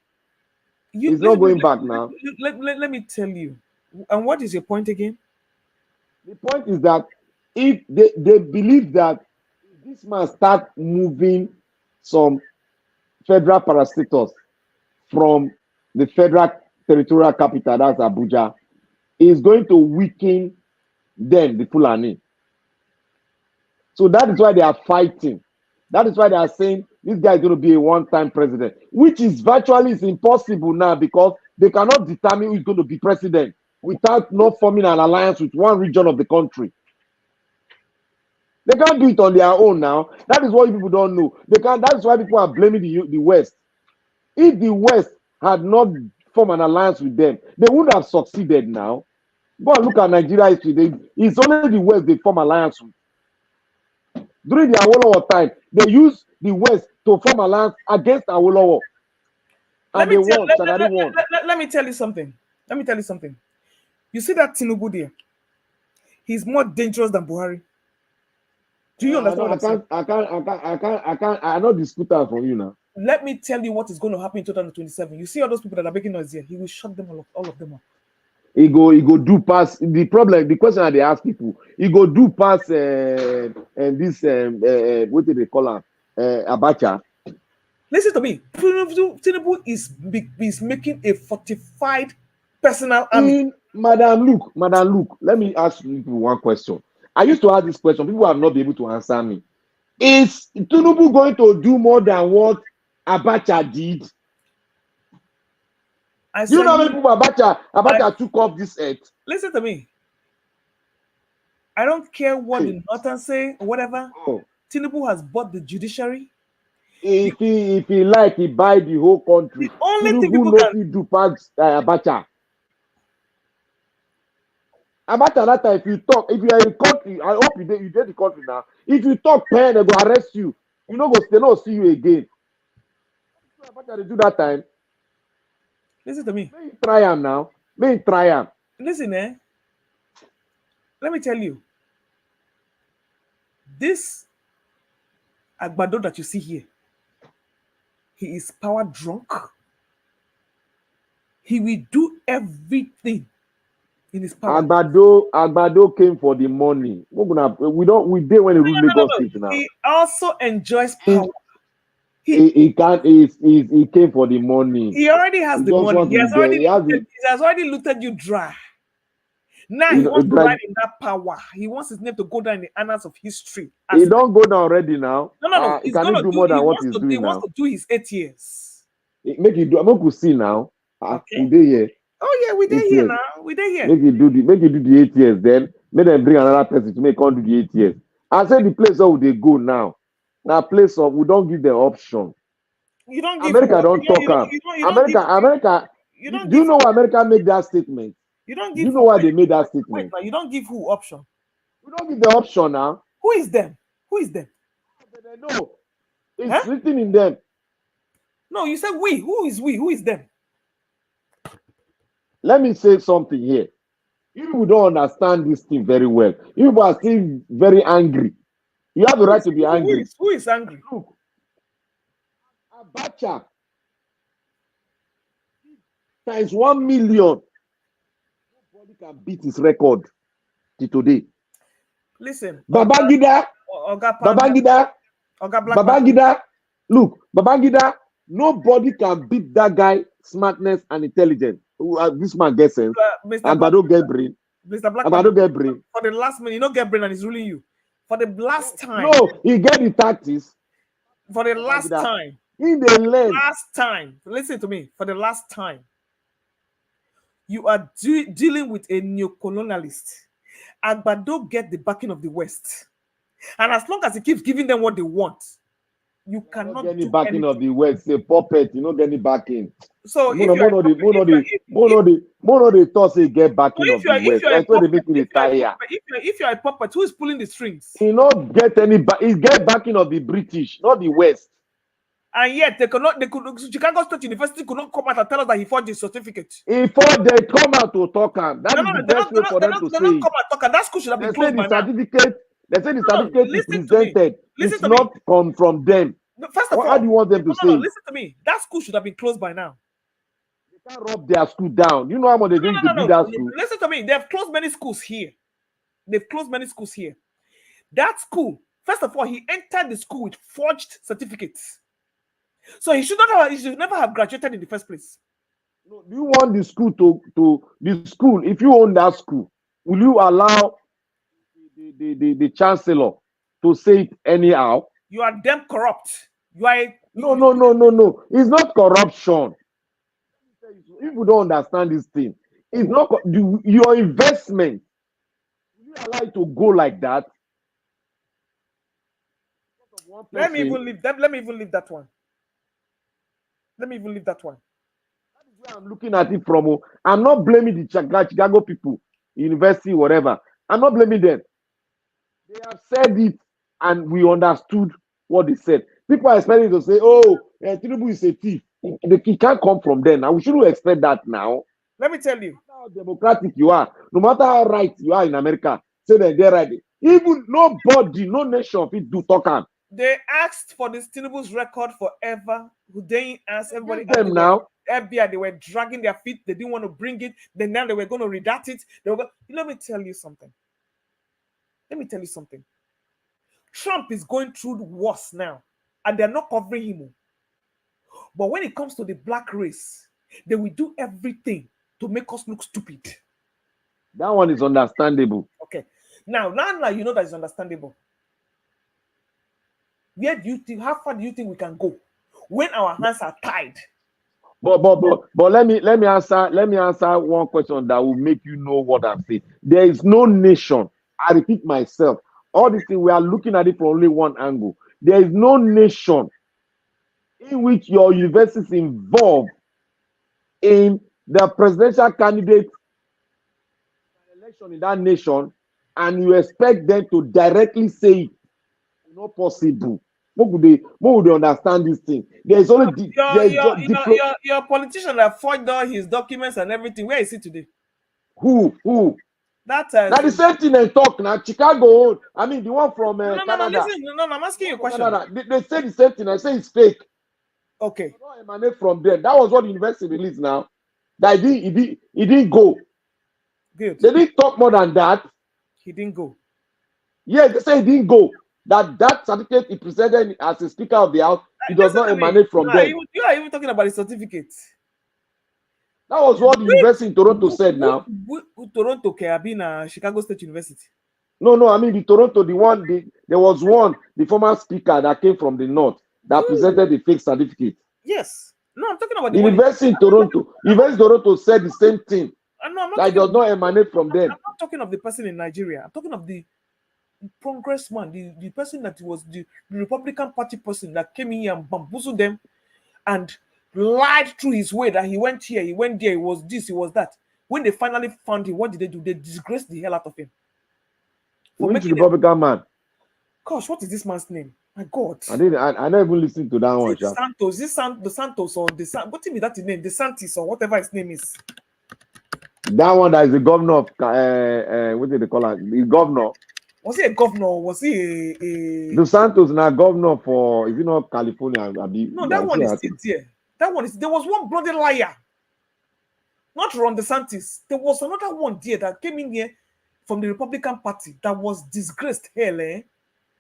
It's not going back now. Let me tell you. And what is your point again? The point is that if they believe that this man start moving some federal parastatals from the federal territorial capital, that's Abuja, is going to weaken them, the Fulani. So that is why they are fighting. That is why they are saying this guy is going to be a one-time president, which is virtually impossible now because they cannot determine who is going to be president without not forming an alliance with one region of the country. They can't do it on their own now. That is what people don't know. That is why people are blaming the West. If the West had not formed an alliance with them, they would have succeeded now. Go and look at Nigeria history. It's only the West they form alliance with. During the Awolowo time, they used the West to form alliance against Awolowo. And they won. Let me tell you something. You see that Tinubu there? He's more dangerous than Buhari. Do you understand? I can't. I not dispute that from you now. Let me tell you what is going to happen in 2027. You see all those people that are making noise here. He will shut them all of them up. He go do pass the problem. The question that they ask people, he go do pass and this what do they call him? Abacha. Listen to me. Tinubu is making a fortified personal army. Madam Luke, let me ask you one question. I used to ask this question. People have not been able to answer me. Is Tinubu going to do more than what Abacha did? You know how many people Abacha took off this earth? Listen to me. I don't care what the Northern say or whatever. Tinubu has bought the judiciary. If he like, he buy the whole country. The only thing Tinubu people can do past Abacha. Abacha that time, if you talk, if you are in the country, I hope you did the country now. If you talk, pen, they go arrest you. You know, they not see you again. Abacha they do that time. Listen to me. May you try him now. May you try him. Listen, let me tell you. This Agbado that you see here, he is power drunk. He will do everything in his power. Agbado came for the money. We did when he ruled Lagos State now. He also enjoys power. He came for the money. He already has the money. He has already looted you dry. Now he wants to ride in that power. He wants his name to go down in the annals of history. He don't go down already now. No. He can do more than what he's doing now. He wants to do his 8 years. Make it do. I'm going to see now. Okay. We dey here. Oh yeah, we dey here now. We dey here. Make it do the 8 years. Then make them bring another person to make on do the 8 years. I say the place where they go now. Now place of we don't give the option. You don't give America don't talk. America. Do you know why America make that statement? You don't give. Do you know why they made that statement? Wait, but you don't give who option? We don't give the option now. Who is them? Who is them? They know. It's written in them. No, you said we. Who is we? Who is them? Let me say something here. You people don't understand this thing very well. You people are still very angry. You have the right to be angry. Who is angry? Look, Abacha times 1 million. Nobody can beat his record till today. Listen, Babangida. Look, Babangida. Nobody can beat that guy smartness and intelligence. This man gets sense. Agbado get brain. Agbado get brain. For the last minute, you don't get brain and he's ruling you. For the last time. No, he get the tactics. For the last time. In the land. Last time. Listen to me. For the last time. You are dealing with a neo-colonialist. Agbado get the backing of the West. And as long as he keeps giving them what they want, you cannot get any backing anything of the West. Say puppet, you don't get any backing. So if they thought say get backing of the West. That's why they make it retire. If you're a puppet, who is pulling the strings? He not get any he get backing of the British, not the West. And yet Chicago State University could not come out and tell us that he forged his certificate. Before they come out to talk and that is the best way for them to say it. Come out talk and that school should have been closed by now. They say the certificate is presented. It's not come from them. First of all, how do you want them to say? Listen to me. That school should have been closed by now. They can't rub their school down. You know how much they did to build that school? Listen to me. They've closed many schools here. That school, first of all, he entered the school with forged certificates. So he should never have graduated in the first place. No, do you want the school the school? If you own that school, will you allow the chancellor to say it anyhow? You are damn corrupt. No. It's not corruption. People don't understand this thing. It's not your investment. Will you allow it to go like that? Let me even leave that one. That is where I'm looking at it from. I'm not blaming the Chicago people, university, whatever. I'm not blaming them. They have said it and we understood what they said. People are expecting to say, oh, Tinubu is a thief. It can't come from them. Now we shouldn't expect that now. Let me tell you. No matter how democratic you are, no matter how right you are in America, say that they're right. Even nobody, no nation fit do talk. They asked for this Tinubu's record forever. They asked everybody. Them now. FBI, they were dragging their feet. They didn't want to bring it. Then now they were going to redact it. Let me tell you something. Trump is going through worse now, and they're not covering him. But when it comes to the black race, they will do everything to make us look stupid. That one is understandable. Okay. Now you know that it's understandable. Where do you think? How far do you think we can go when our hands are tied? But let me answer one question that will make you know what I'm saying. There is no nation. I repeat myself. All these things we are looking at it from only one angle. There is no nation in which your university is involved in the presidential candidate election in that nation, and you expect them to directly say it. Not possible. What would they understand this thing? There's only your politician that forged all his documents and everything. Where is he today? Who? That now the same thing they talk now. Chicago. I mean the one from Canada. No, I'm asking you a question. They say the same thing. I say it's fake. Okay. It don't emanate from them. That was what the university released now. That he didn't go. Good. They didn't talk more than that. He didn't go. Yeah, they say he didn't go. That certificate he presented as a Speaker of the House, it does not emanate from them. You are even talking about the certificate. That was what the university in Toronto said now. Toronto, Carabina, Chicago State University. No, I mean the Toronto, there was one, the former speaker that came from the north that presented the fake certificate. Yes. No, I'm talking about the university in Toronto. University in Toronto said the same thing. That does not emanate from them. I'm not talking of the person in Nigeria. I'm talking of the congressman, the person that was the Republican Party person that came in here and bamboozled them and lied through his way that he went here, he went there, he was this, he was that. When they finally found him, what did they do? They disgraced the hell out of him. Which Republican man? Gosh, what is this man's name? My God. I never even listened to that one. Santos. The Santos or the what is that his name? The Santis or whatever his name is. That one that is the governor of what did they call it? The governor. Was he a governor? Was he a the Santos now governor for, is it not California? No, that one is still there. That one is, there was one bloody liar. Not Ron DeSantis. There was another one there that came in here from the Republican Party that was disgraced. Hell, eh?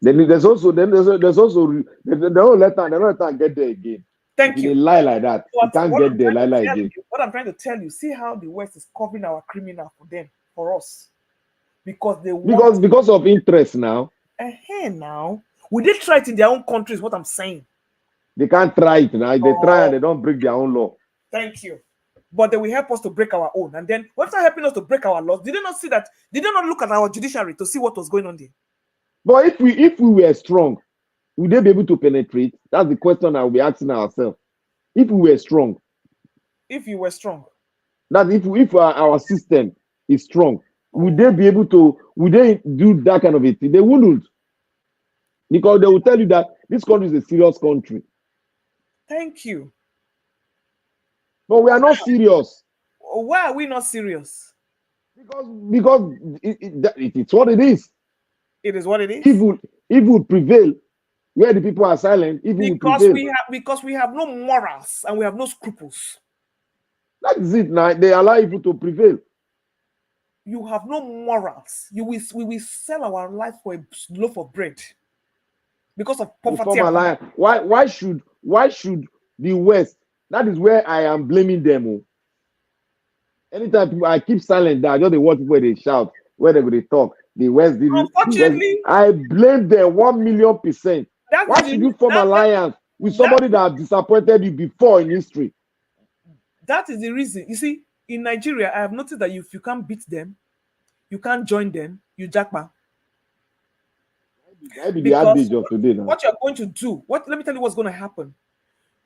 Then there's also they don't let them get there again. Thank you. They lie like that. You can't get there lie again. What I'm trying to tell you, see how the West is covering our criminal for them, for us. Because they want because of interest now. Now. We did try it in their own countries, what I'm saying. They can't try it now. They try and they don't break their own law. Thank you. But they will help us to break our own. And then after helping us to break our laws, did they not see that? Did they not look at our judiciary to see what was going on there? But if we were strong, would they be able to penetrate? That's the question I will be asking ourselves. If we were strong. If you were strong. That if our system is strong, would they be able to, would they do that kind of a thing? They wouldn't. Because they will tell you that this country is a serious country. Thank you. But we are not serious. Why are we not serious? Because it's what it is. It is what it is. Evil prevail where the people are silent. Because we have no morals and we have no scruples. That is it now. They allow evil to prevail. You have no morals. We will sell our life for a loaf of bread because of poverty. Why should the West? That is where I am blaming them. Anytime I keep silent, that I just watch where they shout, where they talk. The West did it. Unfortunately, I blame them 1,000,000%. Why should you form alliance with somebody that has disappointed you before in history? That is the reason. You see, in Nigeria, I have noticed that if you can't beat them, you can't join them, you jackpot. What you're going to do, let me tell you what's going to happen.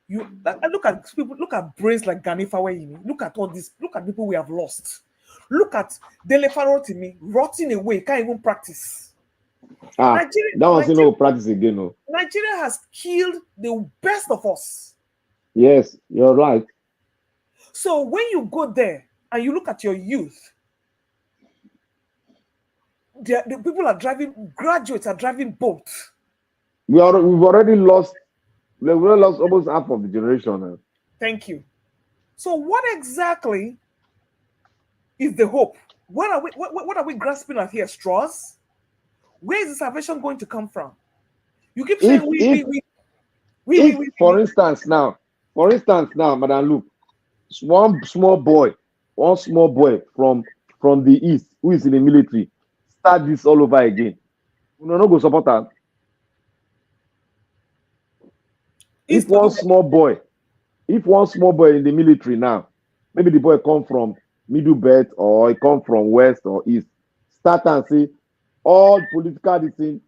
Look at people, look at brains like Gani Fawehinmi. Look at all this, look at people we have lost. Look at Dele Farotimi rotting away, can't even practice. That one's no practice again. No. Nigeria has killed the best of us. Yes, you're right. So when you go there and you look at your youth, the people are driving, graduates are driving boats. We've already lost almost half of the generation now. Thank you. So what exactly is the hope? What are we grasping at here? Straws? Where is the salvation going to come from? You keep saying for instance now, Madam Luke, one small boy from the east who is in the military start this all over again. We no go support am. If one small boy in the military now, maybe the boy come from middle belt or he come from west or east, start and say all political thing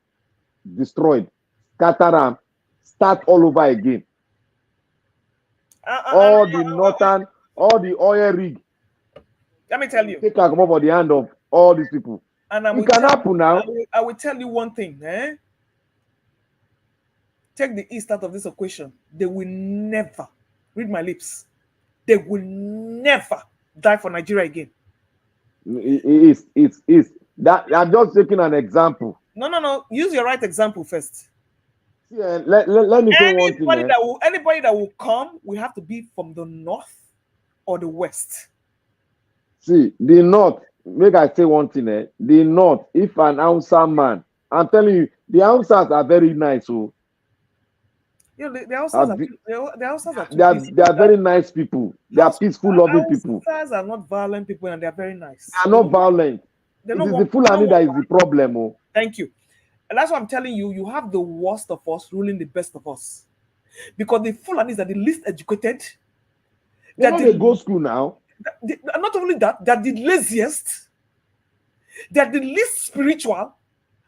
destroyed, scatter am, start all over again. All the northern, all the oil rig. Let me tell you. Take a come over the hand of all these people. And it can happen now. I will tell you one thing. Take the East out of this equation. They will never, read my lips, they will never die for Nigeria again. It's that I'm just taking an example. No. Use your right example first. Yeah, let me say one thing. Anybody that will come, we have to be from the north or the west. See, the north, make I say one thing, the north, if an Hausa man, I'm telling you, the Hausas are very nice. So you know, the Hausas are very nice people. They are peaceful, loving people. Hausas are not violent people, and they are very nice. They are not violent. It is the Fulani that is the problem. Oh. Thank you. And that's what I'm telling you. You have the worst of us ruling the best of us. Because the Fulanis are the least educated. They go school now. Not only that, they're the laziest. They're the least spiritual.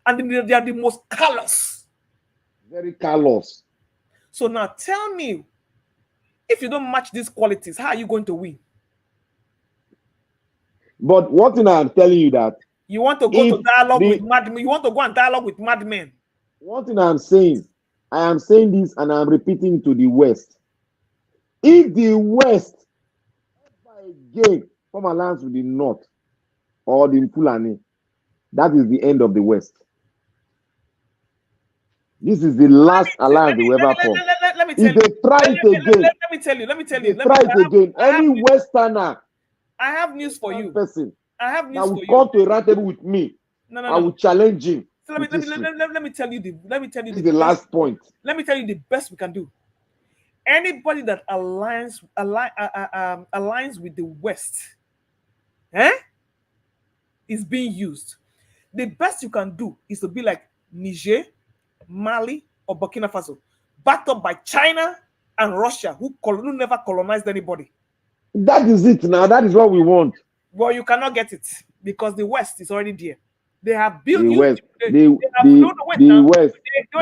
And they are the most callous. Very callous. So now tell me, if you don't match these qualities, how are you going to win? But one thing I'm telling you that you want to go to dialogue with madmen. You want to go and dialogue with madmen. One thing I'm saying, I am saying this and I'm repeating to the West. If the West ever again form alliance with the North or the Fulani, that is the end of the West. This is the last alliance they will ever form. If they try it again, let me tell you. Try it again. Any Westerner, I have news for you. Person, I have news for you. Come to a round table with me. No. I will challenge him. So let me tell you the last point. Let me tell you the best we can do. Anybody that aligns with the West, is being used. The best you can do is to be like Niger, Mali, or Burkina Faso, backed up by China and Russia, who never colonized anybody. That is it now. That is what we want. Well, you cannot get it because the West is already there. They have built the West. The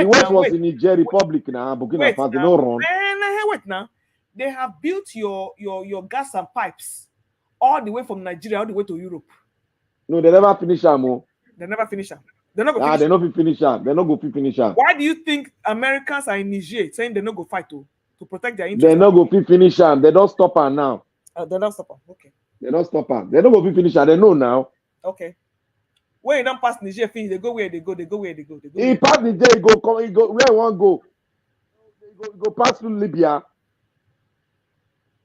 West was in Niger Republic now. Burkina Faso, no wrong. Wait now. They have built your gas and pipes all the way from Nigeria all the way to Europe. No, they never finish them. They never finish them. They're not going to finish them. They're not going to finish them. Why do you think Americans are in Niger saying they're not going to fight to protect their interests? They're not going to finish them. They don't stop them now. They don't stop them. Okay. They don't stop them. They're not going to finish them. They know now. Okay. When you don't pass Niger, they go where they go. They go where they go. He pass Niger, he go where he want go. He go pass through Libya.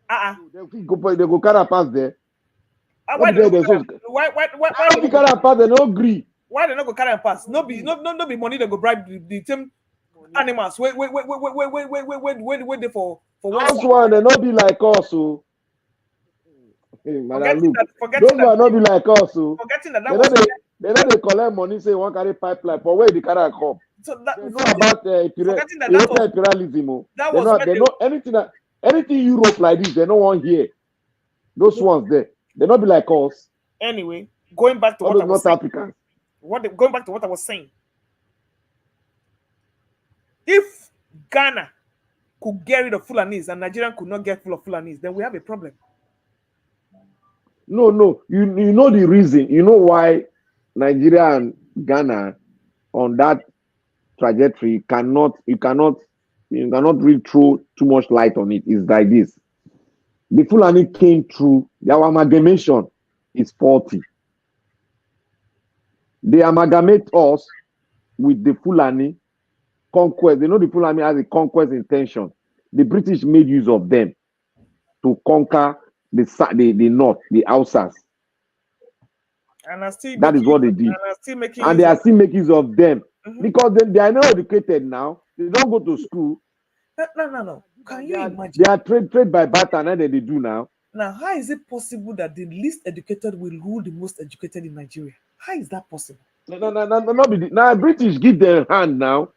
They go carry pass there. Why they carry pass? They no agree. Why they not go carry and pass? No be money they go bribe the same animals. Wait they for one. One they not be like us, so. Hey, madam, those will not be like us, so. Forgetting that they know they collect money, say one carry pipeline, for where the carry come. So that they know about imperialism. They know anything Europe like this, they don't want here. Those ones there, they not be like us. Anyway, going back to what I was saying. Going back to what I was saying. If Ghana could get rid of Fulanis and Nigeria could not get full of Fulanis, then we have a problem. No. You know the reason. You know why Nigeria and Ghana on that trajectory you cannot really throw too much light on it. It's like this. The Fulani came through, their amalgamation is faulty. They amalgamate us with the Fulani conquest. They know the Fulani has a conquest intention. The British made use of them to conquer the north, the Hausas. That is what they did. And they are still making use of them. Because they are not educated now. They don't go to school. No. Can you imagine? They are trade by barter, and they do now. Now, how is it possible that the least educated will rule the most educated in Nigeria? How is that possible? Now British give their hand now.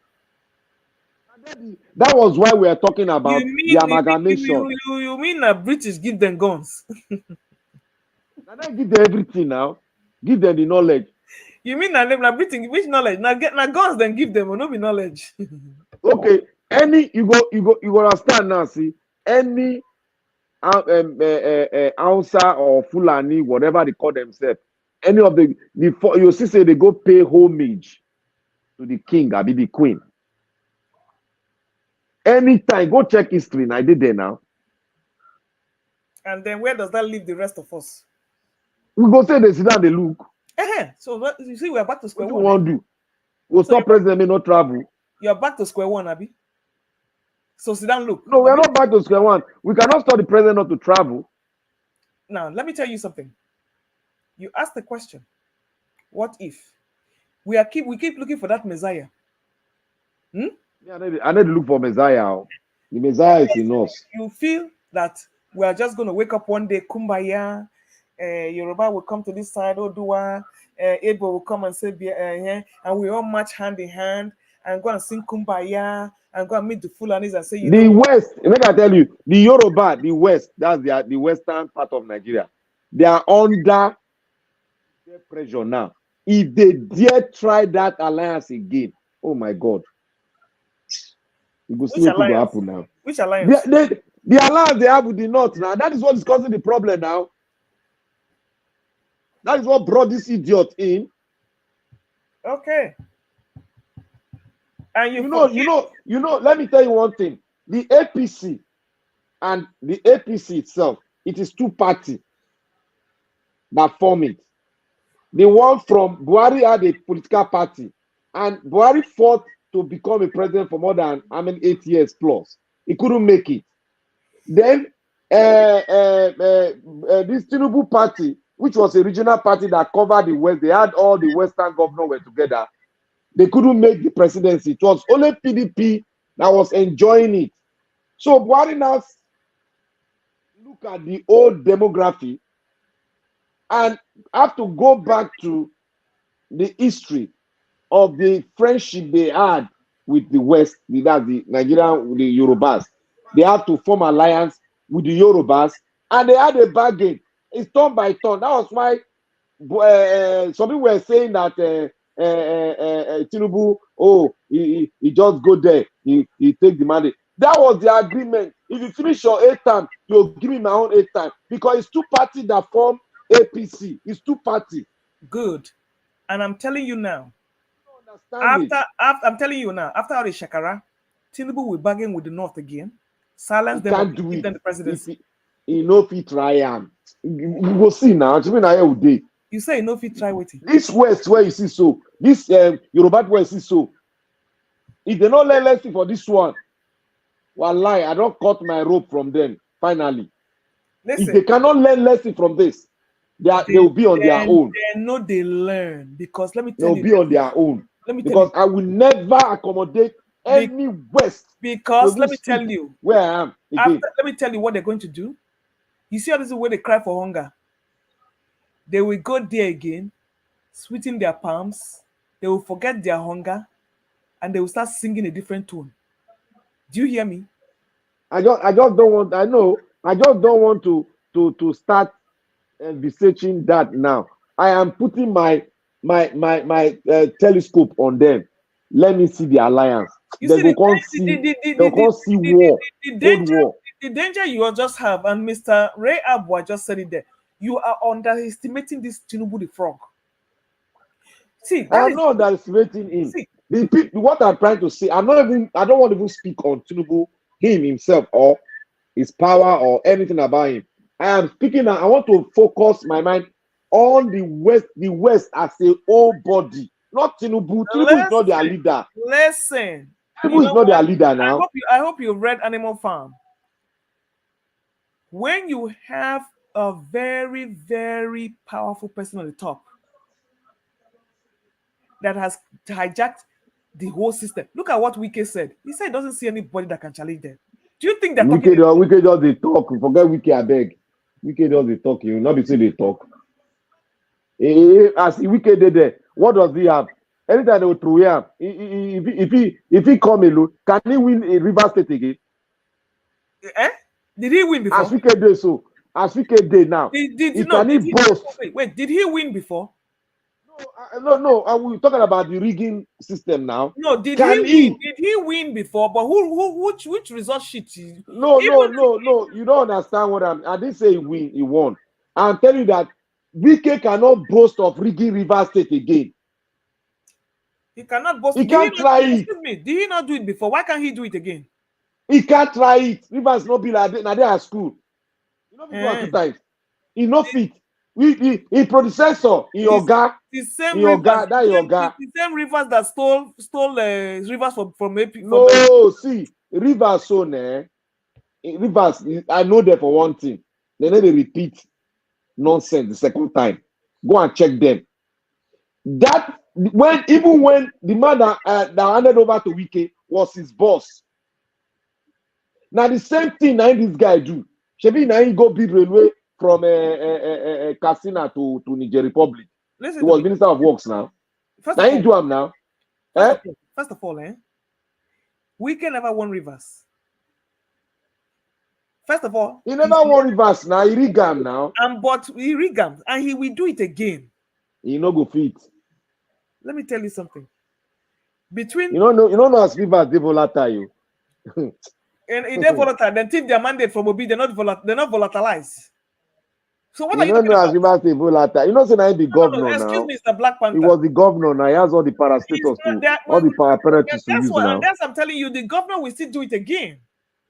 That was why we are talking about the amalgamation. You mean that British give them guns? Now they give them everything now. Give them the knowledge. You mean that British which knowledge? Now guns then give them or no be knowledge. Okay. Any you go understand now. See any Hausa or Fulani, whatever they call themselves, any of the you see say they go pay homage to the king, I be the queen. Anytime, go check history. I did there now. And then where does that leave the rest of us? We go say they sit down, they look. So you see, we are back to square one. What do you want to do? We'll stop president may not travel. You are back to square one, Abi. So sit down, look. No, we are not back to square one. We cannot stop the president not to travel. Now, let me tell you something. You asked the question, what if we keep looking for that Messiah? Yeah, I need to look for Messiah. The Messiah is in us. You feel that we are just going to wake up one day, Kumbaya, Yoruba will come to this side, Odua, Igbo will come and say, and we all march hand in hand and go and sing Kumbaya and go and meet the Fulanis and say, the West, let me tell you, the Yoruba, the West, that's the western part of Nigeria. They are under pressure now. If they dare try that alliance again, oh my God. You go see what will happen now. Which alliance? The alliance they have with the North now. That is what is causing the problem now. That is what brought this idiot in. Okay. And you know, let me tell you one thing. The APC and the APC itself, it is two parties that form it. The one from Buhari had a political party, and Buhari fought to become a president for more than 8 years plus. He couldn't make it. Then this Tinubu party, which was a regional party that covered the West, they had all the Western governors were together. They couldn't make the presidency. It was only PDP that was enjoying it. So Buhari now look at the old demography and have to go back to the history of the friendship they had with the West, that's the Nigerian, the Yorubas. They have to form alliance with the Yorubas, and they had a bargain. It's turn by turn. That was why some people were saying that Tinubu, he just go there, he take the money. That was the agreement. If you finish your 8th term, you'll give me my own 8th time, because it's two parties that form APC. It's two parties. Good. And I'm telling you now, I'm telling you now, after Ari Shakara, Tinubu will bargain with the North again, silence them, and give them the presidency. He no fit try am. You go see now. You say no fit try waiting. This West where you see so, this Yoruba where you see so. If they don't learn lesson for this one, wallahi, I don't cut my rope from them. Finally, listen, if they cannot learn lesson from this, they will be on their own. They know they learn, because let me tell you, they'll be on their own. Because I will never accommodate any West. Because let me tell you where I am. Let me tell you what they're going to do. You see how this is where they cry for hunger. They will go there again, sweeten their palms. They will forget their hunger, and they will start singing a different tune. Do you hear me? I just don't want. I know. I just don't want to start researching that now. I am putting my telescope on them. Let me see the alliance. They can't see war. The danger you just have, and Mr. Ray Abwa just said it there. You are underestimating this Tinubu the frog. See, I'm not underestimating him. See, what I'm trying to say, I don't want to even speak on Tinubu, him himself, or his power, or anything about him. I am speaking. I want to focus my mind on the West as a whole body, not Tinubu. Tinubu is not their leader. Listen, Tinubu is not their leader now. I hope you read Animal Farm. When you have a very, very powerful person on the top that has hijacked the whole system. Look at what Wike said. He said he doesn't see anybody that can challenge them. Do you think that Wike just they talk? Forget Wike, I beg. Wike does the talk, you not be say they talk. As Wike did there, what does he have? Anytime they will throw him, if he come alone, can he win a River State again? Did he win before? As Wike did so, as Wike did now, can he boast? Wait, did he win before? No. We're talking about the rigging system now. No, did he win before? But which result sheet? No. You don't understand what I didn't say he won. I'm telling you that Wike cannot boast of rigging River State again. He cannot boast. He can't try it. Excuse me. Did he not do it before? Why can't he do it again? He can't try it. Rivers no be like now they are school. You know people are 2 times. He no fit. He predecessor in your guy. The same Rivers that stole Rivers from AP. No, see, Rivers so Rivers, I know them for one thing. They never repeat nonsense the second time. Go and check them. That even when the man that handed over to Wike was his boss. Now the same thing now this guy do. Shebi now he go build railway from Katsina to Niger Republic. He was Minister of Works now. Now he do him now. First of all, Wike never won Rivers. First of all, he never won Rivers now. He rig him now. But he rig him and he will do it again. He no go fit. Let me tell you something. Between you know as Rivers they volatile. And if they're volatile, then take their mandate from Obi, they're not volatilized. So what are you talking about? Rivers they volatile. You know, say now the governor now. Excuse me, Mr. Black Panther. He was the governor now. He has all the parastatals all the paraapparatus to use now. That's I'm telling you, the governor will still do it again.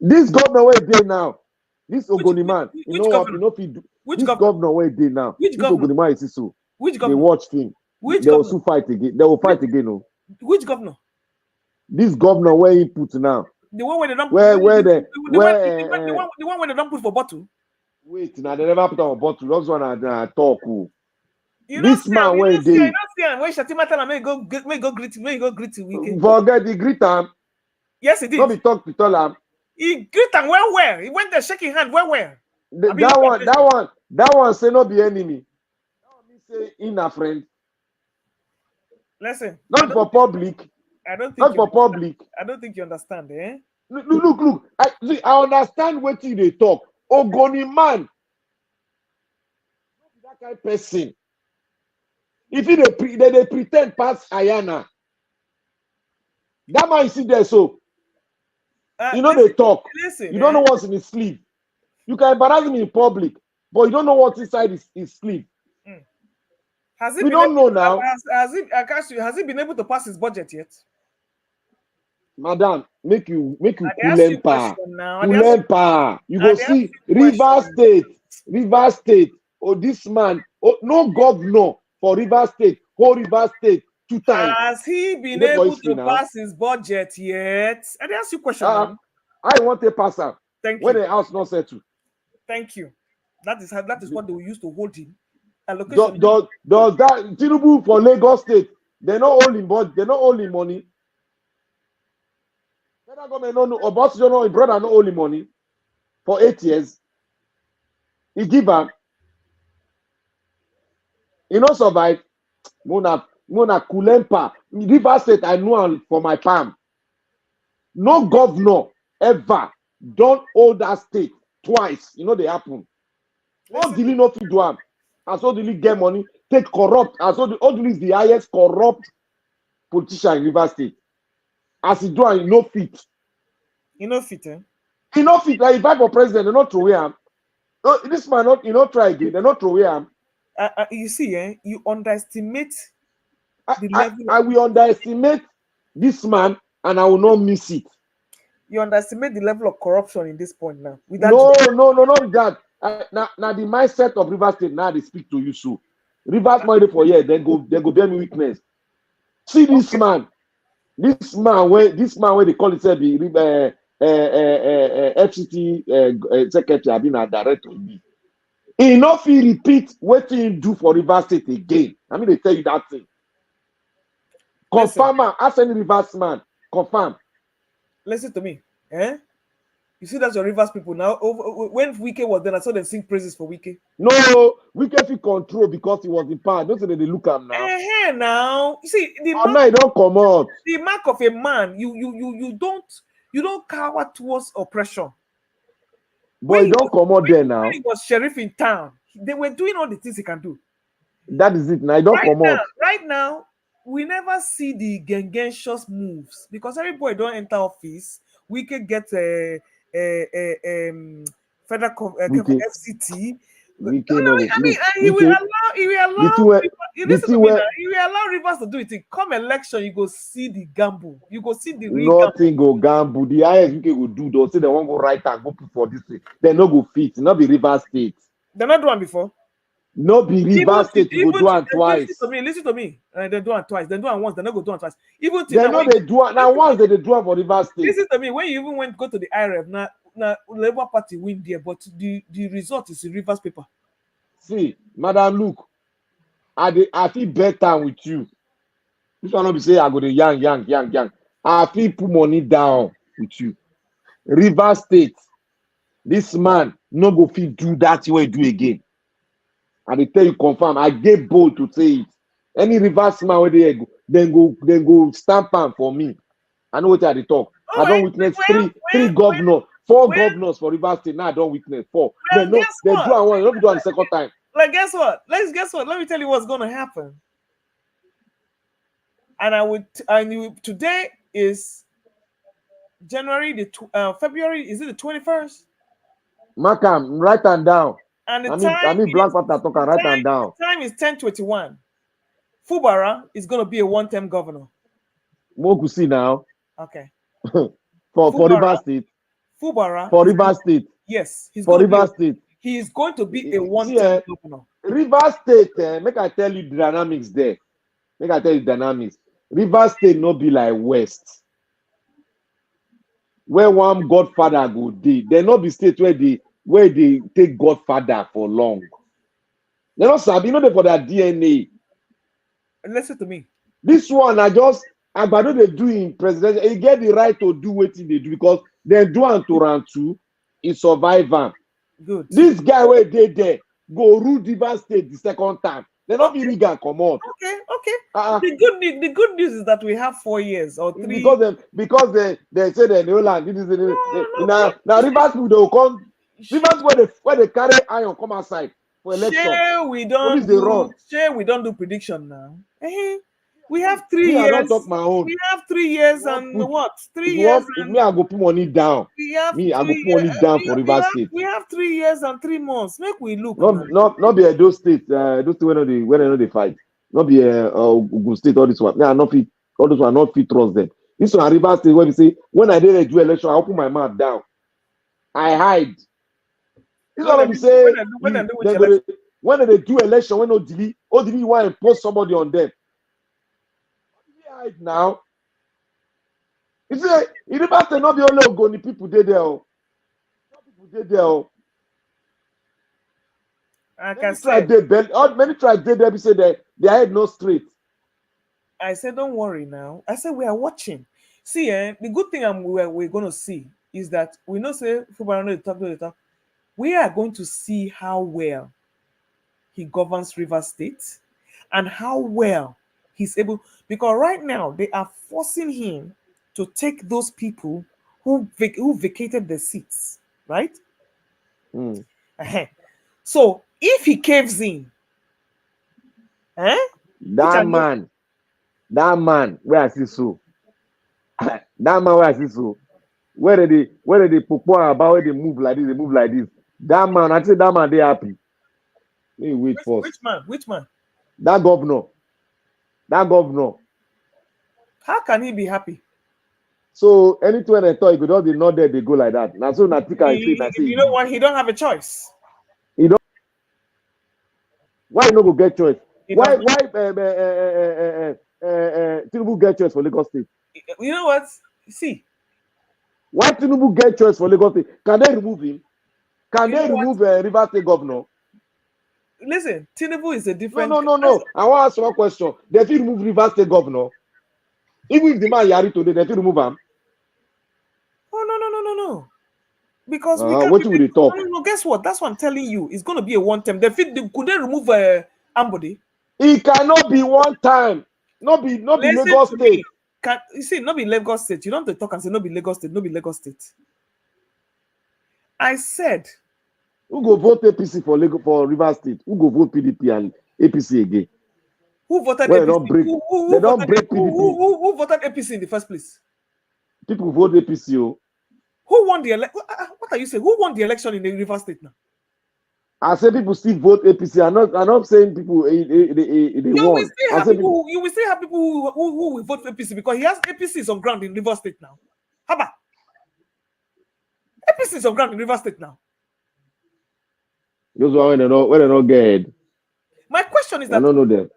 This governor where they now, this Ogoni man, you know governor? what? This governor where they now, which governor? Ogoni man is so. Which governor? They watch him. Which they governor? will soon fight again. They will fight again. No. Which governor? This governor where he put now. The one where they don't. The one where they don't put for bottle. Wait, now they never put on a bottle. That's one I talk. This man where they. You don't see him when Shatima tell him may go greet him. Forget the greet him. Yes, he did. Don't be talk to tell him. He greet him where? He went there shaking hand where? That one say not be enemy. That one say in a friend. Listen. Not for public. I don't think not for public. I don't think you understand, eh? Look. I understand what they talk. Ogoni man. That kind of person. If they pretend past Ayana. That man is there so. They talk. Listen, you don't know what's in his sleeve. You can embarrass him in public, but you don't know what's inside his sleeve. We don't know now. Has he been able to pass his budget yet? Madam, make you learn power. You go see River State. Oh, this man. Oh, no governor for River State. Whole River State 2 times. Has he been able to pass his budget yet? And ask you a question. I want a passer. Thank you. When the house not settled. Thank you. That is what they will use to hold him. Does that Tinubu for Lagos State? They're not holding budget. They're not holding money. Federal government no Obasanjo his brother not holding money for 8 years. He give up. He not survive. Mona Kulempa. River State I know for my palm. No governor ever don't hold that state twice. They happen. All the not to do am. And so the get money, take corrupt. And so the is the highest corrupt politician in River State. As he do, he no fit. He no fit, eh? He no fit. Like if I for president, they not throw away him. This man not try again. They not throw away him. You see, you underestimate the level. I will underestimate this man, and I will not miss it. You underestimate the level of corruption in this point now. No, not that. Now the mindset of River State now they speak to you so. Rivers money for year, they go bear me weakness. See this man. This man where they call it FCT secretary have been a director. He not feel repeat what he do for River State again. I mean they tell you that thing. Confirm, ask any Rivers man. Confirm. Listen to me. Eh? You see, that's your Rivers people now. When Wike was there, I saw them sing praises for Wike. No, Wike fit control because he was in power. Don't say they look am now. Now you see the mark, now don't come out. The mark of a man. You don't cower towards oppression. But he don't come out there now. When he was sheriff in town, they were doing all the things he can do. That is it. Now he don't come out. Right now, we never see the gangentious moves because everybody don't enter office. We can get a federal FCT. He will allow Rivers to do it. Come election, you go see the gamble. You go see the real nothing gamble. Go gamble. The highest UK go do though. Say they won't go right and go for this thing. They no go fit. Not be Rivers State. They not do one before. No be Rivers State. You go do one twice. Listen to me. They do one twice. They do one once. They not go do one twice. Even they know they do one now. Once they do one for Rivers State. Listen to me. When you even go to the IRF now Labour Party win there, but the result is in Rivers paper. See, Madam, look, I feel better with you. This one not be say I go to young. I feel put money down with you. Rivers State, this man no go fit do that way do again. And they tell you confirm. I get bold to say it. Any Rivers man where they go, then go stamp am for me. I know what I talk. I don't witness three governors. 4 governors for Rivers State. Now I don't witness 4. They do one. Let me do it the second time. Like guess what? Let me tell you what's gonna happen. And today is January February. Is it the 21st? Markham, write them down. And the I mean Black Panther talk and write them down. The time is 10:21. Fubara is gonna be a one-term governor. Mokusi now. Okay. for Rivers State. Fubara for Rivers State. Yes, for Rivers State. He is going to be a one-term governor. Rivers State, make I tell you the dynamics there. Rivers State no be like West, where one Godfather go dey. They no be state where they take Godfather for long. They not sabi, no dey for their DNA. Listen to me. This one Agbado they do in presidential. He get the right to do what they do because they do and to round 2. He survive am. Good. This guy where they there go rule Rivers State the second time. They not be legal come out. Okay. The good news is that we have 4 years or 3. Because they say they know land. Now Rivers people they will come. Rivers where they carry iron come outside for election. Sure, we don't do prediction now. We have 3 years. I don't talk my own. We have 3 years and what? 3 years. Me, I go put money down. I go put money down for Rivers State. We have 3 years and 3 months. Make we look. Not be those states. Those two when they know they fight. Not be Ogun State. All this one. Me, I not fit. All those one not fit trust them. This one Rivers State where we say when I did a do election, I open my mouth down. I hide. This one we say when they do election, when ODB want to impose somebody on them. Now, you see, it must not be only Ogoni people there. Many tribes there. Say that their head no straight. I said, don't worry now. I said we are watching. See, the good thing we're going to see is that we know say Fubara we are going to see how well he governs Rivers State and how well he's able, because right now they are forcing him to take those people who vacated the seats, right? So if he caves in, that man where I see so, where they propose about where they move like this, that man, I say that man they happy. Let me wait first. Which man? That governor. How can he be happy? So anytime I thought he could not be not there, they go like that. Now so Natika you know what? He don't have a choice. He don't. Why you not go get choice? Why Tinubu get choice for Lagos State? You know what? See. Why Tinubu get choice for Lagos State? Can they remove him? Can they remove Rivers State governor? Listen, Tinubu is a different. No. I want to ask one question. They will remove Rivers State governor. Even if the man Yari today, they will remove him. Oh no. Because we what you will talk? No, guess what? That's what I'm telling you. It's going to be a one-time. Could they remove Ambody? It cannot be one time. Not be Lagos State. You see, not be Lagos State. You don't have to talk and say, not be Lagos State, not be Lagos State. I said, who go vote APC for Rivers State? Who go vote PDP and APC again? Who voted APC? They don't break PDP. Who voted APC in the first place? People vote APC. Oh. Who won the election? What are you saying? Who won the election in the Rivers State now? I say people still vote APC. I'm not saying people they won. You will still have people who will vote for APC because he has APCs on ground in Rivers State now. How about APCs on ground in Rivers State now? Those when they not get ahead. My question is that I don't know them.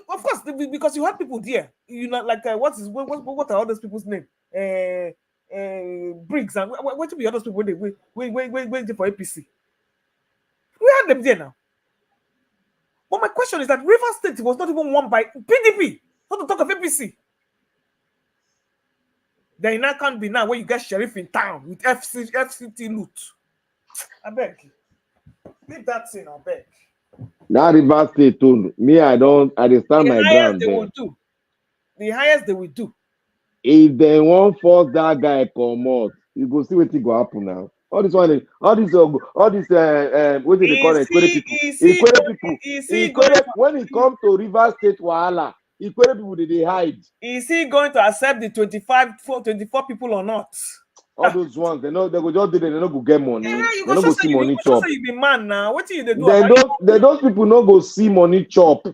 Of course, because you have people there. You know, like what are all those people's name? Briggs and what to be other people when they wait for APC. We had them there now. But my question is that Rivers State was not even won by PDP. Not to talk of APC. Then now can't be now where you get sheriff in town with FCT loot. I beg. Leave that thing, I beg. Now Rivers State told me I stand my ground. The highest they will do. If they won't force that guy come out, you go see what it go happen now. All this what do they call it? When it comes to Rivers State wahala, Ikwere people they hide. Is he going to accept the 24 people or not? All those ones, they go just do they no go get money. Yeah, they no go see money chop. You be man now. What you do? Those people no go see money chop.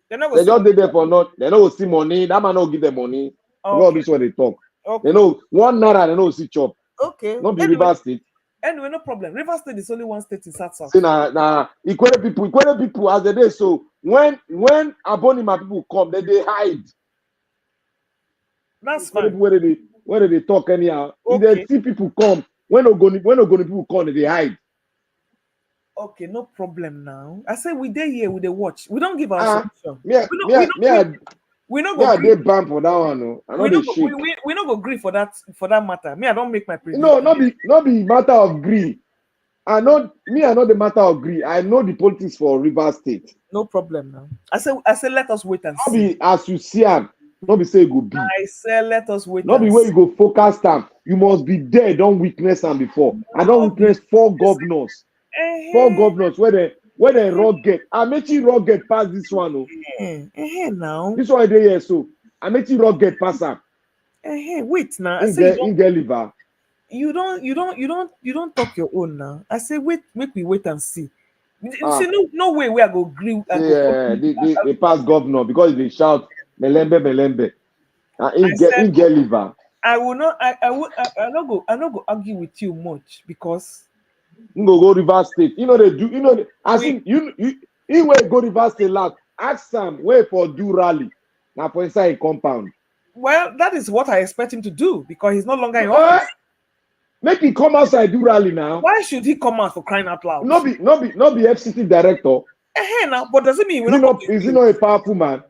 They just did there for not. They no go see money. That man no give them money. All this what they talk. Okay. They know 1 naira. They no see chop. Okay. Not be Rivers State. Anyway, no problem. Rivers State is only one state in South. See now, Ikwere people as they do so. When Abonima people come, they hide. That's fine. Where they talk anyhow. Okay. If they see people come, when Ogoni people come, they hide. Okay, no problem now. I say we dey here, we dey watch. We don't give our solution. We not go agree for that one. No. We not go agree for that matter. Me, I don't make my prediction. No, not be matter of agree. I know the matter of agree. I know the politics for Rivers State. No problem now. I say let us wait and see. Not be as you see him. Not be say it go be. I say let us wait. Not be where you go focus time. You must be there. Don't witness them before. I don't witness 4 governors. 4 governors where they rugged. Amechi rugged past this one. Now. This one they here so. Amechi rugged pass am. Wait now. I say you get liver. You don't talk your own now. I say wait, make we wait and see. See, no way we are go agree. They pass governor because they shout Melembe. In get liver. I will not. I not go argue with you much because. Go Rivers State. You know they do. You know. I think you will go Rivers State last. Ask Sam wait for do rally. Now for inside a compound. Well, that is what I expect him to do because he's no longer in office. Make him come outside do rally now. Why should he come out for crying out loud? Not be FCT director. Now, but does it mean is he not a powerful man?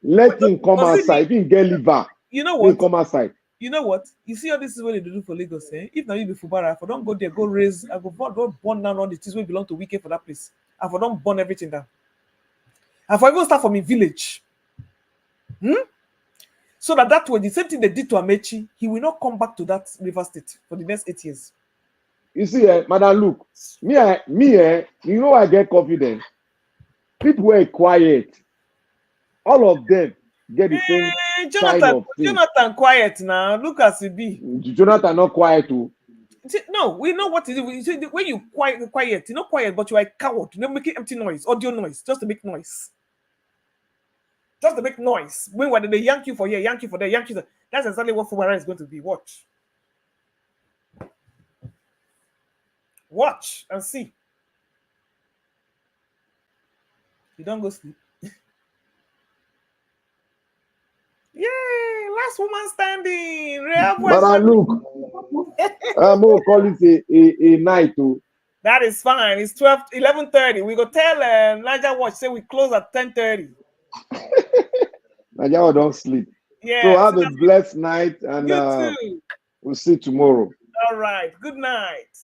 Let him come outside. He can get liver. You know what? Come outside. You know what? You see how this is what they do for Lagos. If now you be Fubara, if I don't go there, go raise, I go burn down all the things that belong to Wike for that place. If I don't burn everything down. If I even start from a village. So that way, the same thing they did to Amechi, he will not come back to that River State for the next 8 years. You see, Madam, look, you know I get confident. People were quiet. All of them get the same Jonathan quiet now. Look at CB. Jonathan not quiet too. No, we know what it is. When you quiet, you're not quiet, but you are a coward. You're making empty noise, audio noise, just to make noise. Just to make noise. When they yank you for here, yank you for there, yank you there. That's exactly what Fubara is going to be. Watch. Watch and see. You don't go sleep. Yay! Last woman standing. But I look. I'm going to call it a night too. That is fine. It's 11:30. We go tell Niger Watch say we close at 10:30. Niger don't sleep. Yeah. So have a blessed night and we'll see you tomorrow. All right. Good night.